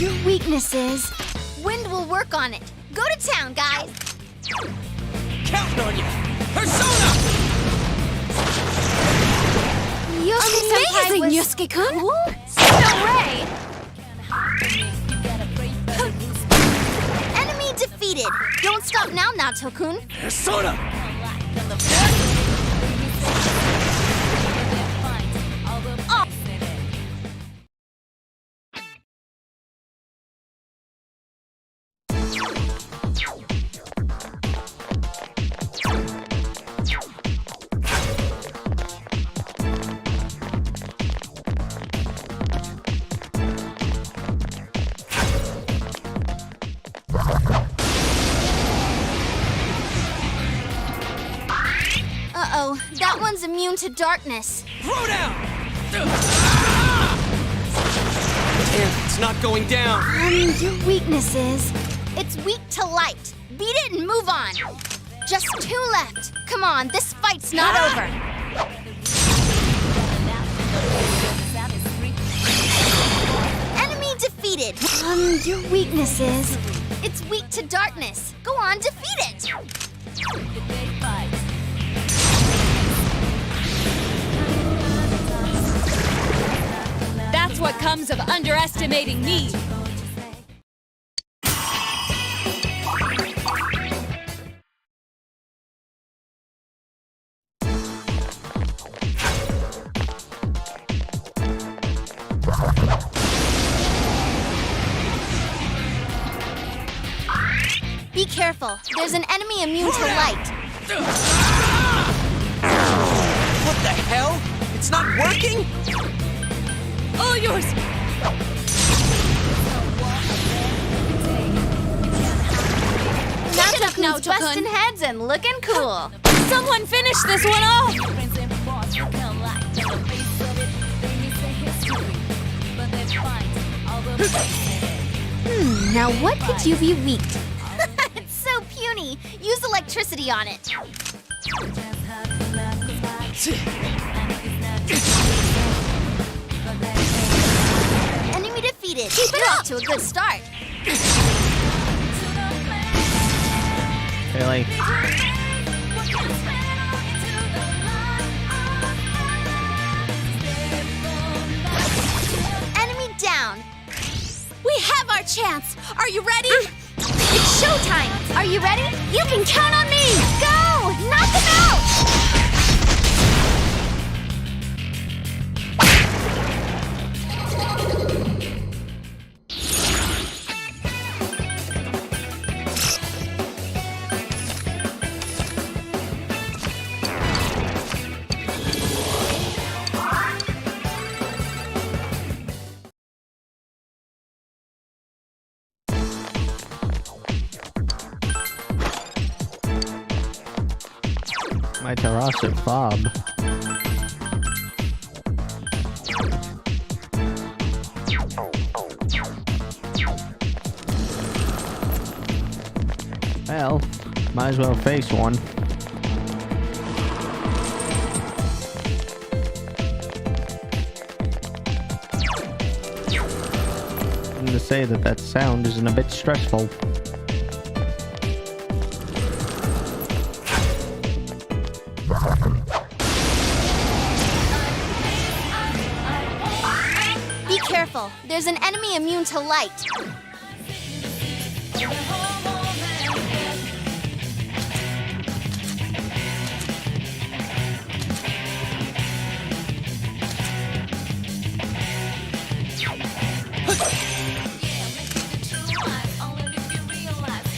Your weakness is... Wind will work on it. Go to town, guys. Counting on you! Persona! Amazing, Yosuke-kun! No way! Enemy defeated! Don't stop now, Nato-kun! Persona! Oh. Uh-oh, that one's immune to darkness. Throw down! Damn, it's not going down. Your weakness is... It's weak to light. Beat it and move on. Just 2 left. Come on, this fight's not over. Enemy defeated. Your weakness is... It's weak to darkness. Go on, defeat it. That's what comes of underestimating me. Be careful. There's an enemy immune to light. What the hell? It's not working? All yours! now, Dudes busting heads and looking cool. Someone finish this one off! Now what could you be weak to? It's so puny. Use electricity on it. Enemy defeated. Keep it up to a good start. Really? Enemy down. We have our chance! Are you ready? It's showtime. Are you ready? You can count on me. Go! Knock them out! My Tarasic Fob. Well, might as well face one. I'm to say that sound isn't a bit stressful. Be careful. There's an enemy immune to light.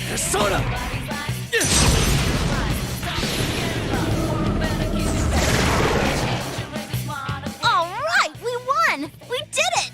Persona! All right, we won! We did it!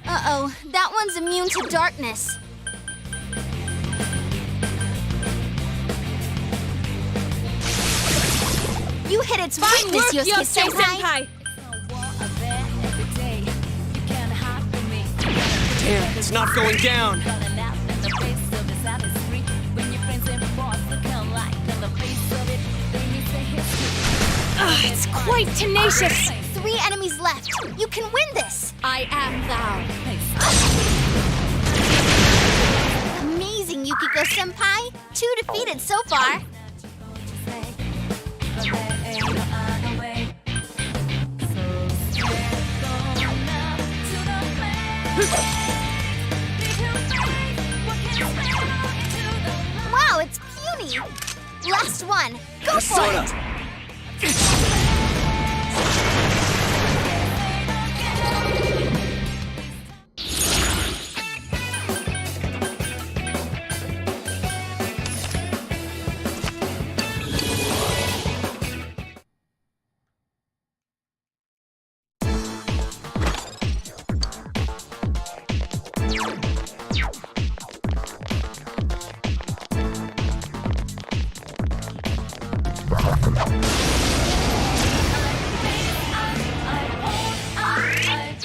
Uh-oh, that one's immune to darkness. You hit its weakness, Yosuke-senpai! Damn, it's not going down. It's quite tenacious! 3 enemies left. You can win this! I am thou. Amazing, Yukiko-senpai! 2 defeated so far. Wow, it's puny! Last one. Go for it!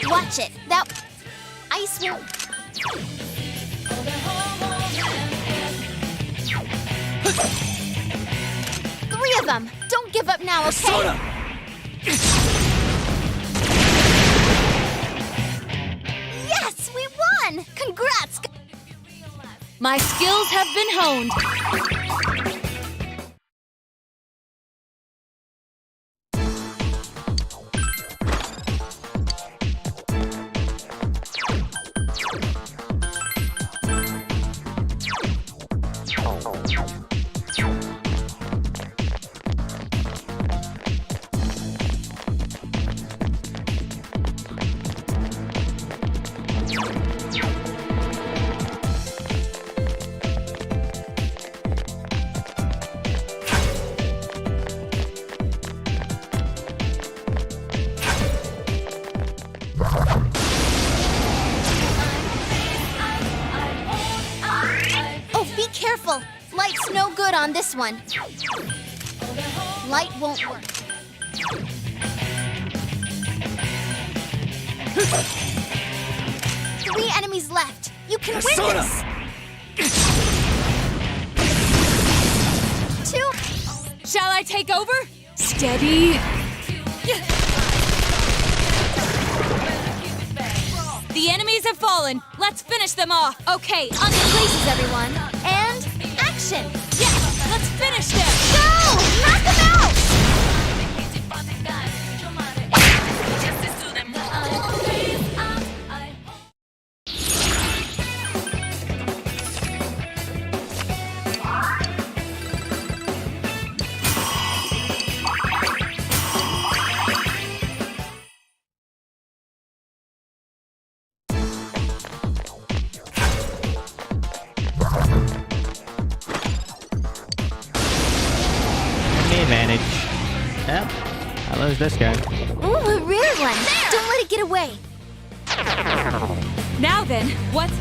Watch it. That ice will... 3 of them. Don't give up now, okay? Yes, we won! Congrats! My skills have been honed. on this one. Light won't work. 3 enemies left. You can win this! 2. Shall I take over? Steady. The enemies have fallen. Let's finish them off. Okay, on your places, everyone. And action! Yes, let's finish them. Go! Knock them out! Advantage. Yep. I lose this guy. Ooh, a rare one. Don't let it get away. Now then, what?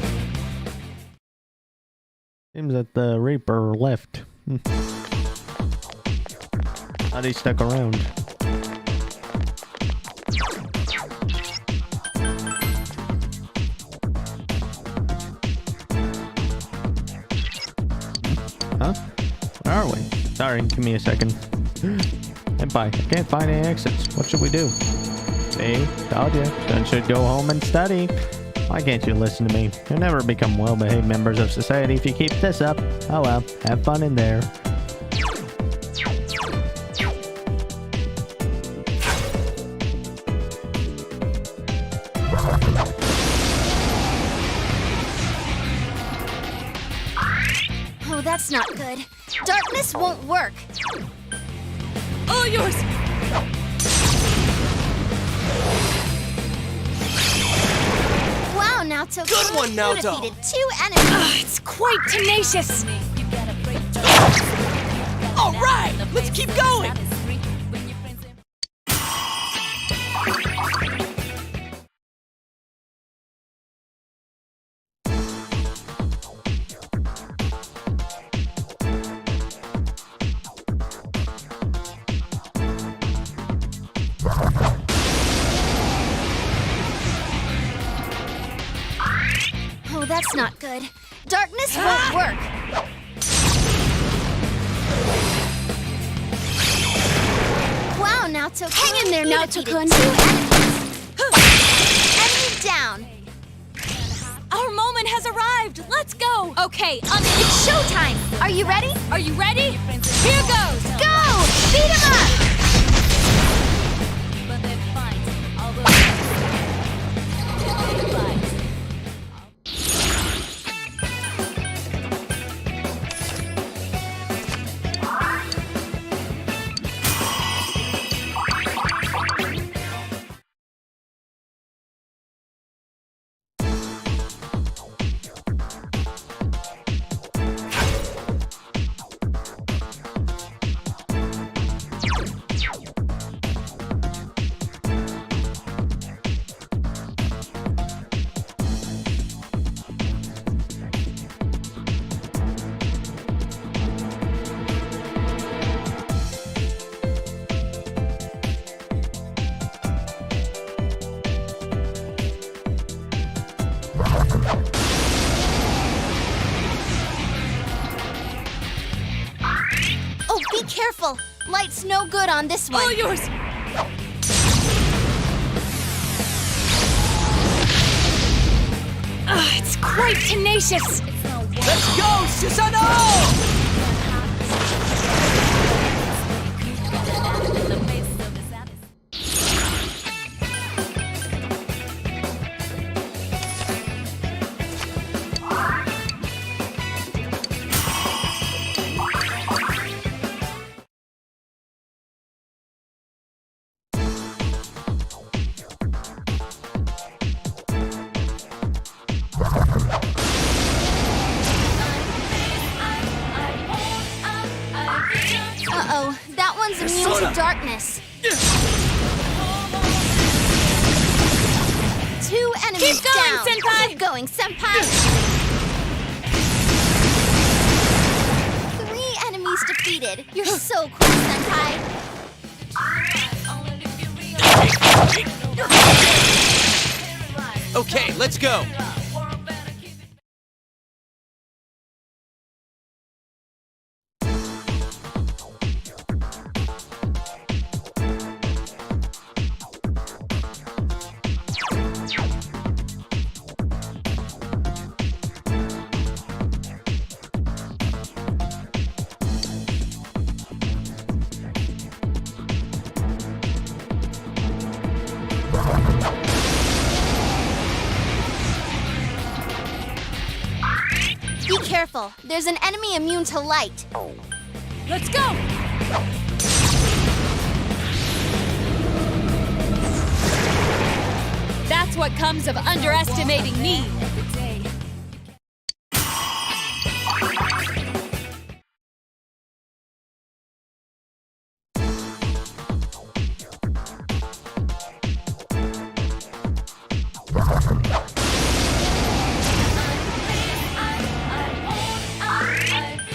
Seems that the Reaper left. Thought he stuck around. Huh? Where are we? Sorry, give me a second. Senpai, I can't find any exits. What should we do? See? Told you. Then should go home and study. Why can't you listen to me? You'll never become well-behaved members of society if you keep this up. Oh well, have fun in there. Oh, that's not good. Darkness won't work. All yours! Wow, Naoto. Good one, You Naoto. defeated 2 enemies. It's quite tenacious. All right, let's keep going. Oh, that's not good. Darkness won't work. Wow, Naoto. Hang in there, Naoto-kun. 2 enemies. Enemy down. Our moment has arrived. Let's go. Okay, It's showtime. Are you ready? Are you ready? Here goes. Go! Beat him up! Oh, be careful. Light's no good on this one. All yours. It's quite tenacious. Let's go, Susanoo! Uh-oh, that one's immune to darkness. 2 enemies Keep going, down. Senpai! Keep going, Senpai! 3 enemies defeated. You're so cool, Senpai. Okay, let's go. Be careful. There's an enemy immune to light. Let's go! That's what comes of underestimating me.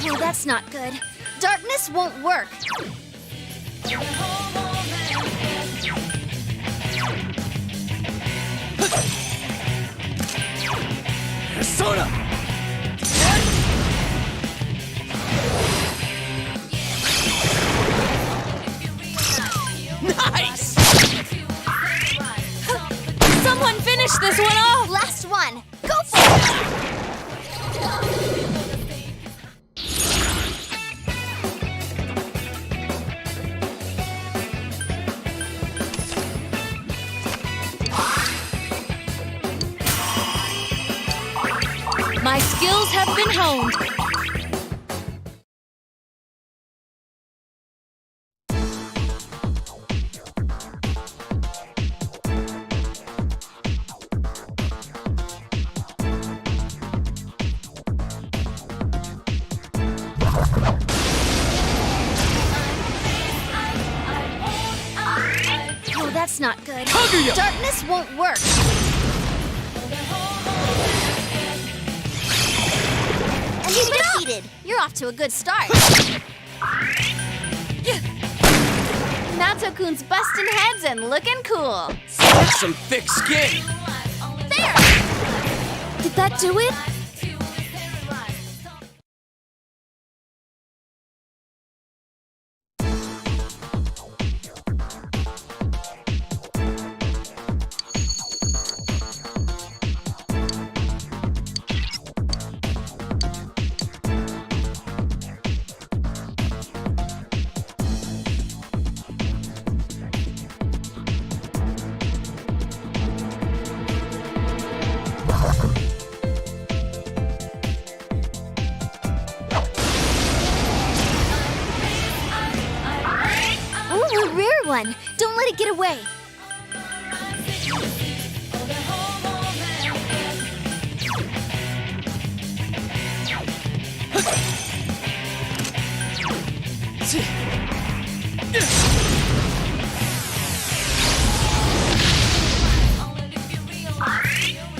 Oh, that's not good. Darkness won't work. Persona! Nice! Someone finish this one off! Last one. Go for it! My skills have been honed. Oh, that's not good. Kaguya! Darkness won't work. Enemy defeated. You're off to a good start. Nato-kun's busting heads and looking cool. That's some thick skin. There! Did that do it? Ooh, a rare one. Don't let it get away.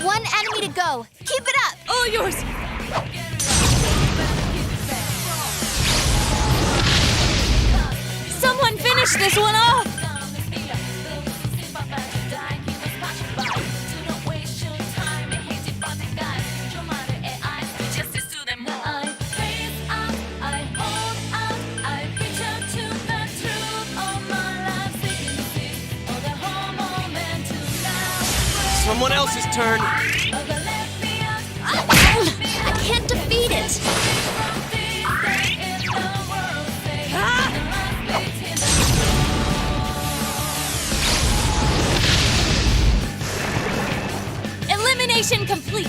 One enemy to go. Keep it up. All yours! Someone finish this one off! Someone else's turn. I can't defeat it. Elimination complete!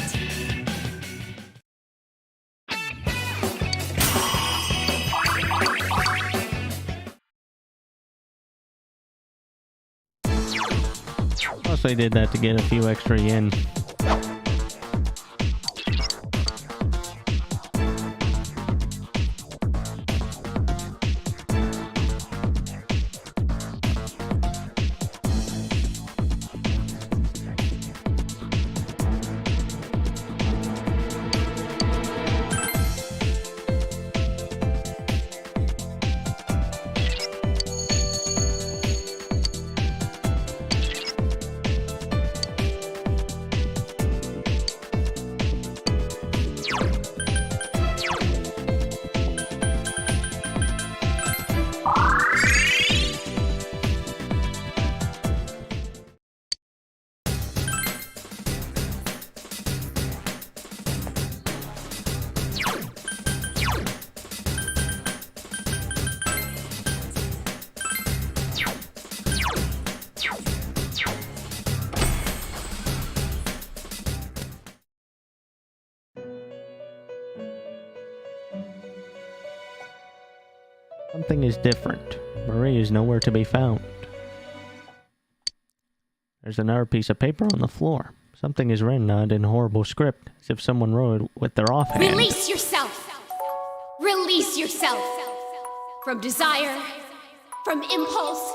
Plus I did that to get a few extra yen. Something is different. Marie is nowhere to be found. There's another piece of paper on the floor. Something is written on it in horrible script, as if someone wrote it with their offhand. Release yourself! Release yourself! From desire, from impulse.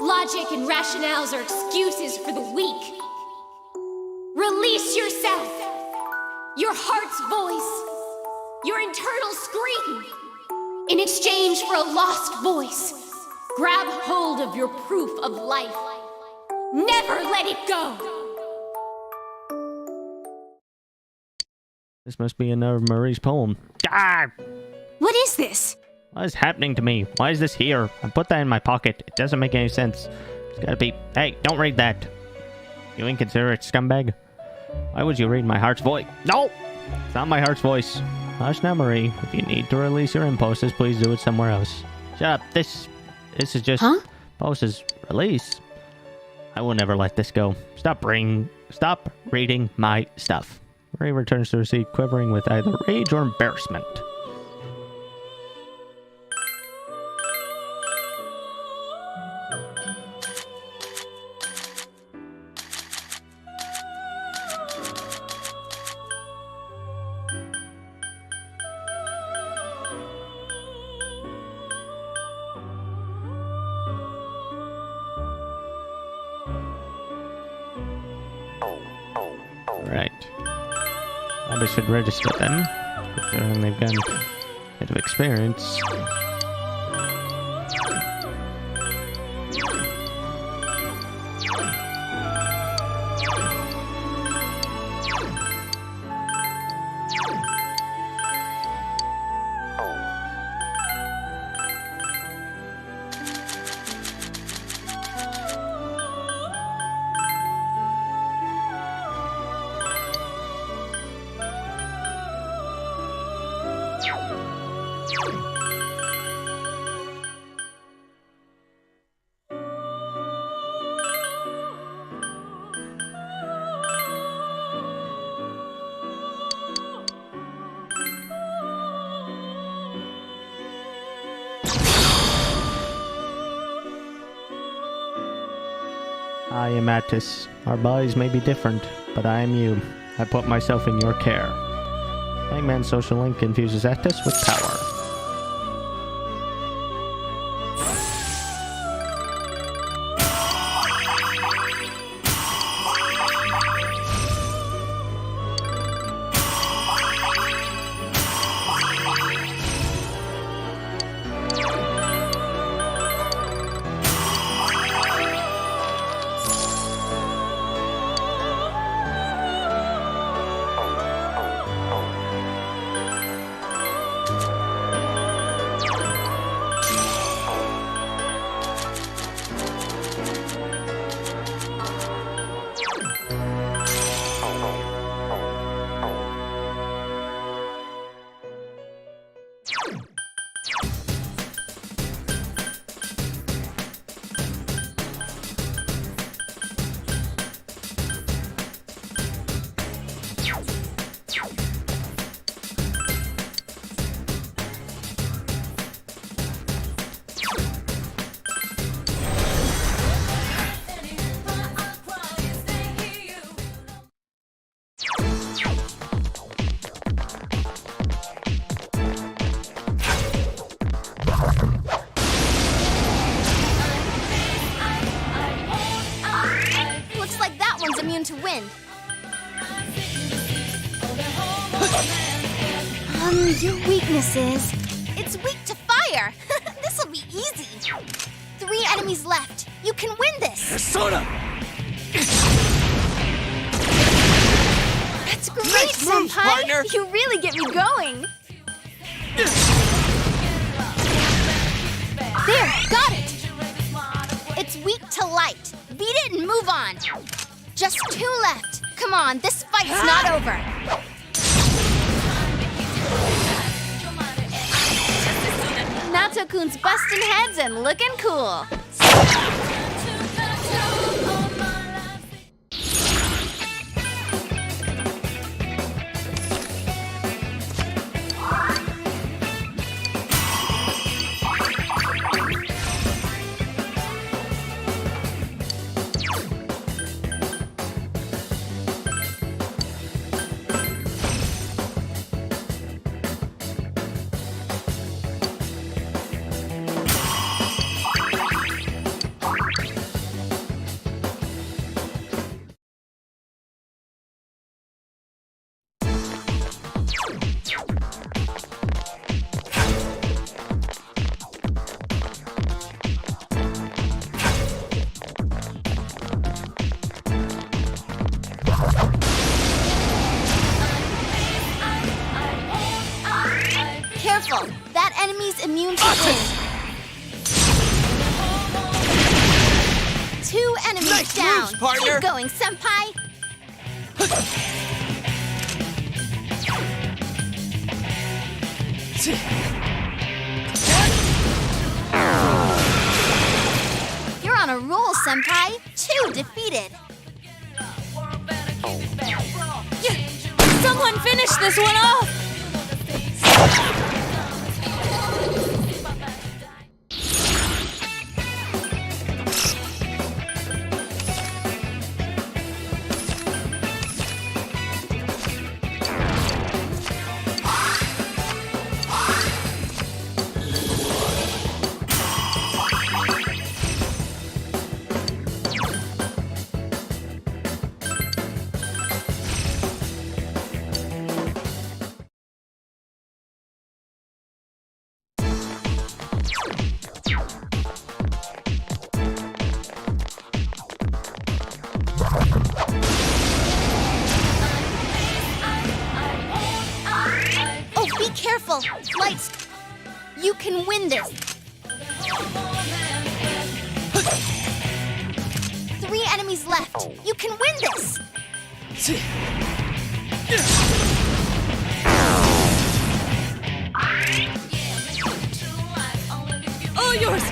Logic and rationales are excuses for the weak. Release yourself! Your heart's voice, your internal scream. In exchange for a lost voice, grab hold of your proof of life. Never let it go! This must be another Marie's poem. Ah! What is this? What is happening to me? Why is this here? I put that in my pocket. It doesn't make any sense. It's gotta be... Hey, don't read that. You inconsiderate scumbag. Why would you read my heart's voice? No! It's not my heart's voice. Hush now, Marie. If you need to release your impulses, please do it somewhere else. Shut up. This is just... Huh? Impulses. Release. I will never let this go. Stop reading my stuff. Marie returns to her seat, quivering with either rage or embarrassment. Right. Probably should register them. Considering they've got a bit of experience. I am Attis. Our bodies may be different, but I am you. I put myself in your care. Hangman's social link infuses Attis with power. immune to wind. Your weakness is... It's weak to fire! This'll be easy. 3 enemies left. You can win this! Soda! That's great, Nice moves, Senpai! partner! You really get me going! There, got it! It's weak to light. Beat it and move on. Just 2 left. Come on, this fight's not over. Nato-kun's busting heads and looking cool. 2 enemies Nice down. moves, partner. Keep going, senpai. You're on a roll, senpai. 2 defeated. Someone finish this one off! Oh, be careful. Lights. You can win this. 3 enemies left. You can win this. All yours!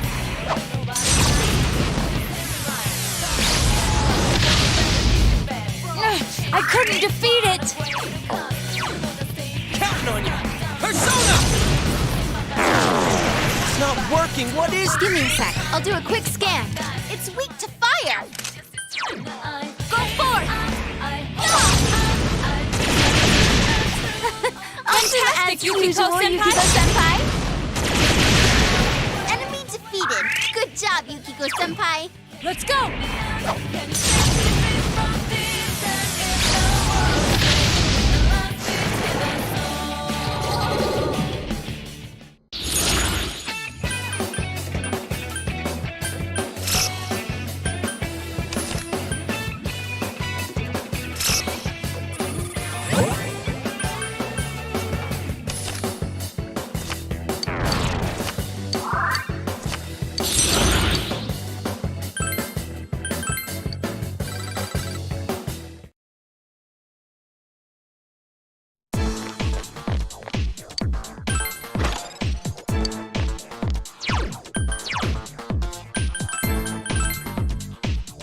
I couldn't defeat it! Counting on you! Persona! It's not working. What is... Give me a sec. I'll do a quick scan. It's weak to fire. Go forth! Fantastic, Yukiko-senpai. Yukiko-senpai! Enemy defeated. Good job, Yukiko-senpai. Let's go!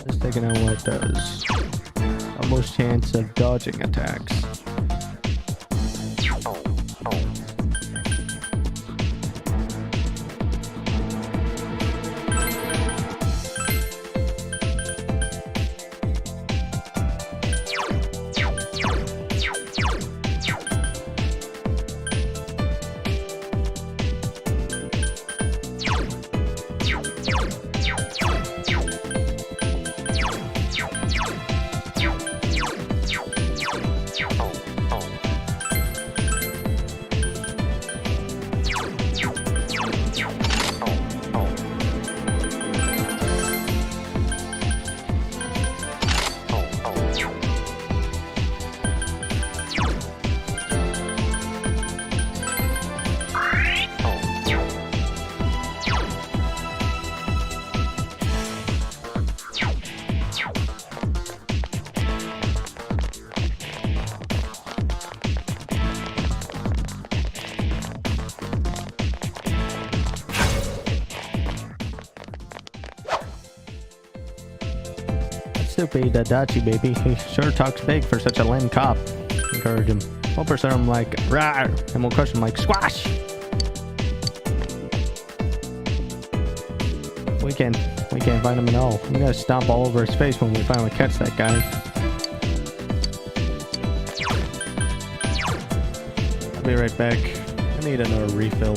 Just taking out what it does. Almost chance of dodging attacks. Stupid Adachi baby. He sure talks big for such a lame cop. Encourage him. We'll pursue him like rawr, and we'll crush him like squash. We can't find him at all. We gotta stomp all over his face when we finally catch that guy. I'll be right back. I need another refill.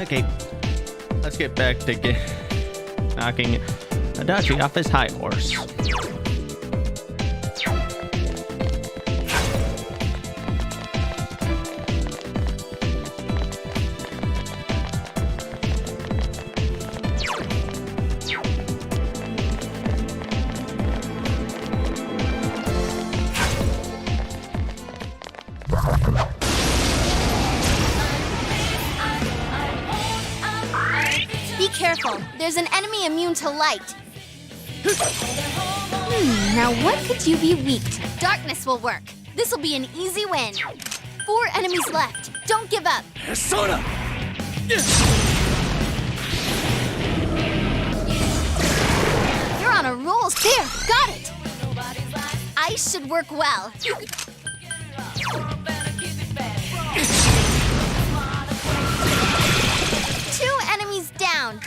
Okay, let's get back to knocking Adachi off his high horse. Be careful. There's an enemy immune to light. Now what could you be weak to? Darkness will work. This'll be an easy win. 4 enemies left. Don't give up. Persona! You're on a roll. There, got it. Ice should work well. 2 enemies down.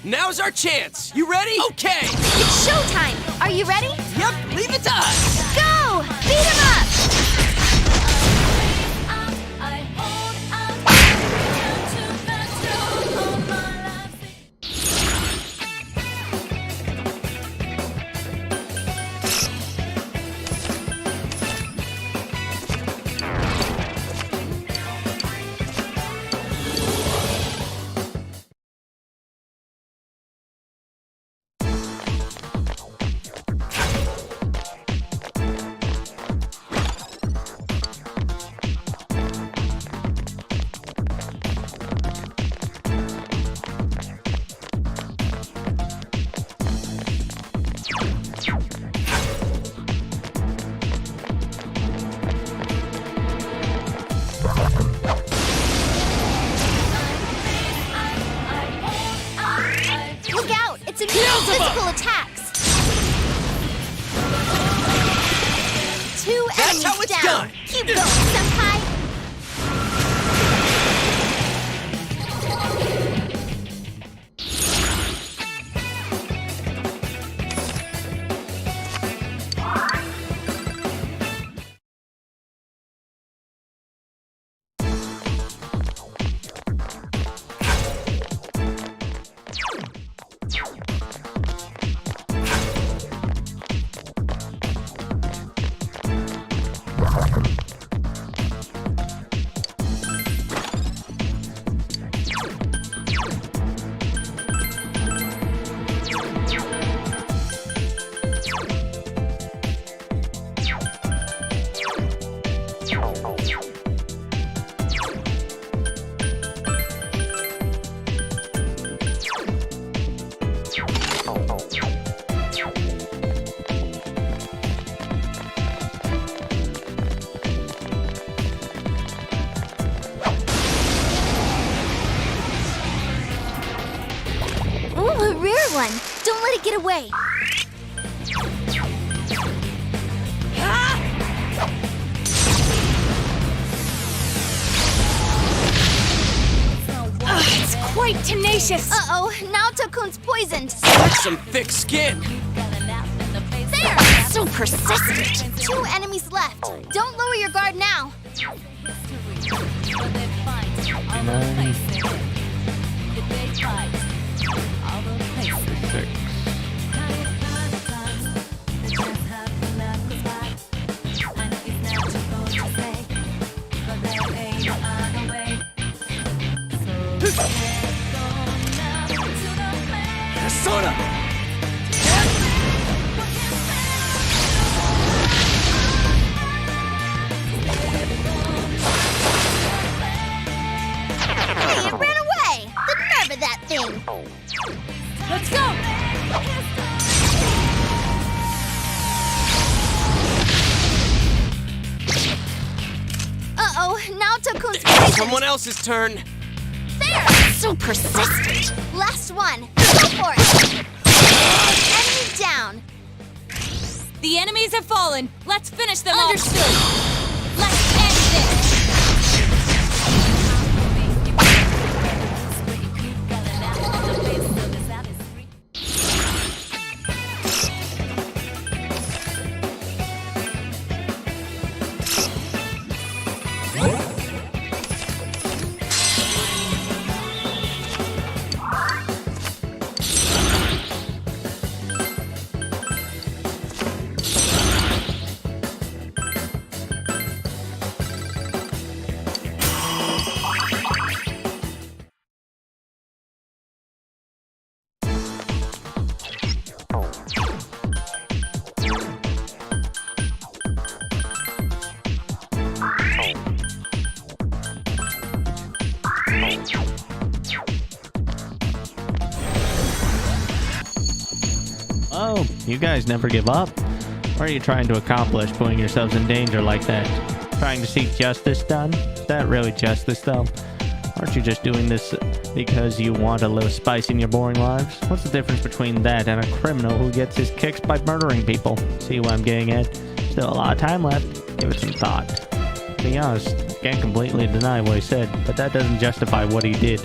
Now's our chance. You ready? Okay. It's showtime. Are you ready? Yep, leave it to us. Go! Beat him up! Look out! It's immune to physical attacks! 2 That's enemies how it's down! done. Keep going, senpai! Ooh, a rare one! Don't let it get away! It's quite tenacious. Uh-oh, Naoto-kun's poisoned! That's some thick skin. There! So persistent! 2 enemies left. Don't lower your guard now. Persona! Hey, it ran away! The nerve of that thing! Let's go! Uh-oh, Naoto-kun's poisoned! Someone else's turn. There! So persistent! Last one! Go for it! Enemy down! The enemies have fallen. Let's finish them Understood. off. Let's end this. You guys never give up? What are you trying to accomplish, putting yourselves in danger like that? Trying to seek justice done? Is that really justice, though? Aren't you just doing this because you want a little spice in your boring lives? What's the difference between that and a criminal who gets his kicks by murdering people? See what I'm getting at? Still a lot of time left. Give it some thought. To be honest, can't completely deny what he said, but that doesn't justify what he did.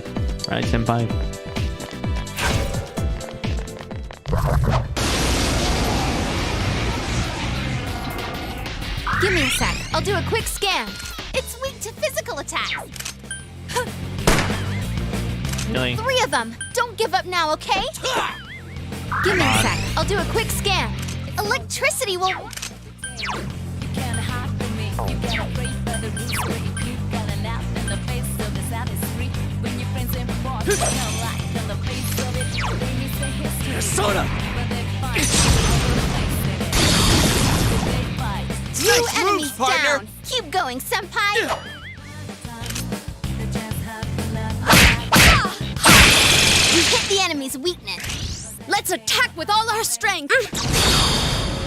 Right, Senpai? Give me a sec. I'll do a quick scan. It's weak to physical attacks. Really? 3 of them. Don't give up now, okay? Give me a sec. I'll do a quick scan. Electricity will... Persona! Two enemies down. Keep going, Senpai. We hit the enemy's weakness. Let's attack with all our strength.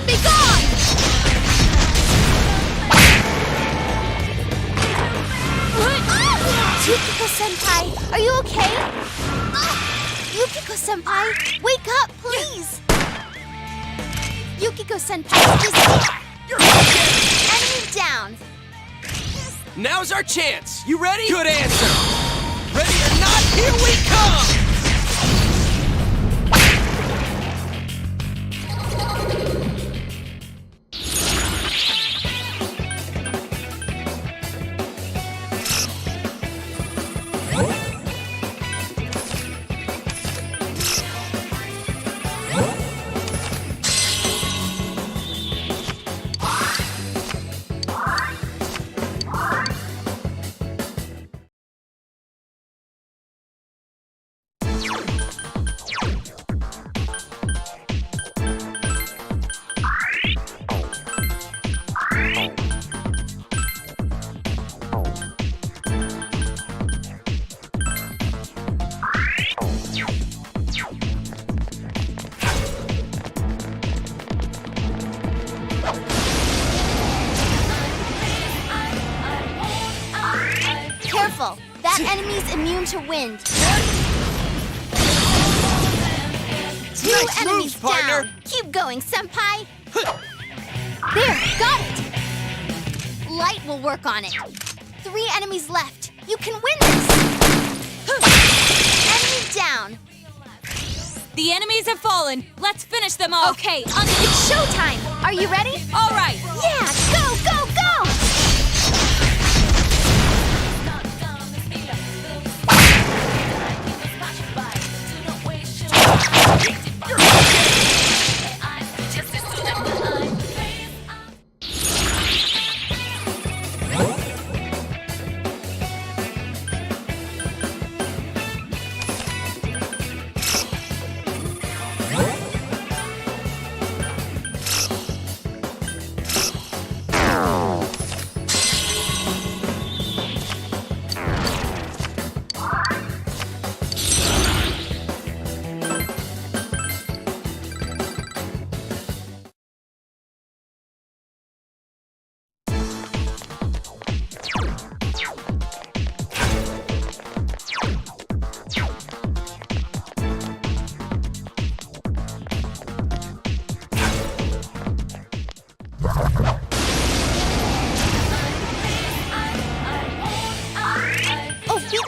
Be gone! Yukiko-senpai, are you okay? Yukiko-senpai, wake up, please! Yukiko-senpai, just... Enemy down! Now's our chance! You ready? Good answer! Ready or not, here we come! Careful! That enemy's immune to wind. 2 Nice enemies moves, partner. down. Keep going, Senpai. There, got it. Light will work on it. 3 enemies left. You can win this. Enemy down. The enemies have fallen. Let's finish them off. Okay, it's showtime. Are you ready? All right. Yeah, go, go, go!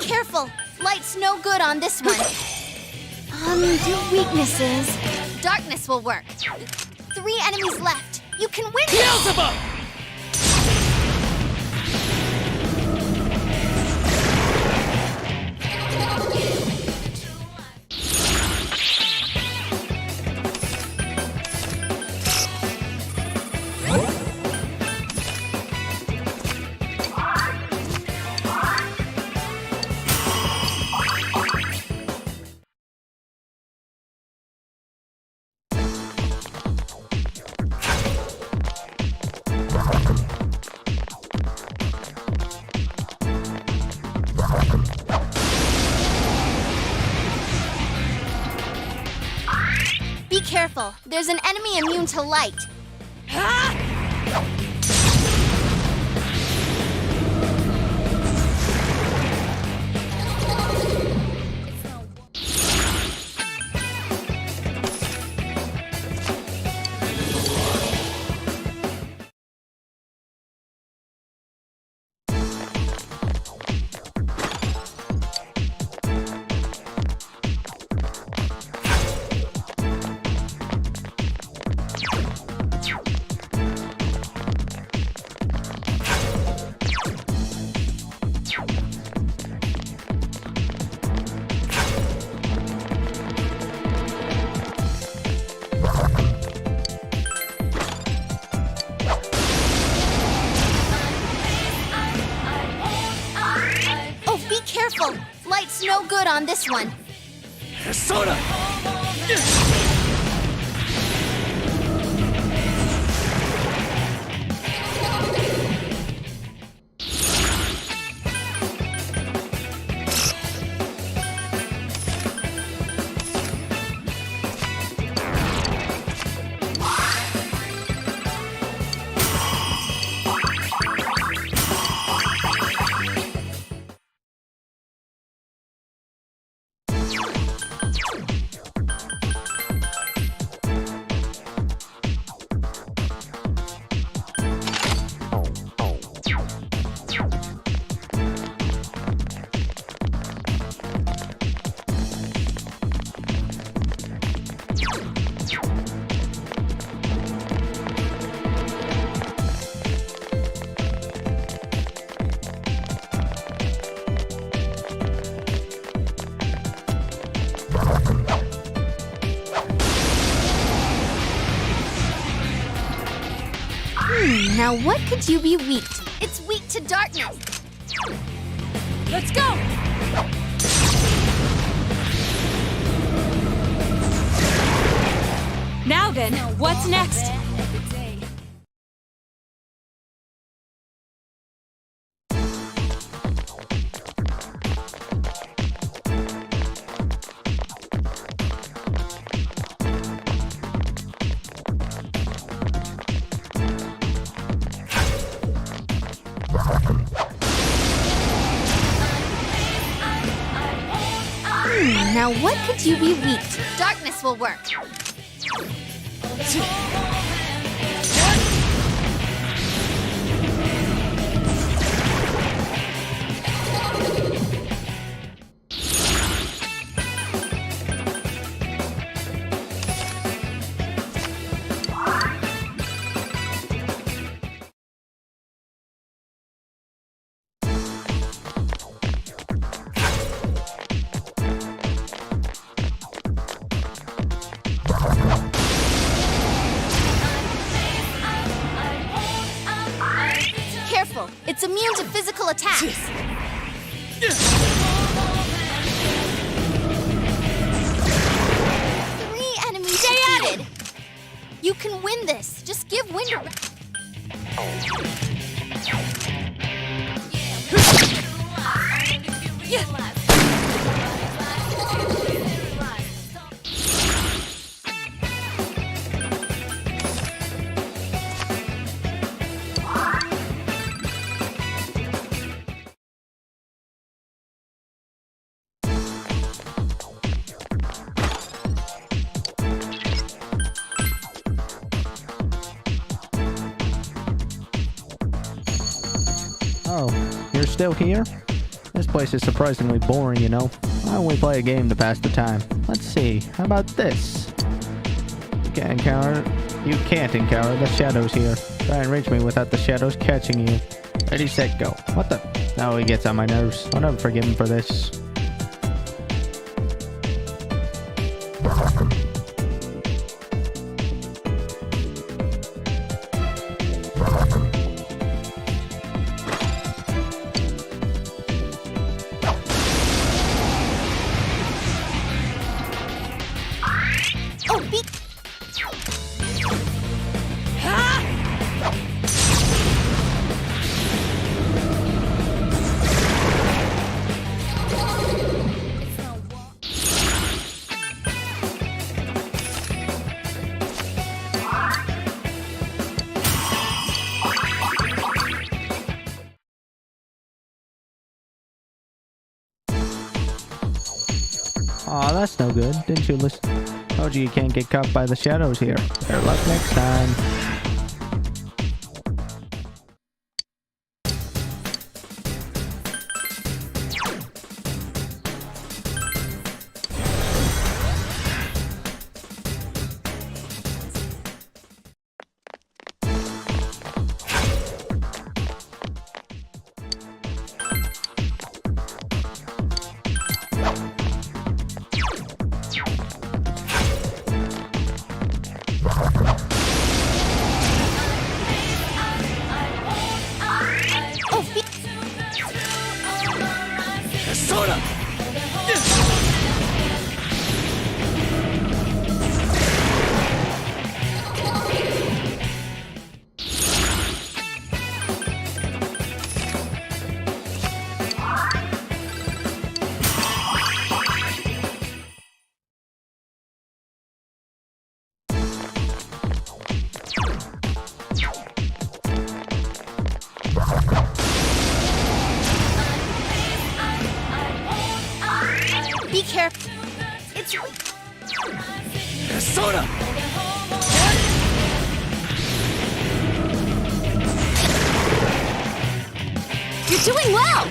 Careful! Light's no good on this one. Your weaknesses. Darkness will work. 3 enemies left. You can win this! Beelzebub! careful. There's an enemy immune to light. Careful! Light's no good on this one. Soda! Now what could you be weak to? It's weak to darkness. Let's go! Now then, what's next? Now what could you be weak to? Darkness will work. Careful, it's immune to physical attacks. 3 enemies defeated. You can win this. Just give Wind a Oh, you're still here? This place is surprisingly boring, you know. Why don't we play a game to pass the time? Let's see, how about this? You can't encounter the shadows here. Try and reach me without the shadows catching you. Ready, set, go. What the? Oh, he gets on my nerves. I'll never forgive him for this. Aw, that's no good. Didn't you listen? Told you can't get caught by the shadows here. Better luck next time. Be careful. It's Soda! You're doing well!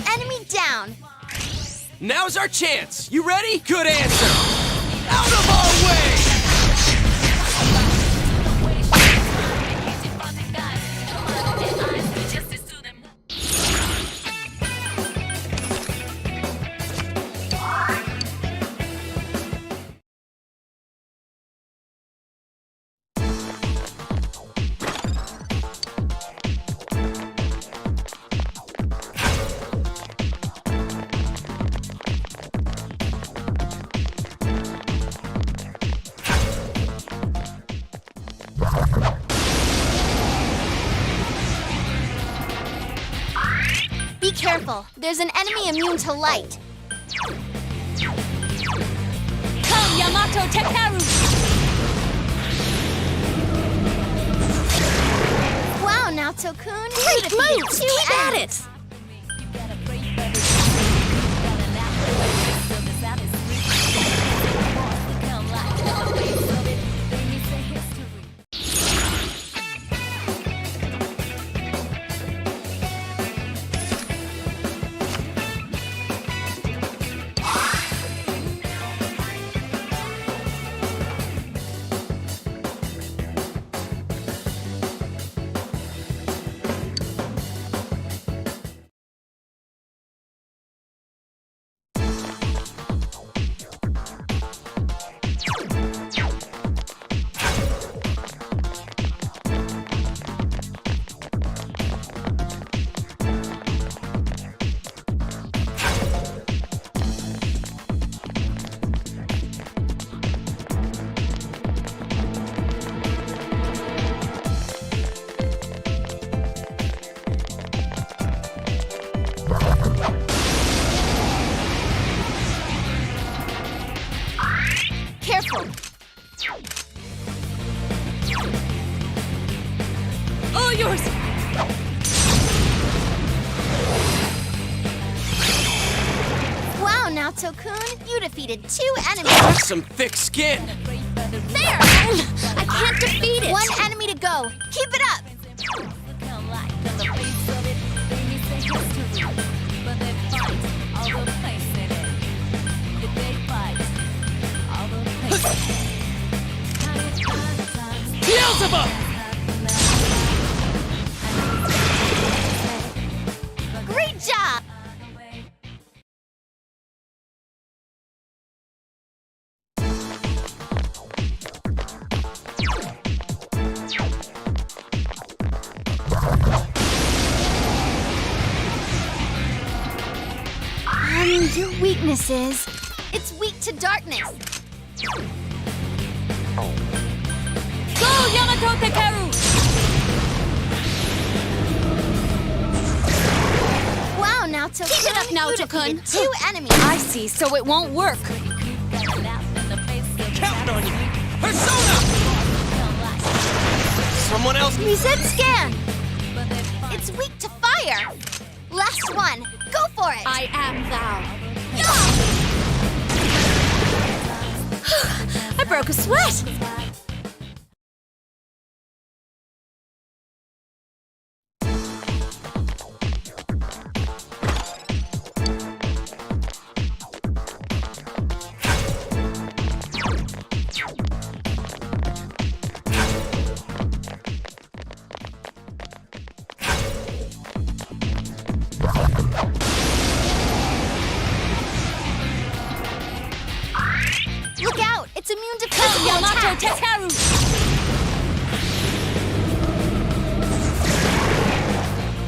Enemy down! Now's our chance. You ready? Good answer. Out of our way! Be careful. There's an enemy immune to light. Come, Yamato Tekaru! Wow, Naoto-kun. Great moves! Keep at it! Careful. All yours! Wow, Naoto-kun. You defeated 2 enemies. That's some thick skin. There! I can't defeat it! 1 enemy to go. Keep it up! Beelzebub! Great job! Your weakness is... It's weak to darkness. Go, Yamato Tekaru! Wow, Naoto-kun. Keep it up, Naoto-kun. 2 enemies. I see, so it won't work. that on you! Persona! Someone else... Reset scan! It's weak to fire! Last one! Go for it! I am thou. I broke a sweat! Look out! It's immune to physical Yamato attacks! Tekaru!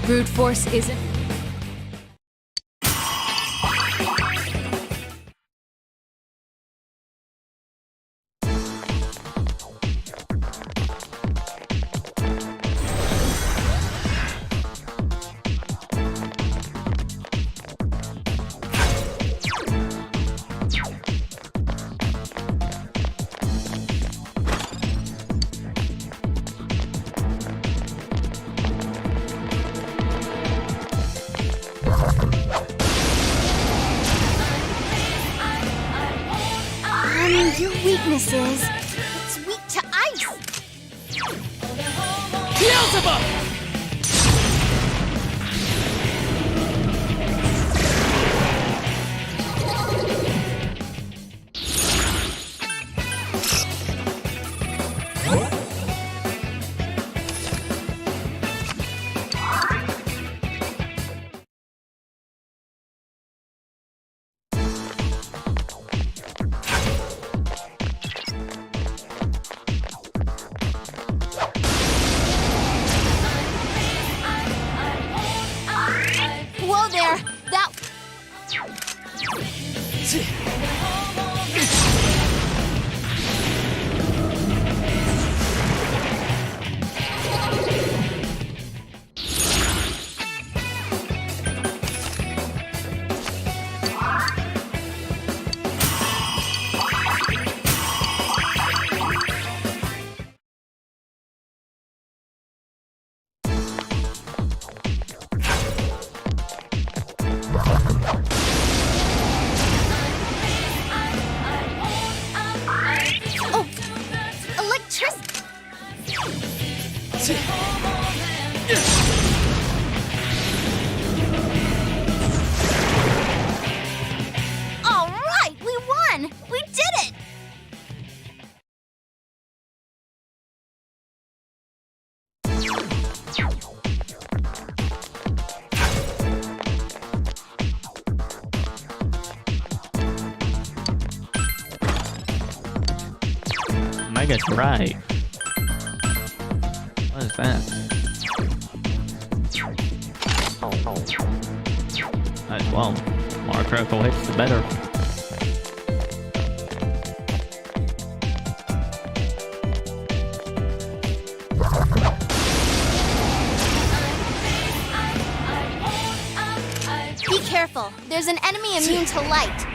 Brute force isn't. Your weakness is... it's weak to ice! Beelzebub! Whoa there! That... All right! We won! We did it! Mega's right. What is that? Nice, well, more critical hits, the better. Be careful. There's an enemy immune to light.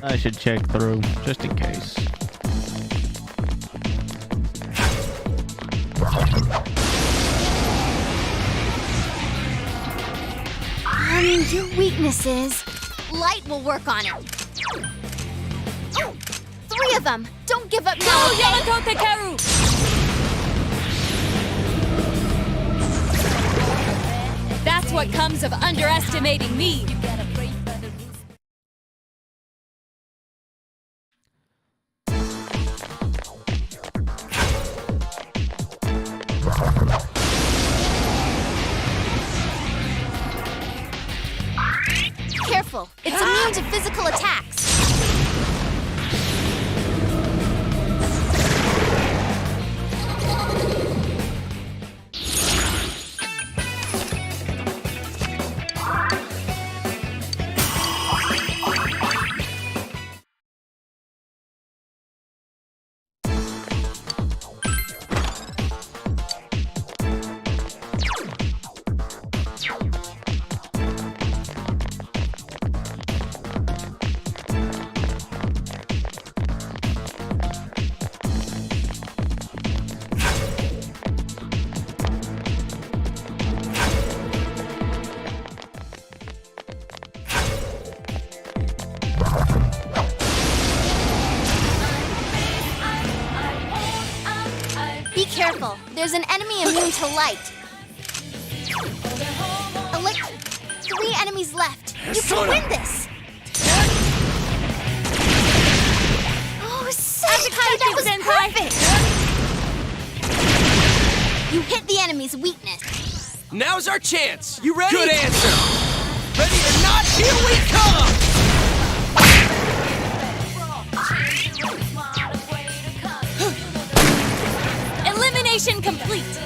I should check through, just in case. Your weakness is... light will work on it. Oh! 3 of them! Don't give up now, okay? Yamato Tekaru! That's what comes of underestimating me. Careful! careful. It's immune to physical attacks. Be careful. There's an enemy immune to light. 3 enemies left. You can win this. Oh, Senpai, that was perfect. You hit the enemy's weakness. Now's our chance. You ready? Good answer. Ready or not, here we come! Elimination complete!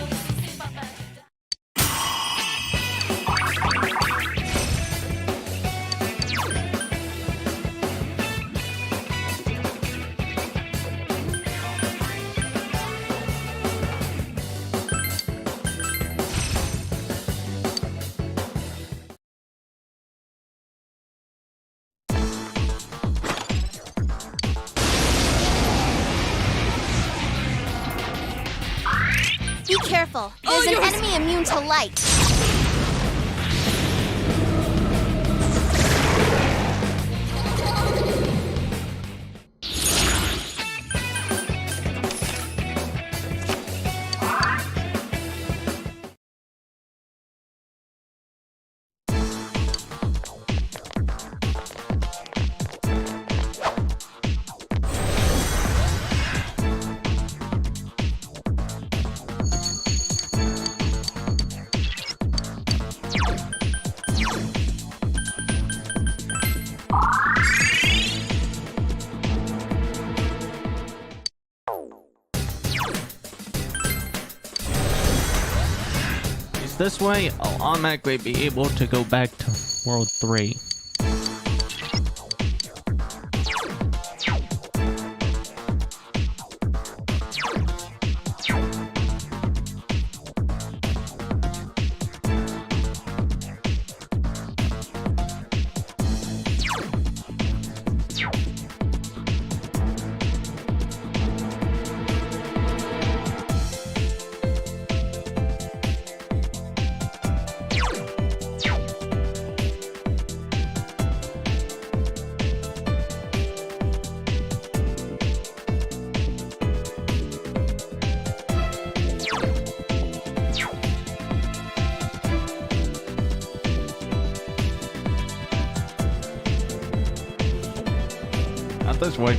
Be careful. There's an enemy immune to light. This way, I'll automatically be able to go back to World 3. Not this way.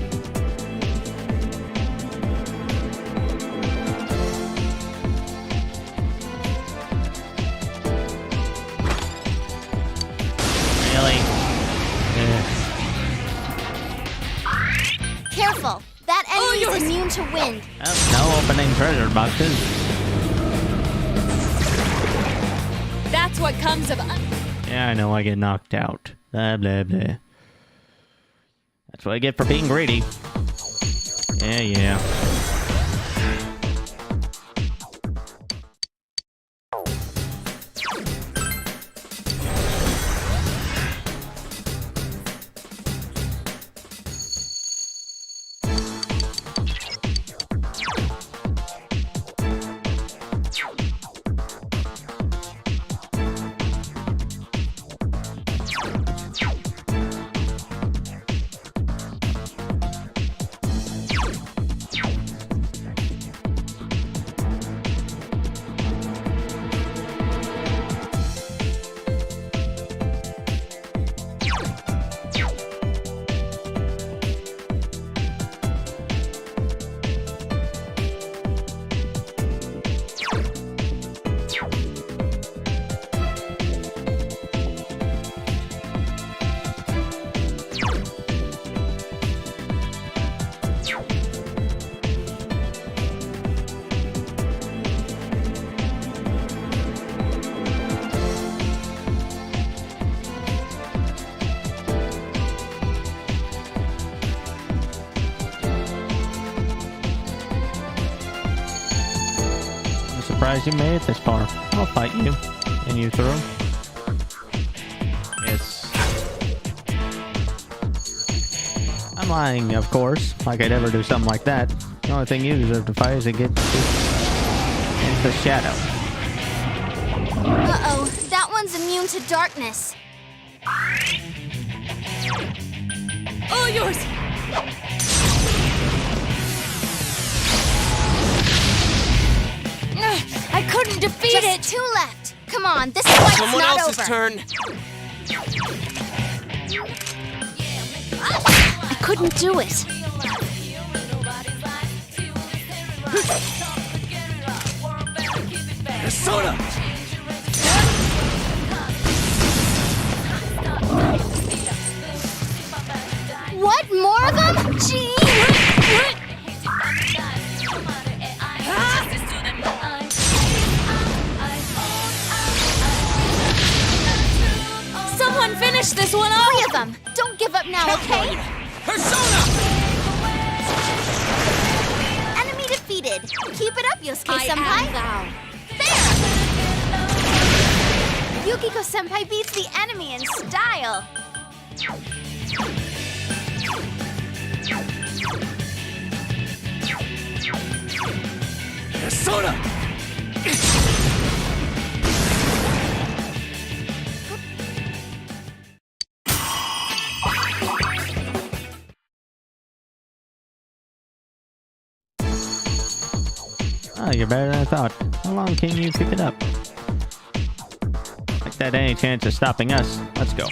Really? Careful. That enemy is immune to wind. No opening treasure boxes. That's what comes of... Yeah, I know I get knocked out. Blah, blah, blah. That's what I get for being greedy. Yeah. surprised you made it this far. I'll fight you. And you through. Yes. I'm lying, of course. Like I'd ever do something like that. The only thing you deserve to fight is to get into the shadow. Uh-oh, that one's immune to darkness. All yours! I couldn't defeat it! Just 2 left. Come on, this fight's Someone not else's over. turn. I couldn't do it. Persona! What? More of them? Gee! Someone finish this one off! 3 of them! Don't give up now, okay? Persona! Enemy defeated. Keep it up, Yosuke-senpai. I am thou. There! Yukiko-senpai beats the enemy in style. Persona! Oh, you're better than I thought. How long can you keep it up? Like that any chance of stopping us. Let's go.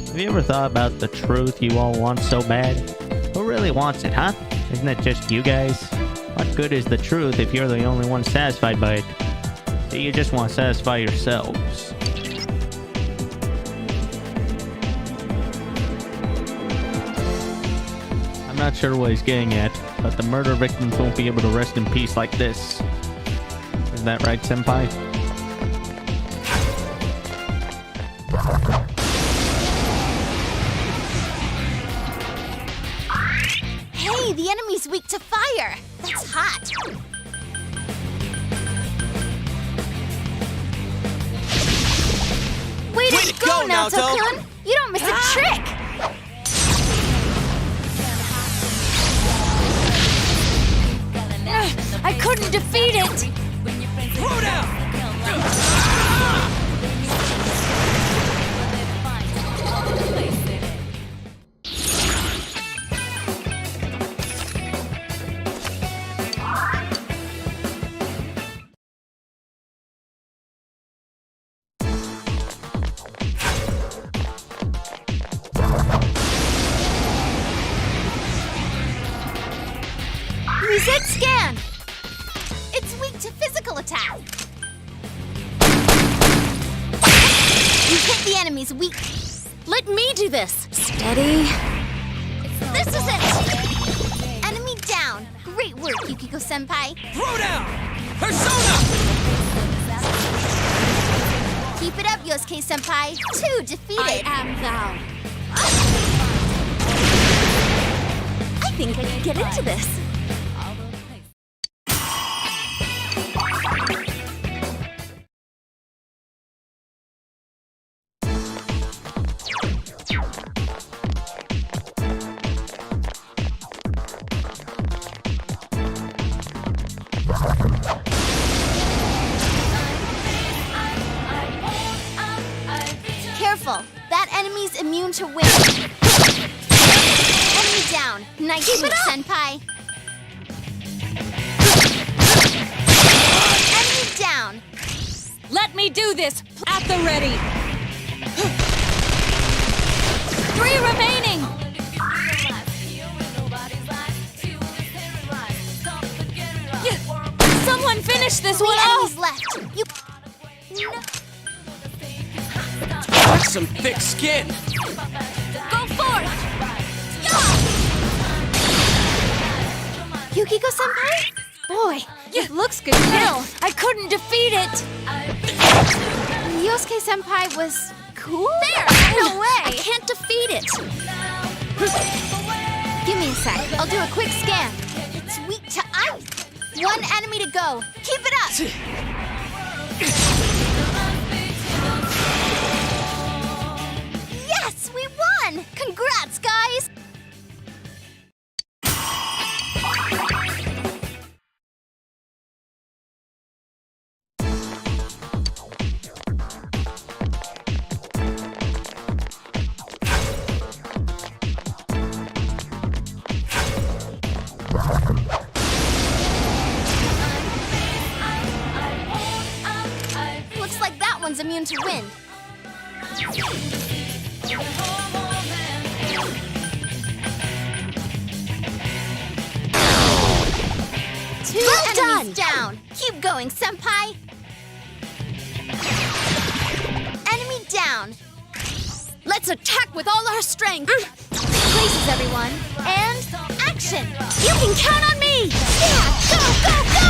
Have you ever thought about the truth you all want so bad? Who really wants it, huh? Isn't it just you guys? What good is the truth if you're the only one satisfied by it? Do you just want to satisfy yourselves? I'm not sure what he's getting at, but the murder victims won't be able to rest in peace like this. Is that right, Senpai? Hey, the enemy's weak to fire. That's hot. Way to go, Naoto-kun! You don't miss a trick! I couldn't defeat it! Throw down! Reset scan! It's weak to physical attack. You hit the enemy's weak. Let me do this. Steady. This is it! Enemy down. Great work, Yukiko-senpai. Throw down! Persona! Keep it up, Yosuke-senpai. 2 defeated. I am thou. I think I can get into this. Careful. That enemy's immune to wind. Enemy down. Nice move, senpai. Enemy down. Let me do this! At the ready! 3 remaining! Someone finish this 3 one enemies off! left. You... No. some thick skin. Go forth! Yukiko-senpai? Boy, it looks good still. I couldn't defeat it! Yosuke-senpai was cool? There! No way! I can't defeat it! Give me a sec. I'll do a quick scan. It's weak to ice. One enemy to go. Keep it up! Yes! We won! Congrats, guys! Looks like that one's immune to wind. Two enemies down. Keep going, senpai. Enemy down. Let's attack with all our strength! Places, everyone. And action. You can count on me. Yeah, go, go, go!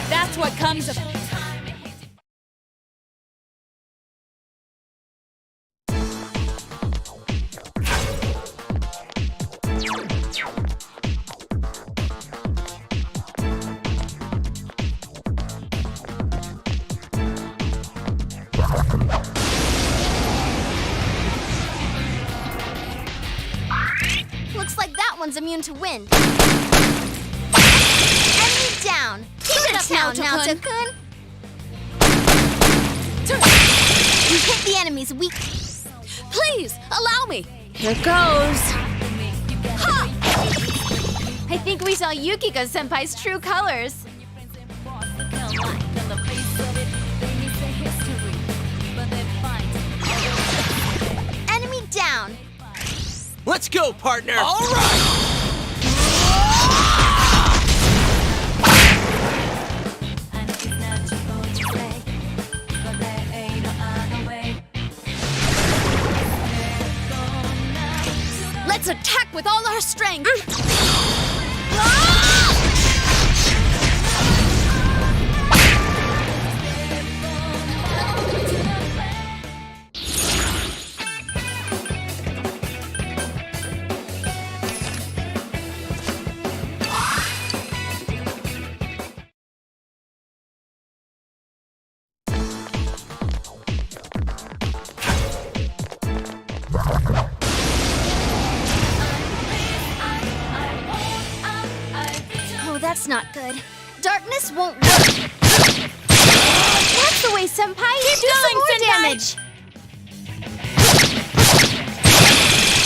That's what comes of... Looks like that one's immune to wind. Enemy down. Keep it up now, Naoto-kun. You hit the enemy's weak. Please, allow me! Here goes. Ha! I think we saw Yukiko-senpai's true colors. Enemy down. Let's go, partner! All right! Let's attack with all our strength! That's not good. Darkness won't work. That's the way, senpai. Keep Do some going, more senpai. damage.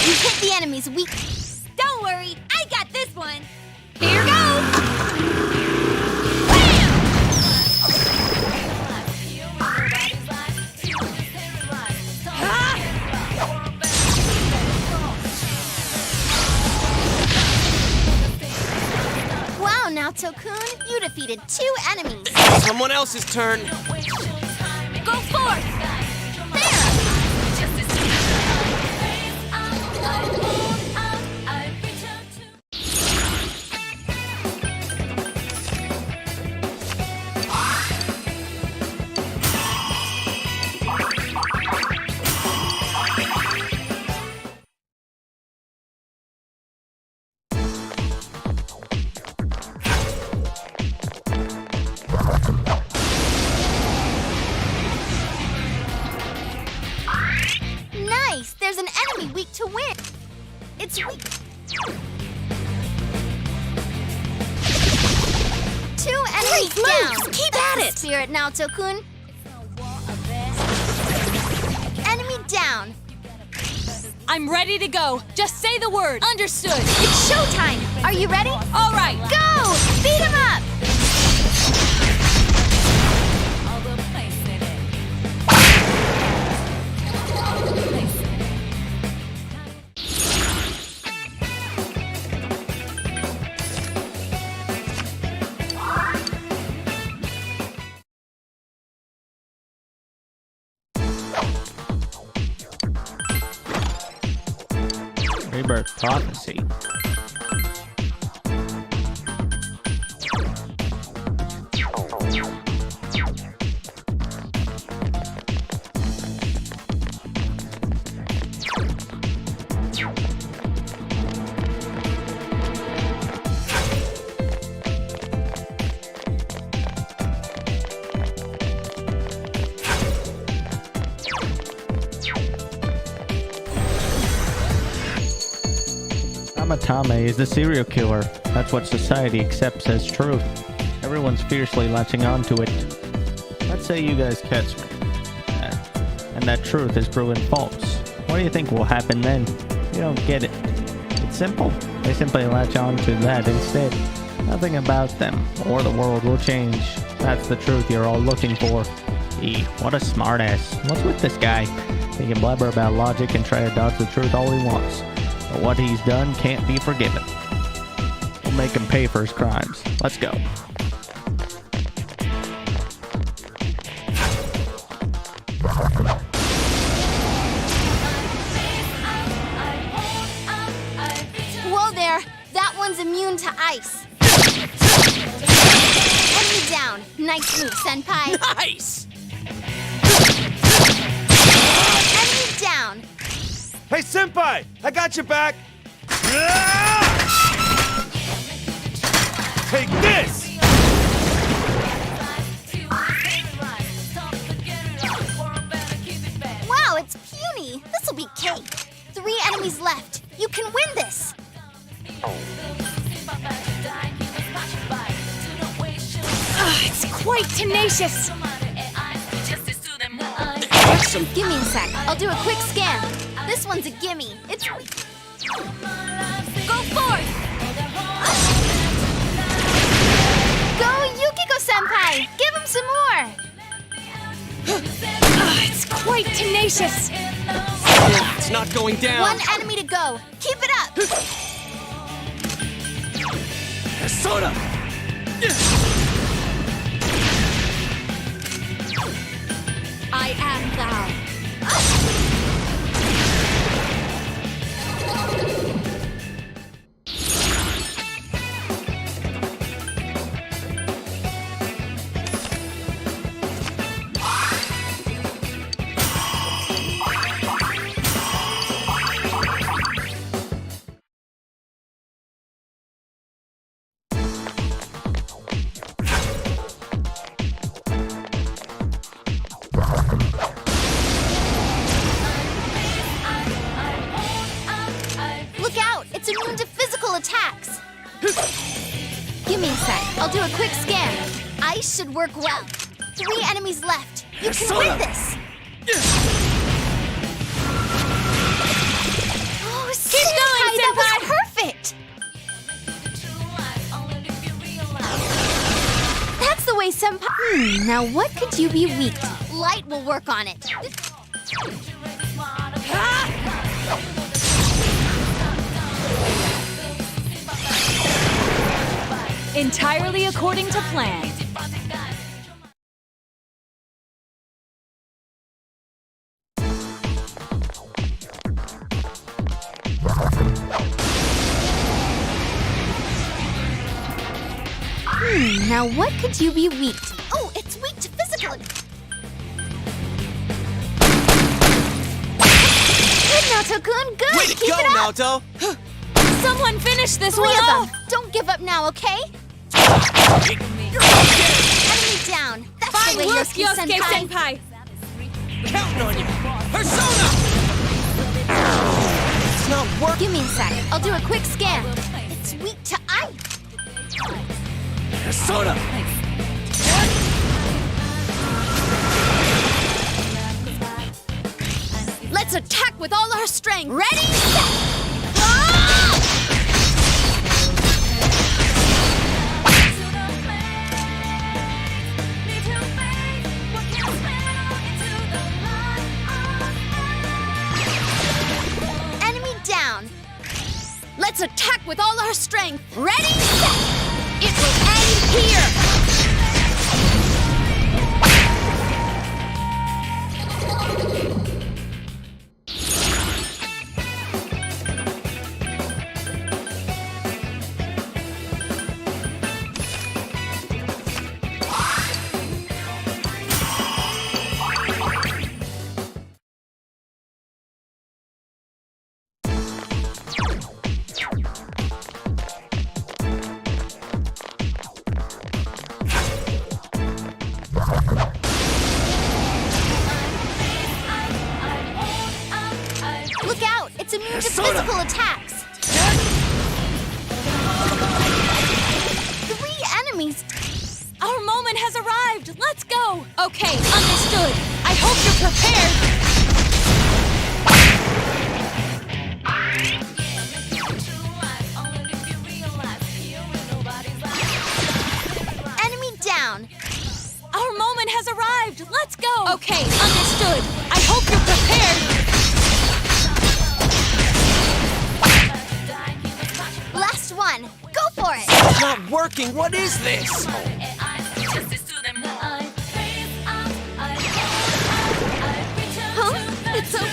You hit the enemy's weak. Don't worry, I got this one. Here goes. Wow, Naoto-kun, you defeated 2 enemies. Someone else's turn. Go forth. Nice! There's an enemy weak to wind. It's weak. 2 enemies down. Keep at it! Spirit, Naoto-kun. Enemy down. I'm ready to go. Just say the word. Understood. It's showtime. Are you ready? All right. Go! Beat him up! rebirth prophecy. Namatame is the serial killer. That's what society accepts as truth. Everyone's fiercely latching onto it. Let's say you guys catch me, and that truth is proven false. What do you think will happen then? You don't get it. It's simple. They simply latch on to that instead. Nothing about them or the world will change. That's the truth you're all looking for. What a smartass. What's with this guy? He can blabber about logic and try to dodge the truth all he wants. But what he's done can't be forgiven. We'll make him pay for his crimes. Let's go. Whoa there! That one's immune to ice. Enemy down. Nice move, Senpai. Nice! Enemy down. Hey, Senpai! I got your back! Take this! Wow, it's puny. This'll be cake. 3 enemies left. You can win this. It's quite tenacious. Give me a sec. I'll do a quick scan. This one's a gimme. It's... Go forth! Go Yukiko-senpai! Give him some more! It's quite tenacious. It's not going down. 1 enemy to go. Keep it up! Soda! I am thou. Look out! It's immune to physical attacks! Give me a sec. I'll do a quick scan. Ice should work well. 3 enemies left. You can win this! Oh, Keep going, Senpai! That was perfect! That's the way, Senpai... now what could you be weak to? Light will work on it. Entirely according to plan. Now what could you be weak to? Oh, it's weak to physical... Good, Naoto-kun! Good! Way to Keep go, it up! Naoto! Someone finish this 3 of them! Don't give up now, okay? Enemy down! That's Fine the way, work, Yosuke-senpai! Yosuke-senpai! Counting on you! Persona! It's not working! Give me a sec. I'll do a quick scan. It's weak to ice! Persona! Let's attack with all our strength. Ready, set! Enemy down! Let's attack with all our strength. Ready, set! It will end here. physical attacks. 3 enemies. Our moment has arrived! Let's go! Okay, understood. I hope you're prepared! Enemy down. Our moment has arrived! Let's go! Okay, understood. I hope you're prepared! Last one. Go for it. It's not working. What is this? Huh? It's so...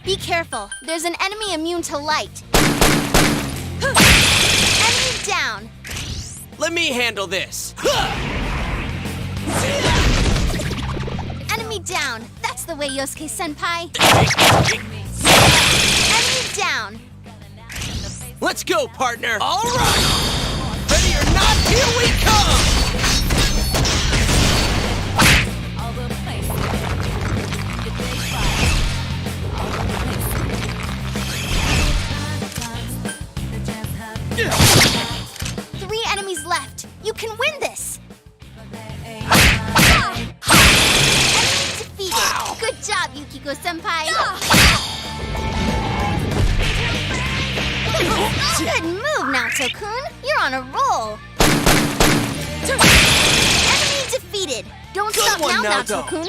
Be careful. There's an enemy immune to light. Enemy down. Let me handle this. Enemy down. That's the way, Yosuke-senpai. Enemy down. Let's go, partner. All right. Ready or not, here we come. 3 enemies left. You can win this. Enemy defeated. Wow. Good job, Yukiko-senpai. Good move, Naoto-kun. You're on a roll. Enemy defeated. Don't Good stop one, now, Naoto. Naoto-kun.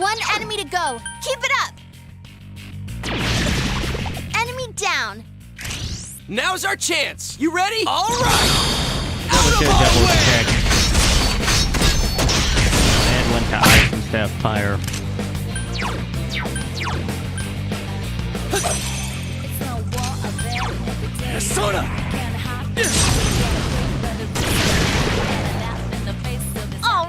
One enemy to go. Keep it up. Enemy down. Now's our chance. You ready? All right. Double check. And went to ice instead of fire. Soda. Oh.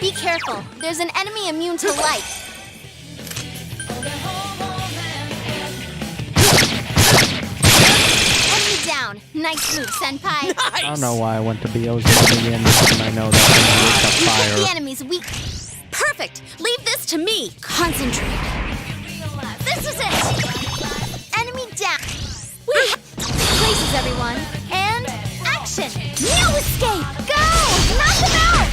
Be careful. There's an enemy immune to light. Enemy down. Nice move, senpai. I don't know why I went to BO's again, and I know that I'm gonna Keep the fire. enemies weak. Perfect! Leave this to me! Concentrate. This is it. Enemy down. Places, everyone. And action. No escape. Go. Knock them out.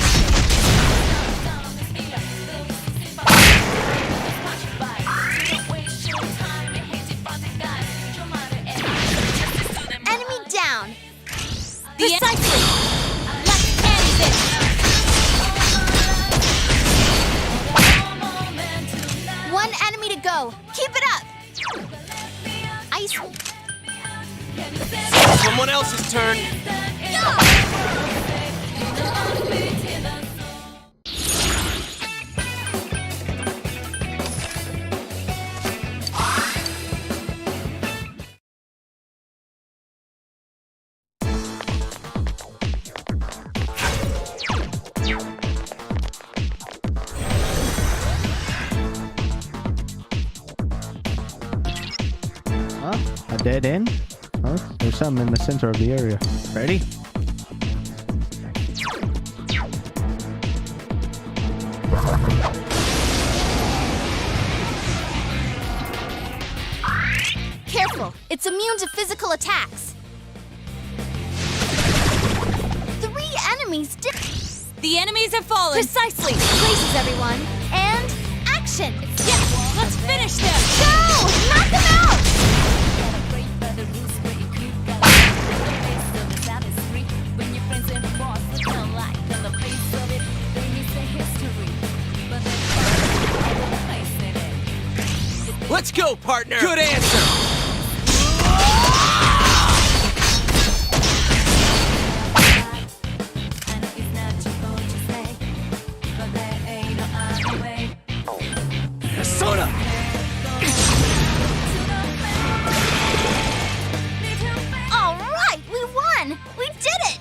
Enemy down. Precisely. Let's end this. One enemy to go. Keep it up. Ice. Someone else's turn. Huh? A dead end? Huh? There's something in the center of the area. Ready? It's immune to physical attacks. 3 enemies The enemies have fallen. Precisely. Places, everyone. And action. Yes, let's finish them. Go! Knock them out! Let's go, partner! Good answer! Soda! All right, we won! We did it!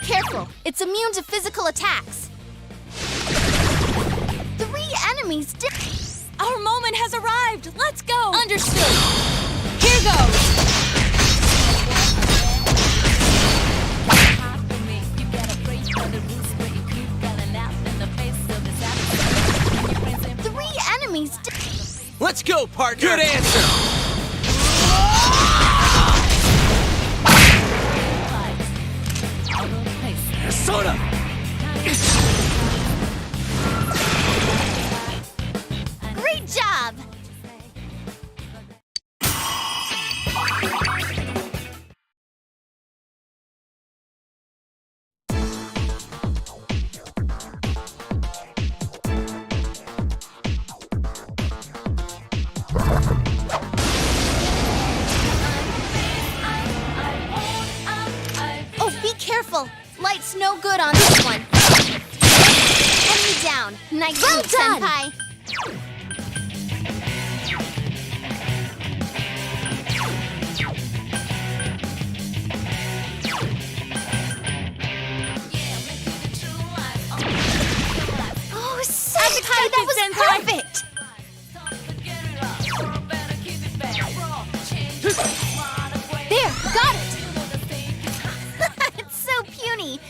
Careful, it's immune to physical attacks. 3 enemies Our moment has arrived. Let's go. Understood. Here goes. Let's go, partner! Good answer! Soda! Great job! Oh, be careful! Light's no good on this one. Enemy down. Nice well done, Senpai. Oh, Senpai, that was perfect! There, got it! It's so puny.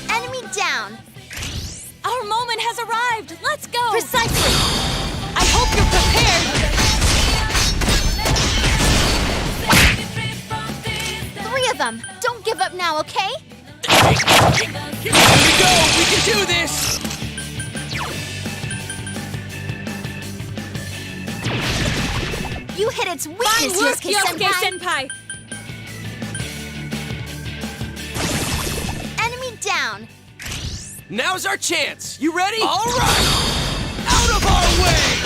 Enemy down. Our moment has arrived. Let's go. Precisely. I hope you're prepared. 3 of them. Don't give up now, okay? Here we go! We can do this! You hit its Fine weakness, work, Yosuke Yosuke-senpai. Enemy down. Now's our chance. You ready? All right! Out of our way!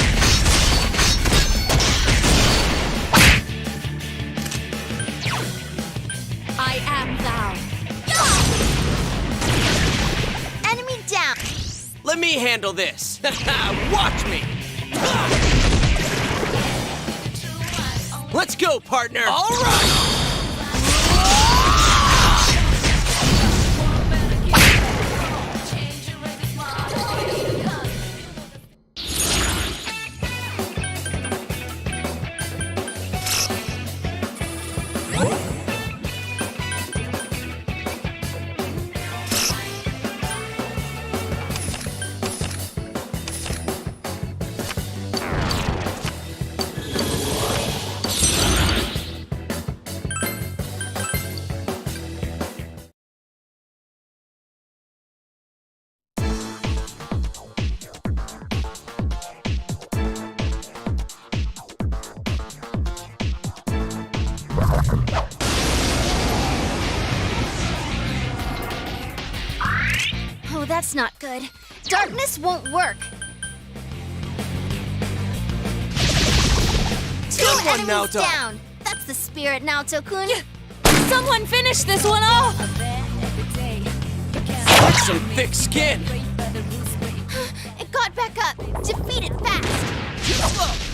I am thou. Enemy down. Let me handle this. Watch me! Let's go, partner! All right! Oh, that's not good. Darkness won't work. 2 Good one, enemies Naoto. down. That's the spirit, Naoto-kun. Someone finish this one off. That's some thick skin. It got back up. Defeat it fast.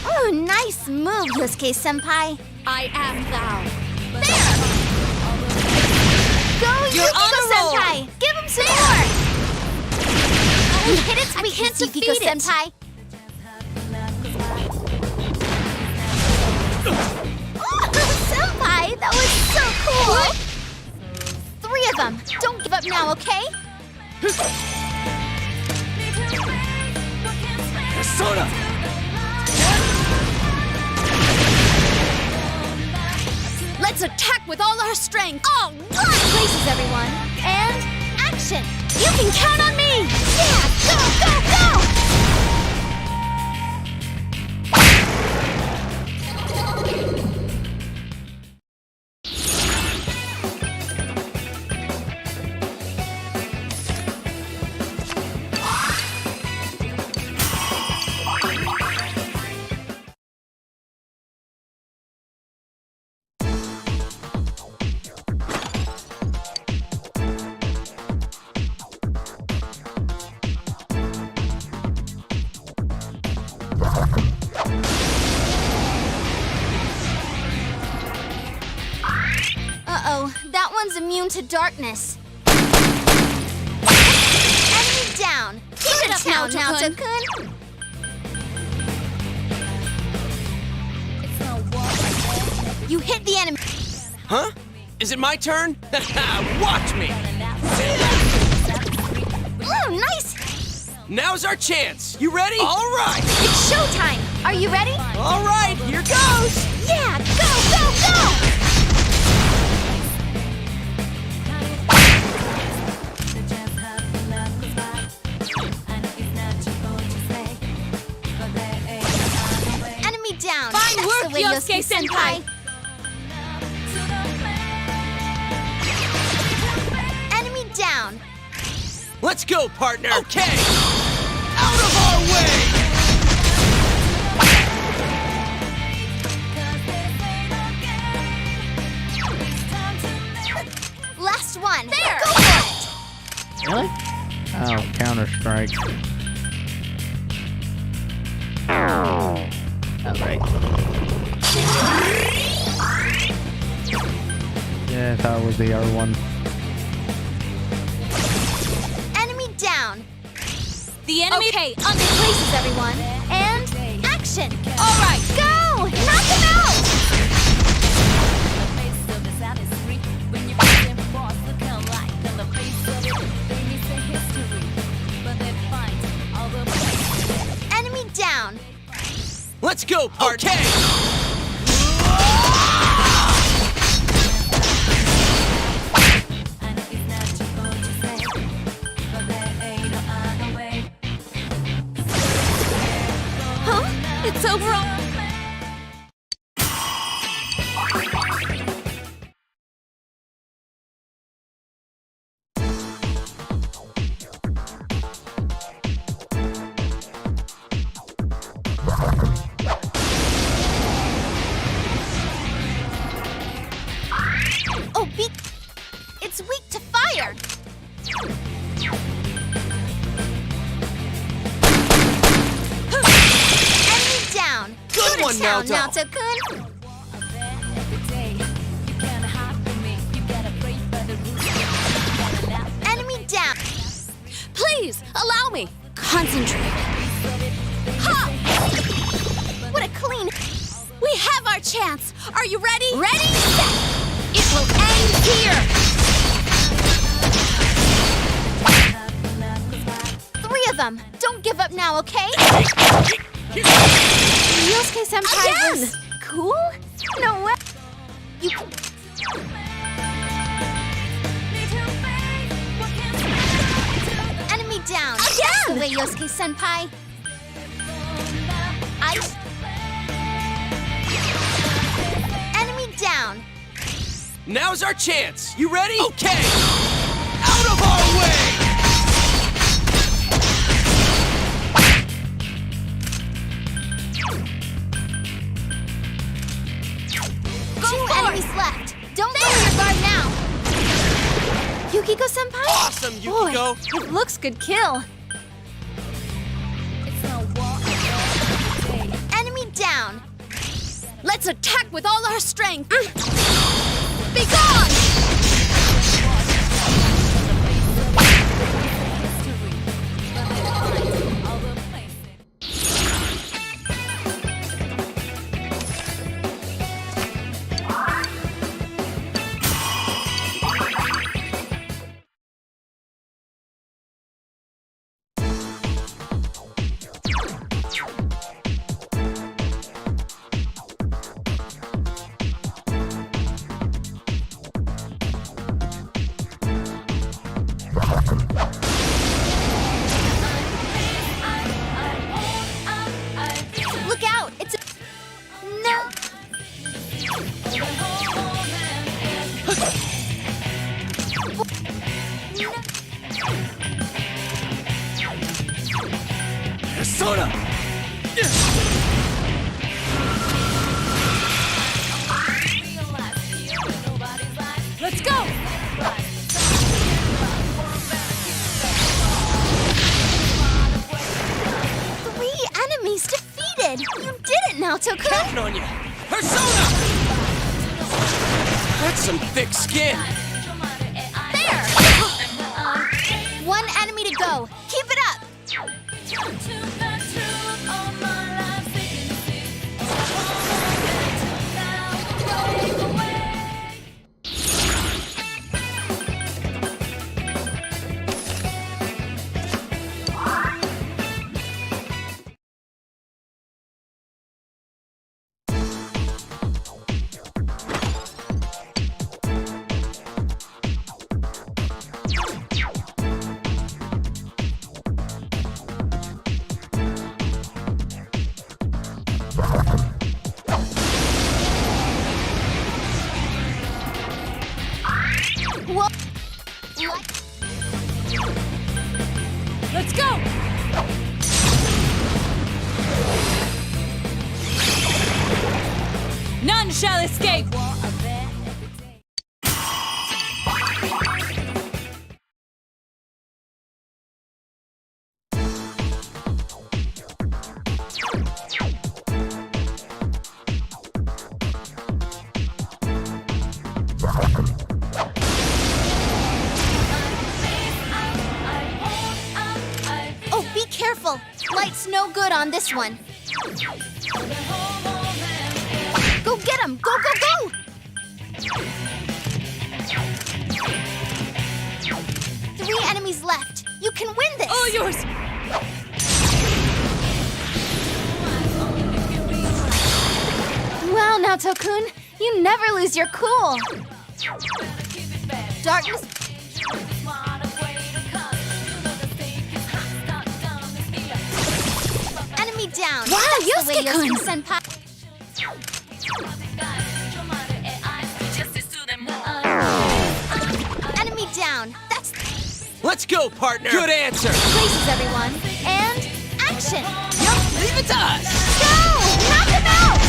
Oh, nice move, Yosuke-senpai. I am thou. There! Go, You're on a roll. Yukiko-senpai! Give him some more! You hit its weakness, Yukiko-senpai. Oh, senpai, that was so cool! 3 of them. Don't give up now, okay? Persona! Let's attack with all our strength! All right! Places, everyone. And action! You can count on me! Yeah! Go, go, go! Uh-oh, that one's immune to darkness. Enemy down! Keep it up now, Naoto-kun! You hit the enemy! Huh? Is it my turn? Watch me! Ooh, nice! Now's our chance. You ready? All right! It's showtime! Are you ready? All right, here goes! Yeah, go, go, go! Enemy down! Fine That's work, the way, Yosuke-senpai. Enemy down! Let's go, partner! Okay! Out of our way! Last one! There! Go for it! Really? Oh, Counter-Strike. Alright. Yeah, I thought it was the other one. Enemy down! The enemy. Okay, under places, everyone. And action! All right. Go! Knock him out! Enemy down! Let's go, partner! Okay! Huh? It's over. Oh, it's weak to fire. Enemy down. Good one, down, Naoto. Naoto-kun. Enemy down. Please allow me. Concentrate. Ha! What a clean. We have our chance. Are you ready? Ready, set. It will end here. 3 of them. Don't give up now, okay? Yosuke-senpai was cool? No way. You can... Enemy down. Again! That's the way, Yosuke-senpai. Enemy down. Now's our chance. You ready? Okay! Out of our way! Two enemies left. Don't lower your guard now. Yukiko-senpai? Awesome, Yukiko! Boy, it looks good kill. Enemy down. Let's attack with all our strength! Be gone! Look out! It's a... No! Persona! Let's go! Three enemies defeated! You did it, Naoto-kun! Counting on you! Persona! That's some thick skin! There! One enemy to go. Keep it up! What? Let's go! None shall escape! Oh, be careful! Light's no good on this one. Go get him! Go, go, go! Three enemies left. You can win this! All yours! Wow, Naoto-kun, you never lose your cool. Darkness. Enemy down. Wow, That's the way Yusuke-kun. you'll see senpai. Enemy down. That's Let's go, partner! Good answer! places, everyone. And action. Yup, leave it to us! Go! Knock him out!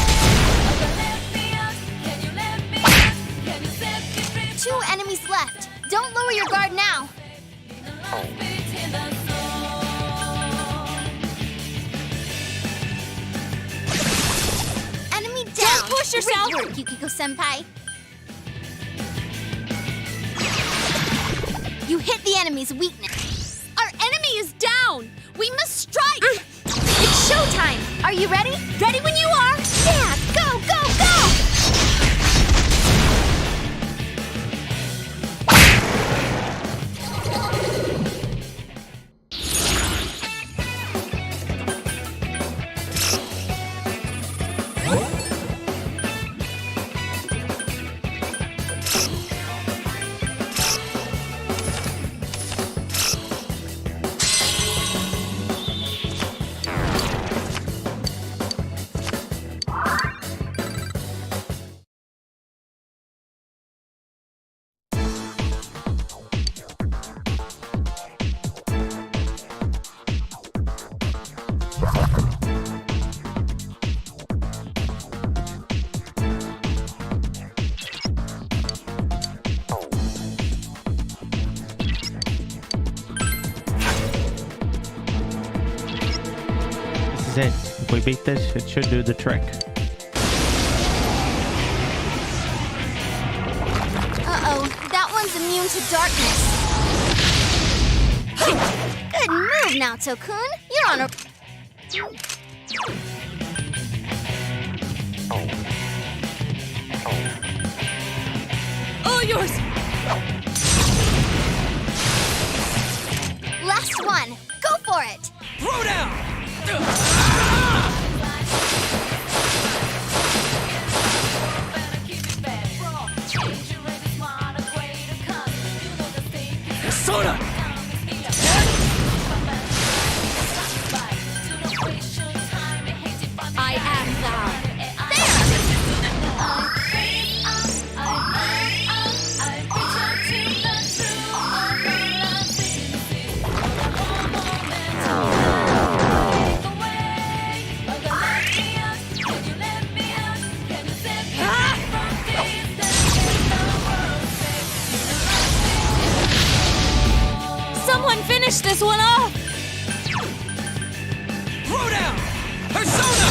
2 enemies left. Don't lower your guard now. Enemy down. Don't push yourself. Great work, Yukiko-senpai. You hit the enemy's weakness. Our enemy is down! We must strike! It's showtime. Are you ready? Ready when you are! Yeah, go, go, go! is it. If we beat this, it should do the trick. Uh-oh, that one's immune to darkness. Good move, Naoto-kun. You're on a... All yours! Last one. Go for it. Throw down! Persona! I am thou. Someone finish this one off! Throw down! Persona!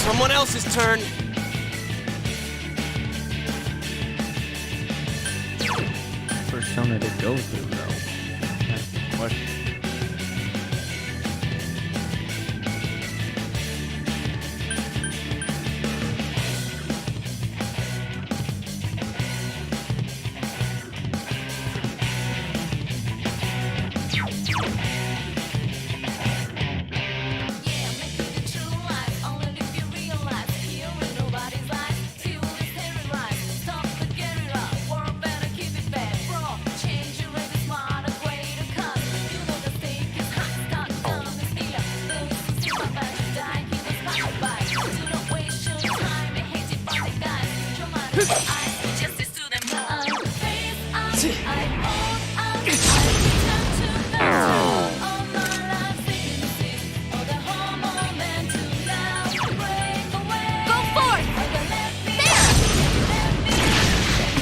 Someone else's turn. Persona to go through, though. That's the question.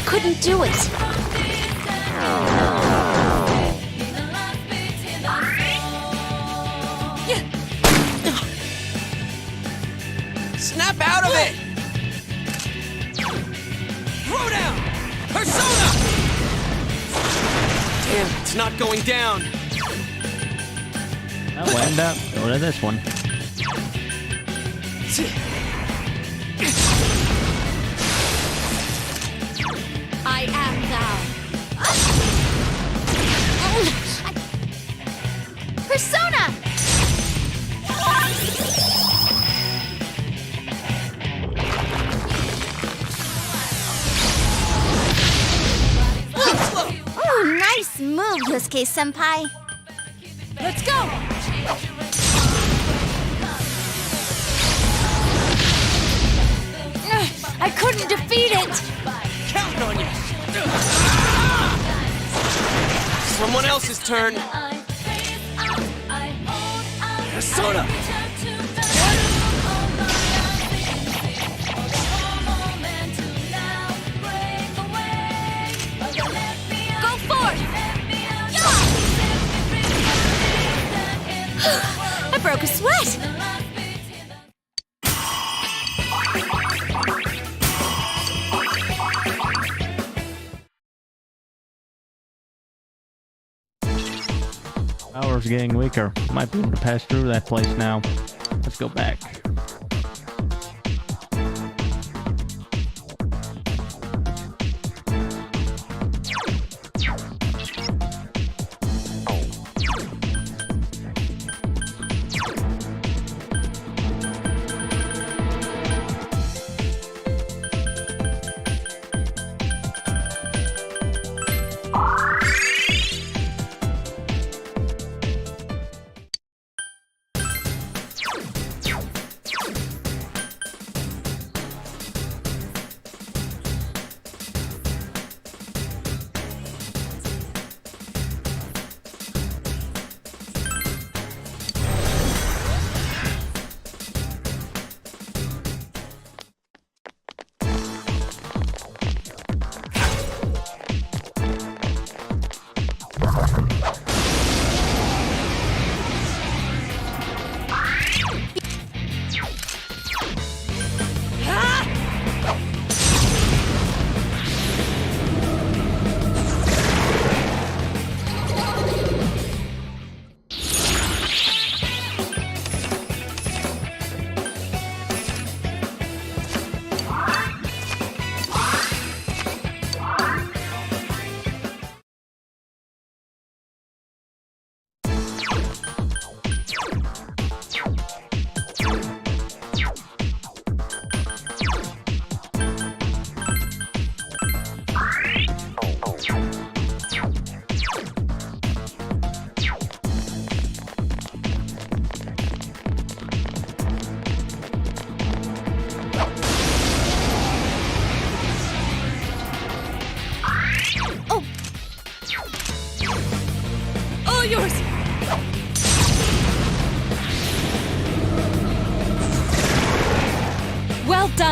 Couldn't do it. Snap out of it! Throw down! Persona! Damn, it's not going down. I'll end up. Go to this one. I am thou. Persona! Ooh, nice move, Yosuke-senpai. Let's go! I couldn't defeat it! Counting on you! Someone else's turn. Persona! Go forth! I broke a sweat. Power's getting weaker. Might be able to pass through that place now. Let's go back.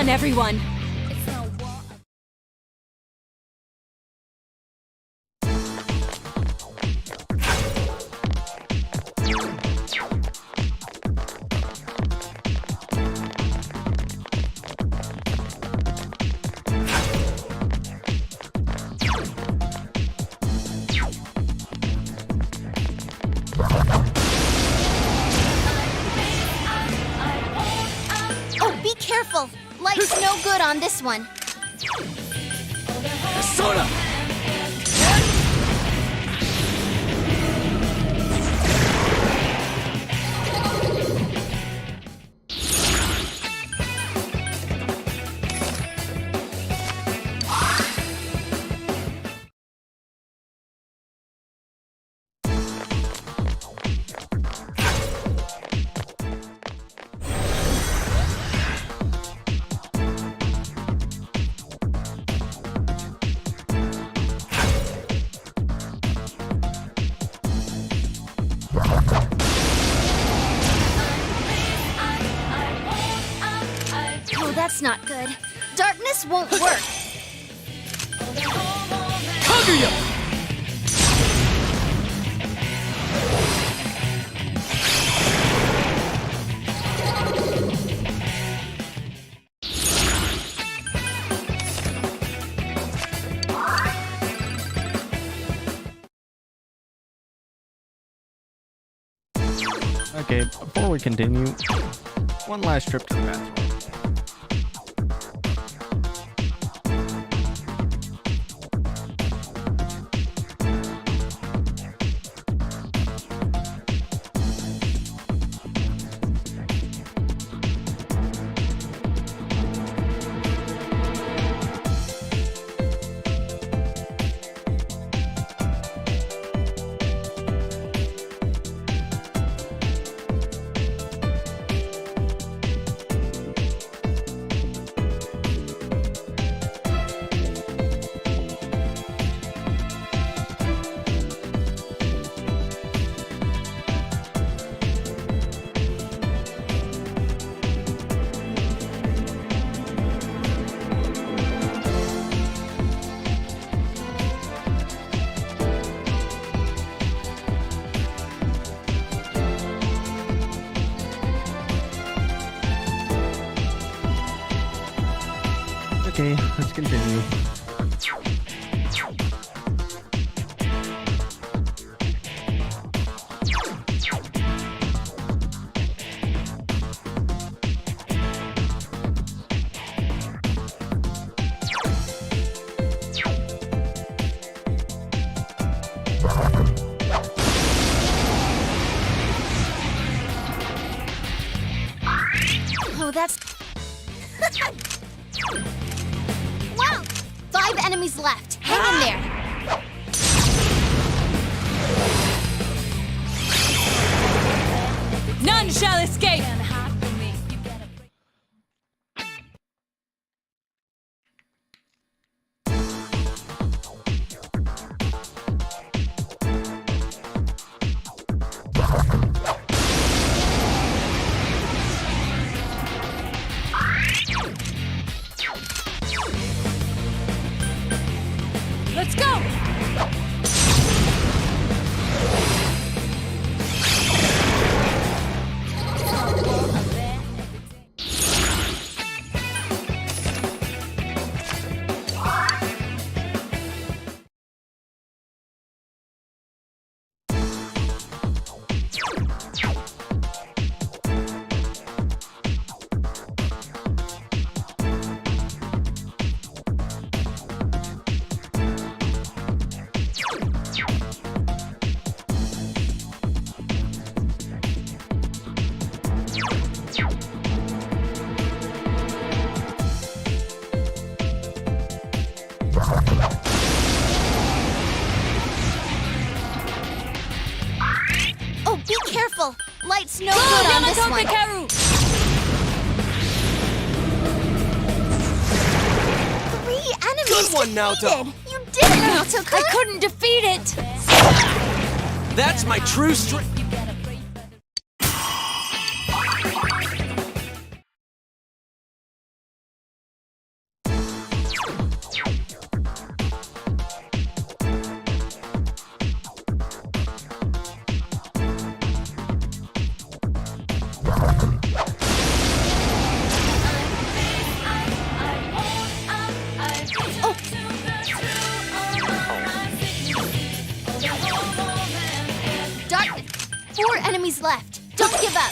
done, everyone. Oh, be careful. Light's no good on this one. Soda! Oh, that's not good. Darkness won't work. Kaguya! Okay, before we continue, one last trip to the bathroom. Okay, let's continue. Oh, that's... Wow! 5 enemies left. Hang in there. None shall escape! Let's go! Oh, be careful. Light's no good on this one. Three enemies Good one, Naoto. defeated. You did it, Naoto. I couldn't defeat it! That's my true strength. minutes left. Don't give up.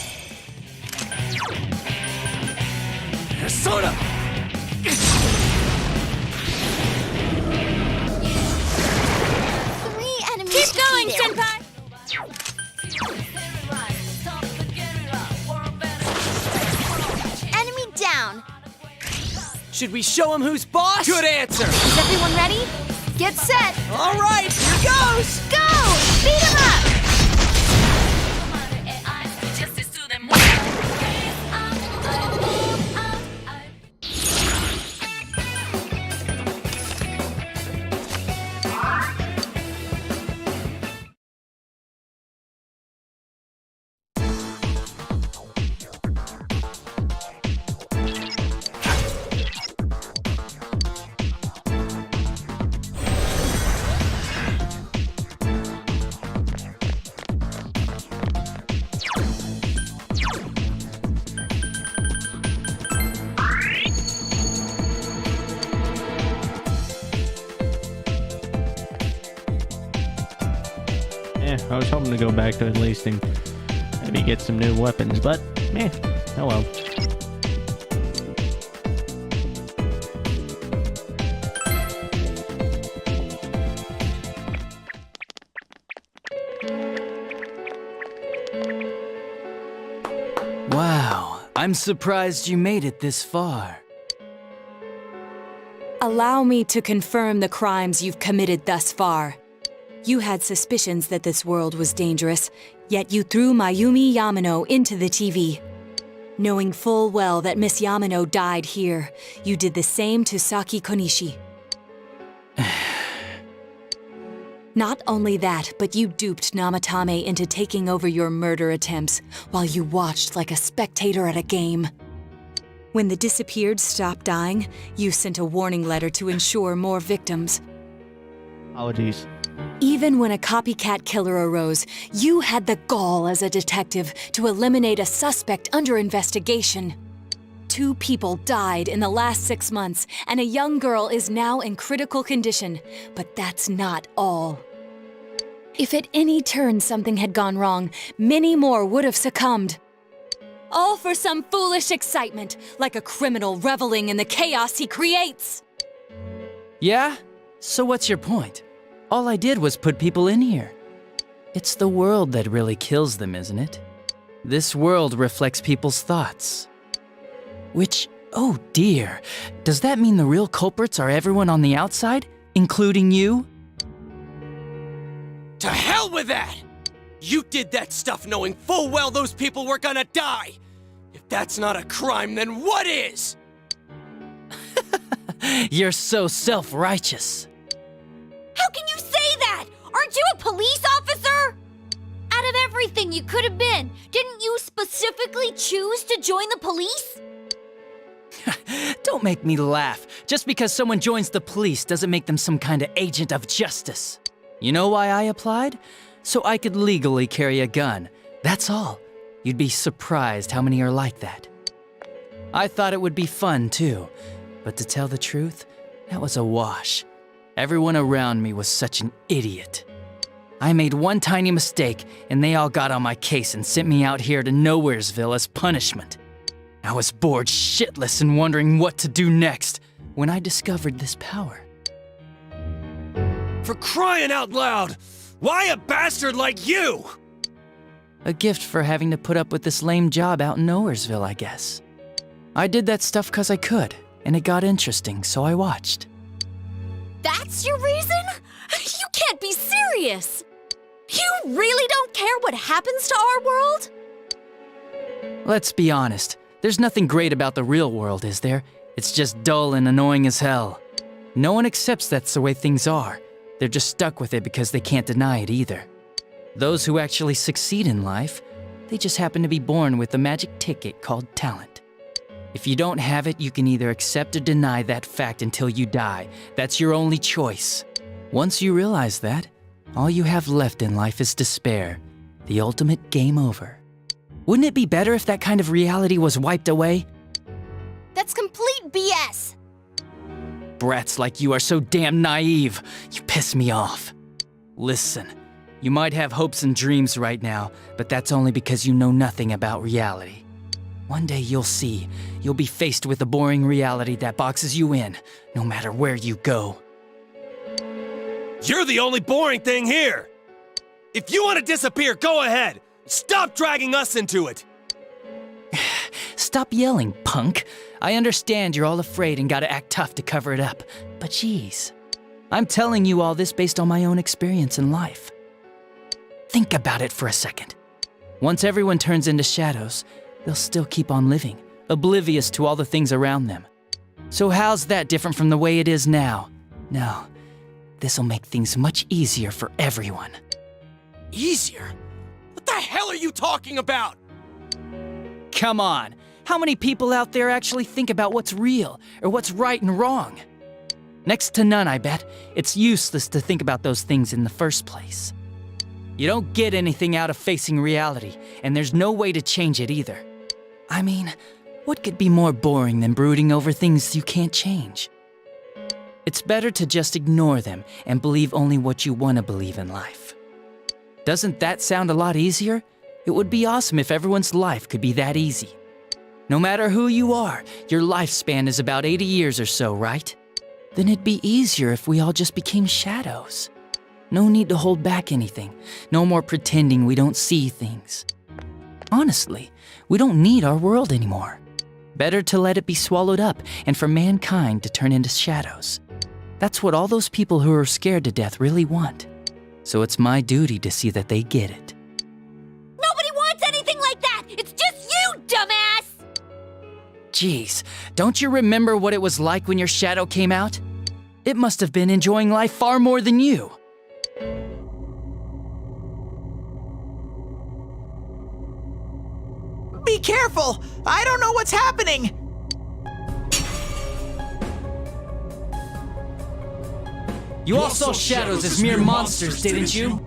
Soda! 3 enemies. Keep going, defeated. Senpai! Enemy down. Should we show him who's boss? Good answer! Is everyone ready? Get set. All right, here goes! Go! Beat him up! I was hoping to go back to at least and maybe get some new weapons, but oh well. Wow, I'm surprised you made it this far. Allow me to confirm the crimes you've committed thus far. You had suspicions that this world was dangerous, yet you threw Mayumi Yamano into the TV. Knowing full well that Miss Yamano died here, you did the same to Saki Konishi. Not only that, but you duped Namatame into taking over your murder attempts while you watched like a spectator at a game. When the disappeared stopped dying, you sent a warning letter to ensure more victims. Apologies. Even when a copycat killer arose, you had the gall as a detective to eliminate a suspect under investigation. 2 people died in the last 6 months, and a young girl is now in critical condition. But that's not all. If at any turn something had gone wrong, many more would have succumbed. All for some foolish excitement, like a criminal reveling in the chaos he creates. Yeah? So what's your point? All I did was put people in here. It's the world that really kills them, isn't it? This world reflects people's thoughts. Which, oh dear, does that mean the real culprits are everyone on the outside, including you? To hell with that! You did that stuff knowing full well those people were gonna die! If that's not a crime, then what is? You're so self-righteous. How can you say that? Aren't you a police officer? Out of everything you could have been, didn't you specifically choose to join the police? Don't make me laugh. Just because someone joins the police doesn't make them some kind of agent of justice. You know why I applied? So I could legally carry a gun. That's all. You'd be surprised how many are like that. I thought it would be fun too, but to tell the truth, that was a wash. Everyone around me was such an idiot. I made one tiny mistake, and they all got on my case and sent me out here to Nowheresville as punishment. I was bored shitless and wondering what to do next when I discovered this power. For crying out loud! Why a bastard like you? A gift for having to put up with this lame job out in Nowheresville, I guess. I did that stuff 'cause I could, and it got interesting, so I watched. That's your reason? You can't be serious! You really don't care what happens to our world? Let's be honest, there's nothing great about the real world, is there? It's just dull and annoying as hell. No one accepts that's the way things are. They're just stuck with it because they can't deny it either. Those who actually succeed in life, they just happen to be born with a magic ticket called talent. If you don't have it, you can either accept or deny that fact until you die. That's your only choice. Once you realize that, all you have left in life is despair, the ultimate game over. Wouldn't it be better if that kind of reality was wiped away? That's complete BS! Brats like you are so damn naive. You piss me off. Listen, You might have hopes and dreams right now, but that's only because you know nothing about reality. One day you'll see. You'll be faced with a boring reality that boxes you in, no matter where you go. You're the only boring thing here! If you want to disappear, go ahead! Stop dragging us into it! Stop yelling, punk. I understand you're all afraid and gotta act tough to cover it up, but geez. I'm telling you all this based on my own experience in life. Think about it for a second. Once everyone turns into shadows, they'll still keep on living, oblivious to all the things around them. So how's that different from the way it is now? No, this'll make things much easier for everyone. Easier? What the hell are you talking about? Come on, how many people out there actually think about what's real or what's right and wrong? Next to none, I bet. It's useless to think about those things in the first place. You don't get anything out of facing reality, and there's no way to change it either. I mean, what could be more boring than brooding over things you can't change? It's better to just ignore them and believe only what you want to believe in life. Doesn't that sound a lot easier? It would be awesome if everyone's life could be that easy. No matter who you are, your lifespan is about 80 years or so, right? Then it'd be easier if we all just became shadows. No need to hold back anything. No more pretending we don't see things. Honestly, we don't need our world anymore. Better to let it be swallowed up and for mankind to turn into shadows. That's what all those people who are scared to death really want. So it's my duty to see that they get it. Nobody wants anything like that! It's just you, dumbass! Jeez, don't you remember what it was like when your shadow came out? It must have been enjoying life far more than you. Be careful! I don't know what's happening! You all saw shadows as mere monsters, didn't you?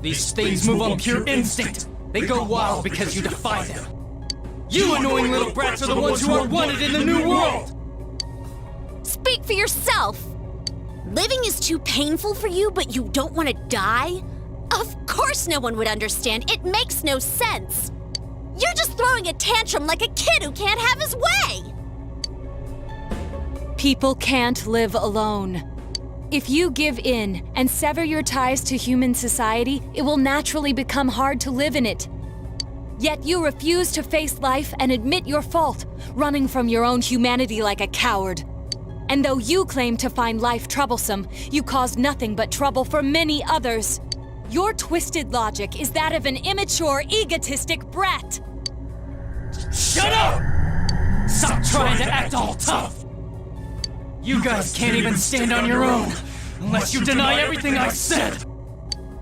These things move on pure instinct. They go wild because you defy them. You annoying little brats are the ones who are wanted in the new world! Speak for yourself! Living is too painful for you, but you don't want to die? Of course no one would understand. It makes no sense. You're just throwing a tantrum like a kid who can't have his way! People can't live alone. If you give in and sever your ties to human society, it will naturally become hard to live in it. Yet you refuse to face life and admit your fault, running from your own humanity like a coward. And though you claim to find life troublesome, you cause nothing but trouble for many others. Your twisted logic is that of an immature, egotistic brat. Shut up! Stop trying to act all tough! You guys can't even stand on your own, unless you deny everything I said!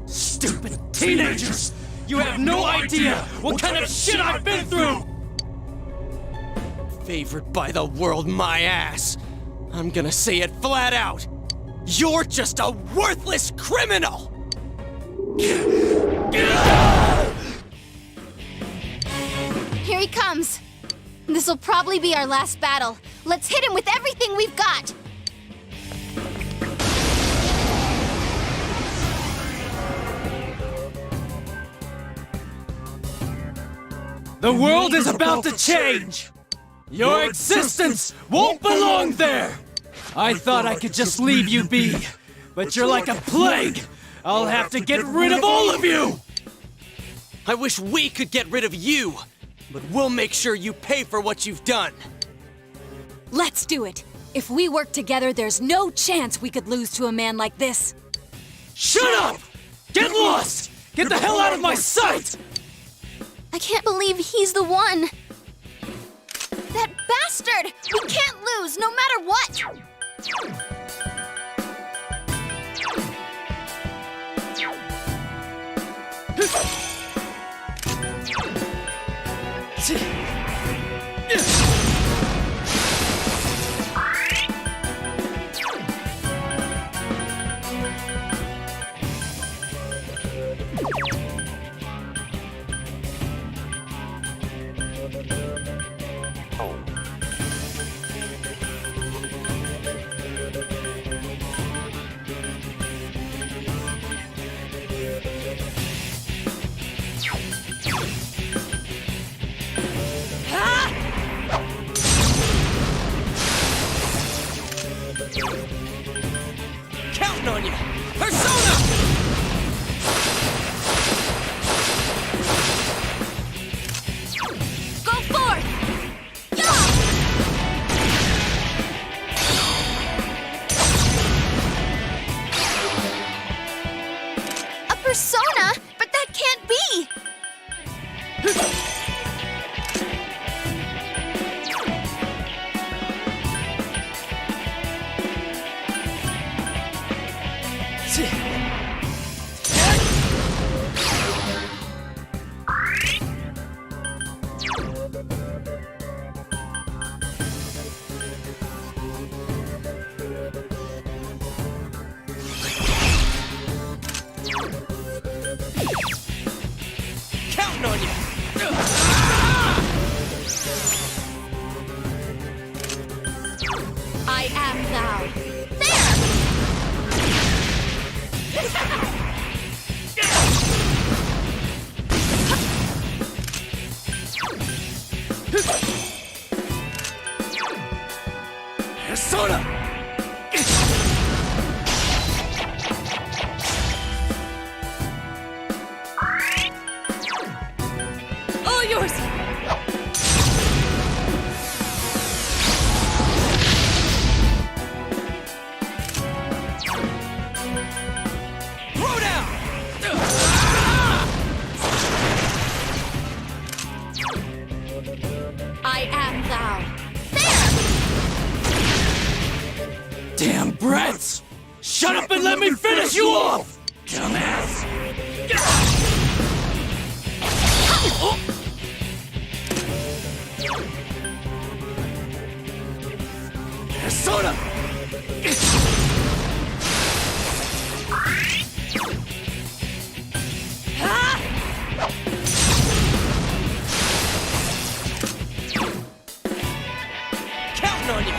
Stupid teenagers! You have no idea what kind of shit I've been through! Favored by the world, my ass! I'm gonna say it flat out! You're just a worthless criminal! Here he comes. This'll probably be our last battle. Let's hit him with everything we've got. The world is about to change! Your existence won't belong there! I thought I could just leave you be, but you're like a plague! I'll have to get rid of all of you! I wish we could get rid of you, but we'll make sure you pay for what you've done. Let's do it. If we work together, there's no chance we could lose to a man like this. Shut up! Get lost! Get the hell out of my sight! I can't believe he's the one. That bastard! We can't lose, no matter what! Counting on you! Persona! Go forth! A persona? But that can't be! Counting on you! I am thou. Persona! All yours! Throw down! I am thou. Damn brats! Shut up and let me finish you off! Dumbass! Persona! Counting on you!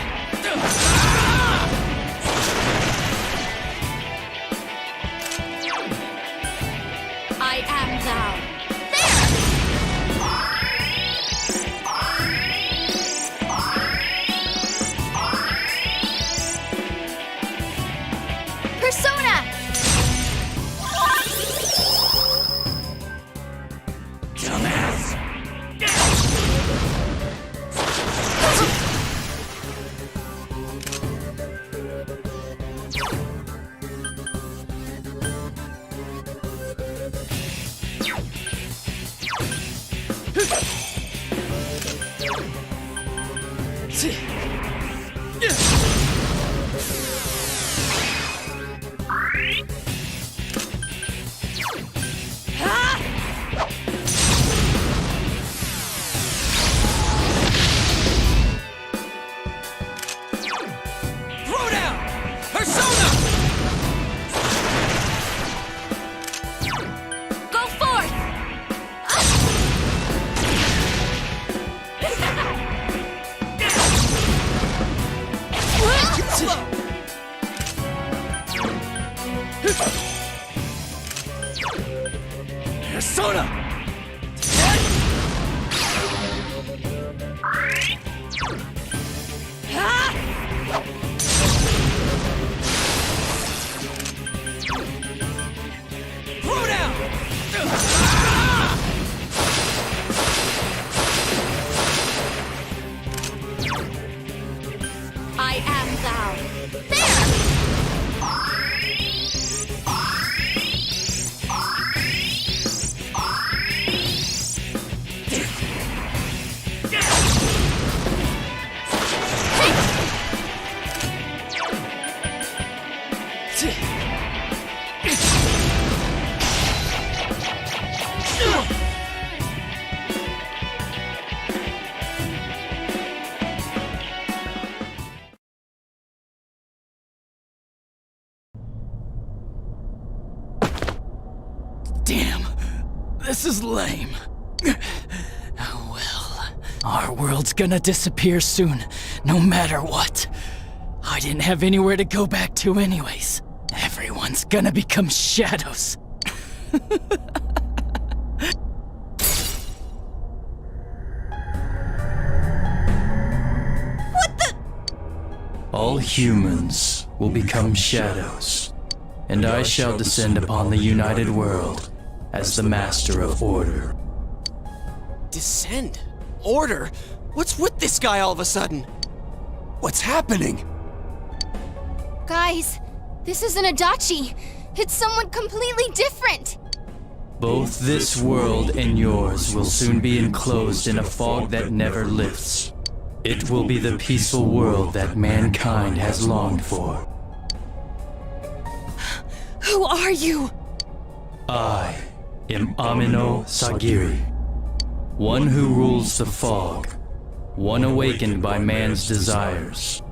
I am thou. Persona! Dumbass! Throw down! Persona! Go forth! Persona! Throw down! I am thou. Damn, this is lame. Oh well, our world's gonna disappear soon, no matter what. I didn't have anywhere to go back to anyways. Everyone's gonna become shadows. All humans will become shadows, and I shall descend upon the united world as the master of order. Descend? Order? What's with this guy all of a sudden? What's happening? Guys, this isn't Adachi. It's someone completely different. Both this world and yours will soon be enclosed in a fog that never lifts. It will be the peaceful world that mankind has longed for. Who are you? I am Amino Sagiri, one who rules the fog, one awakened by man's desires.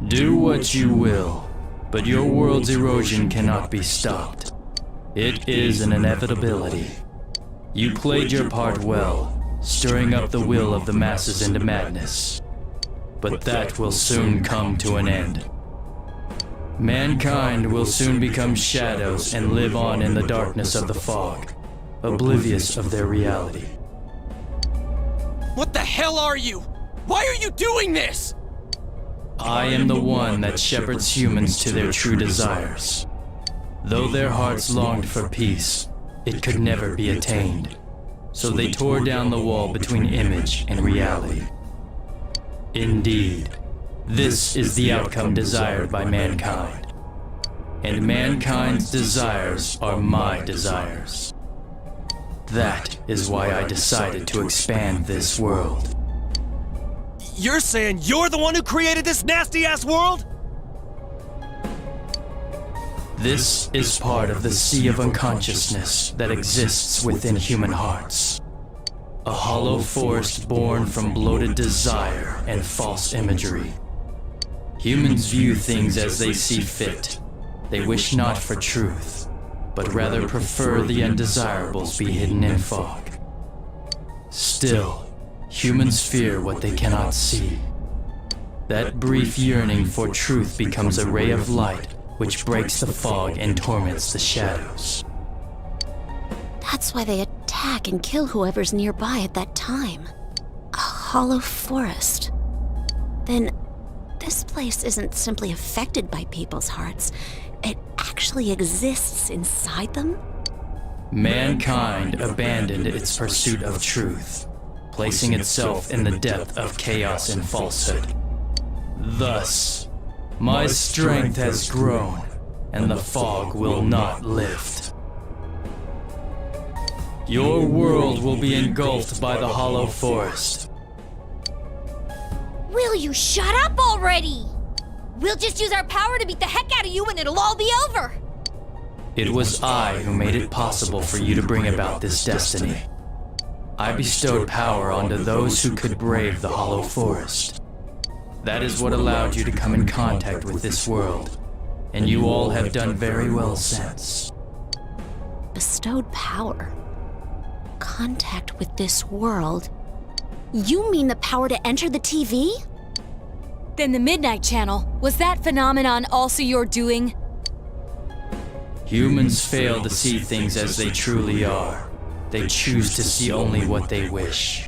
Do what you will, but your world's erosion cannot be stopped. It is an inevitability. You played your part well, stirring up the will of the masses into madness. But that will soon come to an end. Mankind will soon become shadows and live on in the darkness of the fog, oblivious of their reality. What the hell are you? Why are you doing this? I am the one that shepherds humans to their true desires. Though their hearts longed for peace, it could never be attained. So they tore down the wall between image and reality. Indeed, this is the outcome desired by mankind. And mankind's desires are my desires. That is why I decided to expand this world. You're saying you're the one who created this nasty-ass world? This is part of the sea of unconsciousness that exists within human hearts. A hollow forest born from bloated desire and false imagery. Humans view things as they see fit. They wish not for truth, but rather prefer the undesirables be hidden in fog. Still, humans fear what they cannot see. That brief yearning for truth becomes a ray of light which breaks the fog and torments the shadows. That's why they attack and kill whoever's nearby at that time. A hollow forest. Then, this place isn't simply affected by people's hearts. It actually exists inside them? Mankind abandoned its pursuit of truth, placing itself in the depth of chaos and falsehood. Thus, my strength has grown, and the fog will not lift. Your world will be engulfed by the hollow forest. Will you shut up already? We'll just use our power to beat the heck out of you and it'll all be over. It was I who made it possible for you to bring about this destiny. I bestowed power onto those who could brave the hollow forest. That is what allowed you to come in contact with this world, and you all have done very well since. Bestowed power? Contact with this world? You mean the power to enter the TV? Then the Midnight Channel, was that phenomenon also your doing? Humans fail to see things as they truly are. They choose to see only what they wish.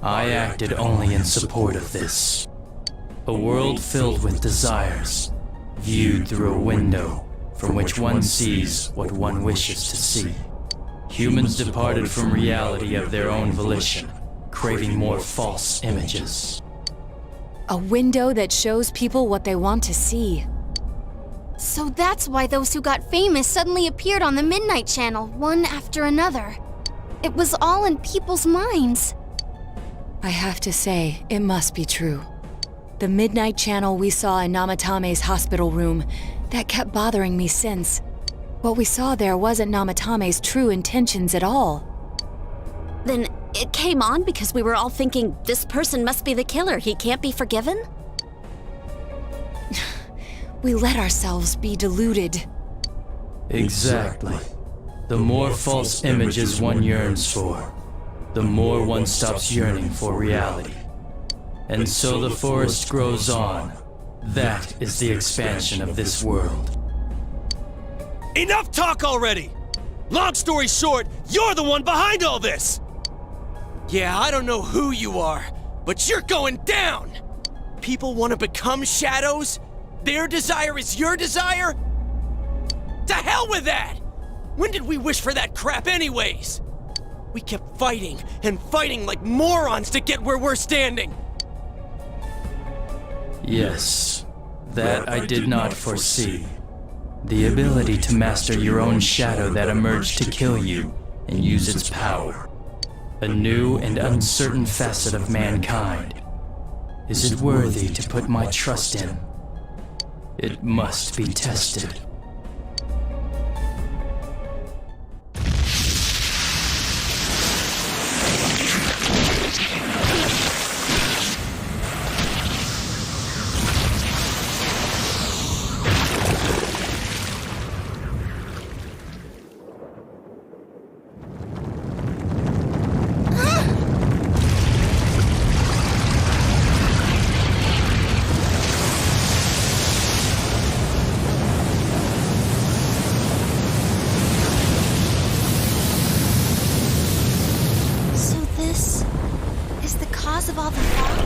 I acted only in support of this. A world filled with desires, viewed through a window from which one sees what one wishes to see. Humans departed from reality of their own volition, craving more false images. A window that shows people what they want to see. So that's why those who got famous suddenly appeared on the Midnight Channel, one after another. It was all in people's minds. I have to say, it must be true. The Midnight Channel we saw in Namatame's hospital room, that kept bothering me since. What we saw there wasn't Namatame's true intentions at all. Then it came on because we were all thinking, this person must be the killer, he can't be forgiven? We let ourselves be deluded. Exactly. The more false images one yearns for, the more one stops yearning for reality. And so the forest grows on. That is the expansion of this world. Enough talk already! Long story short, you're the one behind all this! Yeah, I don't know who you are, but you're going down! people want to become shadows? Their desire is your desire? To hell with that! When did we wish for that crap anyways? We kept fighting and fighting like morons to get where we're standing. Yes, that I did not foresee. The ability to master your own shadow that emerged to kill you and use its power. A new and uncertain facet of mankind. Is it worthy to put my trust in? It must be tested. Of all the fog?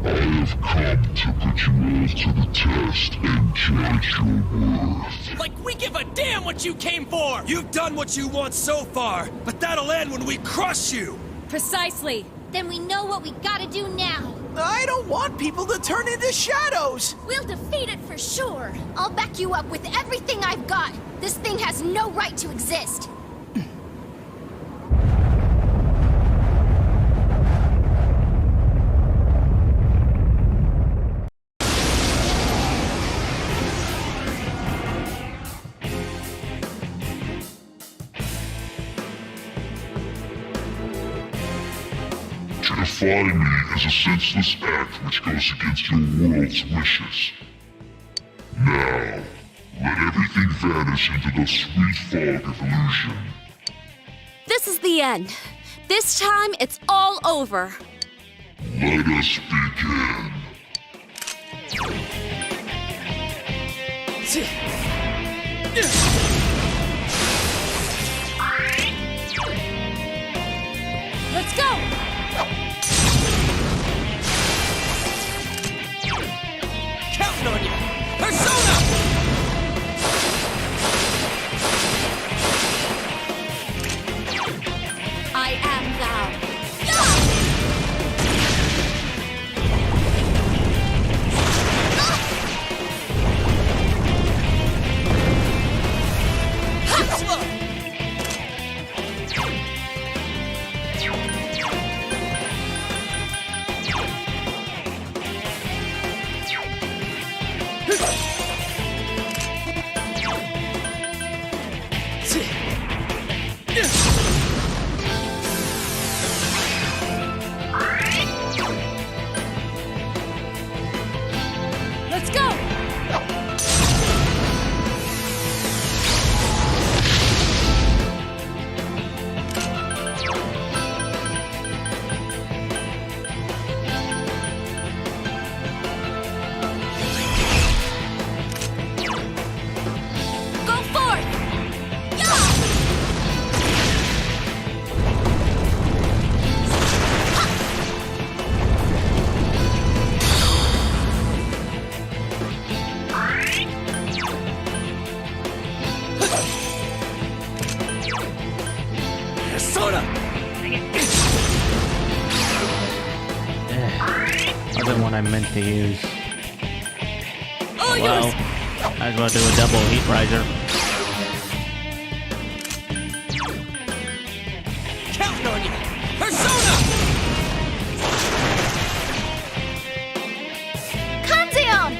I have come to put you all to the test and judge your worth. Like we give a damn what you came for! You've done what you want so far, but that'll end when we crush you! Precisely. Then we know what we gotta do now. I don't want people to turn into shadows! We'll defeat it for sure. I'll back you up with everything I've got. This thing has no right to exist. To defy me is a senseless act which goes against your world's wishes. Now, let everything vanish into the sweet fog of illusion. This is the end. This time, it's all over. Let us begin. Let's go! Counting on you! Persona! I am thou. Let's go! Go forth! Persona! Wasn't what I meant to use. Oh, Well, might as well do a double heat riser. Counting on you! Persona! Kanzeon!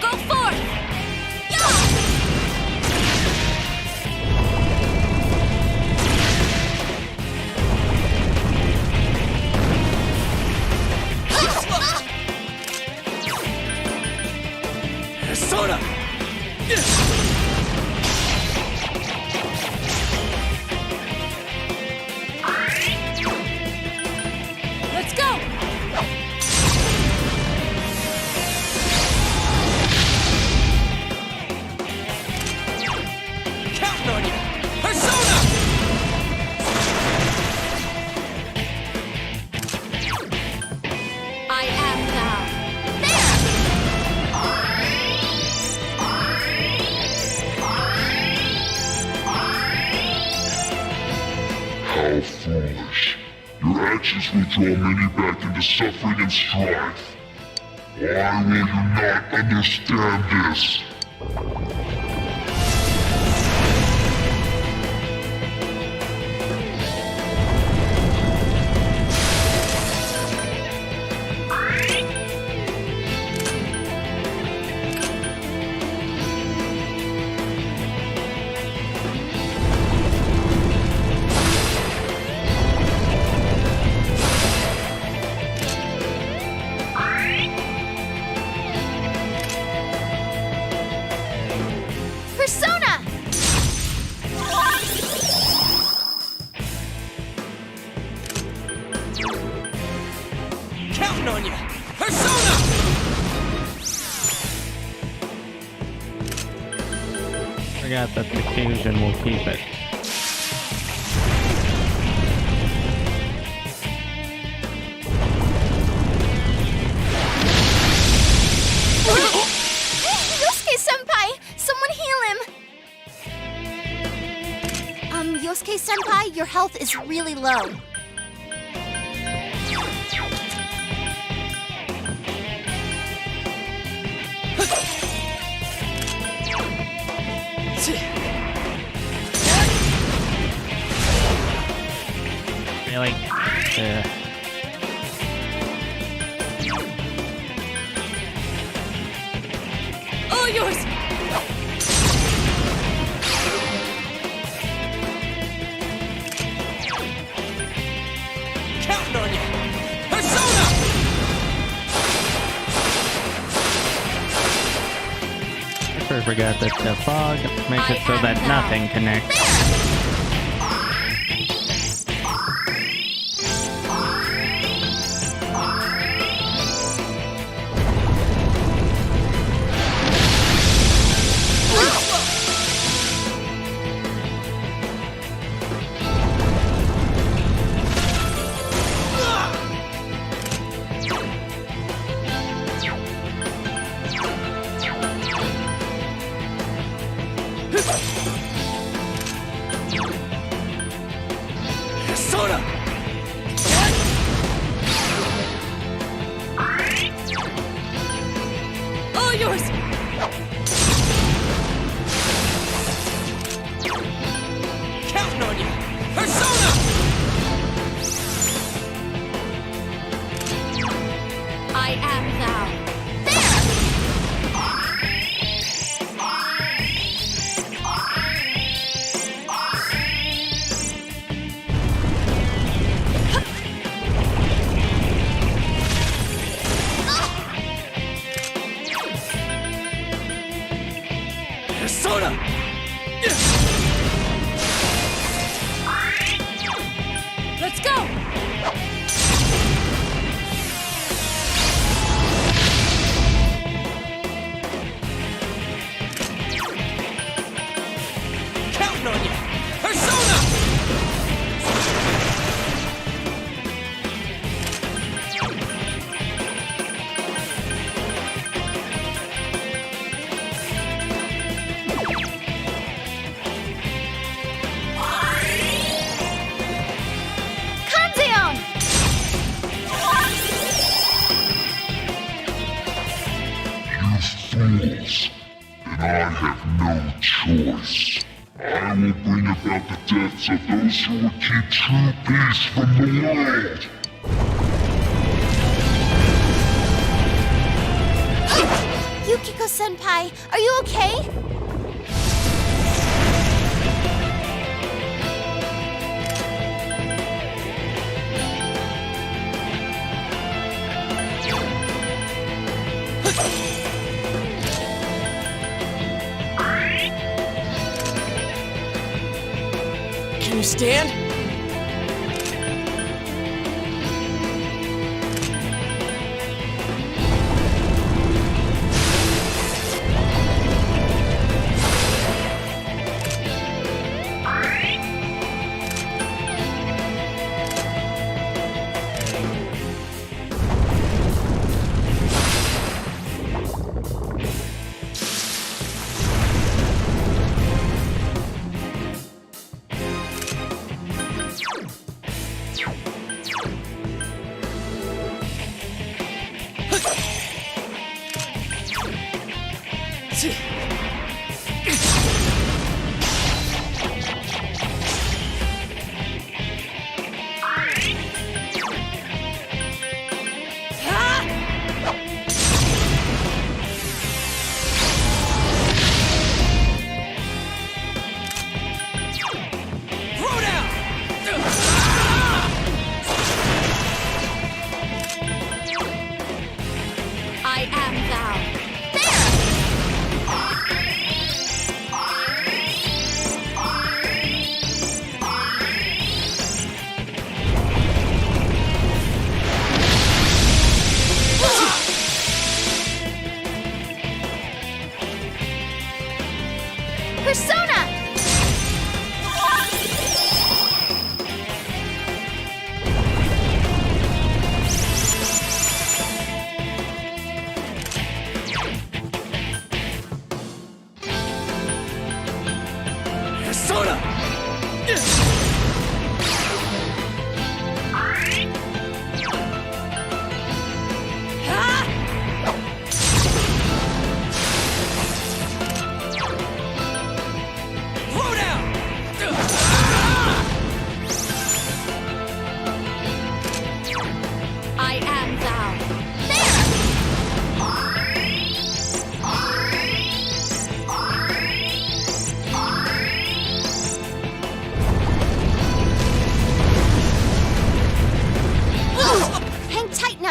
Go forth! How foolish. Your actions will draw many back into suffering and strife. Why will you not understand this? Persona! Counting on you! Persona! Forgot that the fusion will keep it. Yosuke-senpai! Someone heal him! Yosuke-senpai, your health is really low. Really? All yours! Counting on you! Persona! I sure forgot that the fog makes it so that nothing connects. Persona! All yours! Counting on you! Persona! I am thou. Persona! Let's go! Counting on you! Persona! Kanzeon! You fools. And I have no choice. I will bring about the deaths of those who will keep true peace from the world. Yukiko-senpai, are you okay? Can you stand?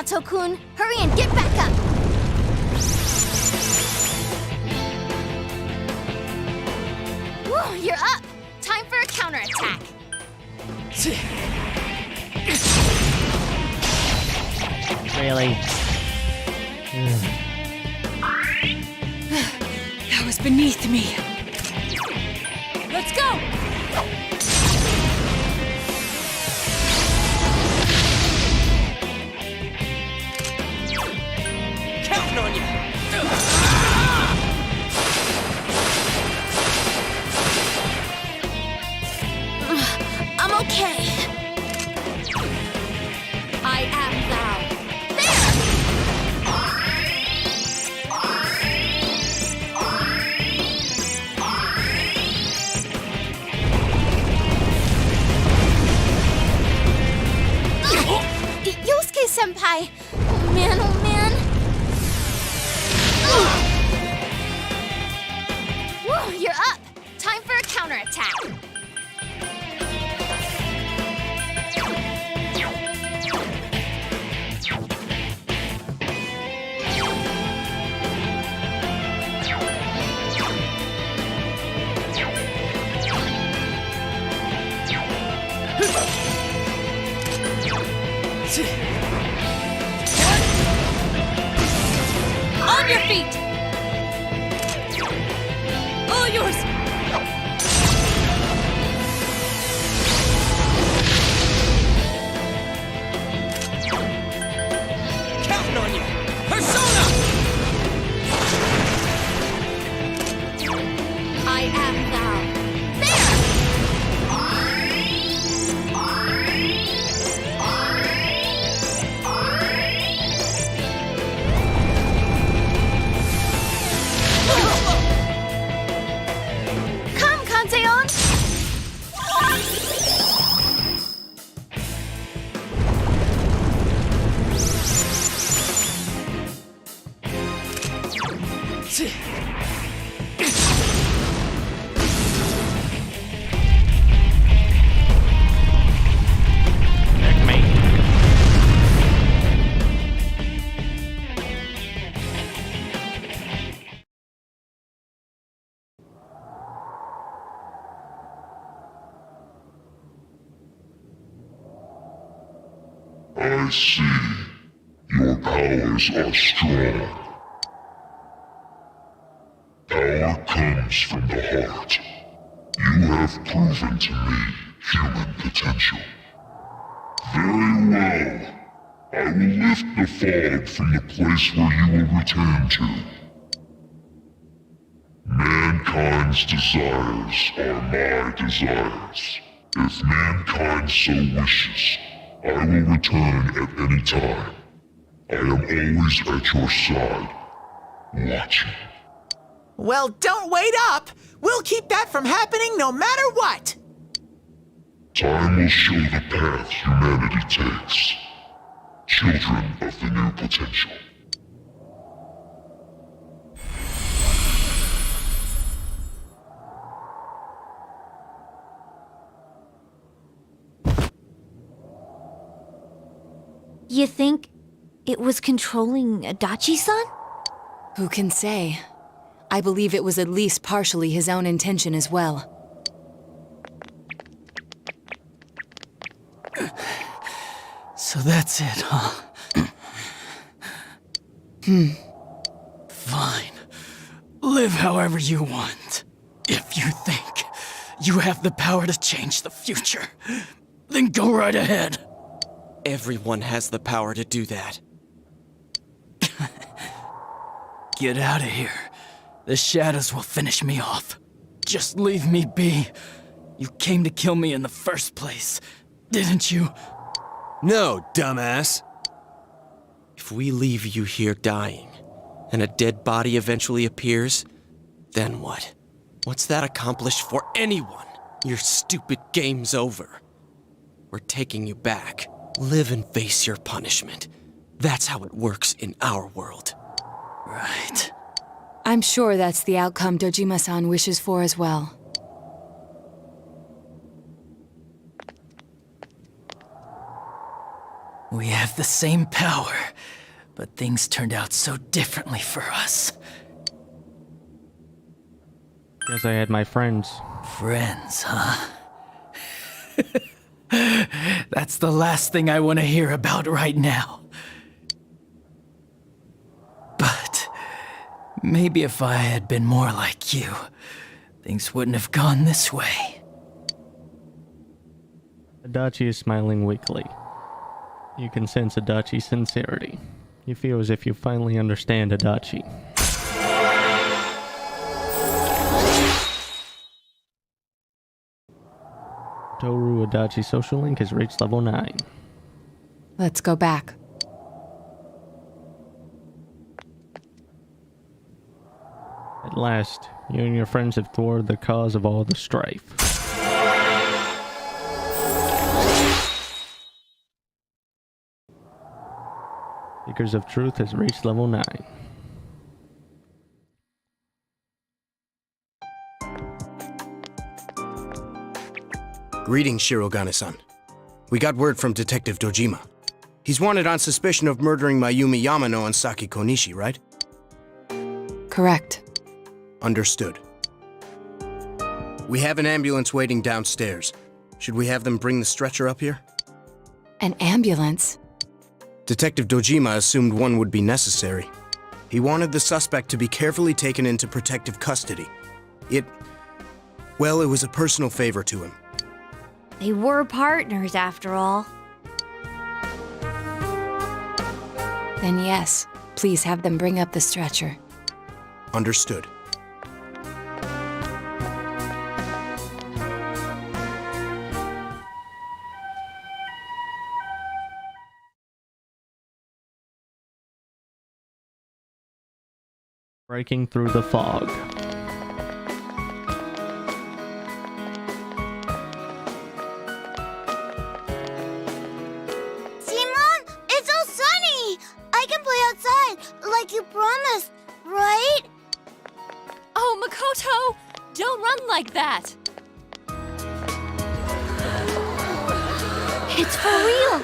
Minato-kun! Hurry and get back up! Woo, you're up! Time for a counterattack! Really? That was beneath me. Let's go! Counting on you! I'm okay. I am thou. There! Yosuke-senpai! Oh man, oh man! Woo, you're up! Time for a counterattack! On your feet! All yours! Counting on you! Persona! I am thou. There! Come, Kanzeon! I see. Your powers are strong. Power comes from the heart. You have proven to me human potential. Very well. I will lift the fog from the place where you will return to. Mankind's desires are my desires. If mankind so wishes, I will return at any time. I am always at your side, watching. Well, don't wait up! We'll keep that from happening no matter what! Time will show the path humanity takes. Children of the new potential. You think it was controlling Adachi-san? Who can say? I believe it was at least partially his own intention as well. So that's it, huh? Fine. Live however you want. If you think you have the power to change the future, then go right ahead. Everyone has the power to do that. Get out of here. The shadows will finish me off. Just leave me be. You came to kill me in the first place, didn't you? No, dumbass. If we leave you here dying, and a dead body eventually appears, then what? What's that accomplish for anyone? Your stupid game's over. We're taking you back. Live and face your punishment. That's how it works in our world. Right. I'm sure that's the outcome Dojima-san wishes for as well. We have the same power, but things turned out so differently for us. Guess I had my friends. Friends, huh? That's the last thing I want to hear about right now. But maybe if I had been more like you, things wouldn't have gone this way. Adachi is smiling weakly. You can sense Adachi's sincerity. You feel as if you finally understand Adachi. Toru Adachi social link has reached level 9. Let's go back. At last, you and your friends have thwarted the cause of all the strife. Seekers of Truth has reached level 9. Greetings, Shirogane-san. We got word from Detective Dojima. He's wanted on suspicion of murdering Mayumi Yamano and Saki Konishi, right? Correct. Understood. We have an ambulance waiting downstairs. Should we have them bring the stretcher up here? An ambulance? Detective Dojima assumed one would be necessary. He wanted the suspect to be carefully taken into protective custody. It was a personal favor to him. They were partners, after all. Then yes, please have them bring up the stretcher. Understood. Breaking through the fog. Like you promised, right? Oh, Makoto! Don't run like that! It's for real!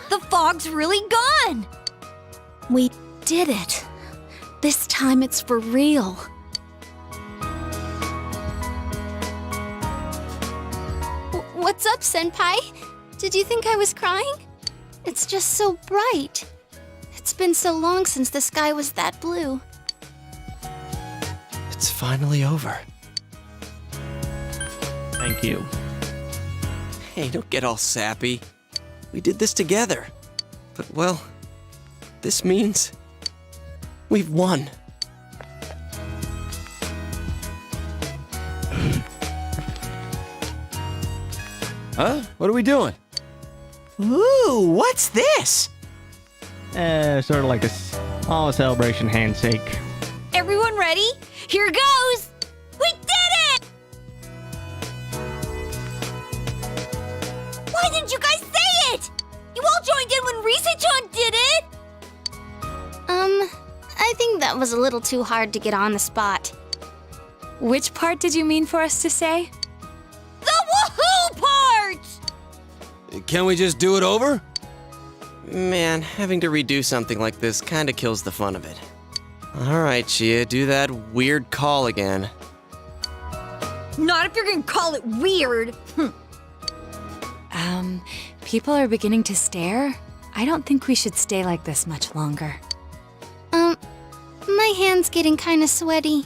The fog's really gone! We did it. This time it's for real. What's up, Senpai? Did you think I was crying? It's just so bright. It's been so long since the sky was that blue. It's finally over. Thank you. Hey, don't get all sappy. We did this together. But, well, this means we've won. Huh? What are we doing? Ooh, what's this? Sort of like a small celebration handshake. Everyone ready? Here goes! We did it! Why didn't you guys say it? You all joined in when Risa-chan did it! I think that was a little too hard to get on the spot. Which part did you mean for us to say? The woohoo part! Can we just do it over? Man, having to redo something like this kinda kills the fun of it. Alright, Chia, do that weird call again. Not if you're gonna call it weird. People are beginning to stare. I don't think we should stay like this much longer. My hand's getting kinda sweaty.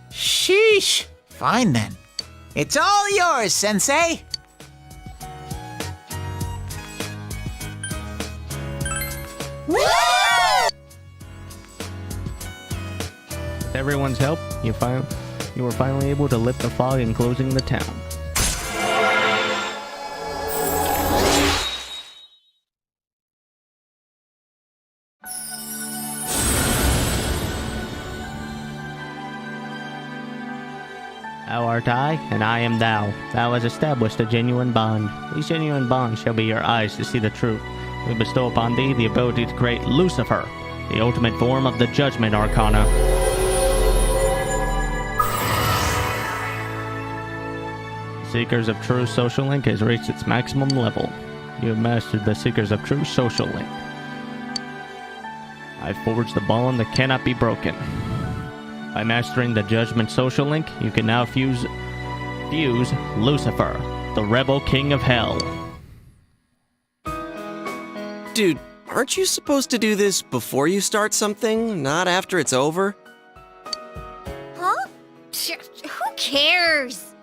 Sheesh. Fine then. It's all yours, Sensei. With everyone's help, you were finally able to lift the fog enclosing the town. Thou art I, and I am thou. Thou hast established a genuine bond. These genuine bonds shall be your eyes to see the truth. We bestow upon thee the ability to create Lucifer, the ultimate form of the Judgment Arcana. Seekers of Truth social link has reached its maximum level. You have mastered the Seekers of True social link. I forged the bond that cannot be broken. By mastering the Judgment social link, you can now fuse Lucifer, the rebel king of hell. Dude, aren't you supposed to do this before you start something, not after it's over? Huh? Who cares?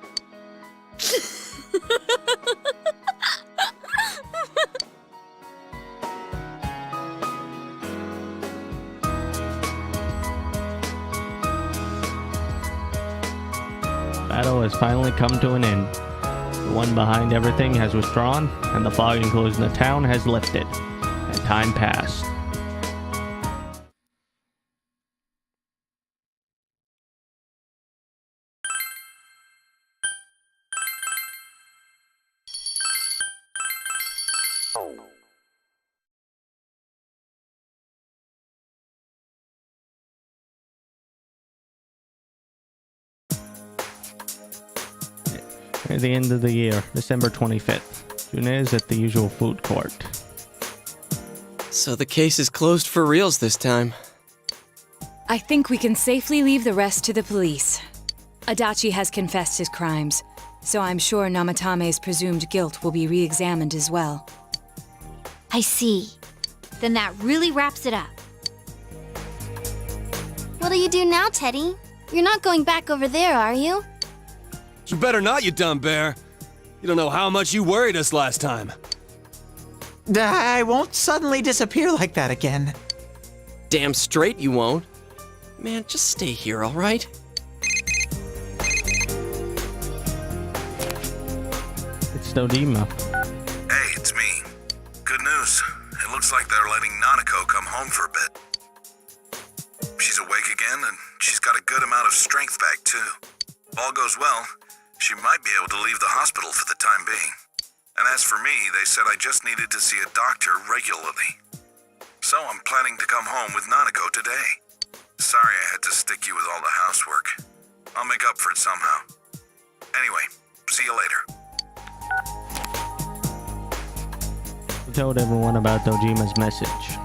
Battle has finally come to an end. The one behind everything has withdrawn, and the fog enclosing the town has lifted, and time passed. At the end of the year, December 25th. Junez at the usual food court. So the case is closed for reals this time. I think we can safely leave the rest to the police. Adachi has confessed his crimes, so I'm sure Namatame's presumed guilt will be re-examined as well. I see. Then that really wraps it up. What'll you do now, Teddy? You're not going back over there, are you? You better not, you dumb bear. You don't know how much you worried us last time. I won't suddenly disappear like that again. Damn straight you won't. Man, just stay here, alright? It's Dojima. Hey, it's me. Good news. It looks like they're letting Nanako come home for a bit. She's awake again, and she's got a good amount of strength back, too. If all goes well, she might be able to leave the hospital for the time being. And as for me, they said I just needed to see a doctor regularly. So I'm planning to come home with Nanako today. Sorry I had to stick you with all the housework. I'll make up for it somehow. Anyway, see you later. He told everyone about Dojima's message.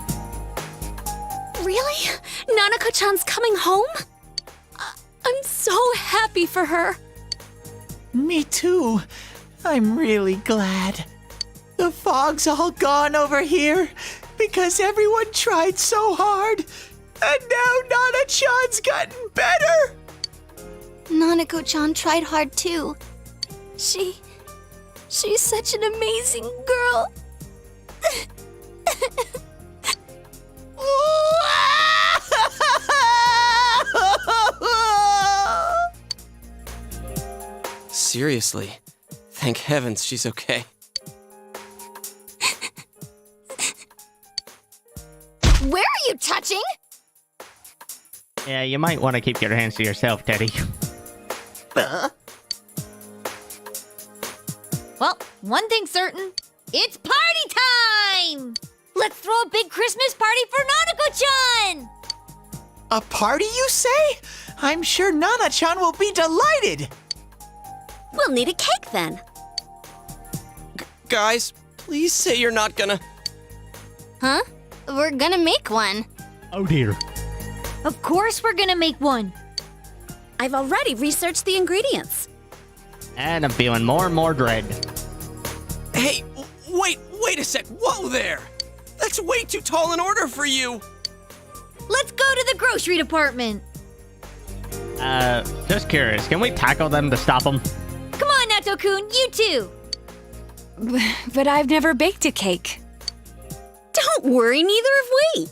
Really? Nanako-chan's coming home? I'm so happy for her. Me too. I'm really glad. The fog's all gone over here because everyone tried so hard. And now Nana-chan's gotten better. Nanako-chan tried hard too. She's such an amazing girl. Seriously, thank heavens she's okay. Where are you touching? Yeah, you might want to keep your hands to yourself, Teddy. Well, one thing's certain. It's party time! Let's throw a big Christmas party for Nanako-chan! A party, you say? I'm sure Nana-chan will be delighted. We'll need a cake then. Guys, please say you're not gonna... Huh? We're gonna make one. Oh dear. Of course we're gonna make one. I've already researched the ingredients. And I'm feeling more and more dread. Hey, wait a sec. Whoa there! That's way too tall an order for you! Let's go to the grocery department. Just curious, can we tackle them to stop them? Come on, Nato-kun, you too. But I've never baked a cake. Don't worry, neither have we.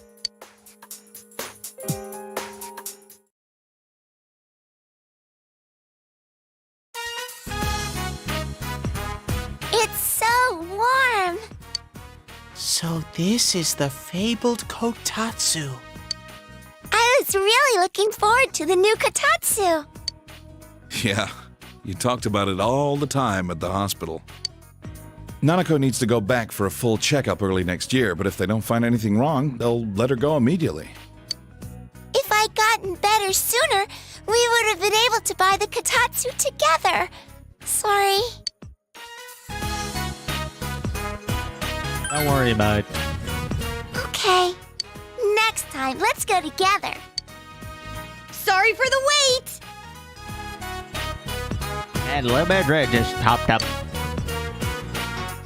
It's so warm. So this is the fabled kotatsu. I was really looking forward to the new kotatsu. Yeah, you talked about it all the time at the hospital. Nanako needs to go back for a full checkup early next year, but if they don't find anything wrong, they'll let her go immediately. If I'd gotten better sooner, we would have been able to buy the kotatsu together. Sorry. Don't worry about it. Okay. Next time, let's go together. Sorry for the wait! And a little bit of dread just popped up.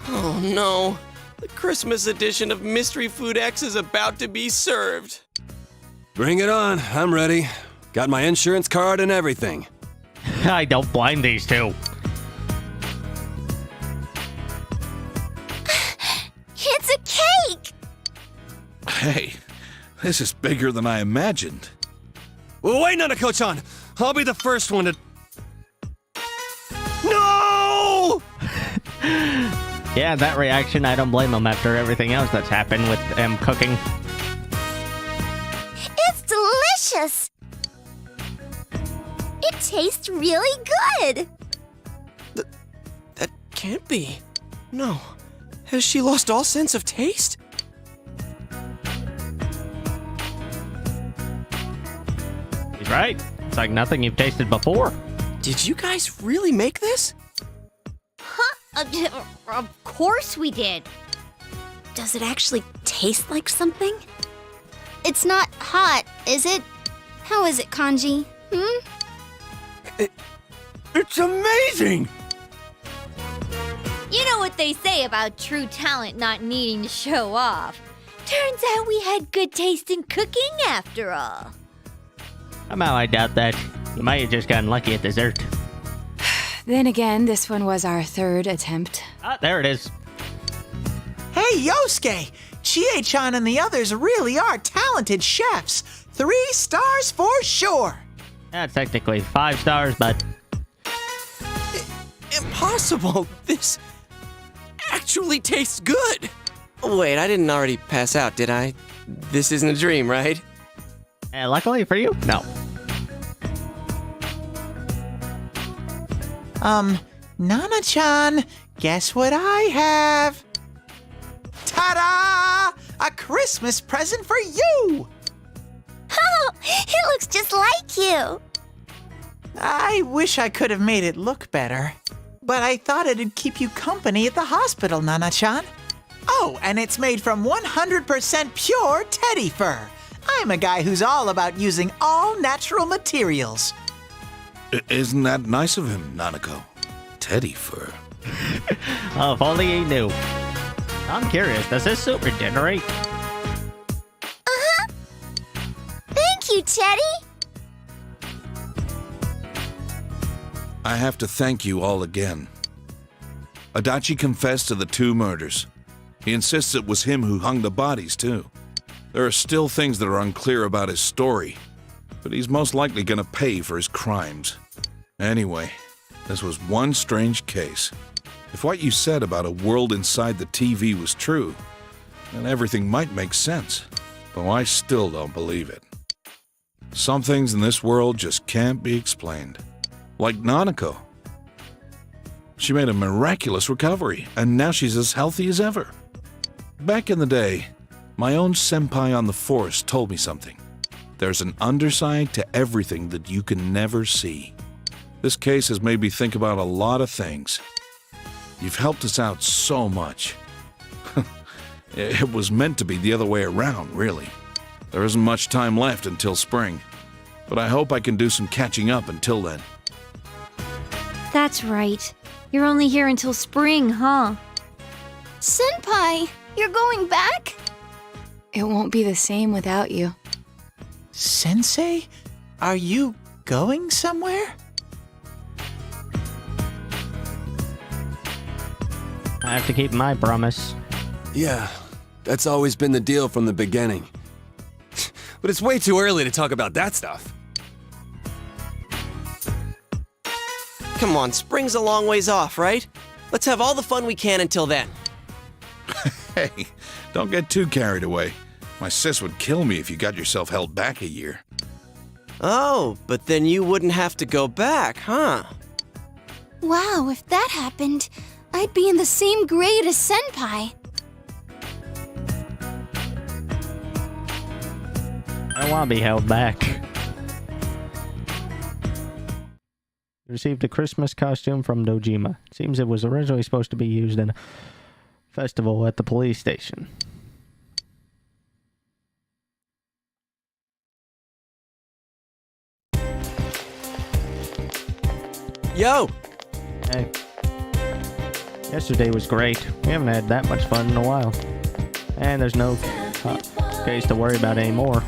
Oh no. The Christmas edition of Mystery Food X is about to be served. Bring it on. I'm ready. Got my insurance card and everything. I don't blame these two. It's a cake! Hey, this is bigger than I imagined. Well, wait, Nanako-chan. I'll be the first one to... No! Yeah, that reaction, I don't blame him after everything else that's happened with them cooking. It's delicious! It tastes really good! That can't be. No. Has she lost all sense of taste? He's right. It's like nothing you've tasted before. Did you guys really make this? Of course we did. Does it actually taste like something? It's not hot, is it? How is it, Kanji? It's amazing! You know what they say about true talent not needing to show off. Turns out we had good taste in cooking after all. Somehow I doubt that. You might have just gotten lucky at dessert. Then again, this one was our third attempt. Ah, there it is. Hey, Yosuke! Chie-chan and the others really are talented chefs. 3 stars for sure. That's technically 5 stars, but... Impossible! This actually tastes good! Wait, I didn't already pass out, did I? This isn't a dream, right? Luckily for you, no. Nana-chan, guess what I have? Ta-da! A Christmas present for you! Oh, it looks just like you! I wish I could have made it look better, but I thought it'd keep you company at the hospital, Nana-chan. Oh, and it's made from 100% pure teddy fur. I'm a guy who's all about using all natural materials. Isn't that nice of him, Nanako? Teddy fur. Oh, if only he knew. I'm curious, does this suit regenerate? Uh-huh. Thank you, Teddy. I have to thank you all again. Adachi confessed to the 2 murders. He insists it was him who hung the bodies, too. There are still things that are unclear about his story, but he's most likely gonna pay for his crimes. Anyway, this was one strange case. If what you said about a world inside the TV was true, then everything might make sense, though I still don't believe it. Some things in this world just can't be explained. Like Nanako. She made a miraculous recovery, and now she's as healthy as ever. Back in the day, my own senpai on the force told me something. There's an underside to everything that you can never see. This case has made me think about a lot of things. You've helped us out so much. It was meant to be the other way around, really. There isn't much time left until spring, but I hope I can do some catching up until then. That's right. You're only here until spring, huh? Senpai, you're going back? It won't be the same without you. Sensei, are you going somewhere? I have to keep my promise. Yeah, that's always been the deal from the beginning. But it's way too early to talk about that stuff. Come on, spring's a long ways off, right? Let's have all the fun we can until then. Hey, don't get too carried away. My sis would kill me if you got yourself held back a year. Oh, but then you wouldn't have to go back, huh? Wow, if that happened, I'd be in the same grade as Senpai. I don't want to be held back. Received a Christmas costume from Dojima. Seems it was originally supposed to be used in a festival at the police station. Yo! Hey. Yesterday was great. We haven't had that much fun in a while. And there's no case to worry about anymore.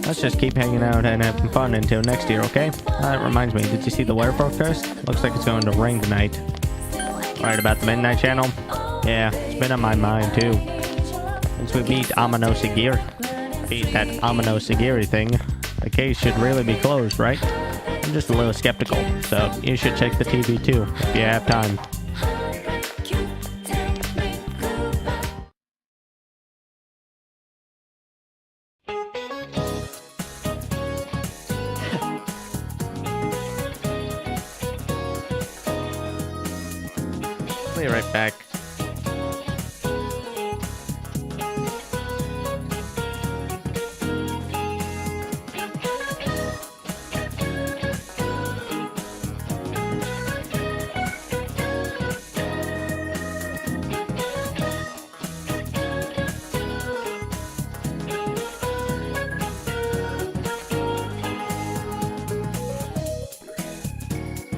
Let's just keep hanging out and having fun until next year, okay? That reminds me, did you see the weather forecast? Looks like it's going to rain tonight. Right about the Midnight Channel? Yeah, it's been on my mind too. Since we beat Amano Sagiri, that Amano Sagiri thing, the case should really be closed, right? I'm just a little skeptical, so you should check the TV too, if you have time. Be right back.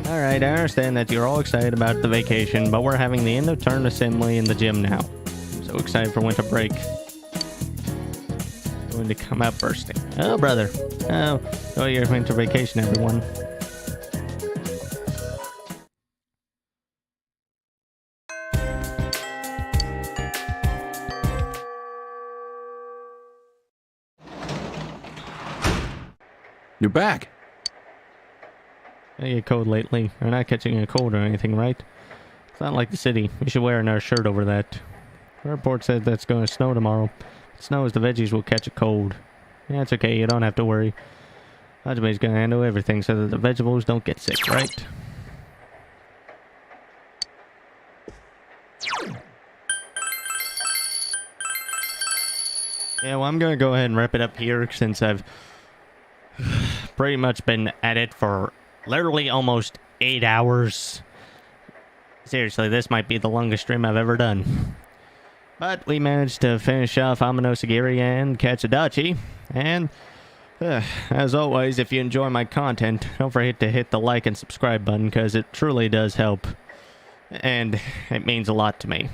Alright, I understand that you're all excited about the vacation, but we're having the end of term assembly in the gym now. I'm so excited for winter break. Going to come out bursting. Oh, brother. Oh, enjoy your winter vacation, everyone. You're back. I get cold lately. You're not catching a cold or anything, right? It's not like the city. You should wear another shirt over that. The report said that's going to snow tomorrow. If it snows, the veggies will catch a cold. Yeah, it's okay. You don't have to worry. Hajime's going to handle everything so that the vegetables don't get sick, right? Yeah, well, I'm going to go ahead and wrap it up here since I've pretty much been at it for literally almost 8 hours. Seriously, this might be the longest stream I've ever done. But we managed to finish off Amano Sagiri and catch a Dachi. And as always, if you enjoy my content, don't forget to hit the like and subscribe button because it truly does help. And it means a lot to me.